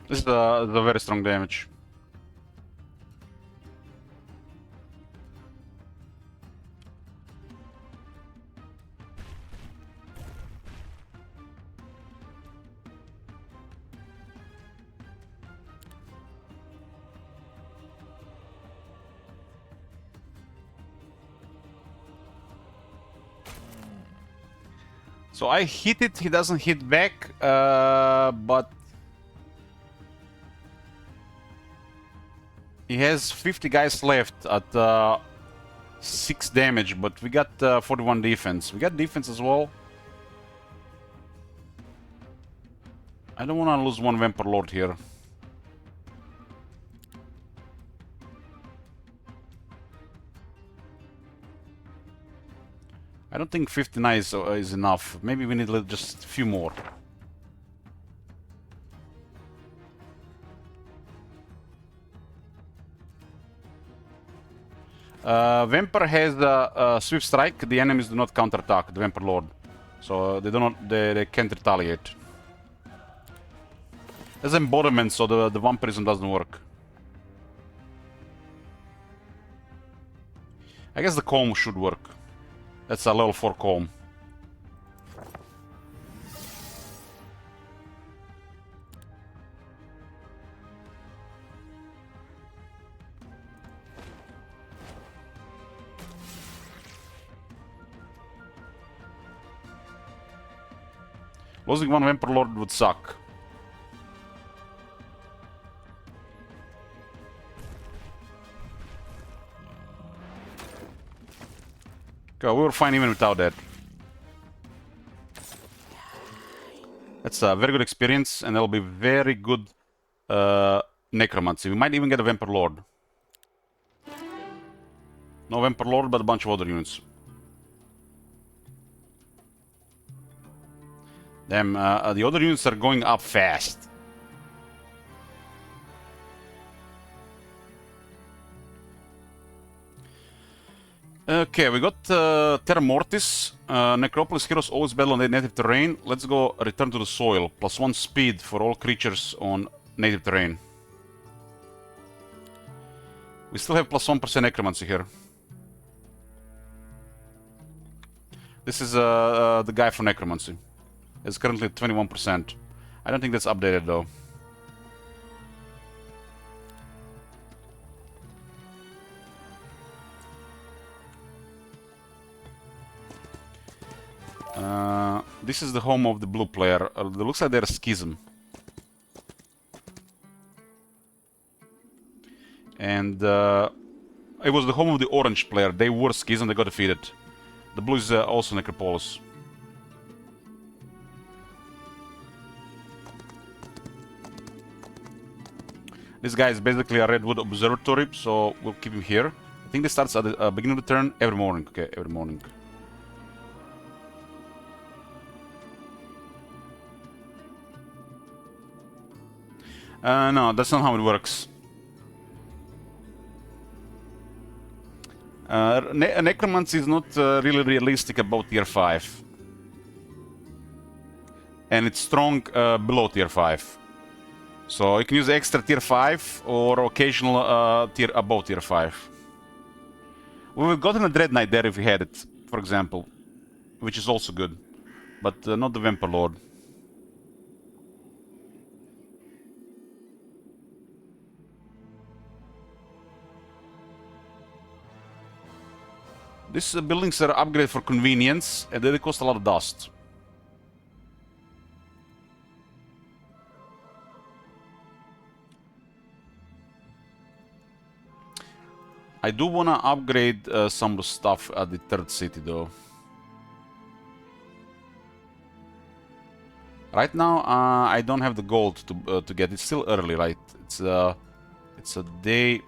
This is a very strong damage. So I hit it, he doesn't hit back, but he has 50 guys left at 6 damage, but we got 41 defense. We got defense as well. I don't want to lose one Vampire Lord here. I don't think 59 is enough. Maybe we need just a few more. Vampire has a Swift Strike. The enemies do not counterattack the Vampire Lord, so they can't retaliate. There's embodiment, so the vampirism doesn't work. I guess the comb should work. That's a level 4 comb. Losing one Vampire Lord would suck. Okay, we were fine even without that. That's a very good experience, and that'll be very good necromancy. We might even get a Vampire Lord. No Vampire Lord, but a bunch of other units. Damn, the other units are going up fast. Okay, we got Terra Mortis. Necropolis heroes always battle on their native terrain. Let's go return to the soil. +1 speed for all creatures on native terrain. We still have +1% necromancy here. This is the guy for necromancy. It's currently at 21%. I don't think that's updated though. This is the home of the blue player. It looks like they're a schism. And it was the home of the orange player. They were schism, they got defeated. The blue is also Necropolis. This guy is basically a Redwood Observatory, so we'll keep him here. I think this starts at the beginning of the turn every morning. Okay, every morning. No, that's not how it works. Necromancy is not really realistic about tier 5. And it's strong below tier 5. So you can use extra tier 5 or occasional tier above tier 5. We would have gotten a Dread Knight there if we had it, for example. Which is also good. But not the Vampire Lord. These buildings are upgraded for convenience, and they cost a lot of dust. I do want to upgrade some of the stuff at the third city, though. Right now, I don't have the gold to get. It's still early, right? It's a day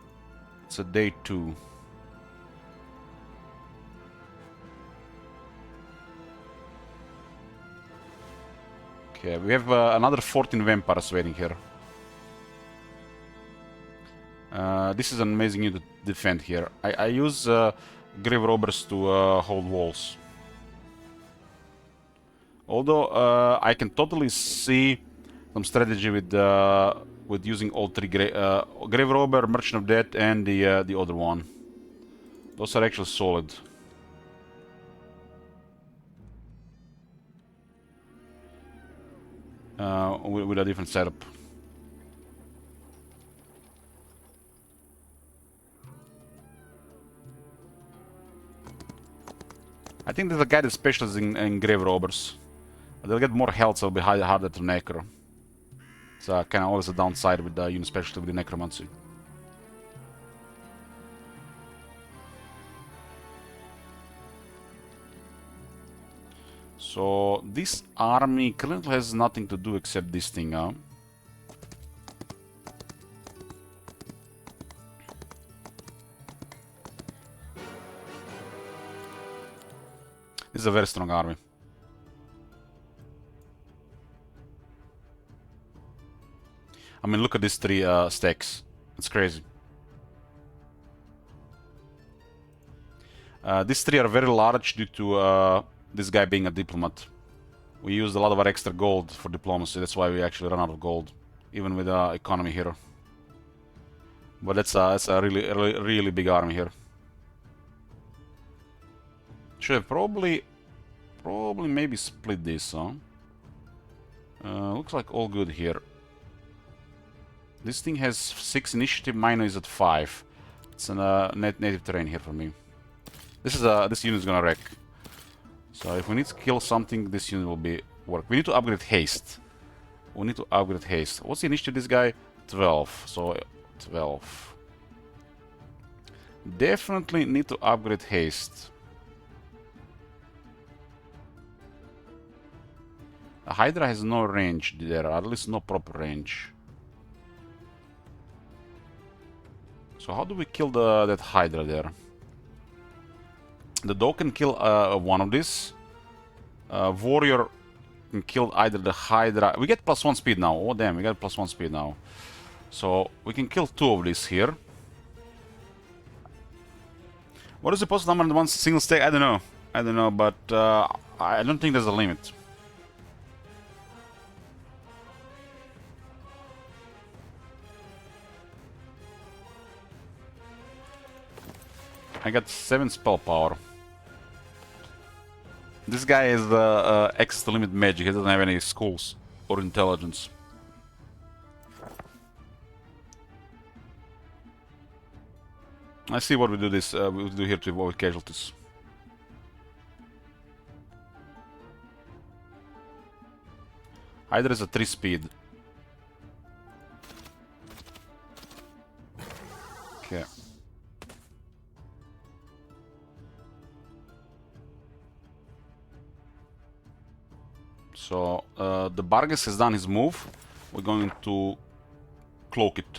2. Okay, we have another 14 vampires waiting here. This is an amazing unit to defend here. I use grave robbers to hold walls. Although I can totally see some strategy with using all 3 grave robber, merchant of death, and the other one. Those are actually solid. With a different setup. I think there's a guy that specializes in grave robbers. They'll get more health, so it'll be harder to necro. It's kind of always a downside with the unit, especially with the necromancy. So this army currently has nothing to do except this thing, huh? This is a very strong army. I mean, look at these 3 stacks. It's crazy. These 3 are very large due to this guy being a diplomat. We used a lot of our extra gold for diplomacy. That's why we actually run out of gold, even with the economy hero. But that's a really big army here. Should have probably maybe split this, huh? Looks like all good here. This thing has 6 initiative, mine is at 5. It's a native terrain here for me. This unit is gonna wreck. So if we need to kill something, this unit will work. We need to upgrade haste. What's the initiative of this guy? 12. So 12. Definitely need to upgrade haste. The Hydra has no range there, at least no proper range. So how do we kill that Hydra there? The dog can kill one of these. Warrior can kill either the Hydra. We get +1 speed now. Oh damn, we got +1 speed now. So we can kill 2 of these here. What is the possible number in one single stake? I don't know. I don't know, but I don't think there's a limit. I got 7 spell power. This guy is X to limit magic. He doesn't have any schools or intelligence. I see what we do this. We do here to avoid casualties. Hydra is a 3 speed. Okay. So the Barges has done his move. We're going to cloak it.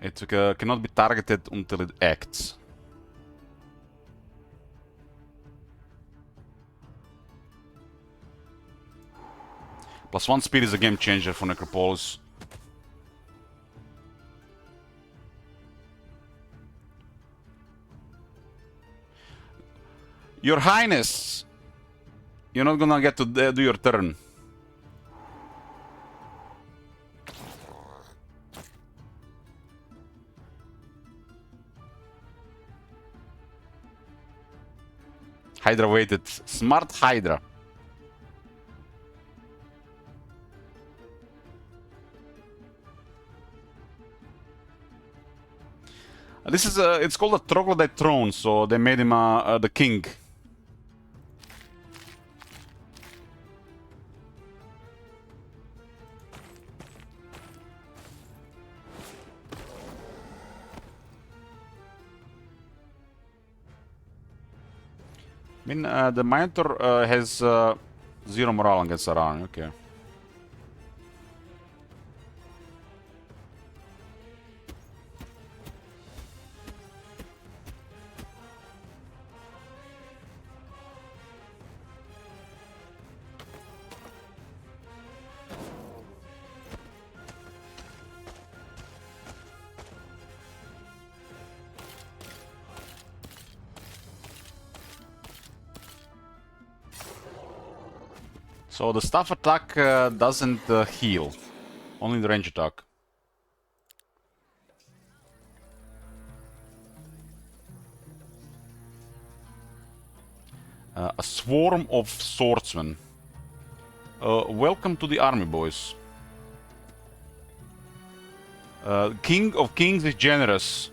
It cannot be targeted until it acts. +1 speed is a game changer for Necropolis. Your Highness! You're not gonna get to do your turn. Hydra waited. Smart Hydra. This is it's called a troglodyte throne, so they made him the king. I mean, the Minotaur has 0 morale against our army, okay. So the staff attack doesn't heal, only the range attack. A swarm of swordsmen. Welcome to the army, boys. King of Kings is generous.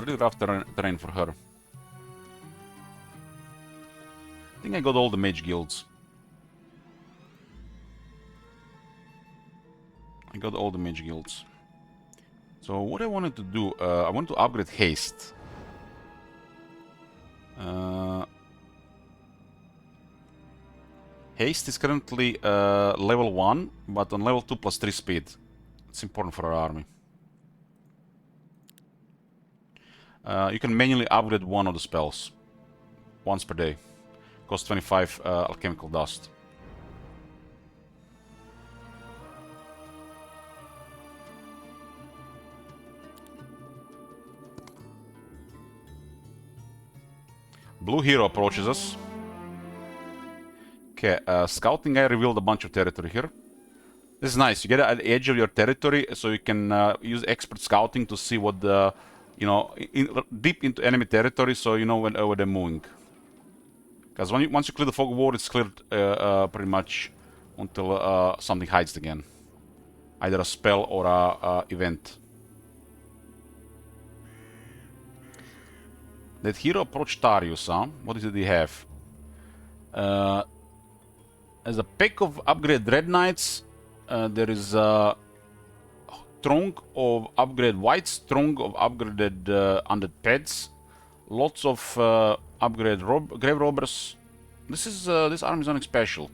Really rough terrain for her. I think I got all the mage guilds. I got all the mage guilds. So what I wanted to do, I want to upgrade haste. Haste is currently level 1, but on level 2 +3 speed. It's important for our army. You can manually upgrade one of the spells. Once per day. Costs 25 alchemical dust. Blue hero approaches us. Okay, scouting guy revealed a bunch of territory here. This is nice. You get at the edge of your territory, so you can use expert scouting to see what the, you know, deep into enemy territory, so you know when where they're moving. Because once you clear the fog of war, it's cleared pretty much until something hides again, either a spell or a event. That hero approached Tarius, huh? What did he have? As a pack of upgraded Red Knights, there is 2 strong of upgraded whites, strong of upgraded undead pets, lots of upgraded grave robbers. This army is nothing special.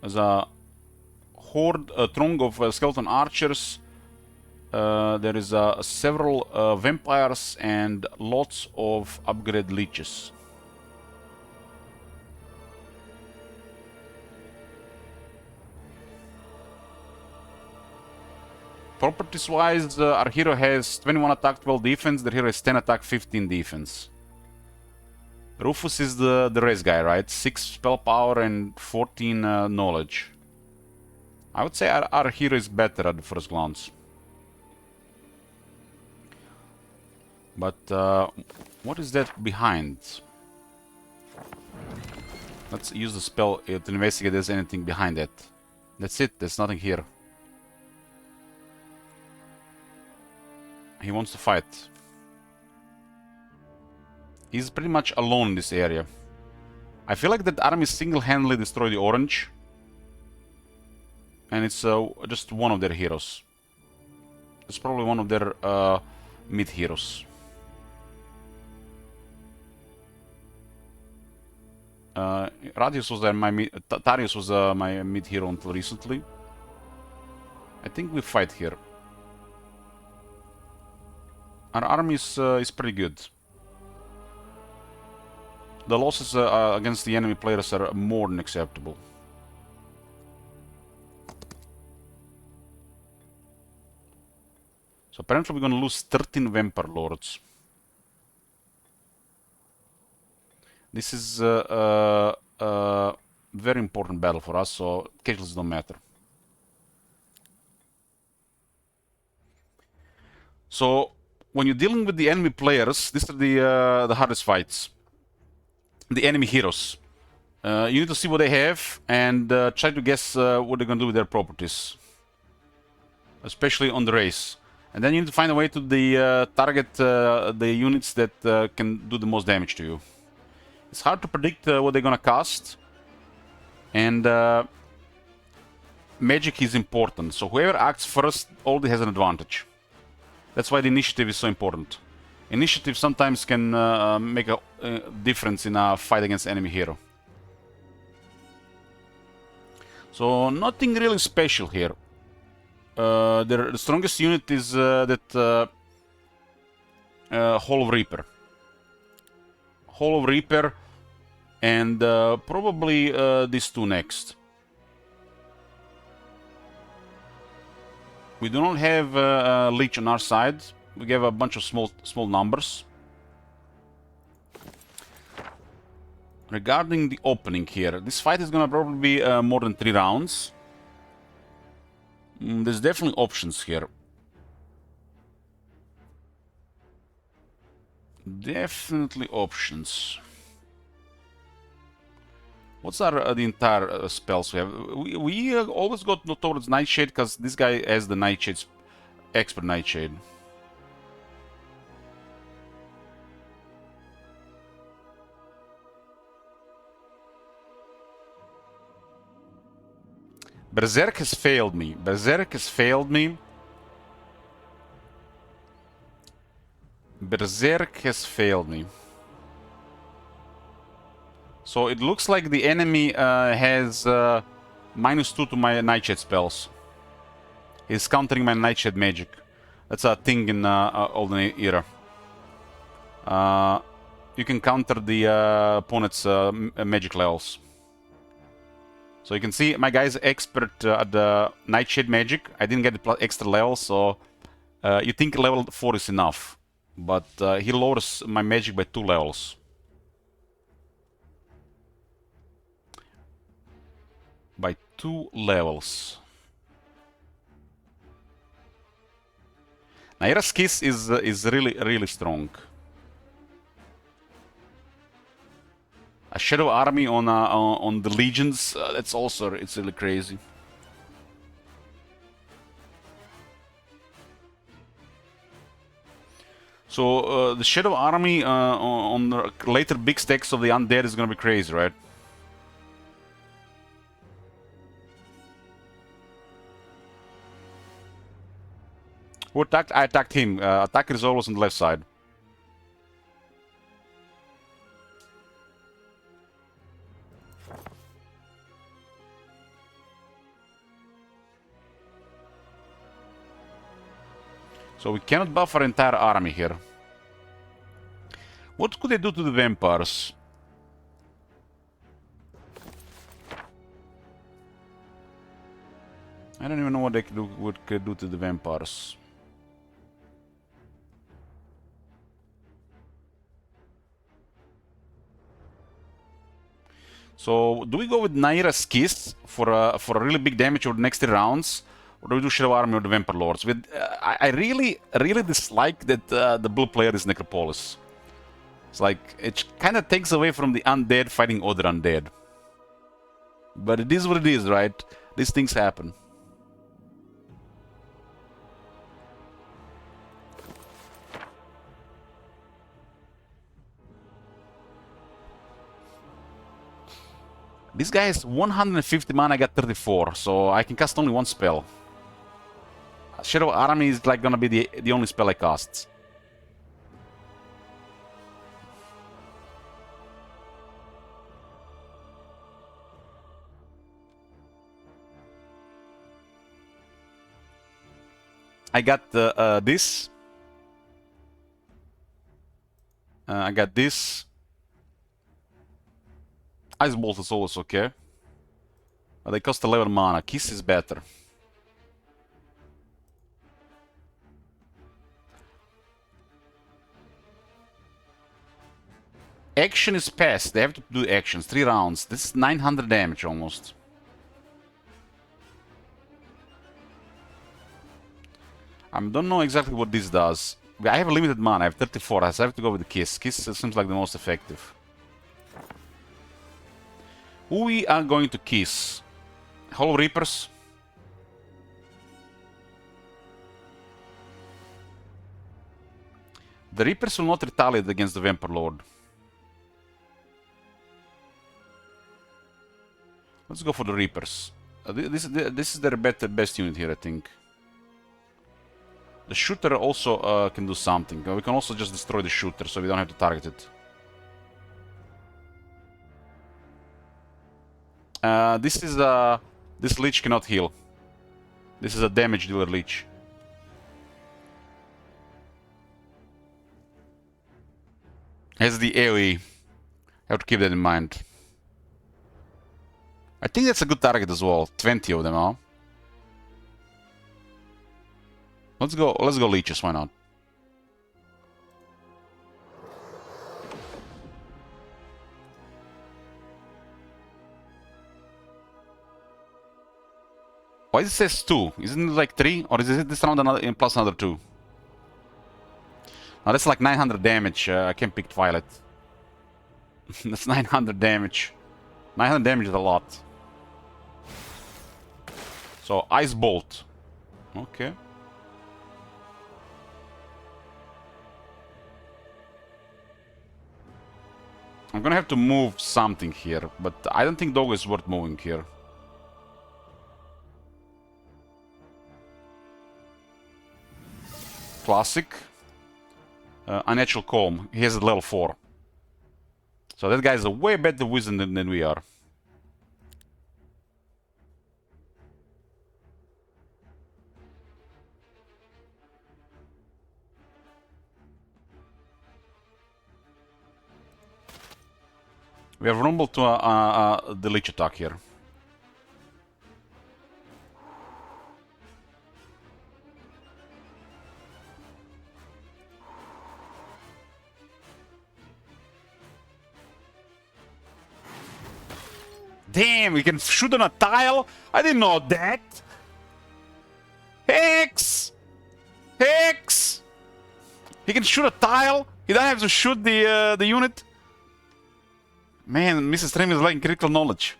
There's a horde, a throng of skeleton archers. There is several vampires and lots of upgraded leeches. Properties wise, our hero has 21 attack, 12 defense. The hero has 10 attack, 15 defense. Rufus is the race guy, right? 6 spell power and 14 knowledge. I would say our hero is better at the first glance. But what is that behind? Let's use the spell to investigate if there's anything behind it. That's it, there's nothing here. He wants to fight. He's pretty much alone in this area. I feel like that army single-handedly destroyed the orange. And it's just one of their heroes. It's probably one of their mid-heroes. Radius was Tarius was my mid-hero until recently. I think we fight here. Our army is pretty good. The losses against the enemy players are more than acceptable. So apparently we're gonna lose 13 Vampire Lords. This is a very important battle for us, so casualties don't matter. So when you're dealing with the enemy players, these are the hardest fights. The enemy heroes. You need to see what they have and try to guess what they're gonna do with their properties, especially on the race. And then you need to find a way to target the units that can do the most damage to you. It's hard to predict what they're gonna cast, and magic is important. So whoever acts first already has an advantage. That's why the initiative is so important. Initiative sometimes can make a difference in a fight against enemy hero. So nothing really special here. The strongest unit is that Hall of Reaper. Hall of Reaper, and probably these two next. We do not have Leech on our side. We have a bunch of small numbers. Regarding the opening here, this fight is gonna probably be more than 3 rounds. There's definitely options here. Definitely options. What's our the entire spells we have? We always go towards Nightshade because this guy has the Nightshade's expert Nightshade. Berserk has failed me. Berserk has failed me. Berserk has failed me. So it looks like the enemy has -2 to my Nightshade spells. He's countering my Nightshade magic. That's a thing in Olden era. You can counter the opponent's magic levels. So you can see my guy's expert at the Nightshade magic. I didn't get the extra level, so you think level 4 is enough. But he lowers my magic by 2 levels. By 2 levels. Naira's Kiss is really strong. A Shadow Army on the Legions, that's also, it's really crazy. So the Shadow Army on the later big stacks of the Undead is gonna be crazy, right? Who attacked? I attacked him. Attacker is always on the left side. So we cannot buff our entire army here. What could they do to the vampires? I don't even know what they could do to the vampires. So, do we go with Naira's Kiss for a really big damage over the next 3 rounds? Or do we do Shadow Army or the Vampire Lords? I really dislike that the blue player is Necropolis. It's like, it kind of takes away from the undead fighting other undead. But it is what it is, right? These things happen. This guy has 150 mana, I got 34, so I can cast only one spell. Shadow Army is like gonna be the only spell I cast. I got this. I got this. Ice Bolt is always okay. But they cost 11 mana. Kiss is better. Action is passed. They have to do actions. 3 rounds. This is 900 damage almost. I don't know exactly what this does. I have a limited mana. I have 34. So I have to go with the Kiss. Kiss seems like the most effective. Who we are going to kiss? Hollow Reapers? The Reapers will not retaliate against the Vampire Lord. Let's go for the Reapers. This is their best unit here, I think. The Shooter also can do something. We can also just destroy the Shooter, so we don't have to target it. This Leech cannot heal. This is a damage dealer Leech. Has the AoE. Have to keep that in mind. I think that's a good target as well. 20 of them, huh? Let's go Leeches, why not? Why does it says 2? Isn't it like 3? Or is it this round plus another 2? Now that's like 900 damage. I can't pick Twilight. That's 900 damage. 900 damage is a lot. So, Ice Bolt. Okay. I'm gonna have to move something here, but I don't think Dog is worth moving here. Classic. Unnatural Calm. He has a level 4. So that guy is a way better wizard than we are. We have rumbled to the Leech attack here. Damn, we can shoot on a tile? I didn't know that! Hex! Hex! He can shoot a tile? He doesn't have to shoot the unit? Man, Mrs. Stream is lacking critical knowledge.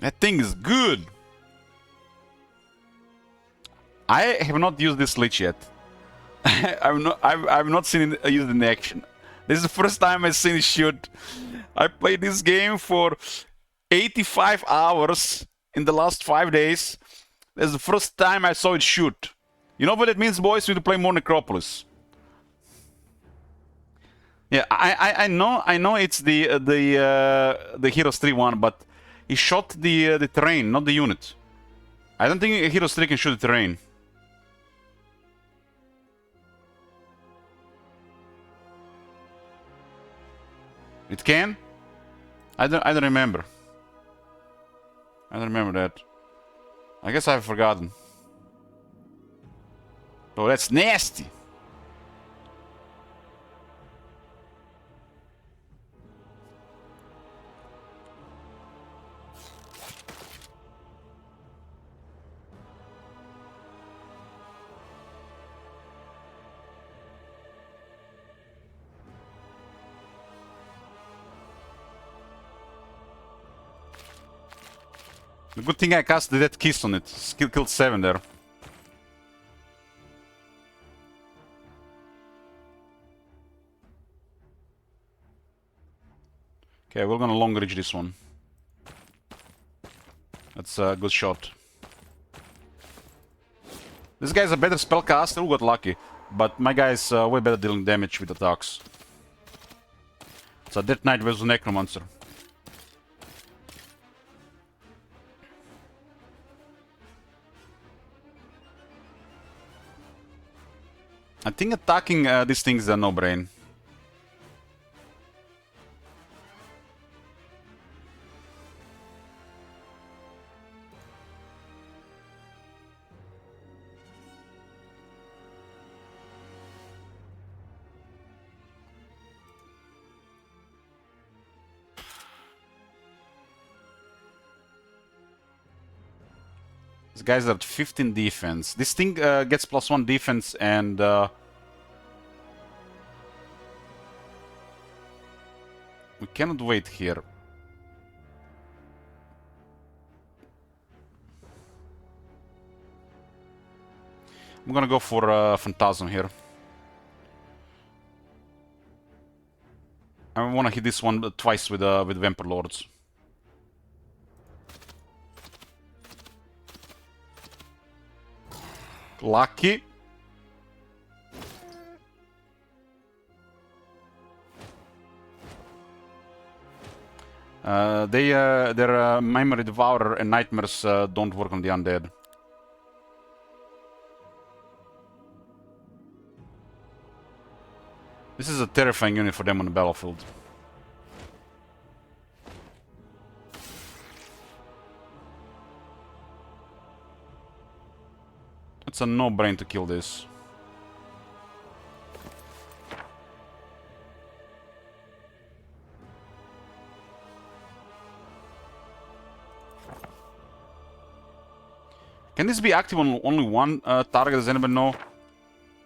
That thing is good! I have not used this Lich yet. I've not seen it used in action. This is the first time I've seen it shoot. I played this game for 85 hours in the last 5 days. That's the first time I saw it shoot. You know what it means, boys? We need to play more Necropolis. Yeah, I know it's the Heroes 3 one, but he shot the terrain, not the unit. I don't think Heroes 3 can shoot the terrain. It can? I don't remember. I don't remember that. I guess I've forgotten. Oh, that's nasty. The good thing I cast the Dead Kiss on it. Killed 7 there. Okay, we're gonna long reach this one. That's a good shot. This guy's a better spellcaster who got lucky, but my guy's way better dealing damage with attacks. It's a Death Knight versus Necromancer. I think attacking these things is a no-brain. These guys are at 15 defense. This thing gets +1 defense and... we cannot wait here. I'm gonna go for Phantasm here. I wanna hit this one twice with Vampire Lords. Lucky. Their Memory Devourer and Nightmares don't work on the undead. This is a terrifying unit for them on the battlefield. It's a no-brain to kill this. Can this be active on only one target? Does anybody know?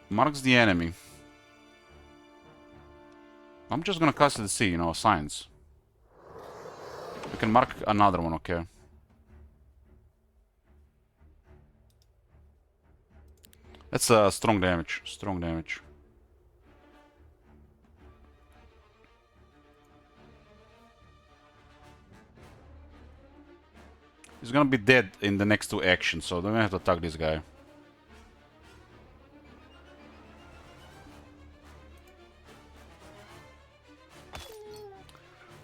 Marks the enemy. I'm just gonna cast it to see, you know, science. We can mark another one, okay. That's strong damage. Strong damage. He's gonna be dead in the next 2 actions, so then we have to attack this guy.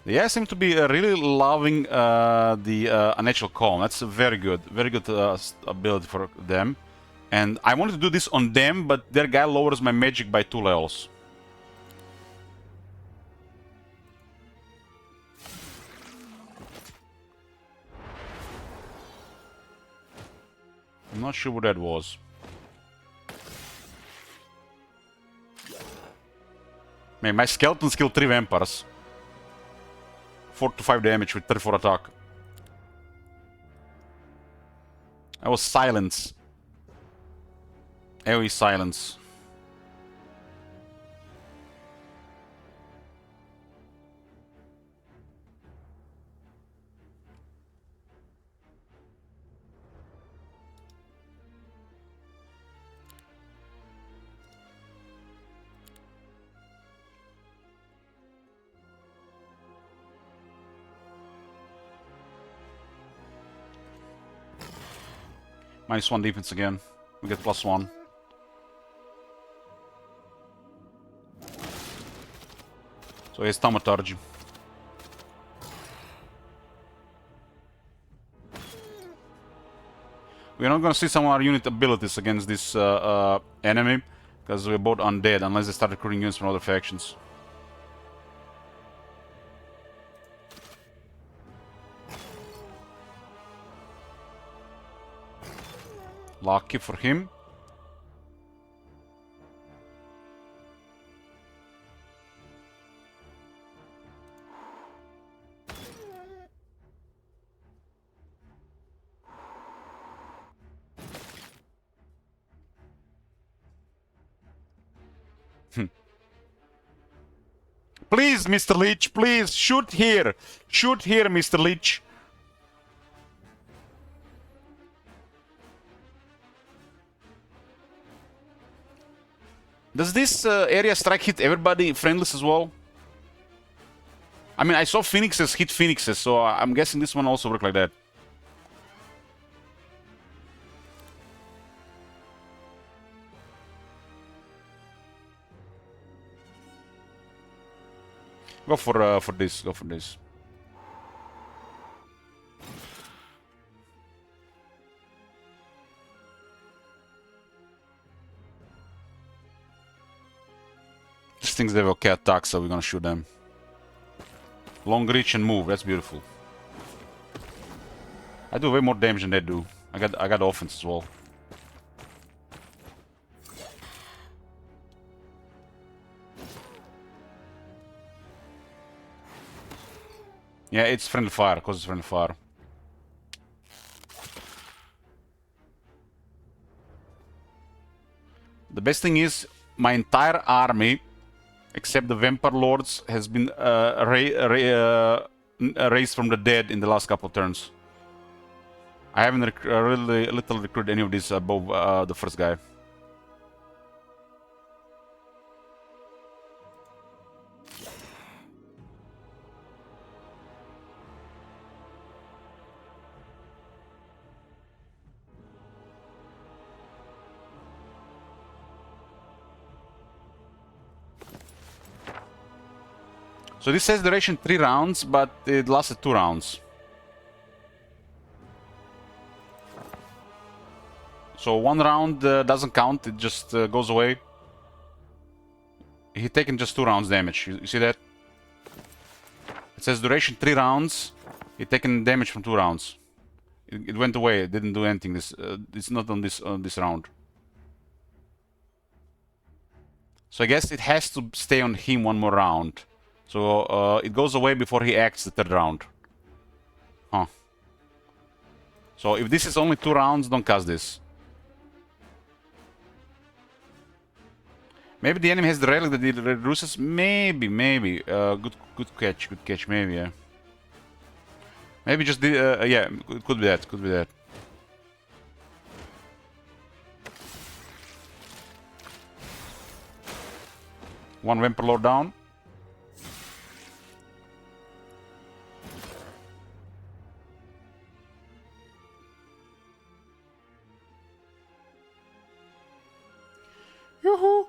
The AI seem to be really loving the Unnatural Calm. That's very good ability for them. And I wanted to do this on them, but their guy lowers my magic by 2 levels. I'm not sure what that was. Man, my skeletons killed 3 vampires. 4 to 5 damage with 34 attack. That was silence. AoE silence. -1 defense again. We get +1. So he's Thaumaturgy. We're not gonna see some of our unit abilities against this enemy, because we're both undead, unless they start recruiting units from other factions. Lucky for him. Please, Mr. Leech, please, shoot here! Shoot here, Mr. Leech! Does this area strike hit everybody friendless as well? I mean, I saw phoenixes hit phoenixes, so I'm guessing this one also worked like that. Go for this. Go for this. These things they have okay attack, so we're gonna shoot them. Long reach and move. That's beautiful. I do way more damage than they do. I got offense as well. Yeah, it's friendly fire, because it's friendly fire. The best thing is, my entire army, except the Vampire Lords, has been raised from the dead in the last couple of turns. I haven't really little recruited any of these above the first guy. So this says duration 3 rounds, but it lasted 2 rounds. So 1 round doesn't count, it just goes away. He taken just 2 rounds damage, you see that? It says duration 3 rounds, he taken damage from 2 rounds. It went away, it didn't do anything, it's not on this round. So I guess it has to stay on him 1 more round. So it goes away before he acts the 3rd round. Huh. So if this is only 2 rounds, don't cast this. Maybe the enemy has the relic that it reduces. Maybe. Good catch. Maybe, yeah. Maybe just the yeah. It could be that. Could be that. One Vampire Lord down. Yoo-hoo!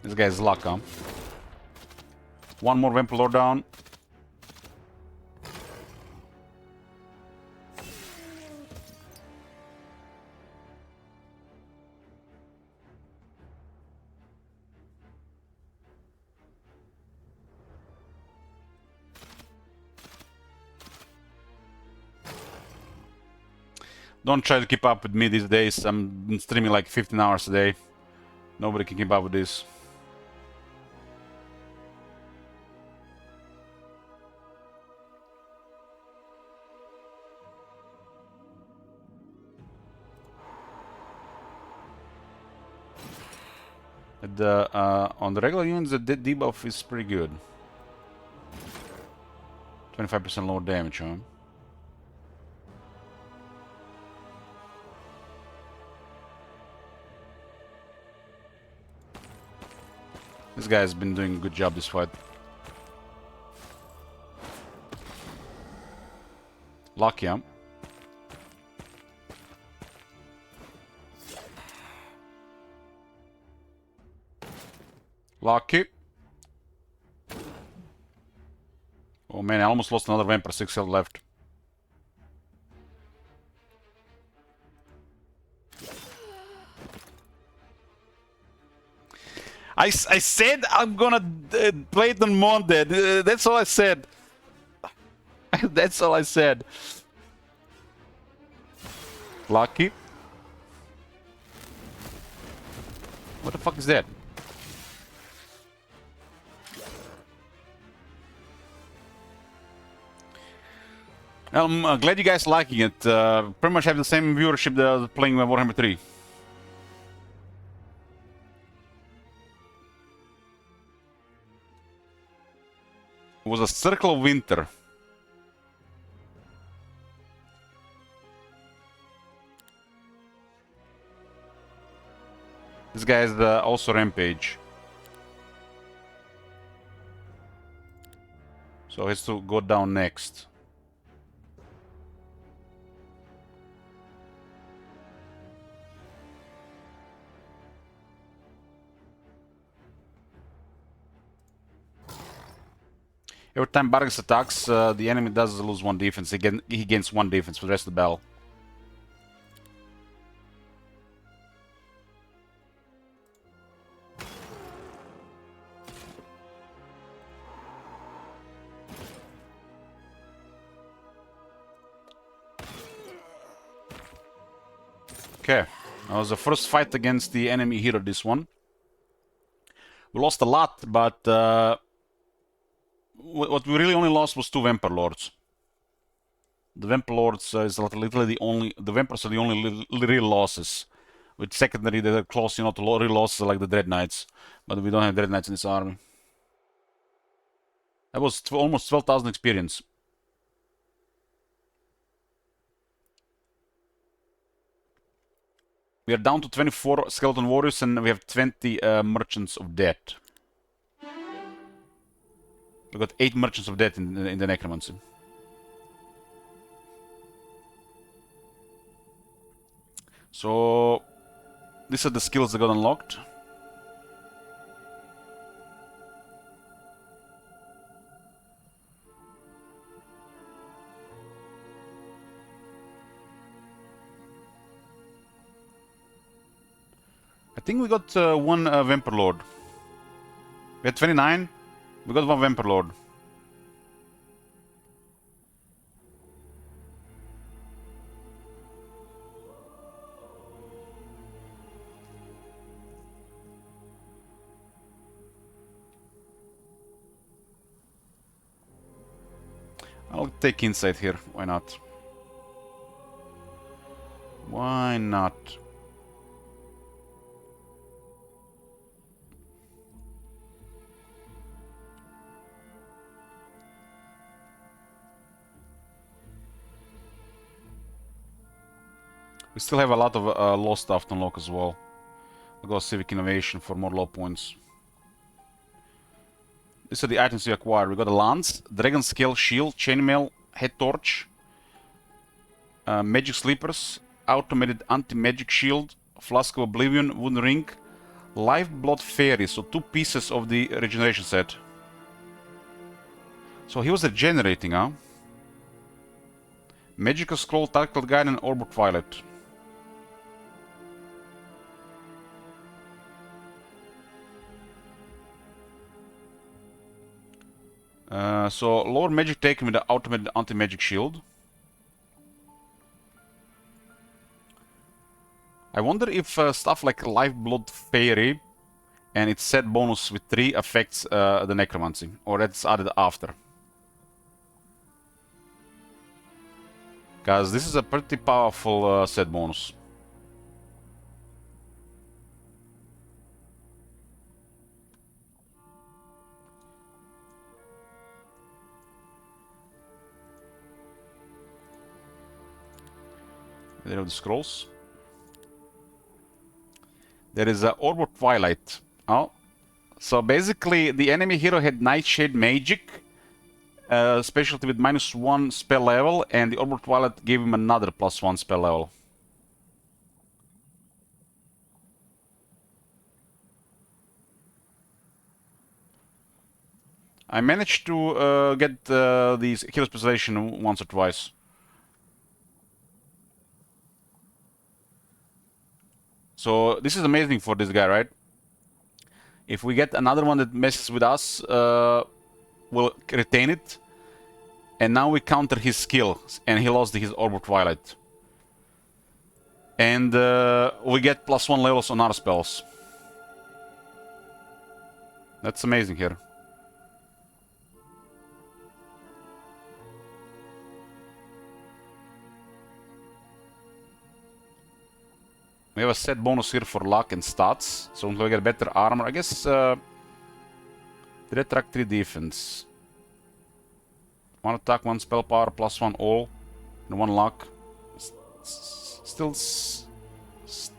This guy's luck, huh? One more Vampire Lord down. Don't try to keep up with me these days. I'm streaming like 15 hours a day. Nobody can keep up with this. On the regular units, the dead debuff is pretty good. 25% lower damage, huh? This guy has been doing a good job this fight. Lucky, huh? Lucky. Oh man, I almost lost another vampire. 6 health left. I said I'm gonna play it on Monday. That's all I said. That's all I said. Lucky. What the fuck is that? I'm glad you guys liking it. Pretty much have the same viewership that I was playing Warhammer 3. It was a Circle of Winter. This guy is also Rampage. So he has to go down next. Every time Bargus attacks, the enemy does lose 1 defense. He gains 1 defense for the rest of the battle. Okay, that was the first fight against the enemy hero, this one. We lost a lot, but what we really only lost was 2 Vampire Lords. The Vampire Lords is literally the only... The Vampires are the only real losses. With secondary, they're close, you know, to real losses like the Dread Knights. But we don't have Dread Knights in this army. That was almost 12,000 experience. We are down to 24 Skeleton Warriors and we have 20 Merchants of Death. We got 8 Merchants of Death in the Necromancy. So, these are the skills that got unlocked. I think we got 1 Vampire Lord. We had 29. We got 1 Vampire Lord. I'll take insight here. Why not? Why not? We still have a lot of low stuff to unlock as well. We'll go Civic Innovation for more low points. These are the items we acquired. We got a Lance, Dragon Scale Shield, Chainmail, Head Torch, Magic Slippers, Automated Anti-Magic Shield, Flask of Oblivion, Wooden Ring, Lifeblood Fairy, so 2 pieces of the regeneration set. So he was regenerating, huh? Magical Scroll, Tactical Guide, and Orb of Twilight. So lower magic taken with the automated anti-magic shield. I wonder if stuff like Lifeblood Fairy and its set bonus with 3 affects the Necromancy, or that's added after. Because this is a pretty powerful set bonus. There are the scrolls. There is a Orb of Twilight. Oh, So basically, the enemy hero had Nightshade Magic, specialty with -1 spell level, and the Orb Twilight gave him another +1 spell level. I managed to get these hero specialization once or twice. So this is amazing for this guy, right? If we get another one that messes with us, we'll retain it. And now we counter his skill, and he lost his Orb of Twilight. And we get +1 levels on our spells. That's amazing here. We have a set bonus here for luck and stats, so we get better armor. I guess retract 3 defense. 1 attack, 1 spell power, +1 all, and 1 luck. Still 6,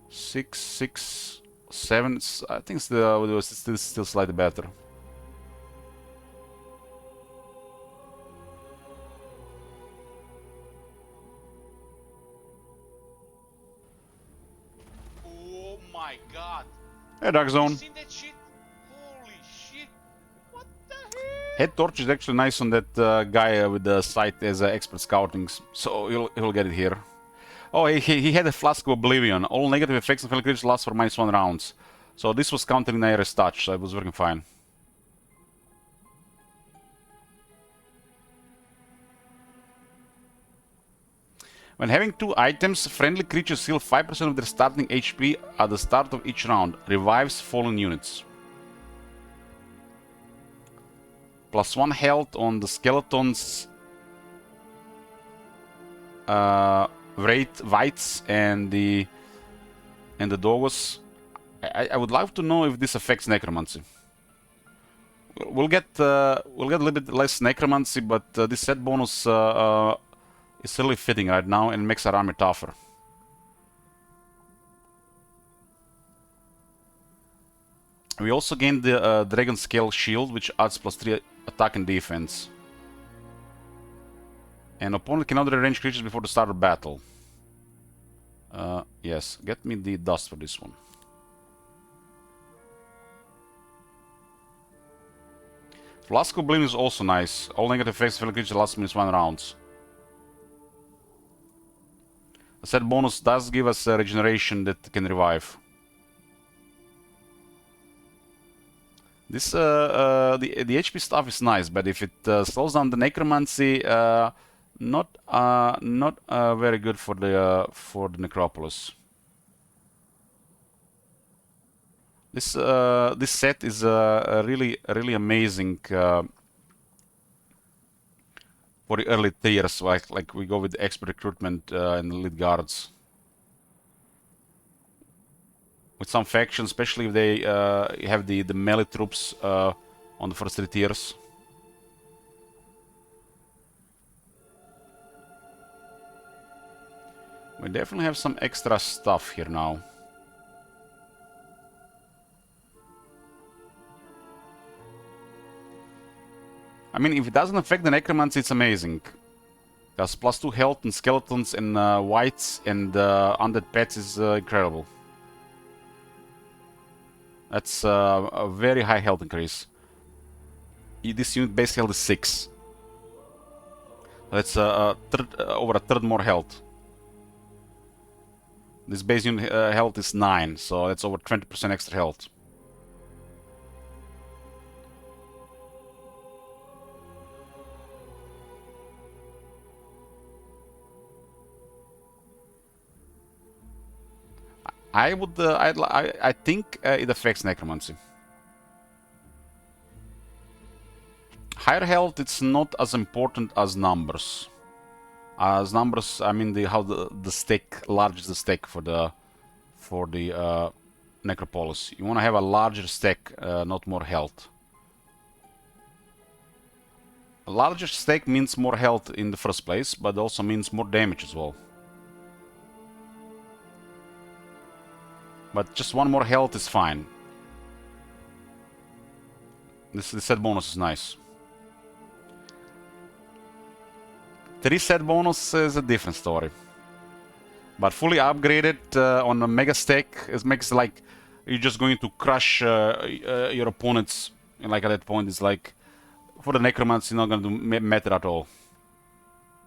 6, 6, 7. I think it's still slightly better. Oh my god. Hey, Dark You Zone. seen that shit? Holy shit. What the hell? Head torch is actually nice on that guy with the sight as expert scouting, so he'll get it here. Oh, he had a Flask of Oblivion. All negative effects on fellow creatures last for -1 rounds. So this was countering Naire's touch, so it was working fine. When having 2 items, friendly creatures heal 5% of their starting HP at the start of each round. Revives fallen units. +1 health on the skeletons, Wights, and the doggos. I would like to know if this affects necromancy. We'll get a little bit less necromancy, but this set bonus is really fitting right now and makes our army tougher. We also gained the Dragon Scale Shield, which adds +3 attack and defense. An opponent cannot rearrange creatures before the start of battle. Yes, get me the dust for this one. Flask of Oblivion is also nice. All negative effects fellow creatures last -1 rounds. The set bonus does give us a regeneration that can revive. This the HP stuff is nice, but if it slows down the necromancy, not very good for the Necropolis. This set is really amazing for the early tiers, like we go with expert recruitment and elite guards. With some factions, especially if they have the melee troops on the first 3 tiers. We definitely have some extra stuff here now. I mean, if it doesn't affect the necromancy, it's amazing. Because +2 health and skeletons and wights and undead pets is incredible. That's a very high health increase. This unit base health is 6. That's over a third more health. This base unit health is 9, so that's over 20% extra health. I think it affects necromancy. Higher health, it's not as important as numbers. As numbers, I mean how the stack, large is the stack for the Necropolis. You want to have a larger stack, not more health. A larger stack means more health in the first place, but also means more damage as well. But just one more health is fine. This set bonus is nice. 3 set bonus is a different story. But fully upgraded on a mega stack, it makes like you're just going to crush your opponents. And like at that point, it's like for the necromancy, not going to matter at all.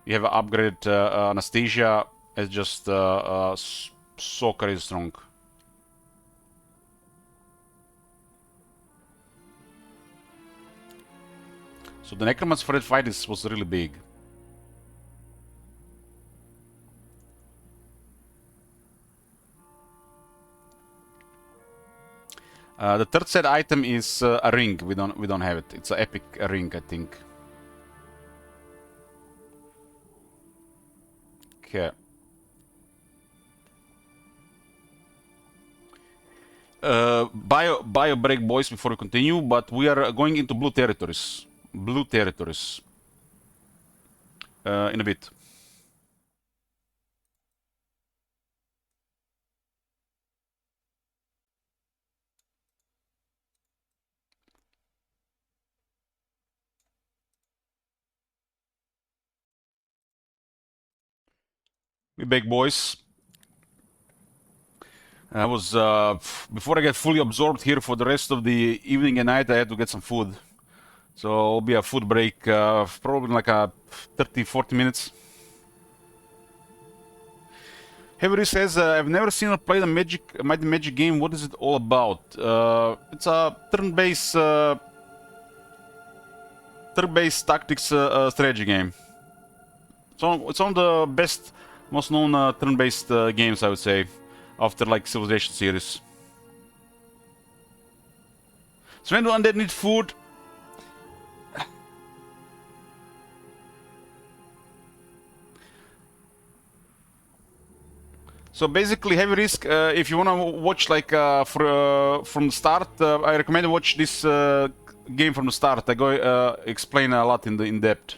You have upgraded anesthesia. It's just so crazy strong. So the necromancy for that fight was really big. The third set item is a ring. We don't have it. It's an epic ring, I think. Okay. Bio break, boys, before we continue. But we are going into blue territories. Blue territories. In a bit. We back, boys. I was before I get fully absorbed here for the rest of the evening and night. I had to get some food, so it'll be a food break, probably like a 30-40 minutes. Heavy says, I've never seen or played a Mighty Magic game. What is it all about? It's a turn-based tactics strategy game. So it's one of the best, most known turn-based games, I would say, after like Civilization series. So when do undead need food? So basically, heavy risk. If you wanna watch like from the start, I recommend you watch this game from the start. I go explain a lot in depth.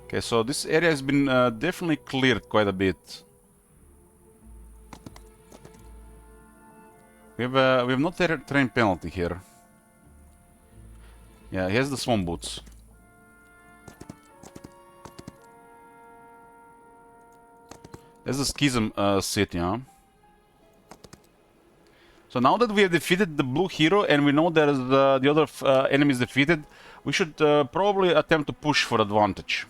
Okay, so this area has been definitely cleared quite a bit. We have no terrain penalty here. Yeah, he has the swamp boots. There's the schism city, huh? So now that we have defeated the blue hero and we know there's the other enemies defeated, we should probably attempt to push for advantage.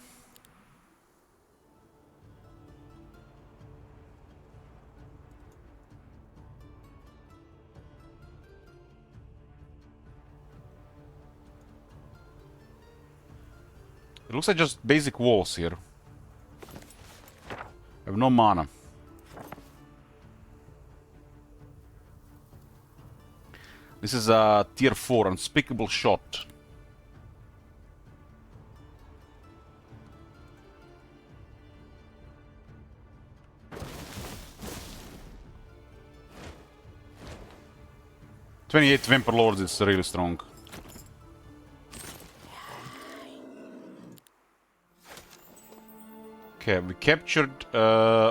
It looks like just basic walls here. I have no mana. This is a tier 4 unspeakable shot. "28 Vampire Lords" is really strong. Okay, we captured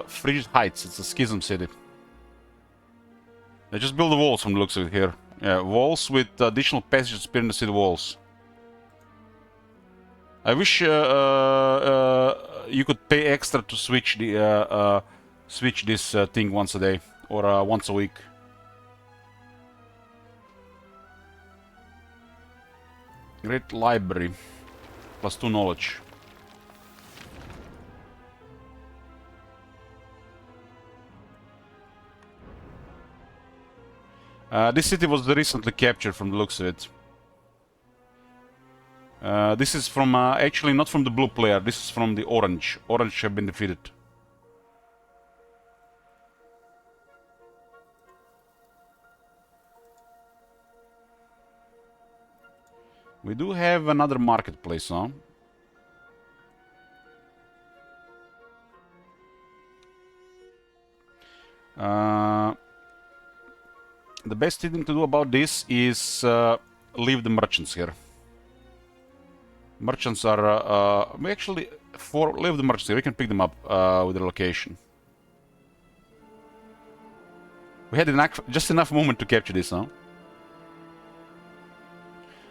Frigid Heights. It's a schism city. They just build the walls from the looks of it here. Yeah, walls with additional passages between the city walls. I wish you could pay extra to switch the switch this thing once a day or once a week. Great library, +2 knowledge. This city was recently captured from the looks of it. This is from, actually not from the blue player, this is from the orange. Orange have been defeated. We do have another marketplace, huh? The best thing to do about this is leave the merchants here. Merchants are... we actually... leave the merchants here. We can pick them up with the location. We had just enough movement to capture this, huh?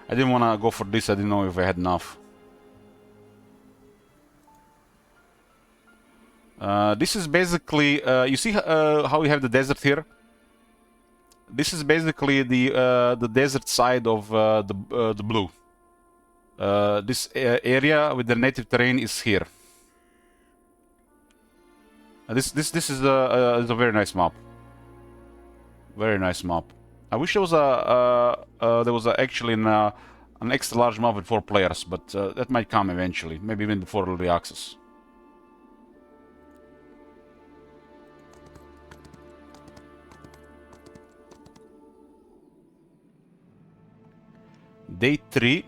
I didn't want to go for this. I didn't know if I had enough. This is basically... you see how we have the desert here? This is basically the desert side of the blue. This area with the native terrain is here. This is a very nice map. Very nice map. I wish there was actually an extra large map with 4 players, but that might come eventually. Maybe even before early access. Day 3.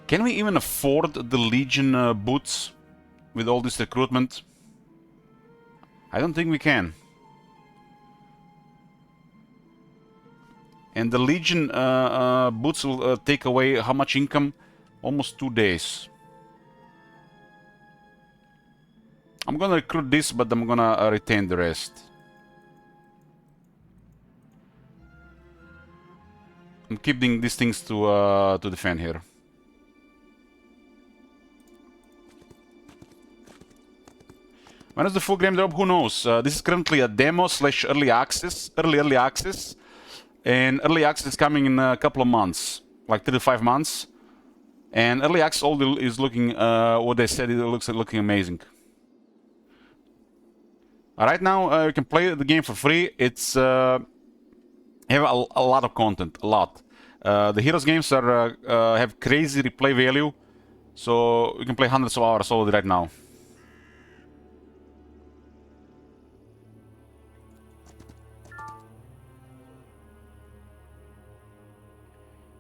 Can we even afford the Legion boots with all this recruitment? I don't think we can. And the Legion boots will take away how much income? Almost 2 days. I'm gonna recruit this, but I'm gonna retain the rest. I'm keeping these things to defend here. When is the full game drop? Who knows? This is currently a demo / early access. Early access. And early access is coming in a couple of months. Like 3 to 5 months. And early access all is looking, what they said, it looks looking amazing. Right now, you can play the game for free. It's... have a lot of content, a lot. The Heroes games are have crazy replay value, so you can play hundreds of hours already right now.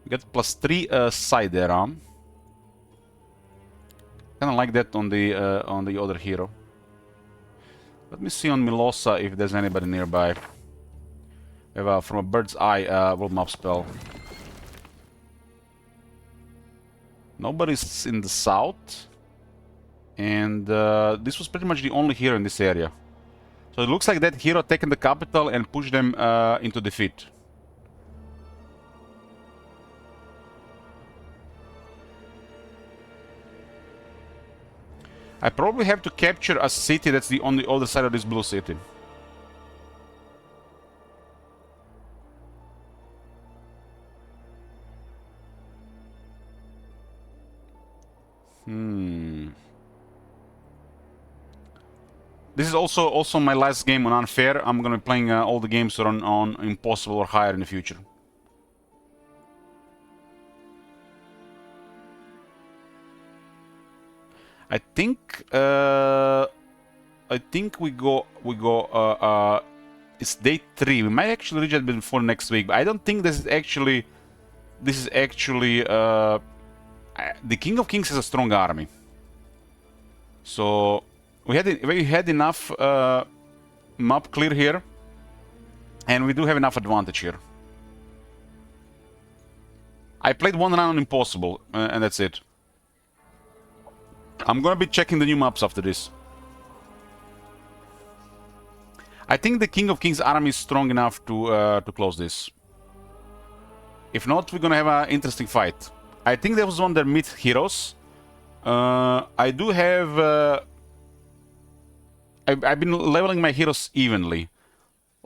We get +3 side arm. Kind of like that on the other hero. Let me see on Milosa if there's anybody nearby. We have from a bird's eye world map spell. Nobody's in the south. And this was pretty much the only hero in this area. So it looks like that hero taken the capital and pushed them into defeat. I probably have to capture a city that's on the other side of this blue city. This is also my last game on Unfair. I'm gonna be playing all the games on Impossible or higher in the future. I think we go. It's day 3. We might actually reach it before next week, but I don't think this is actually. The King of Kings has a strong army, so we had enough map clear here, and we do have enough advantage here. I played 1 round on Impossible, and that's it. I'm gonna be checking the new maps after this. I think the King of Kings army is strong enough to close this. If not, we're gonna have an interesting fight. I think there was one that meets heroes. I do have... I've been leveling my heroes evenly.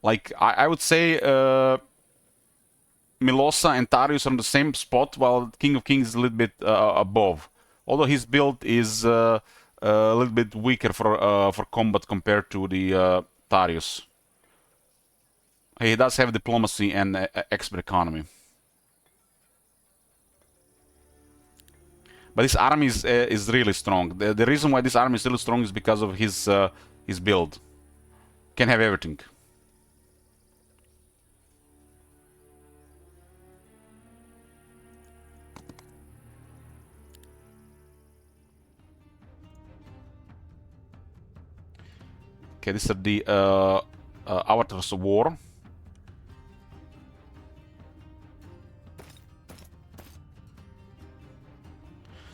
Like, I would say Milosa and Tarius are on the same spot, while King of Kings is a little bit above. Although his build is a little bit weaker for combat compared to the Tarius. He does have diplomacy and expert economy. But this army is really strong. The reason why this army is really strong is because of his build. Can have everything. Okay, these are the Avatars of War.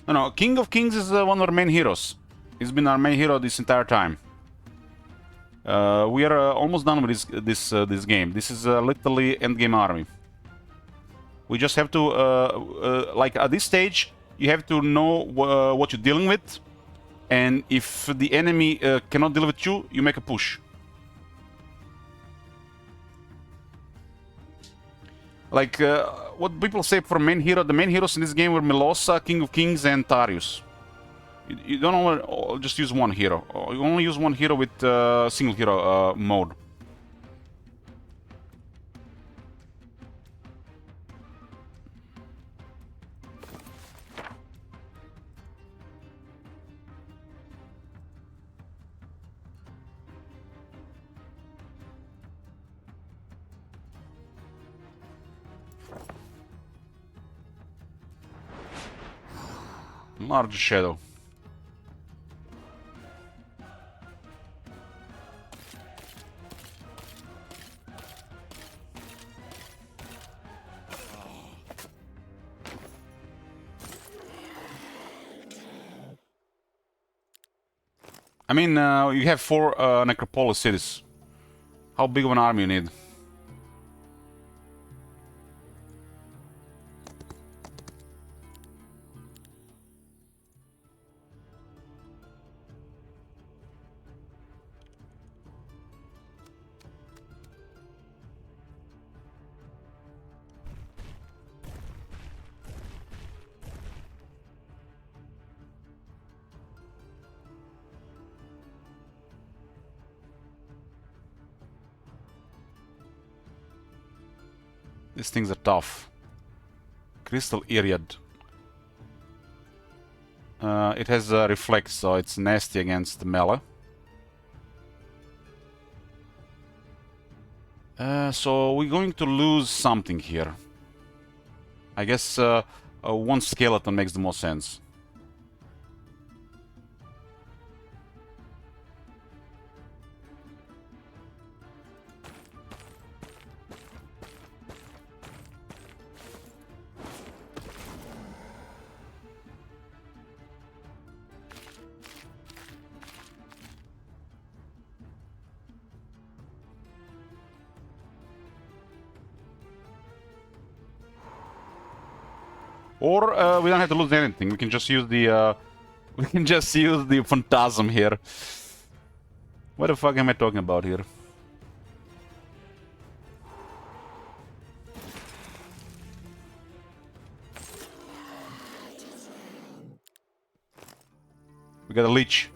No, King of Kings is one of our main heroes. He's been our main hero this entire time. We are almost done with this game. This is literally endgame army. We just have to, like at this stage, you have to know what you're dealing with, and if the enemy cannot deal with you, you make a push. Like what people say for main hero, the main heroes in this game were Melosa, King of Kings, and Tarius. You don't only just use one hero. You only use one hero with single hero mode. Large shadow. I mean, you have 4 Necropolis cities. How big of an army you need? These things are tough. Crystal Iriad. It has a reflex, so it's nasty against melee. So we're going to lose something here. I guess one skeleton makes the most sense. Or we don't have to lose anything. We can just use the phantasm here. What the fuck am I talking about here? We got a leech.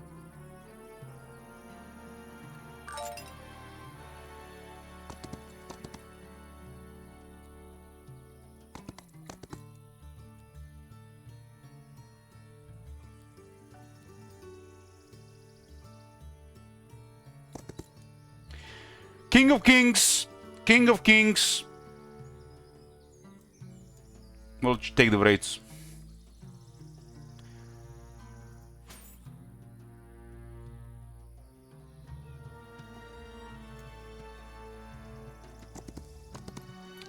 King of Kings! King of Kings! We'll take the rates.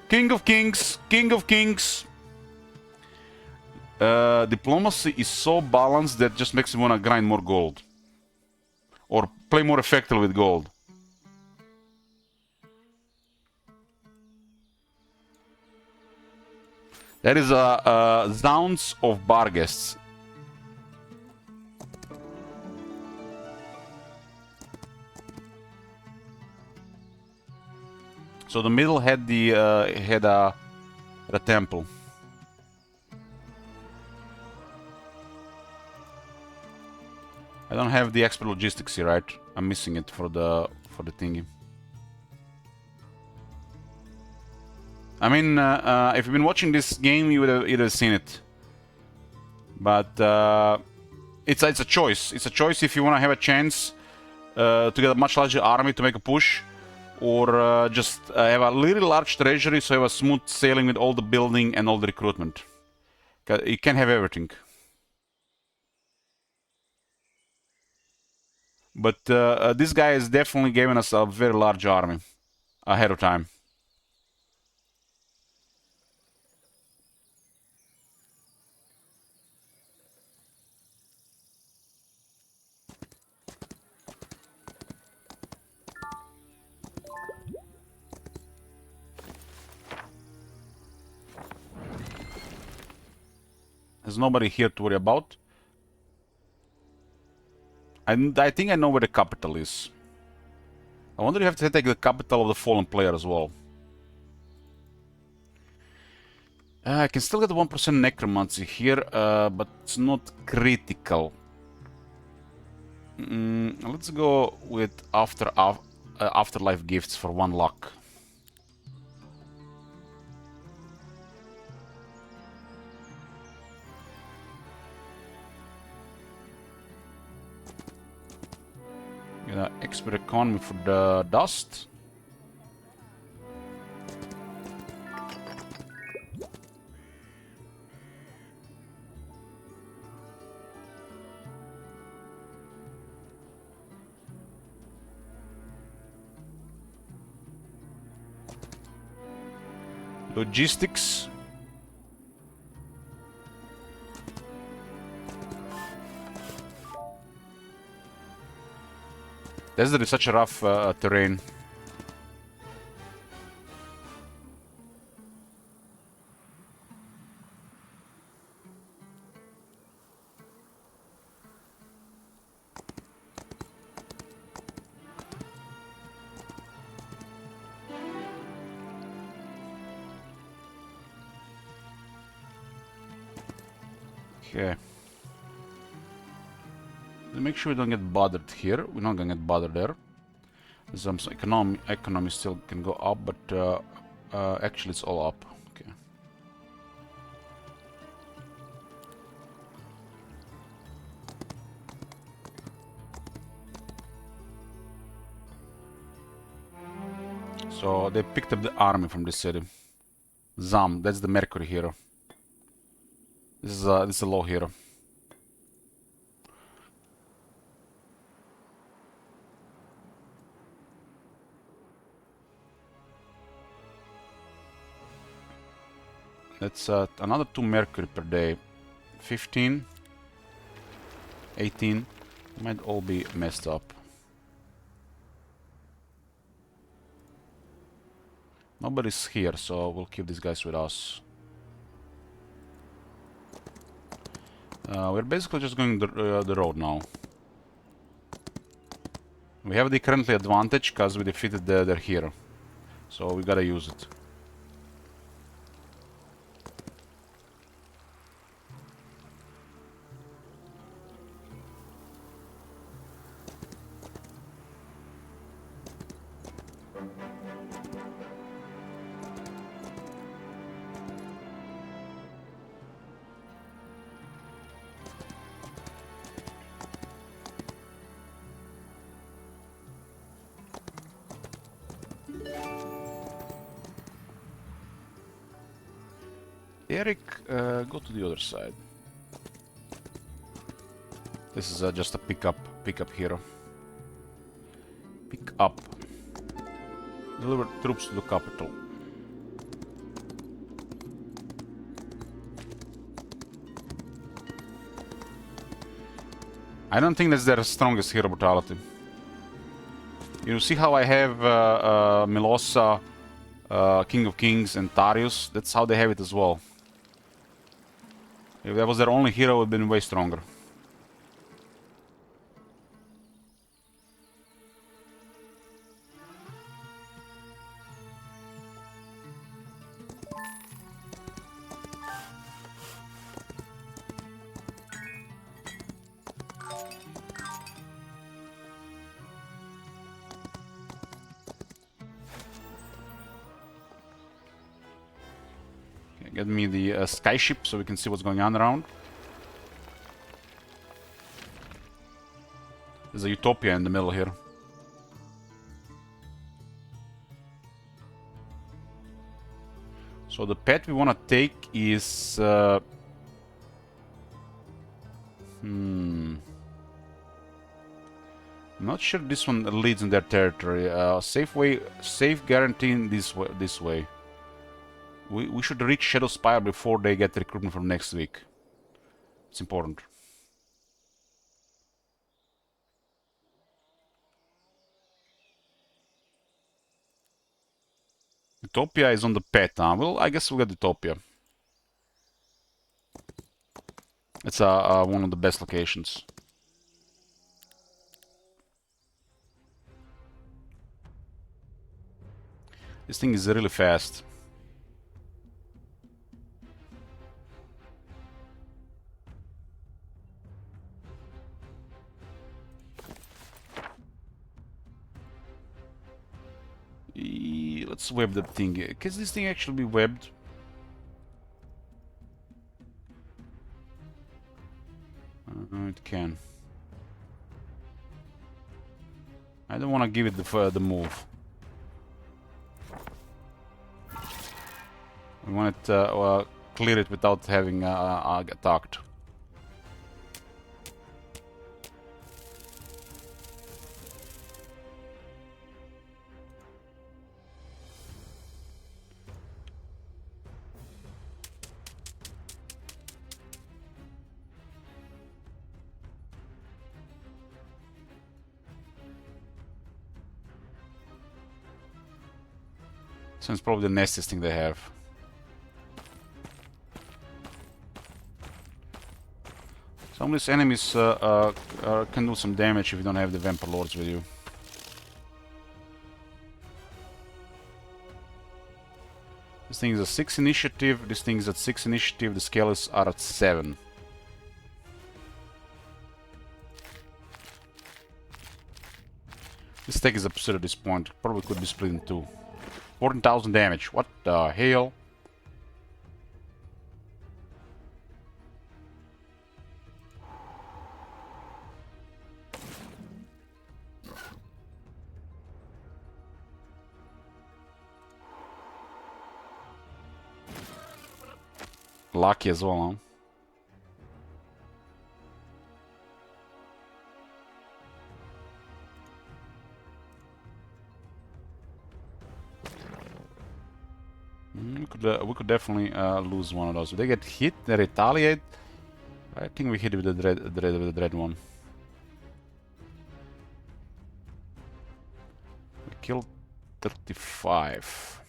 King of Kings! King of Kings! Diplomacy is so balanced that just makes me want to grind more gold. Or play more effectively with gold. That is Zounds of Barguests. So the middle had the temple. I don't have the expert logistics here, right? I'm missing it for the thingy. I mean, if you've been watching this game, you would have either seen it. But it's a choice. It's a choice if you want to have a chance to get a much larger army to make a push, or just have a little large treasury so you have a smooth sailing with all the building and all the recruitment. You can have everything. But this guy has definitely given us a very large army ahead of time. There's nobody here to worry about. I think I know where the capital is. I wonder if you have to take the capital of the fallen player as well. I can still get 1% necromancy here, but it's not critical. Let's go with afterlife gifts for 1 luck. Expert economy for the dust. Logistics. Desert is such a rough terrain. Okay. Make sure we don't get bothered here. We're not gonna get bothered there. Some economy still can go up, but actually it's all up. Okay. So they picked up the army from this city. Zam, that's the Mercury hero. This is a low hero. That's another 2 Mercury per day. 15, 18, might all be messed up. Nobody's here, so we'll keep these guys with us. We're basically just going the road now. We have the currently advantage because we defeated their hero, so we gotta use it. Eric, go to the other side. This is just a pickup hero. Pick up. Deliver troops to the capital. I don't think that's their strongest hero brutality. You see how I have Milosa, King of Kings, and Tarius? That's how they have it as well. If that was their only hero, it would have been way stronger. Get me the skyship so we can see what's going on around. There's a utopia in the middle here. So the pet we want to take is... I'm not sure this one leads in their territory. Safe guaranteeing this way. We should reach Shadow Spire before they get recruitment from next week. It's important. Utopia is on the pet, huh? Well, I guess we'll get Utopia. It's one of the best locations. This thing is really fast. Let's web that thing. Can this thing actually be webbed? It can. I don't want to give it the move. We want it clear it without having attacked. So it's probably the nastiest thing they have. Some of these enemies can do some damage if you don't have the Vampire Lords with you. This thing is at 6 initiative, this thing is at 6 initiative, the Skellies are at 7. This deck is absurd at this point, probably could be split in two. 14,000 damage, what the hell? Lucky as well, huh? We could definitely lose one of those. If they get hit, they retaliate. I think we hit with the dread one. We killed 35.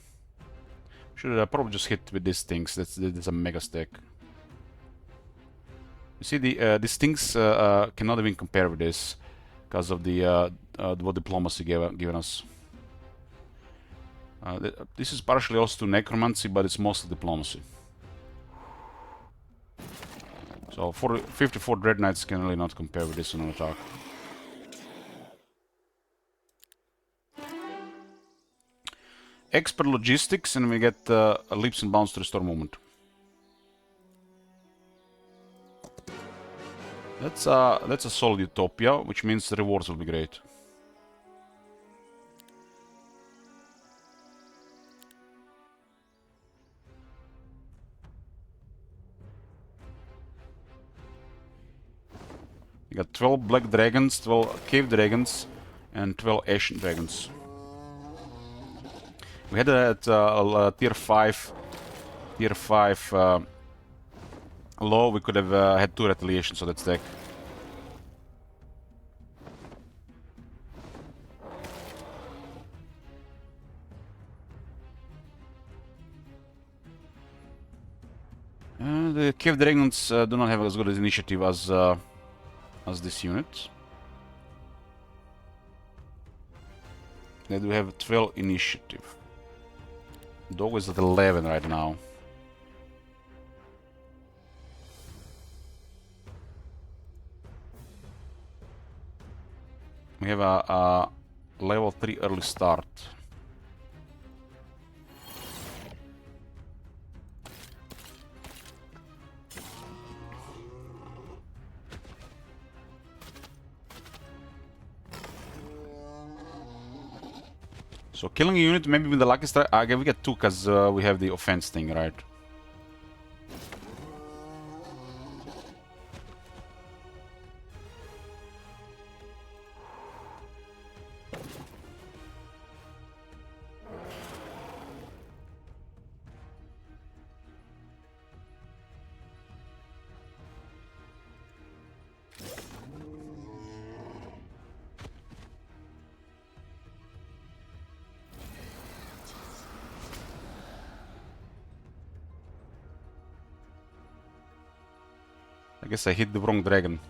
Should probably just hit with these things. That's a mega stack. You see, these things cannot even compare with this because of the what diplomacy given us. This is partially also to necromancy, but it's mostly diplomacy. So 54 Dread Knights can really not compare with this on an attack. Expert logistics, and we get leaps and bounds to restore movement. That's a solid utopia, which means the rewards will be great. You got 12 black dragons, 12 cave dragons, and 12 ancient dragons. We had at tier 5 low, we could have had 2 retaliations on that stack. The cave dragons do not have as good as initiative as this unit. They do have 12 initiative. Dog is at 11 right now. We have a level 3 early start. So killing a unit maybe with the lucky strike. We get 2 because we have the offense thing, right? I guess I hit the wrong dragon.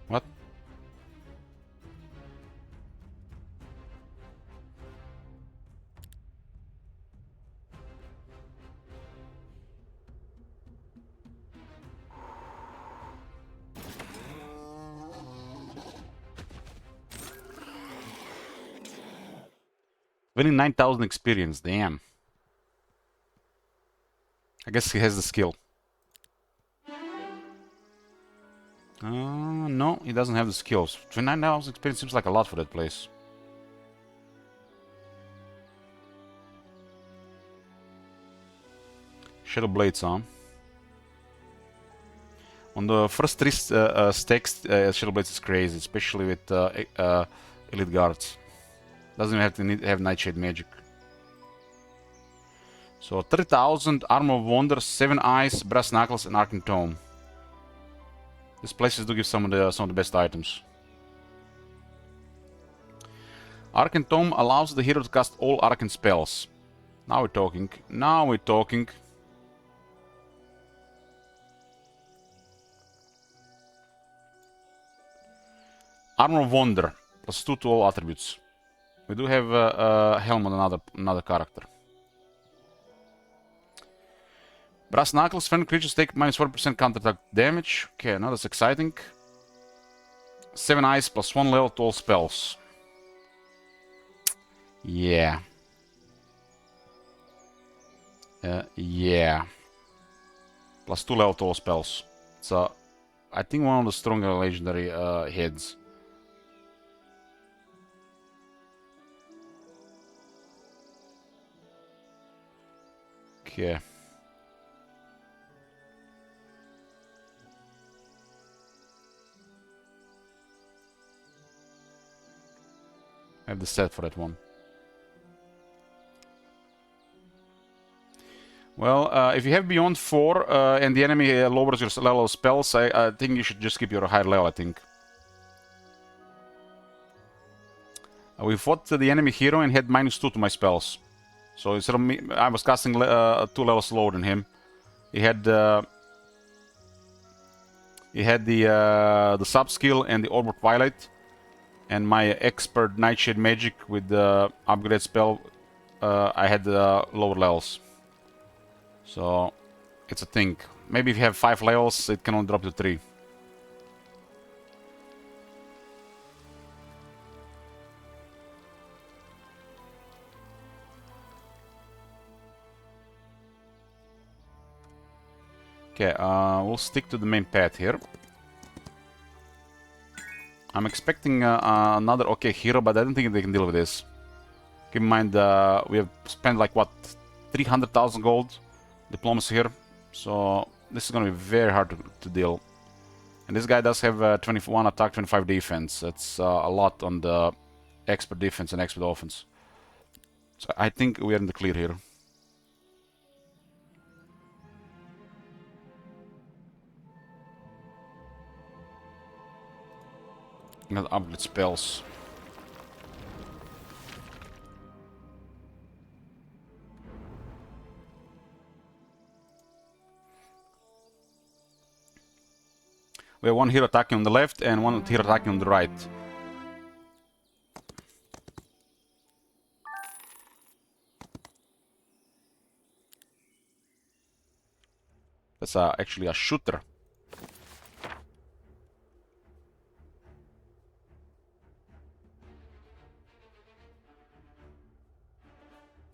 What? Winning 9,000 experience, damn. I guess he has the skill. No, he doesn't have the skills. 29,000 experience seems like a lot for that place. Shadow Blades on. On the first three stacks, Shadow Blades is crazy, especially with Elite Guards. Doesn't even have to have Nightshade magic. So 30,000, Armor of Wonder, 7 Eyes, Brass Knuckles, and Arcane Tome. These places do give some of the best items. Arcane Tome allows the hero to cast all Arcane spells. Now we're talking. Now we're talking. Armor of Wonder, +2 to all attributes. We do have Helm on another character. Brass Knuckles, friendly creatures take -4% counter-attack damage. Okay, now that's exciting. 7 Eyes, +1 level to all spells. Yeah. Yeah. +2 level to all spells. So, I think one of the stronger legendary heads. Okay. I have the set for that one. Well, if you have beyond 4 and the enemy lowers your level of spells, I think you should just keep your higher level, I think. We fought the enemy hero and had -2 to my spells. So instead of me, I was casting 2 levels lower than him. He had the sub skill and the Orb of Twilight, and my expert Nightshade magic with the upgrade spell. I had lower levels. So it's a thing. Maybe if you have 5 levels, it can only drop to 3. Okay, we'll stick to the main path here. I'm expecting another okay hero, but I don't think they can deal with this. Keep in mind, we have spent like what, 300,000 gold diplomacy here, so this is gonna be very hard to deal. And this guy does have 21 attack, 25 defense. That's a lot on the expert defense and expert offense. So I think we are in the clear here. I'm gonna upgrade spells. We have one hero attacking on the left and one hero attacking on the right. That's actually a shooter.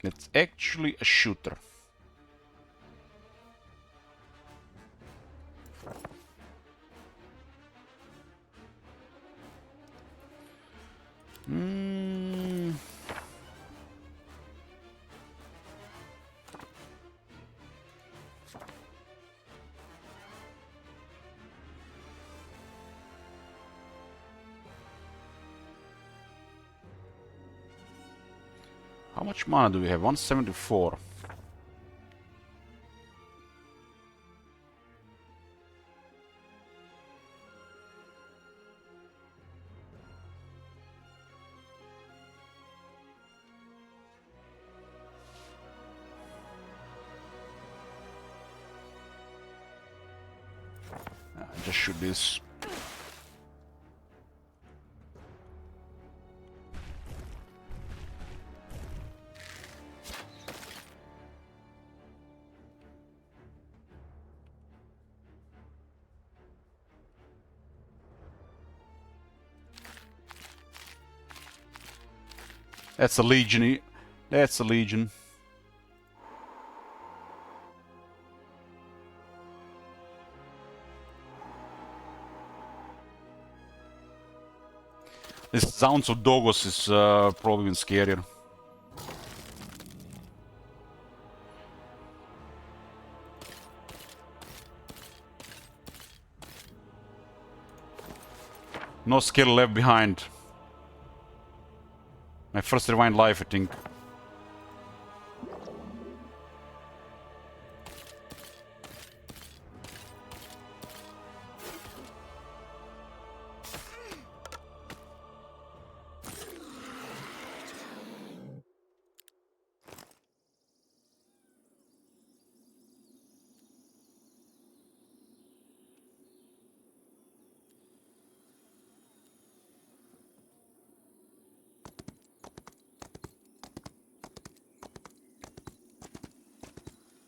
It's actually a shooter. How much mana do we have? 174. Just shoot this. That's a legion. That's a legion. This sounds of Dogos is probably even scarier. No skill left behind. My first rewind life, I think.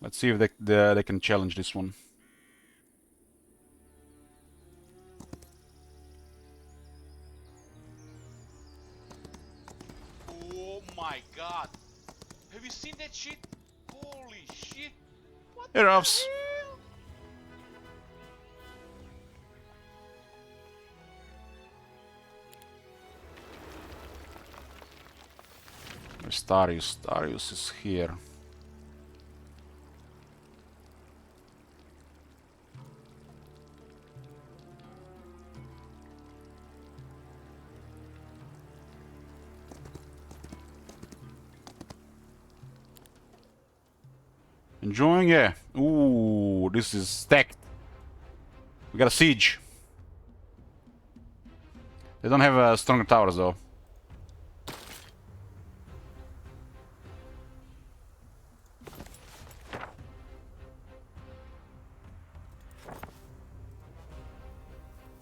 Let's see if they can challenge this one. Oh my god. Have you seen that shit? Holy shit. What Here, the Ruffs. hell? Where's Darius? Darius is here. Enjoying? Yeah. Ooh, this is stacked. We got a siege. They don't have stronger towers though.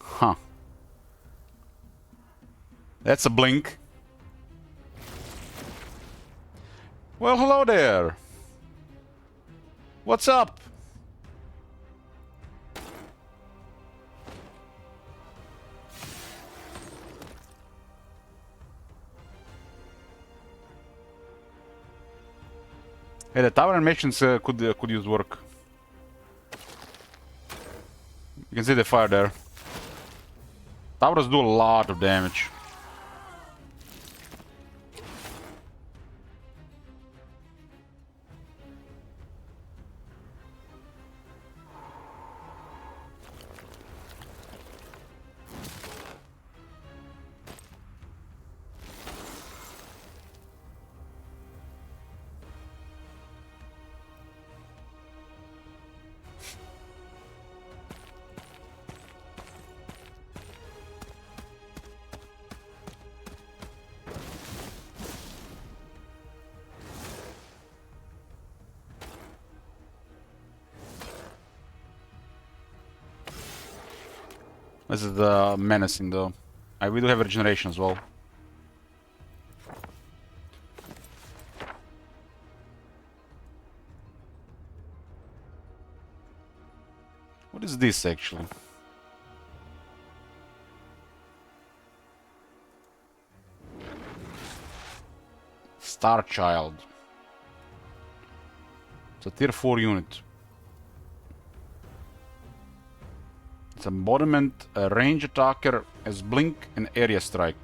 Huh. That's a blink. Well, hello there. What's up? Hey, the tower animations could use work. You can see the fire there. Towers do a lot of damage. This is the menacing though. We do have regeneration as well. What is this actually? Star Child. It's a tier 4 unit. It's embodiment, a range attacker, has blink and area strike.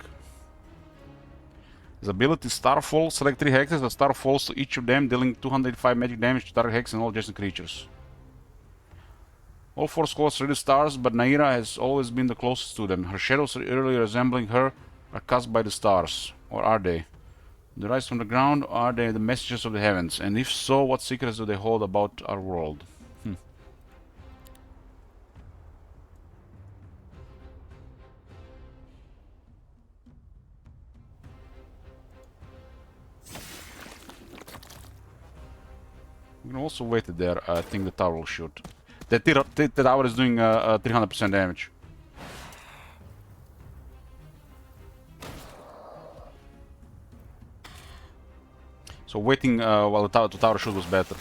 His ability Starfall, select 3 hexes, the star falls to each of them, dealing 205 magic damage to target hex and all adjacent creatures. All 4 squads are stars, but Naira has always been the closest to them. Her shadows, eerily resembling her, are cast by the stars. Or are they? Do they rise from the ground, or are they the messengers of the heavens? And if so, what secrets do they hold about our world? We can also wait there. I think the tower will shoot. The tower is doing 300% damage. So waiting while the tower shoot was better.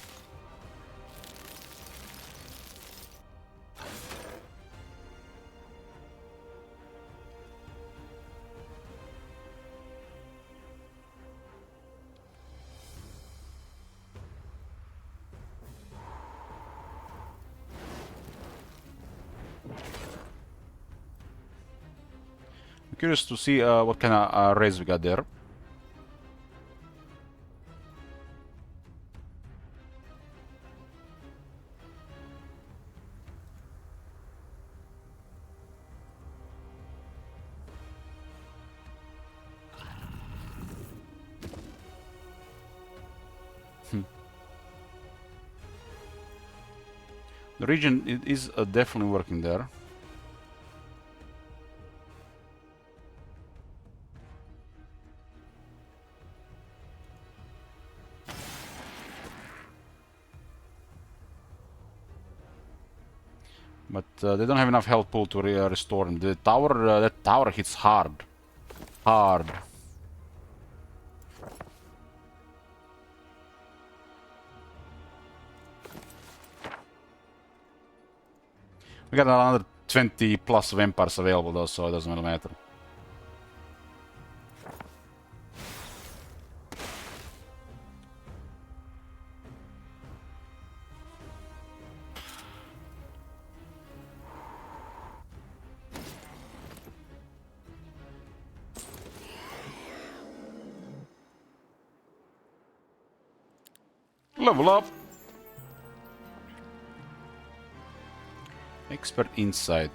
I'm curious to see what kind of raise we got there. The region is definitely working there. But they don't have enough health pool to restore him. The tower, that tower hits hard. Hard. We got another 20 plus vampires available though, so it doesn't really matter. Level up! Expert Insight.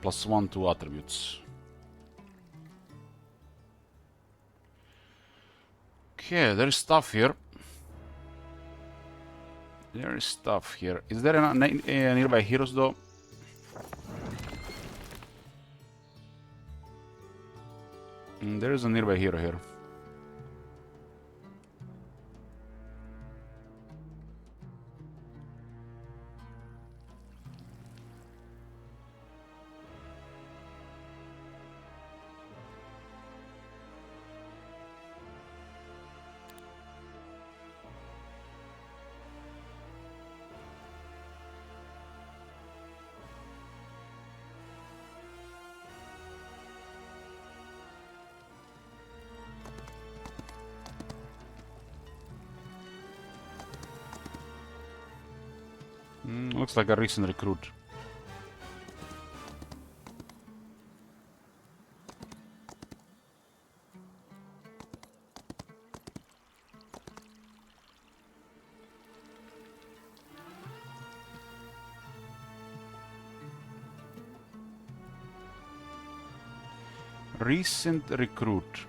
+1 to attributes. Okay, there is stuff here. There is stuff here. Is there a nearby heroes though? There is a nearby hero here. Looks like a recent recruit. Recent recruit.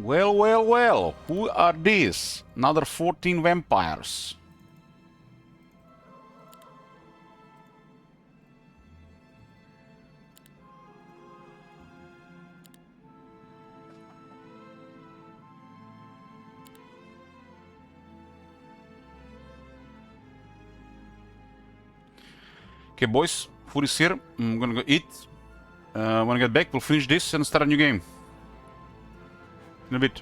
Well, well, well, who are these? Another 14 vampires. Okay, boys, food is here. I'm gonna go eat. When I get back, we'll finish this and start a new game. In a bit.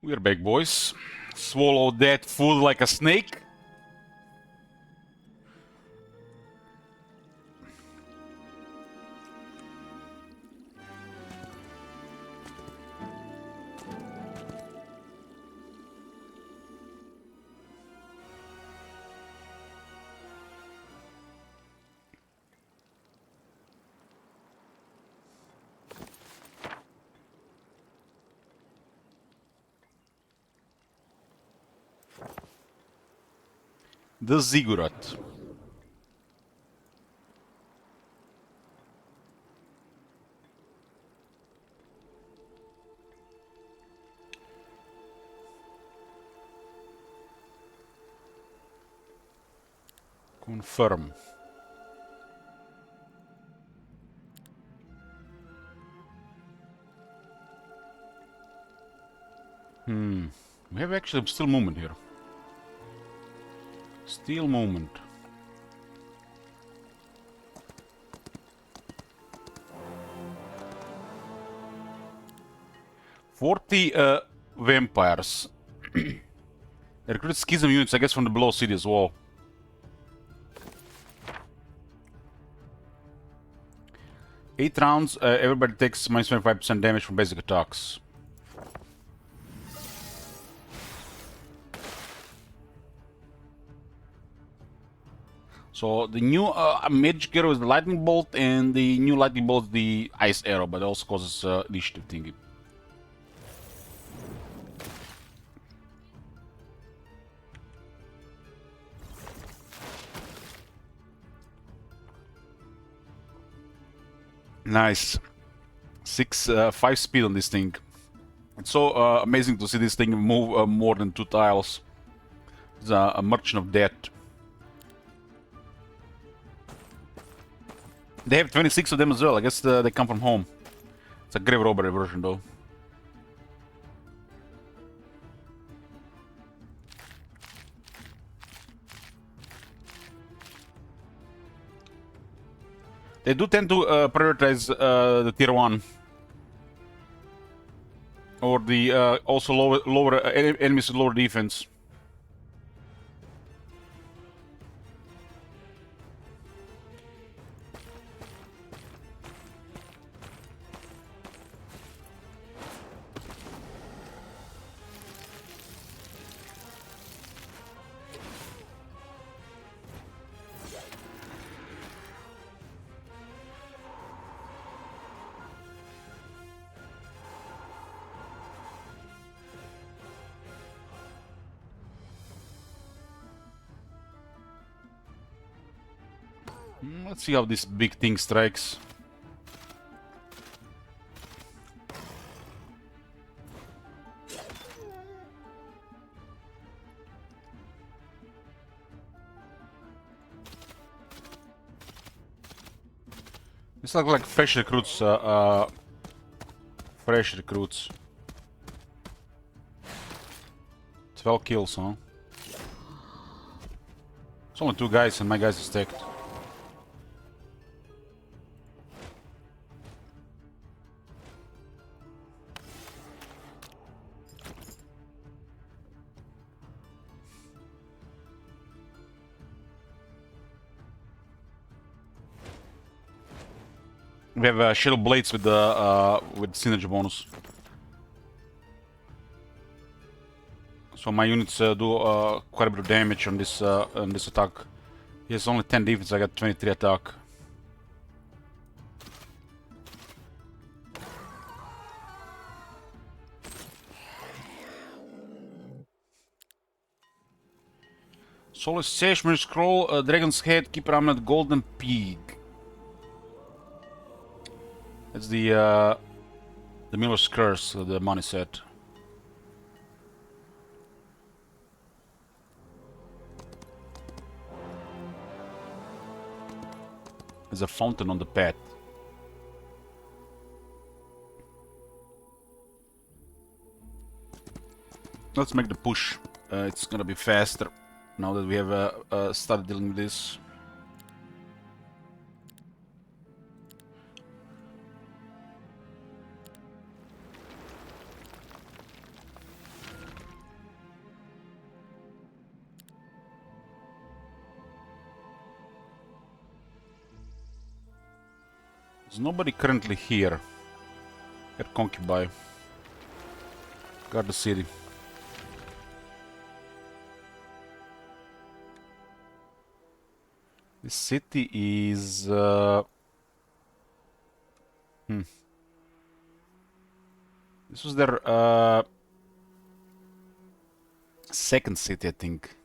We're back, boys. Swallow that food like a snake. The Ziggurat. Confirm. We have actually still movement here. Still movement. Vampires. They recruit schism units, I guess, from the below city as well. Eight rounds, everybody takes minus 25% damage from basic attacks. So the new magic arrow is the lightning bolt, and the new lightning bolt is the ice arrow, but it also causes initiative thingy. Nice. 5 speed on this thing. It's so amazing to see this thing move more than 2 tiles. It's a merchant of death. They have 26 of them as well. I guess they come from home. It's a grave robbery version though. They do tend to prioritize the tier 1. Or the also lower enemies with lower defense. Let's see how this big thing strikes. It's like fresh recruits. Fresh recruits. 12 kills, huh? It's only 2 guys, and my guys are stacked. We have Shadow Blades with the with synergy bonus. So my units do quite a bit of damage on this attack. He has only 10 defense. I got 23 attack. Solar Sashmere Scroll, Dragon's Head, Keeper Amulet, Golden Pig. It's the Miller's Curse, the money set. There's a fountain on the path. Let's make the push. It's gonna be faster now that we have started dealing with this. There's nobody currently here. At Concubi. Guard the city. This city is... This was their second city, I think.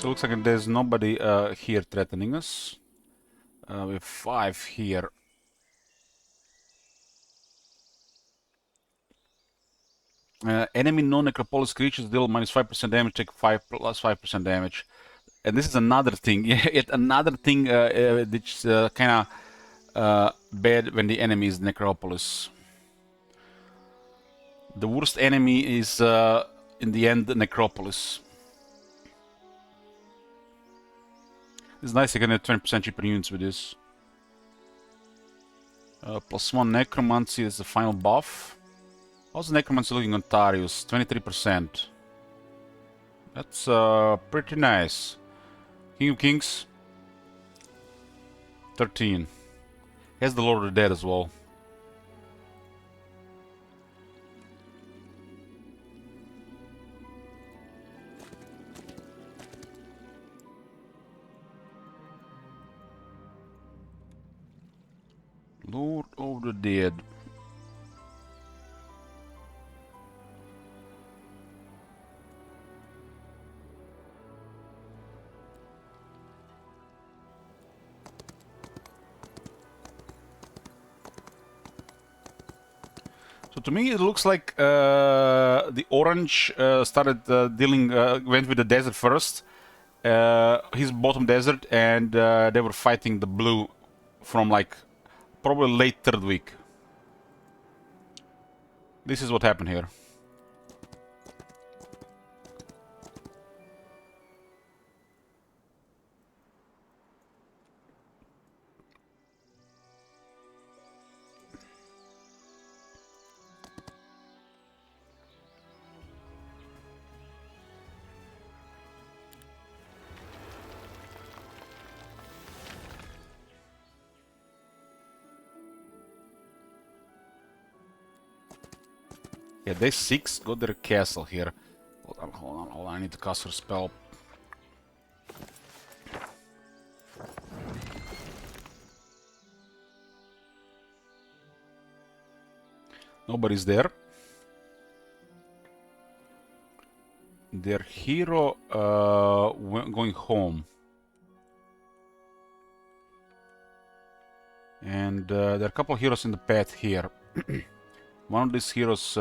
So it looks like there's nobody here threatening us. We have 5 here. Enemy non-Necropolis creatures deal -5% damage, take 5 plus 5% damage. And this is another thing, yet another thing which kind of bad when the enemy is Necropolis. The worst enemy is, in the end, Necropolis. It's nice, you can have 20% cheaper units with this. +1 Necromancy is the final buff. How's Necromancy looking on Tarius? 23%. That's pretty nice. King of Kings, 13. Has the Lord of the Dead as well. Lord of the Dead. So to me it looks like the orange started dealing, went with the desert first. His bottom desert, and they were fighting the blue from like probably late 3rd week. This is what happened here. Yeah, day 6 got their castle here. Hold on, I need to cast her spell. Nobody's there. Their hero going home. And there are a couple of heroes in the path here. One of these heroes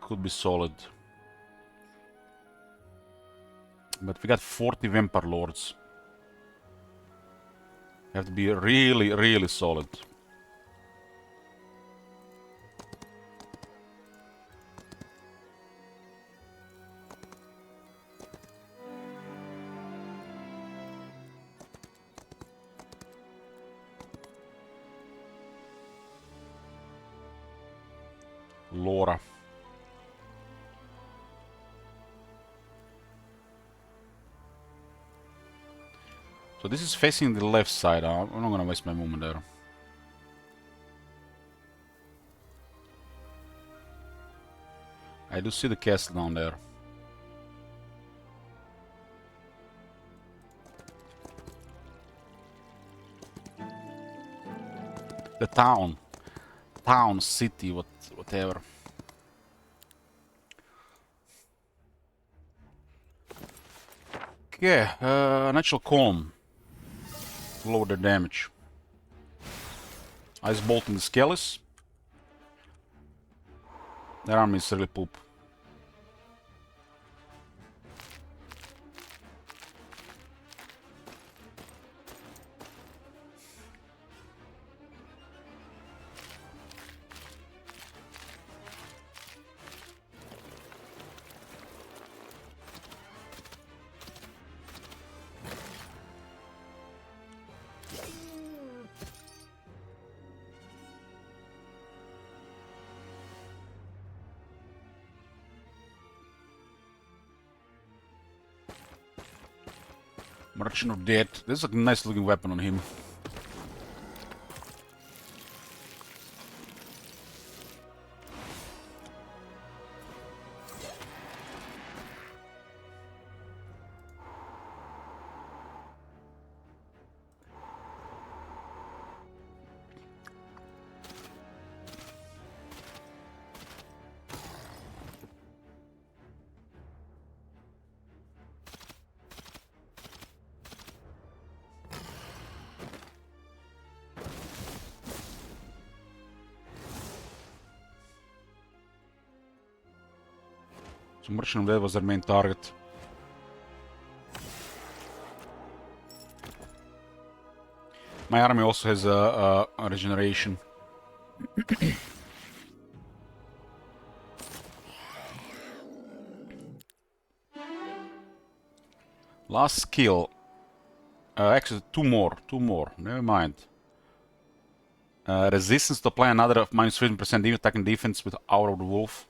could be solid. But we got 40 Vampire Lords. Have to be really, really solid. Laura. So this is facing the left side. I'm not gonna waste my movement there. I do see the castle down there. The town. Town, city, whatever. Okay, natural calm. Lower the damage. Ice bolt in the Skellis. Their army is really poop. Merchant of Death. This is a nice looking weapon on him. So Merchant of Death was their main target. My army also has a regeneration. Last skill. Actually, two more. Never mind. Resistance to apply another of minus 15% attack and defense with Hour of the Wolf.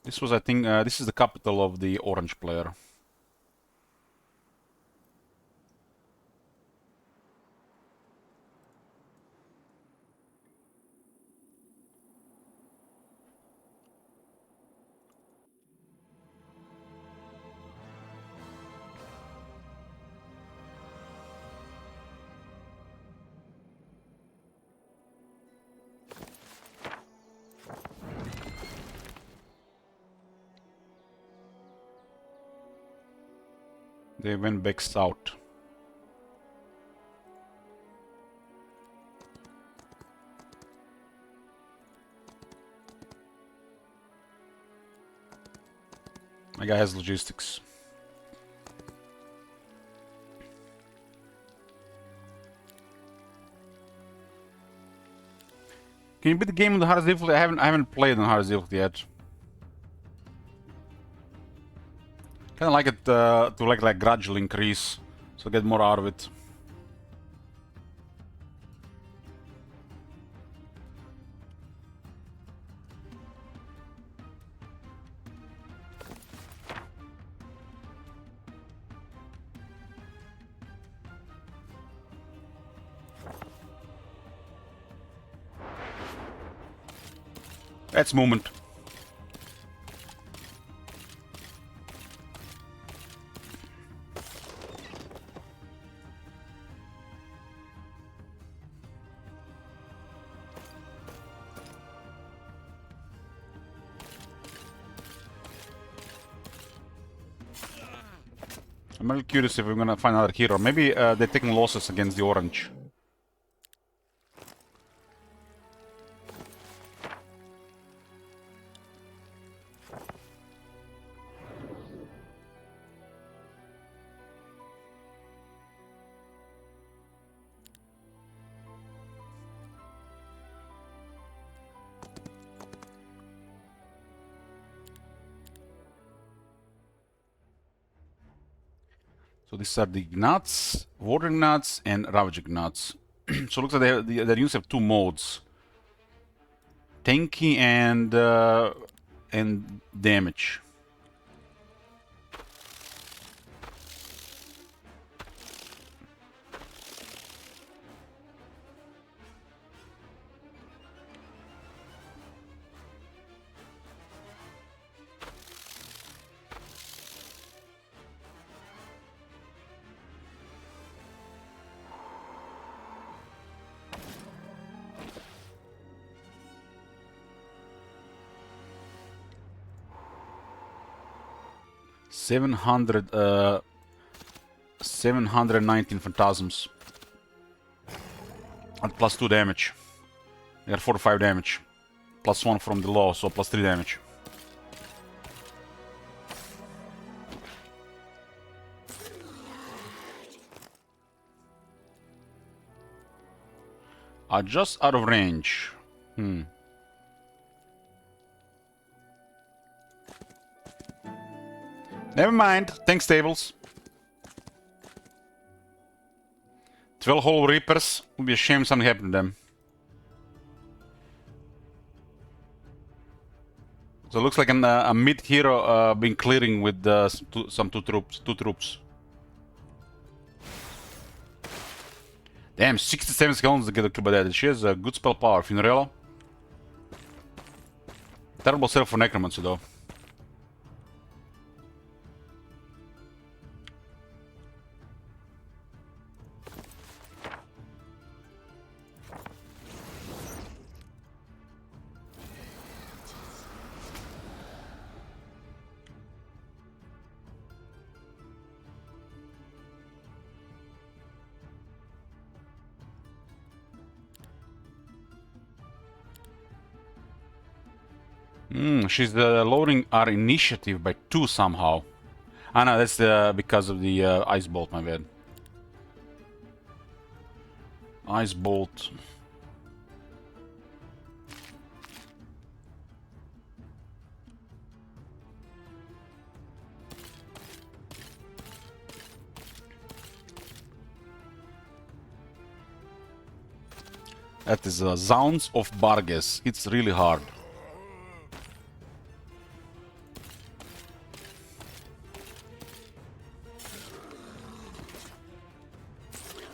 This was, I think, this is the capital of the orange player. They went back south. My guy has logistics. Can you beat the game on the hardest difficulty? I haven't played on hardest difficulty yet. Kinda like it to like gradually increase, so get more out of it. That's movement. I'm really curious if we're gonna find another hero. Maybe they're taking losses against the orange. So these are the Gnats, Warding Gnats, and Ravaging Gnats. So it looks like they use have two modes: tanky and damage. Seven hundred 719 phantasms at +2 damage. They are 45 damage. +1 from the law, so +3 damage. Are just out of range. Never mind. Thanks, tables. 12 Hollow Reapers. Would be a shame if something happened to them. So it looks like a mid hero been clearing with two troops. Damn, 67 skeletons to get a kill by that. She has a good spell power. Funerella. Terrible setup for Necromancy though. She's lowering our initiative by 2 somehow. Ah, no, that's because of the ice bolt, my bad. Ice bolt. That is Zounds of Barges. It's really hard.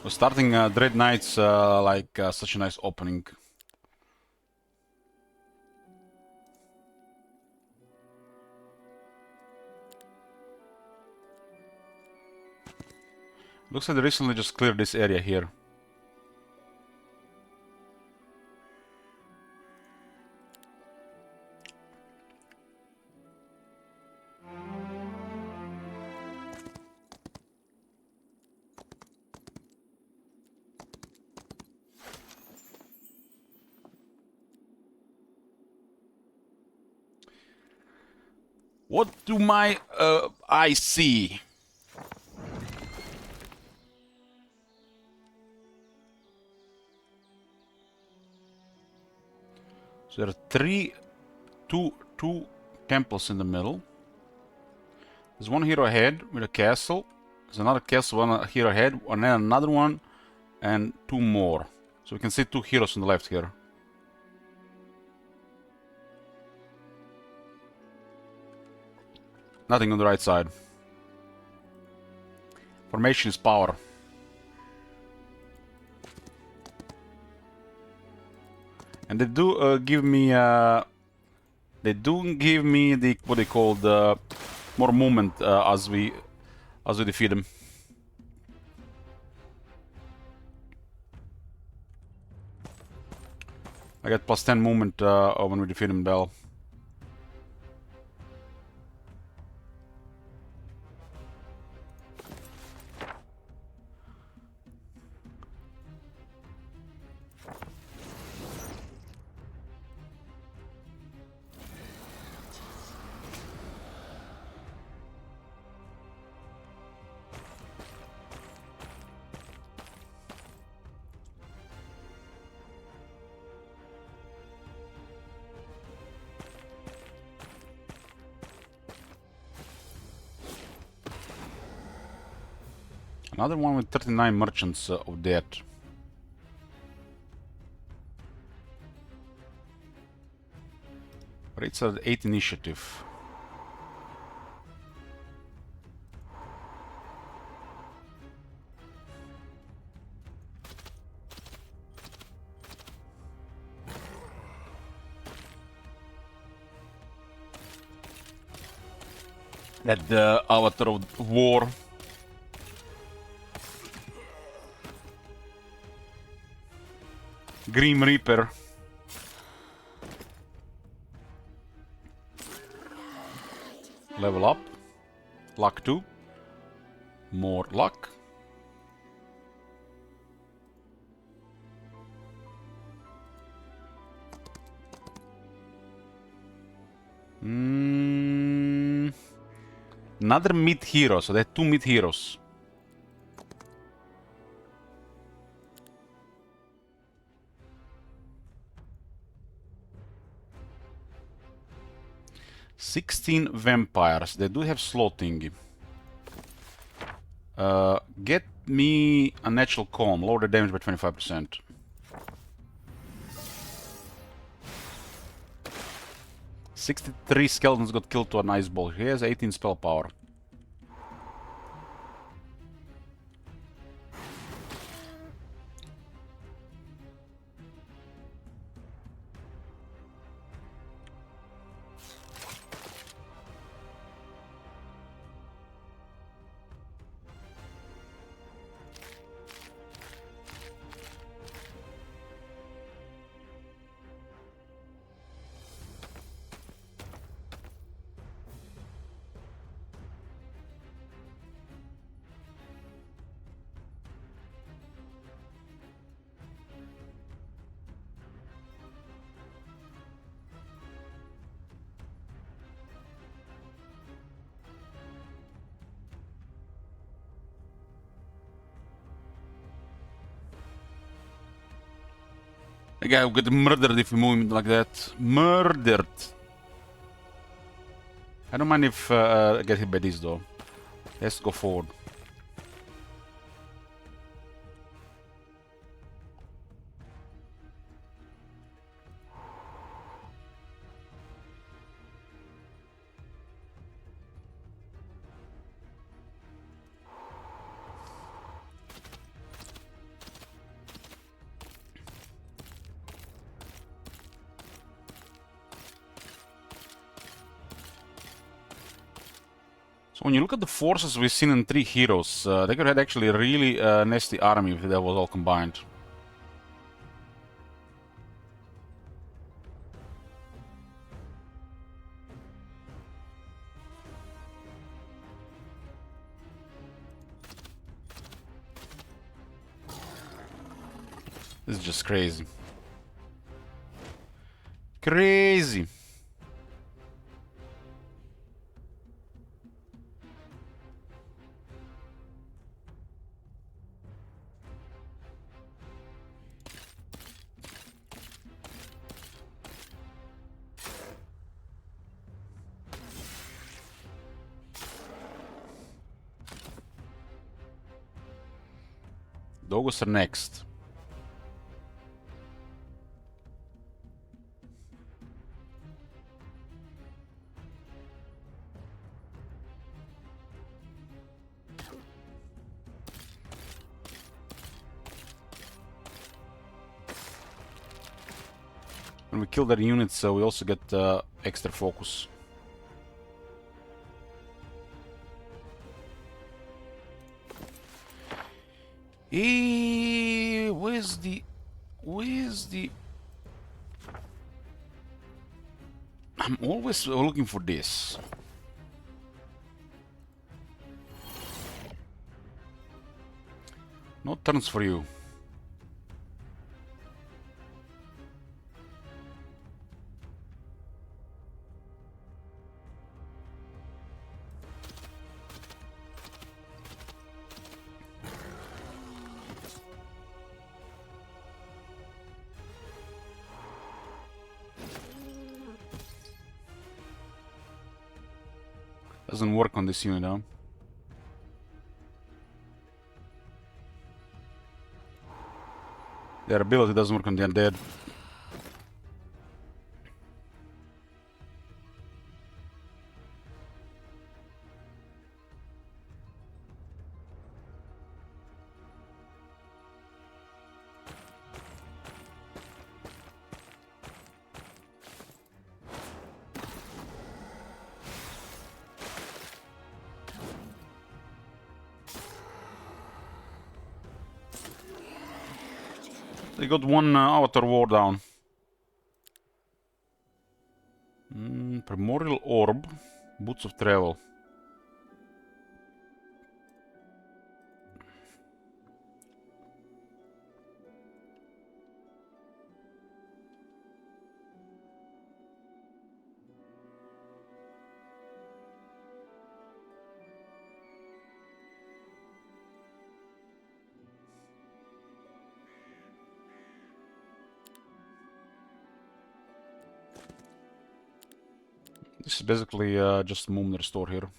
We're starting Dread Knights like such a nice opening. Looks like they recently just cleared this area here. What do my eyes see? So there are two temples in the middle. There's one hero ahead with a castle. There's another castle, one hero ahead, and then another one, and 2 more. So we can see 2 heroes on the left here. Nothing on the right side. Formation is power. And they do give me the what they call the more movement as we defeat them. I got plus 10 movement when we defeat him, Bell. Another one with 39 merchants of debt. Rates are 8 initiative. That the Avatar of War. Grim Reaper. Level up. Luck 2. More luck. Another mid hero, so they're 2 mid heroes. "16 vampires. They do have slow thingy. Get me a natural calm. Lower the damage by 25%. "63 skeletons got killed to an ice ball. He has 18 spell power. The guy will get murdered if we move him like that. Murdered! I don't mind if I get hit by this though. Let's go forward. So when you look at the forces we've seen in 3 heroes, they could have actually a really nasty army if that was all combined. This is just crazy. Crazy! Dogos are next. When we kill their units, we also get extra focus. Where's the... I'm always looking for this. No turns for you. Doesn't work on this unit, huh? Their ability doesn't work on the undead. They got one Avatar War down. Primordial Orb. Boots of Travel. This is basically just Moon Restore here.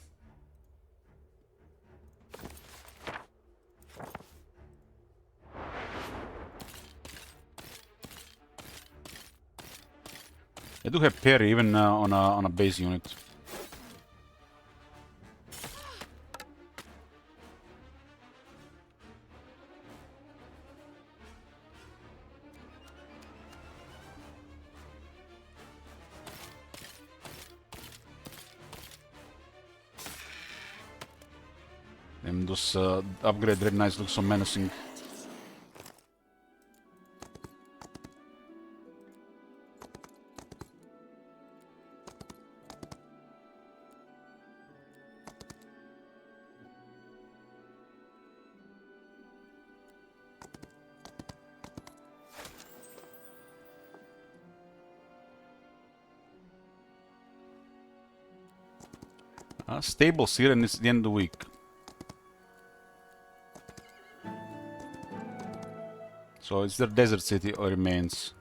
I do have parry even on a base unit. And those upgrade red knights look so menacing. Stables here, and it's the end of the week. So it's their desert city remains.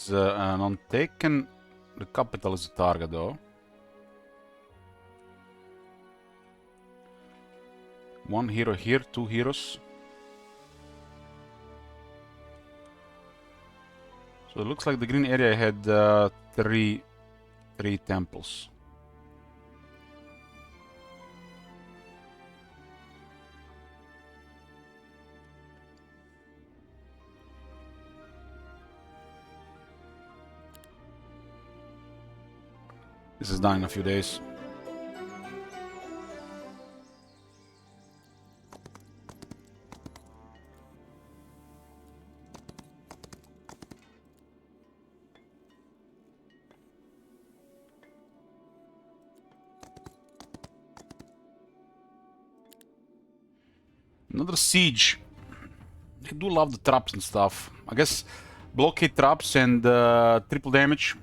is non-taken. The capital is a target though. One hero here, 2 heroes. So it looks like the green area had three temples. This is done in a few days. Another siege. I do love the traps and stuff. I guess blockade traps and triple damage.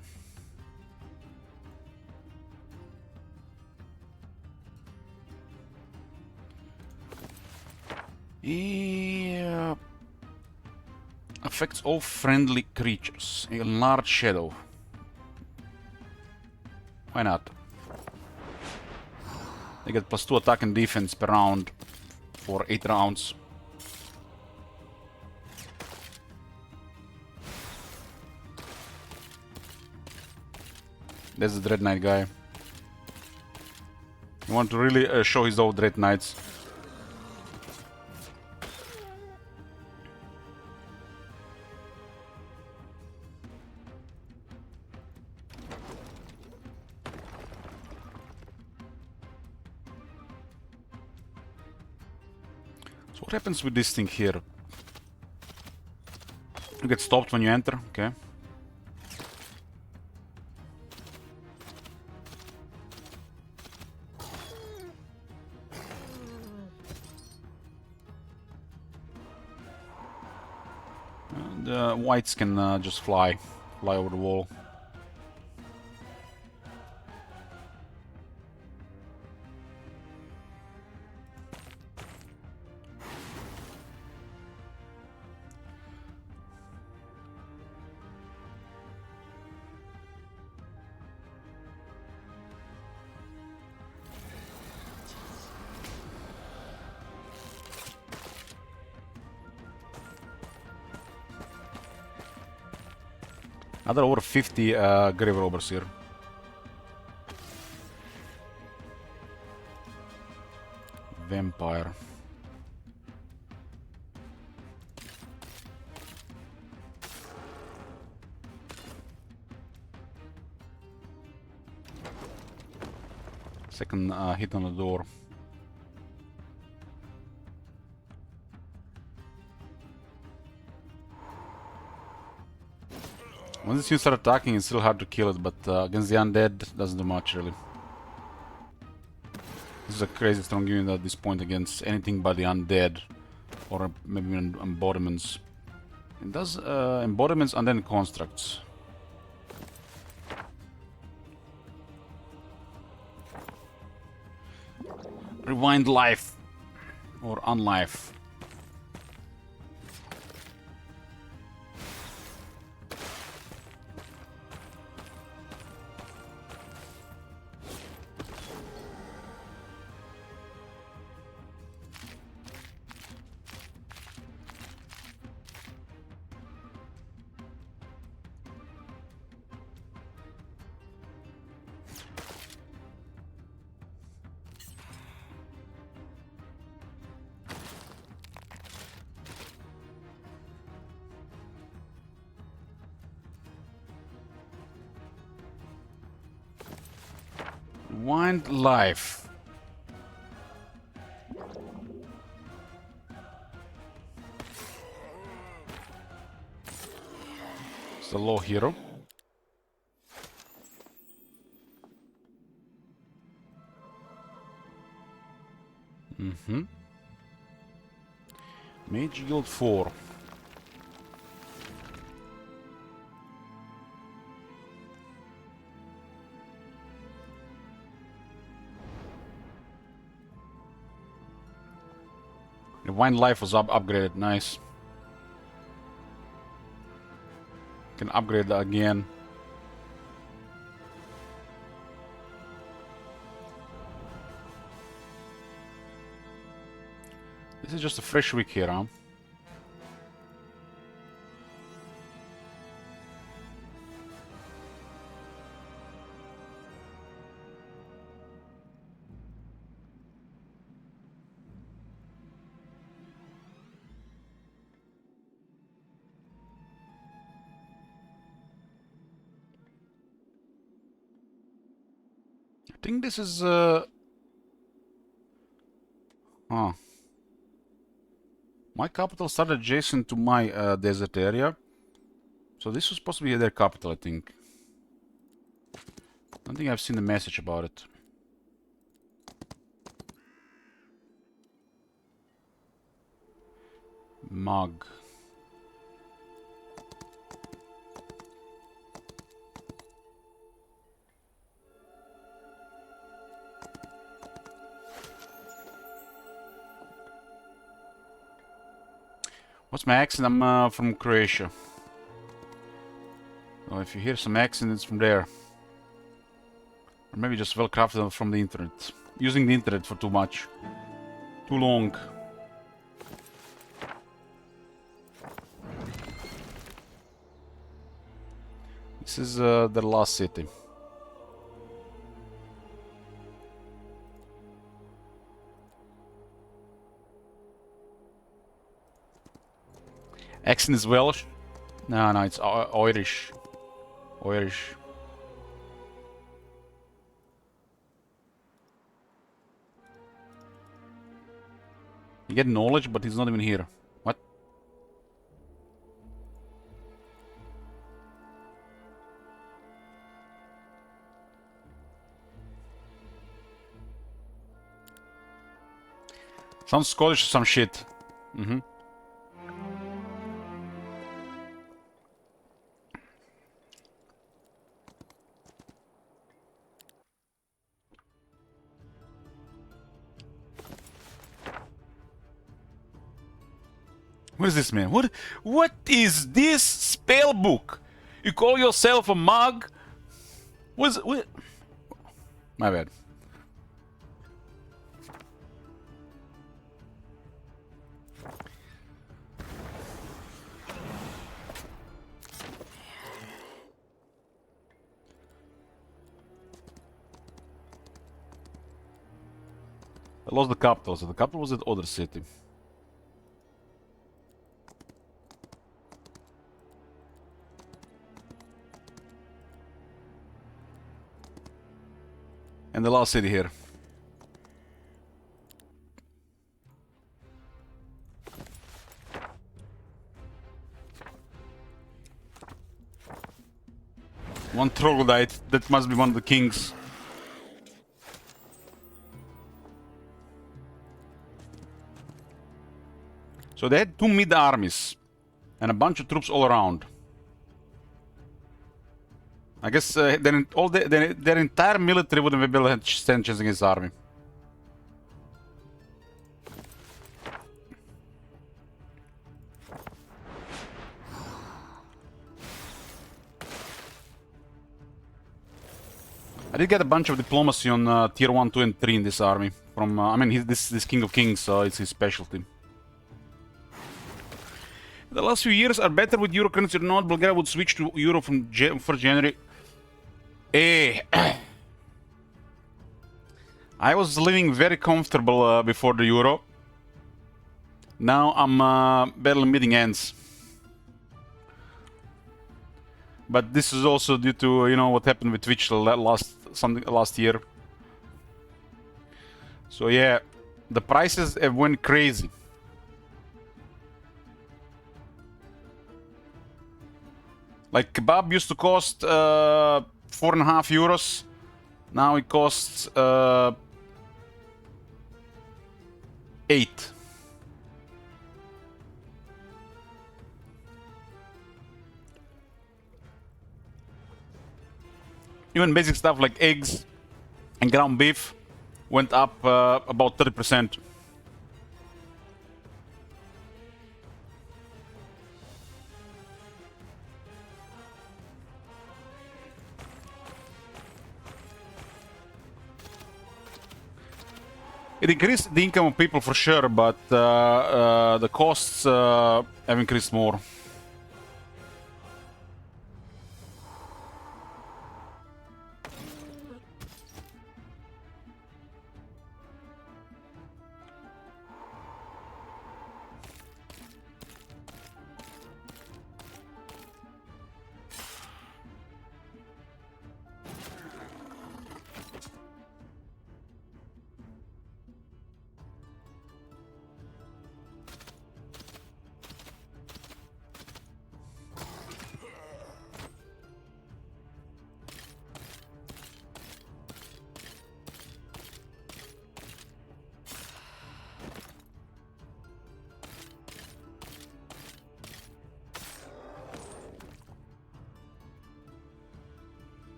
Yeah. Affects all friendly creatures. A large shadow. Why not? They get +2 attack and defense per round for 8 rounds. There's the Dread Knight guy. You want to really show his old Dread Knights. So what happens with this thing here? You get stopped when you enter, okay. The whites can just fly over the wall. Another over 50 grave robbers here. Vampire. Second hit on the door. Once you start attacking, it's still hard to kill it, but against the undead, doesn't do much really. This is a crazy strong unit at this point against anything but the undead, or maybe embodiments. It does embodiments and then constructs. Rewind life or unlife. Wind life. It's a low hero. Mage Guild 4. The wine life was upgraded, nice. Can upgrade that again. This is just a fresh week here, huh? I think this is my capital started adjacent to my desert area. So this was supposed to be their capital, I think. I don't think I've seen the message about it. Mug. What's my accent? I'm from Croatia. So if you hear some accent, it's from there. Or maybe just well crafted from the internet. Using the internet for too much. Too long. This is the last city. Accent is Welsh? No, it's Irish. Irish. You get knowledge, but he's not even here. What? Sounds Scottish or some shit. Mm-hmm. What is this, man? What is this spell book? You call yourself a mug? What? My bad. I lost the capital, so the capital was at other city. And the last city here. One troglodyte, that must be one of the kings. So they had two mid armies and a bunch of troops all around. I guess their entire military wouldn't be able to stand chance against the army. I did get a bunch of diplomacy on tier 1, 2, and 3 in this army. From I mean, this King of Kings, so it's his specialty. The last few years are better with euro currency or not. Bulgaria would switch to euro from 1st January. I was living very comfortable before the euro. Now I'm barely meeting ends. But this is also due to, you know, what happened with Twitch last year. So yeah, the prices have went crazy. Like kebab used to cost 4.5 euros. Now it costs 8. Even basic stuff like eggs and ground beef went up about 30%. It increased the income of people for sure, but the costs have increased more.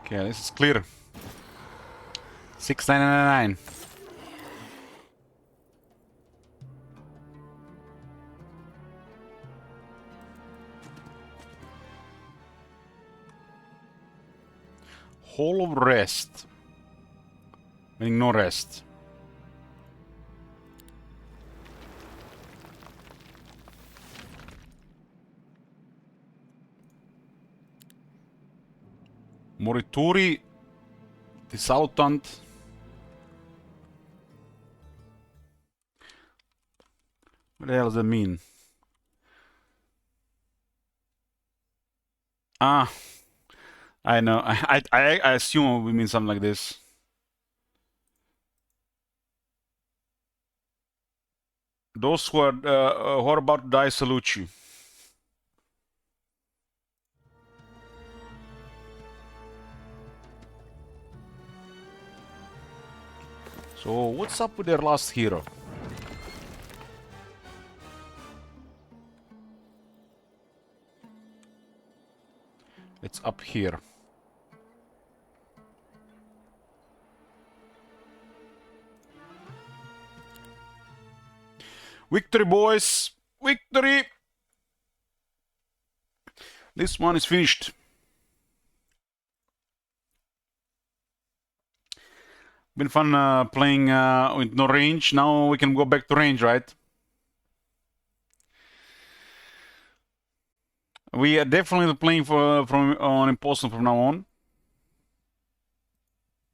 Okay, this is clear. 699. Hall of Rest. Meaning no rest. Morituri. Disautant. What the hell does that mean? Ah, I know. I assume it means something like this. Those who are about to die salute you. So what's up with their last hero? It's up here. Victory, boys! Victory! This one is finished. Been fun playing with no range. Now we can go back to range, right? We are definitely playing from on Imposter from now on.